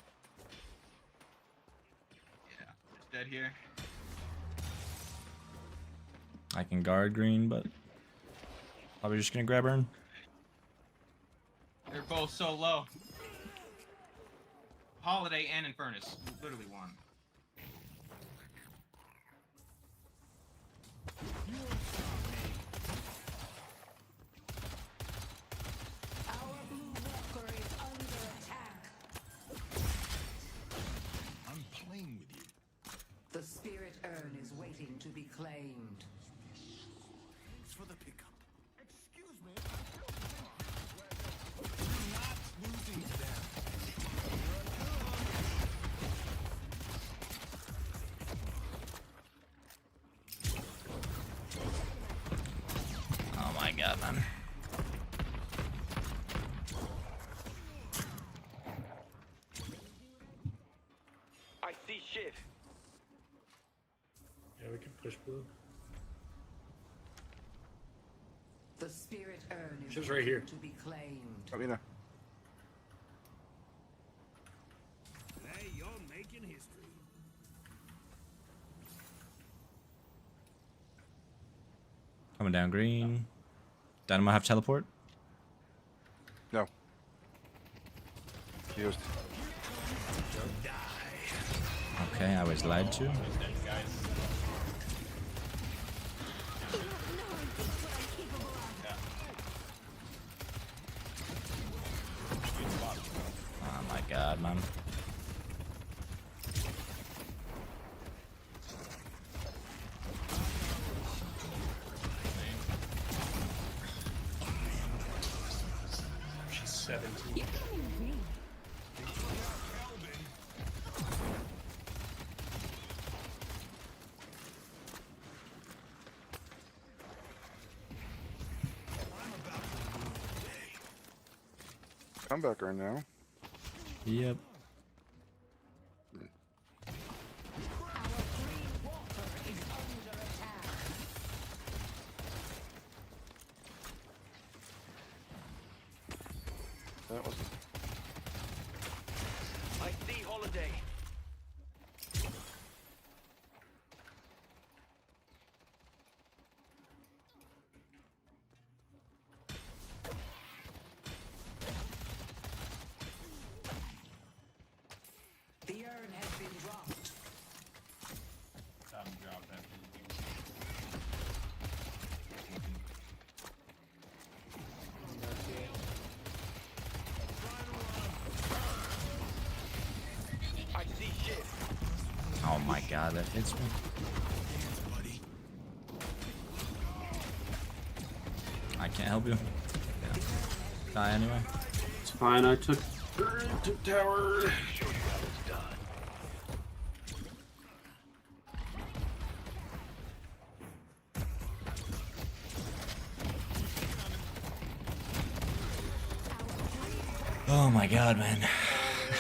Yeah. Just dead here. I can guard green, but probably just gonna grab Urn. They're both so low. Holiday and Infernus. Literally one. Our blue walker is under attack. I'm playing with you. The spirit urn is waiting to be claimed. Thanks for the pickup. Excuse me. You're not losing to them. Oh my god, man. I see shit. Yeah, we can push blue. The spirit urn is She's right here. waiting to be claimed. Let me know. Hey, you're making history. Coming down green. Dynamo have teleport? No. Used. Okay, I was lied to. Oh my god, man. She's 17. I'm back right now. Yep. That was. I see holiday. The urn has been dropped. I see shit. Oh my god, that hits me. I can't help you. Yeah. Die anyway. It's fine. I took tower. Oh my god, man.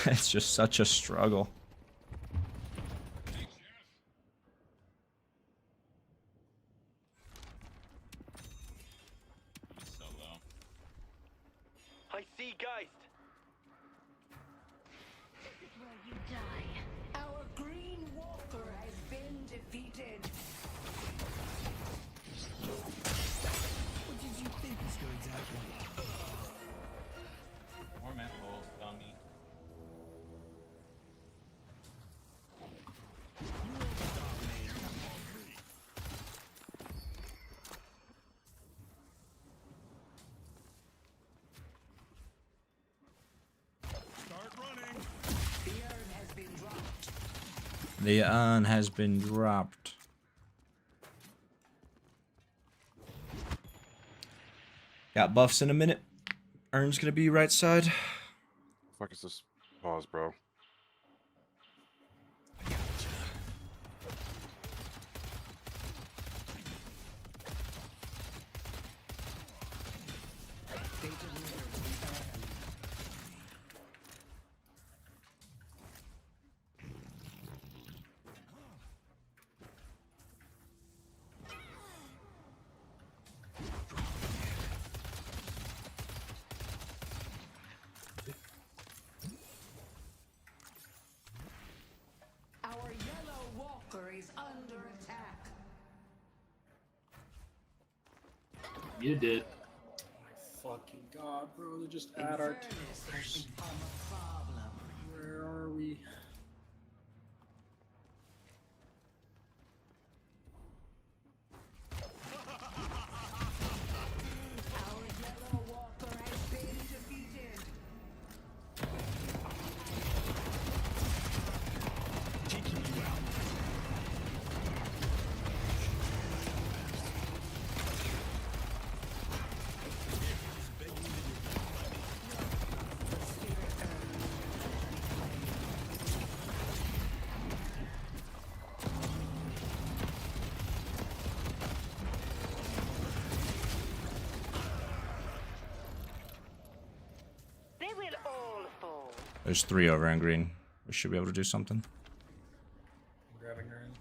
It's just such a struggle. I see Geist. This is where you die. Our green walker has been defeated. What did you think was going to happen? More mental, dummy. Start running. The urn has been dropped. The urn has been dropped. Got buffs in a minute. Urn's gonna be right side. Fuck is this? Pause, bro. Our yellow walker is under attack. You did. Fucking god, bro. They just add our Infernus has become a problem. Where are we? Our yellow walker has been defeated. Taking you out. They will all fall. There's 3 over on green. We should be able to do something. I'm grabbing her in.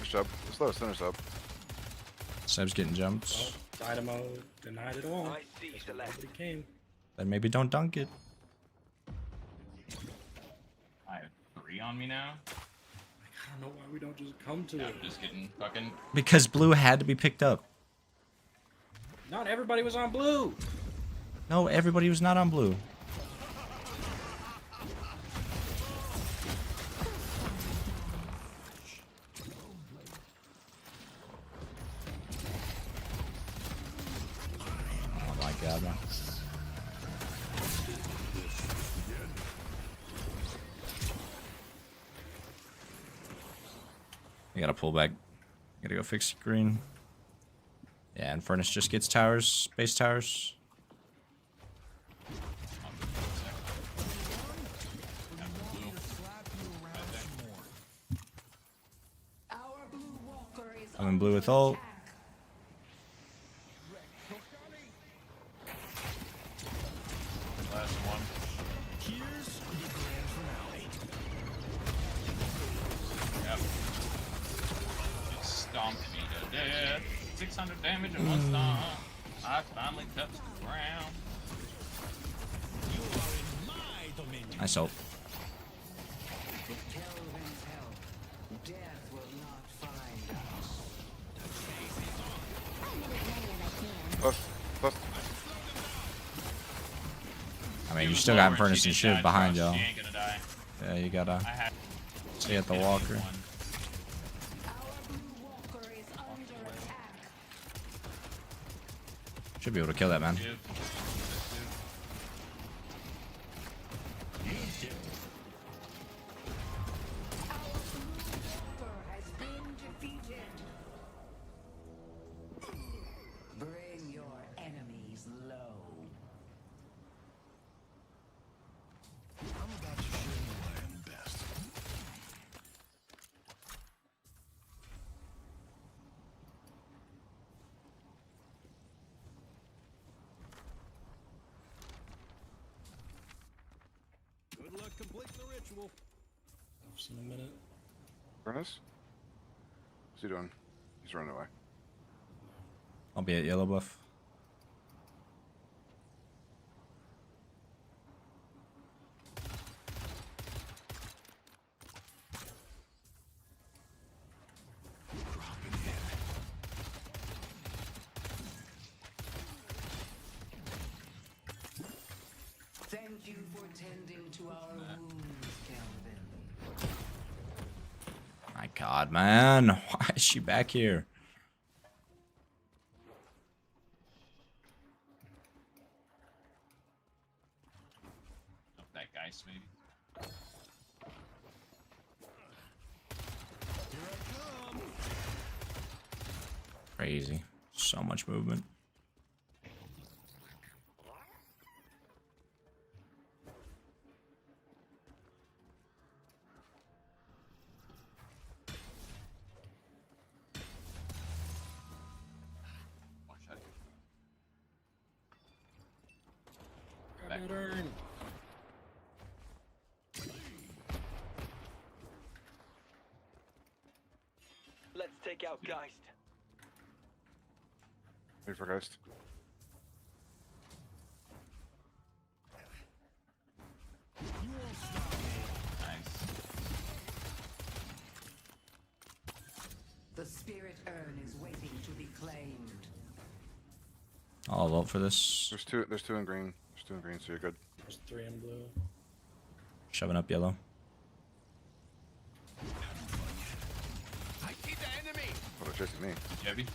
Sub. Let's let us finish up. Seb's getting jumps. Oh, Dynamo denied it all. I see, That's Celeste. nobody came. Then maybe don't dunk it. I have 3 on me now. I don't know why we don't just come to it. I'm just getting fucking. Because blue had to be picked up. Not everybody was on blue. No, everybody was not on blue. Oh my god, man. I gotta pull back. Gotta go fix green. Yeah, and Furnace just gets towers, base towers. I'm in blue with ult. Last one. Here's the grand finale. Yep. It stomped me to death. 600 damage in one stomp. I finally touched the ground. You are in my dominion. Nice ult. With Kelvin's help, death will not find us. Plus. I mean, you was still got lower, Furnace she and did Shiv die, behind so y'all. she ain't gonna die. Yeah, you gotta I had stay at the walker. Our blue walker is under attack. Should be able to kill that man. Shiv. Has been defeated. Bring your enemies low. I'm about to show you why I'm best. Good luck completing the ritual. Just in a minute. Furnace? What's he doing? He's running away. I'll be at yellow buff. Thank you for tending to our wounds, Kelvin. My god, man. Why is she back here? Oh, that Geist maybe. Crazy. So much movement. Grab that urn. Let's take out Geist. Wait for Geist. Nice. The spirit urn is waiting to be claimed. I'll vote for this. There's two in green. There's 2 in green, so you're good. There's 3 in blue. Shoving up yellow. I see the enemy. Oh, they're chasing me. Jebby.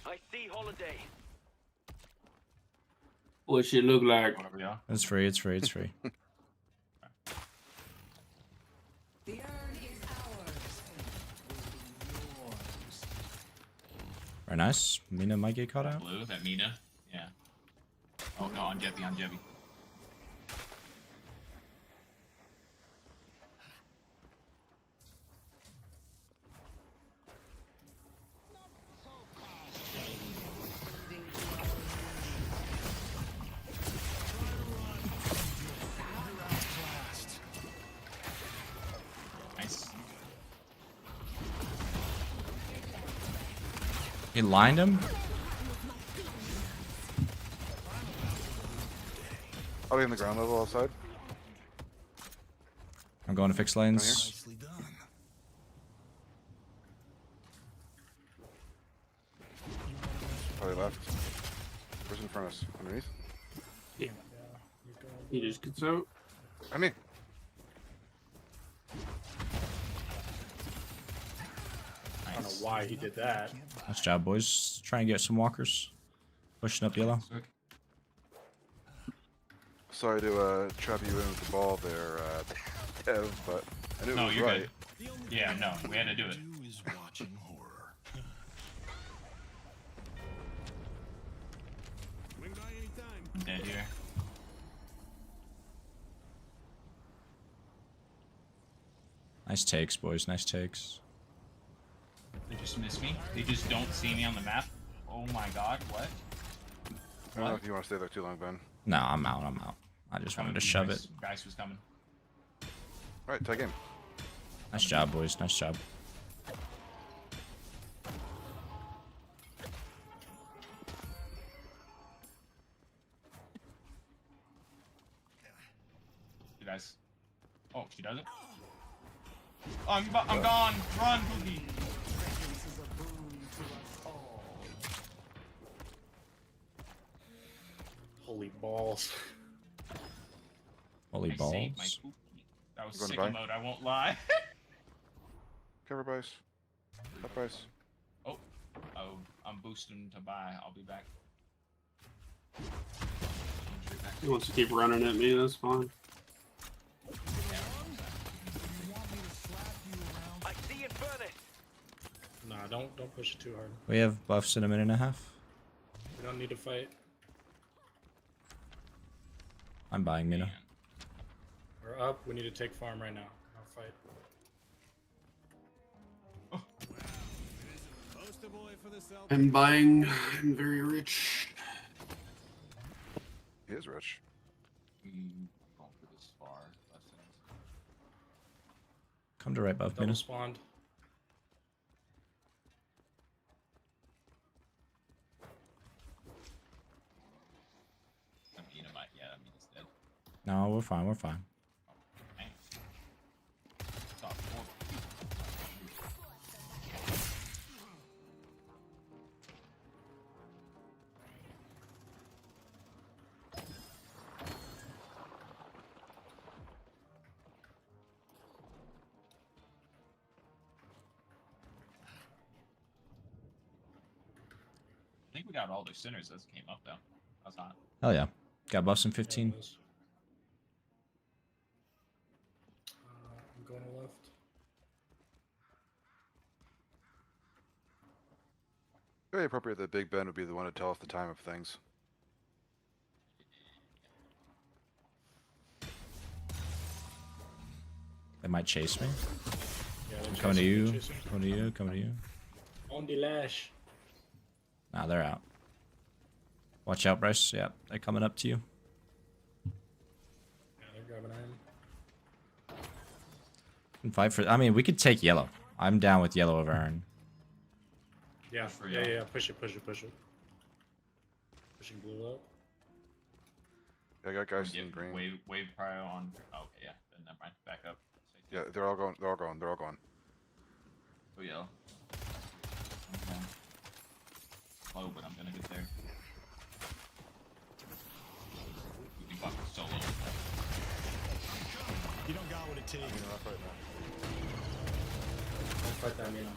I see Holiday. What she look like? Whatever, y'all. It's free, it's free, it's free. The urn is ours. Yours. Very nice. Mina might get caught out. Blue, that Mina. Yeah. Oh no, on Jebby, on Jebby. He lined him? Are they in the ground level outside? I'm going to fix lanes. Nicely done. Oh, they left. Where's in front of us? Underneath? Yeah. He just gets out. I mean. I don't know why he did that. Nice job, boys. Try and get some walkers. Pushing up yellow. Sorry to trap you in with the ball there, Dev, but I knew it was you're right. good. Yeah, no, we had to do it. Is watching horror. Swing by anytime. I'm dead here. Nice takes, boys. Nice takes. They just miss me. They just don't see me on the map. Oh my god, what? I don't know if you want to stay there too long, Ben. No, I'm out. I'm out. I just wanted to shove it. Geist was coming. Alright, tie game. Nice job, boys. Nice job. You guys. Oh, she doesn't? Oh, I'm gone! Run, Boogie! Holy balls. Holy I balls. saved my Boogie. That was You sick gonna buy? mode, I won't lie. Cover price. Top price. Oh, I'm boosting to buy. I'll be back. He wants to keep running at me, that's fine. I see it burning. Nah, don't push it too hard. We have buffs in a minute and a half. We don't need to fight. I'm buying Mina. We're up. We need to take farm right now. Not fight. Poster boy for the selfie. I'm buying. I'm very rich. He is rich. Going for this far. Come to right buff Double Mina. spawned. Yeah, Amina's dead. No, we're fine. We're fine. Thanks. Top four. I think we got all their sinners that came up though. That's hot. Hell yeah. Got buffs in 15. I'm going to left. Very appropriate that Big Ben would be the one to tell us the time of things. They might chase me. Yeah, I'm coming to you. Coming to you. Coming to you. On the lash. Nah, they're out. Watch out, Bryce. Yeah, they're coming up to you. Yeah, they're grabbing iron. Can fight for. I mean, we could take yellow. I'm down with yellow over iron. Yeah, yeah. Push it. Pushing blue up. I got guys in green. Wave prio on. Oh, okay, yeah. Then never mind. Back up. Yeah, they're all going. They're all going. Oh, yellow. Okay. Slow, but I'm gonna get there. You fucking solo. You don't got what it takes. Not right now. Don't fight that, Mina.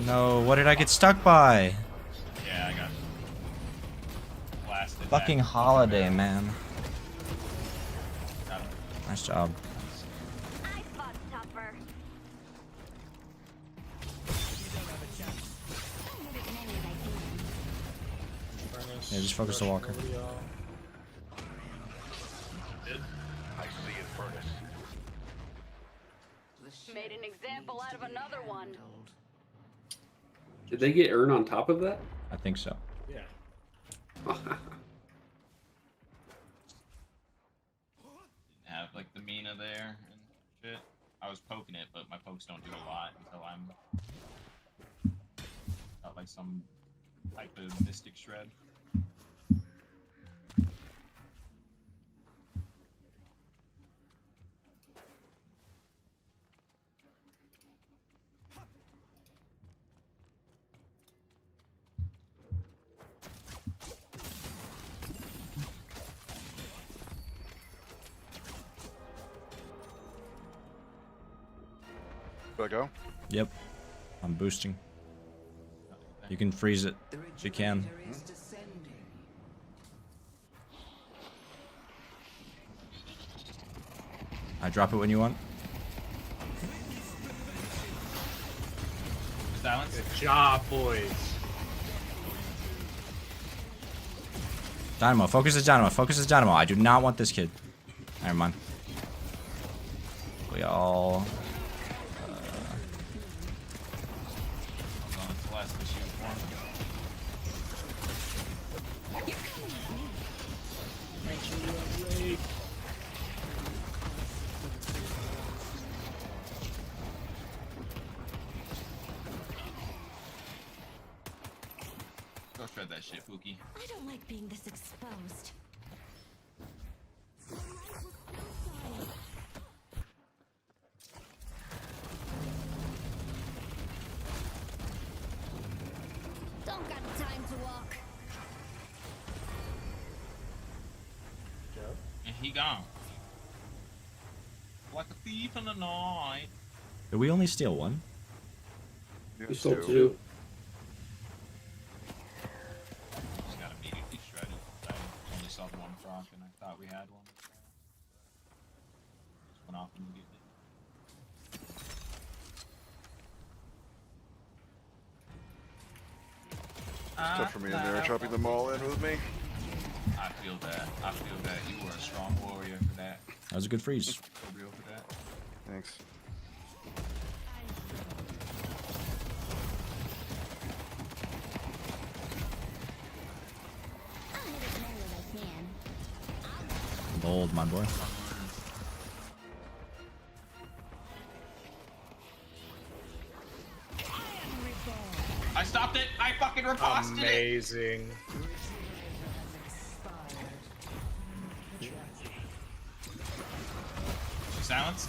No, what did I get stuck by? Yeah, I got blasted. Fucking back. holiday, man. Got him. Nice job. I fought tougher. Furnace. Yeah, just focus the walker. I see it, furnace. Made an example out of another one. Did they get Earn on top of that? I think so. Yeah. Have like the Mina there and I was poking it, but my pokes don't do a lot until I'm got like some type of mystic shred. Do I go? Yep. I'm boosting. You can freeze it if you can. I drop it when you want. Silence. Good job, boys. Dynamo, focus his Dynamo, focus his Dynamo. I do not want this kid. Never mind. We all... Go shred that shit, Pookie. I don't like being this exposed. Don't got time to walk. And he gone. Like a thief in the night. Did we only steal one? We stole 2. Just got immediately shredded. I only saw the one proc and I thought we had one. Just went off immediately. It's tough for me in there, dropping them all in with me. I feel that. I feel that. You were a strong warrior for that. That was a good freeze. For real for that. Thanks. Bold, my boy. I stopped it. I fucking riposted it. Amazing. Silence.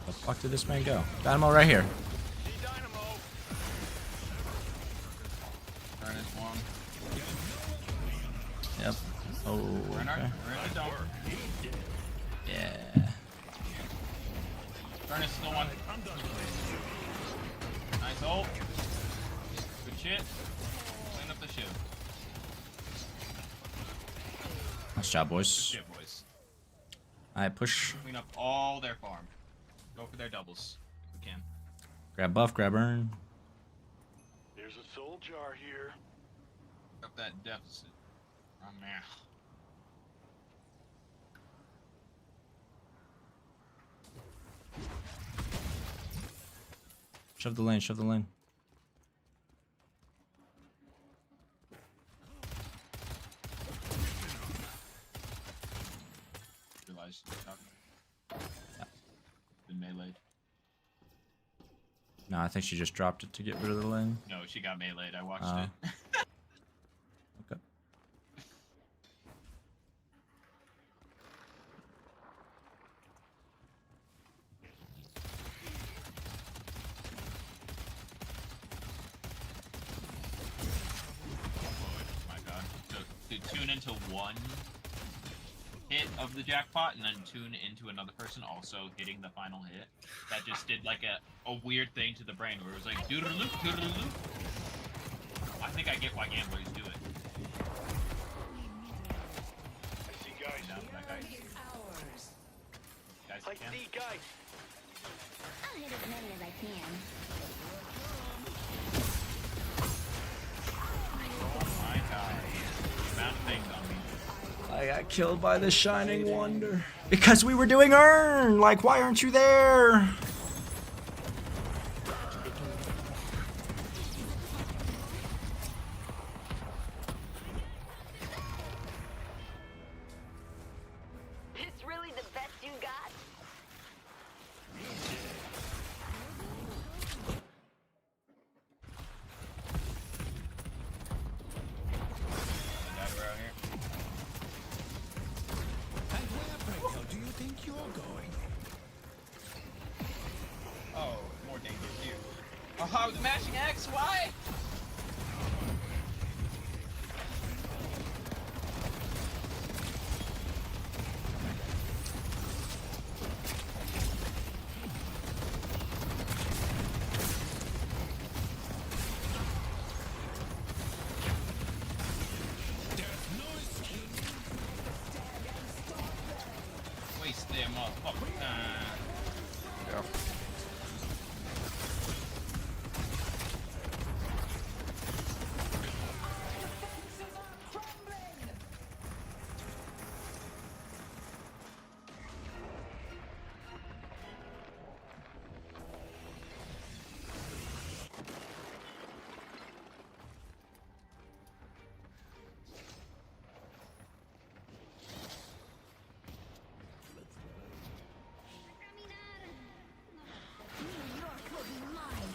The fuck did this man go? Dynamo right here. Turn is one. Yep. Oh, okay. Yeah. Turn is still one. Nice ult. Good shit. Clean up the ship. Nice job, boys. Good shit, boys. Alright, push. Clean up all their farm. Go for their doubles if we can. Grab buff, grab earn. There's a soul jar here. Up that deficit. I'm there. Shove the lane, shove the lane. Realized been meleeed. No, I think she just dropped it to get rid of the lane. No, she got meleeed. I watched it. Okay. My god. To tune into one hit of the jackpot and then tune into another person also hitting the final hit. That just did like a weird thing to the brain where it was like doodle-loop, doodle-loop. I think I get why gamblers do it. I see guys. Guys, I see guys. I'll hit as many as I can. Oh my god. The amount of things on me. I got killed by the Shining Wonder. Because we were doing earn! Like, why aren't you there? Oh, I was mashing X. Why? Waste them all. Yeah. New York will be mine.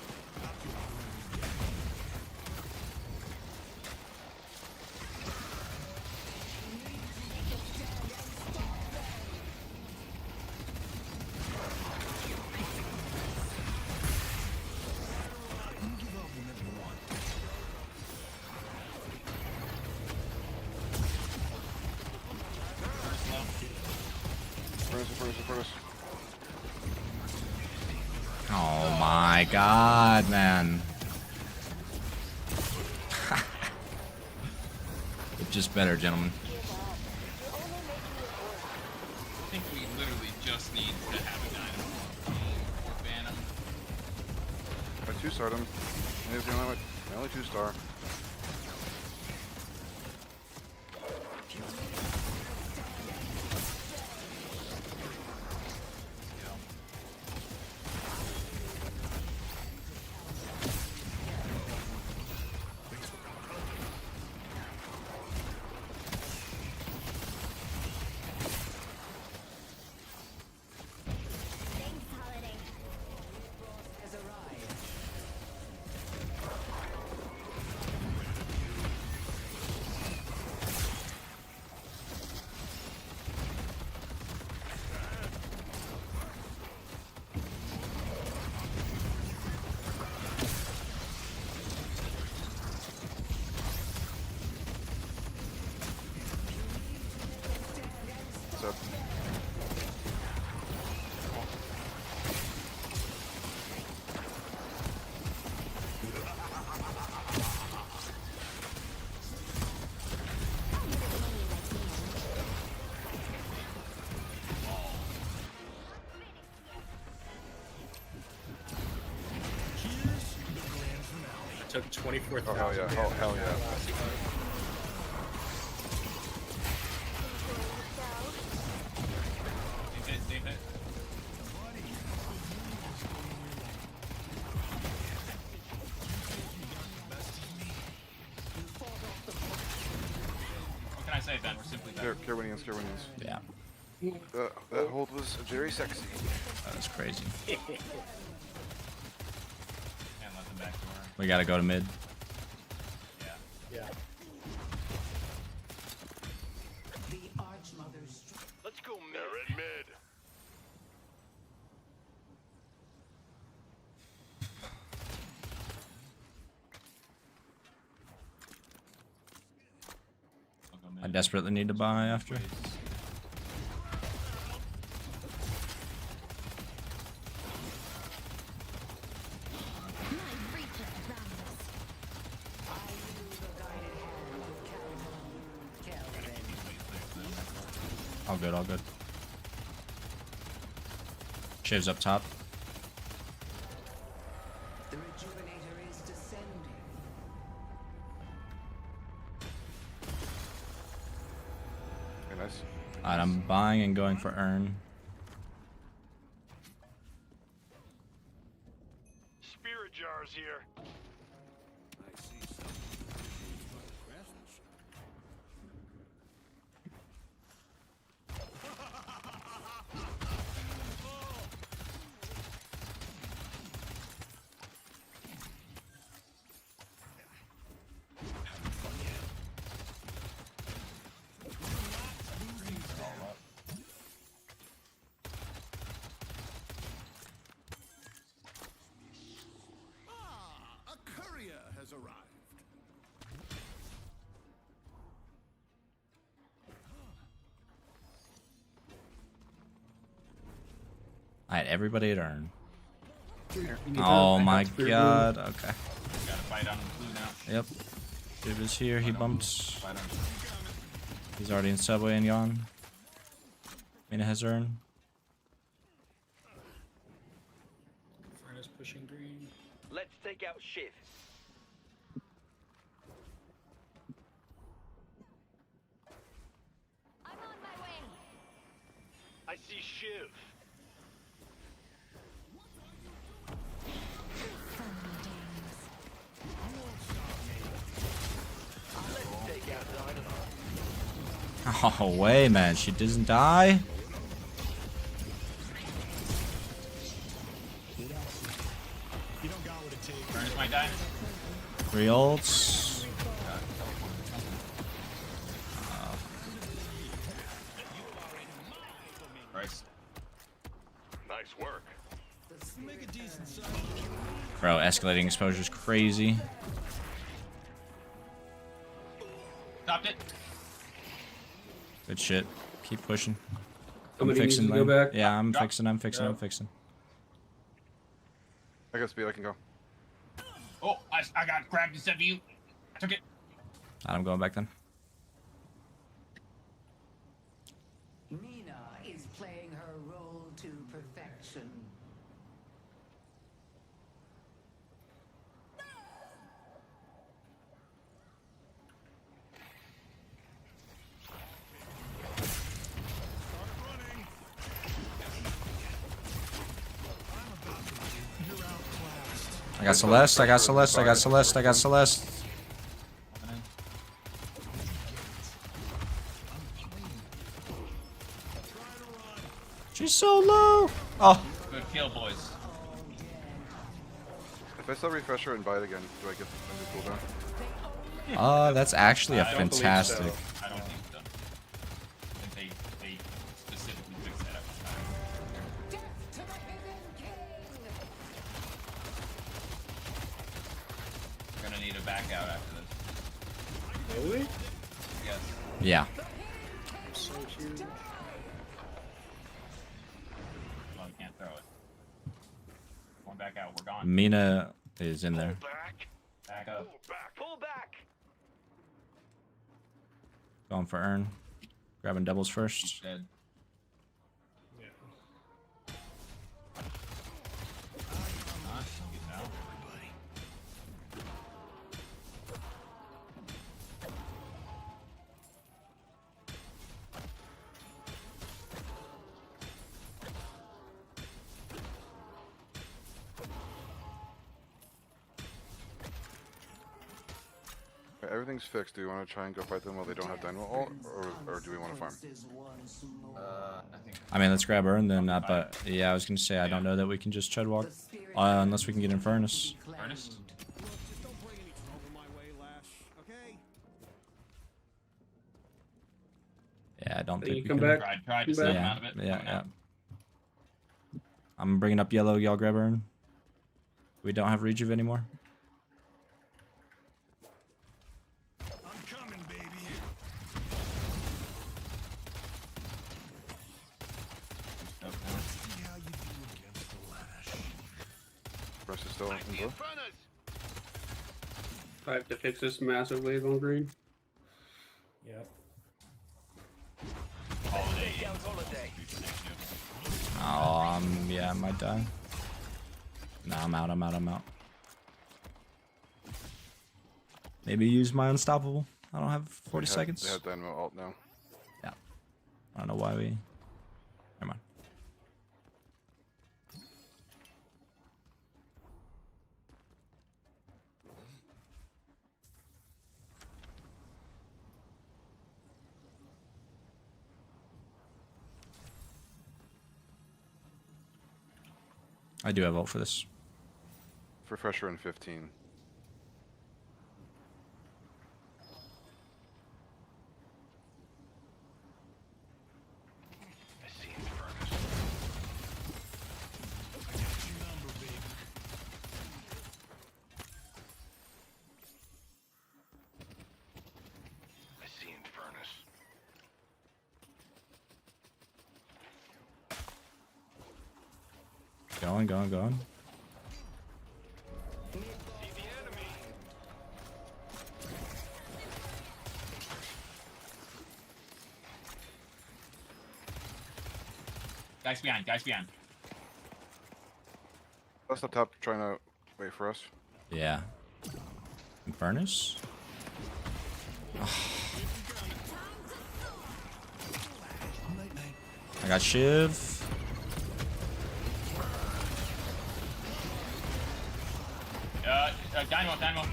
First. Oh my god, man. It's just better, gentlemen. I think we literally just need to have a dynamo or ban him. I 2-starred him. He's the only 2-star. Thanks, Holiday. Has arrived. What's up? I took 24,000 Oh, hell yeah. Oh, hell yeah. They hit. What can I say, Ben? We're simply better. Care winning. Yeah, That hold was very sexy. that was crazy. And let them back door. We gotta go to mid. Yeah. Yeah. The Archmother's Let's go mid. They're in mid. I'll go mid. I desperately need to buy after. My reaper rises. All good, all good. Shiv's up top. The Rejuvenator is descending. Okay, nice. Alright, I'm buying and going for Earn. Spirit jars here. I see something. Craftsmanship. Alright, everybody at Earn. Here, you get Oh that. I my got spear god. blue. Okay. Gotta fight on blue now. Yep. Dude is here. He bumped. Fight on He's already in subway and yawn. Mina has Earn. Furnace pushing green. Let's take out Shiv. I'm on my way. I see Shiv. Let's take out Dynamo. Oh, way, man. She doesn't die? Furnace might die. 3 ults. Christ. Nice work. Bro, escalating exposure is crazy. Stopped it. Good shit. Keep pushing. Somebody needs to go lane. back. Yeah, I'm Drop. fixing. I'm fixing. I got speed. I can go. Oh, I got grabbed instead of you. I took it. I'm going back then. Mina is playing her role to perfection. I got Celeste. I got Celeste. I got Celeste. I got Celeste. She's so low. Oh. Good kill, boys. If I still refresh her and buy it again, do I get a new cooldown? That's actually a I don't believe so. fantastic. I don't think so. I think they specifically fixed that every time. We're gonna need a back out after this. Really? Yes. Yeah. So huge. Well, we can't throw it. Going back out. We're gone. Mina is in there. Back up. Pull back. Going for Earn. Grabbing doubles first. Dead. Nice. Getting out. Okay, everything's fixed. Do you want to try and go fight them while they don't have dynamo ult, or do we want to farm? I think. I mean, let's grab Earn then. But yeah, I was gonna say I don't know that we can just tread walk, unless we can get in Furnace. Furnace? Just don't bring any trouble my way, Lash. Okay? Yeah, I don't Then think you we come can. back. Tried to Come snap back. him Yeah, out of it. yeah, Coming yeah. out. I'm bringing up yellow. Y'all grab Earn. We don't have rejuve anymore. I'm coming, baby. See how you do against the Lash. Rush is still in blue. I have to fix this massive wave on green. Yep. Holiday. Oh, yeah, I might die. No, I'm out. Maybe use my unstoppable. I don't have 40 seconds. They have dynamo ult now. Yeah. I don't know why we. Never mind. I do have ult for this. Refresher in 15. Going, going, going. Guys behind, guys behind. That's the top trying to wait for us. Yeah. Infernus? I got Shiv. Dynamo.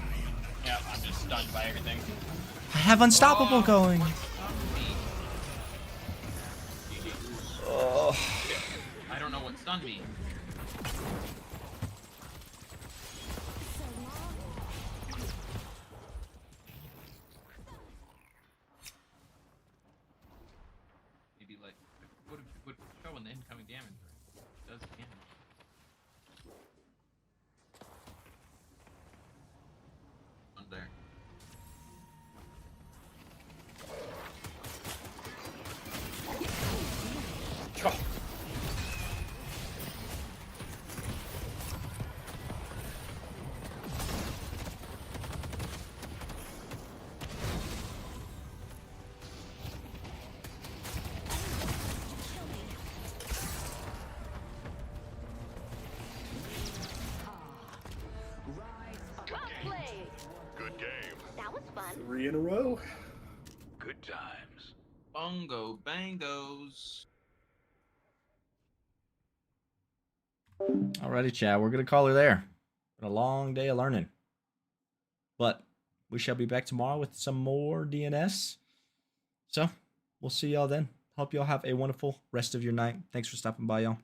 Yeah, I'm just stunned by everything. I have Unstoppable going. Oh. I don't know what stunned me. Maybe like would show in the incoming damage. It does damage. On there. Good game. That was fun. 3 in a row. Good times. Bungo bangos. Alrighty, Chad. We're going to call her there. Been a long day of learning. But we shall be back tomorrow with some more DNS. So, we'll see y'all then. Hope y'all have a wonderful rest of your night. Thanks for stopping by, y'all.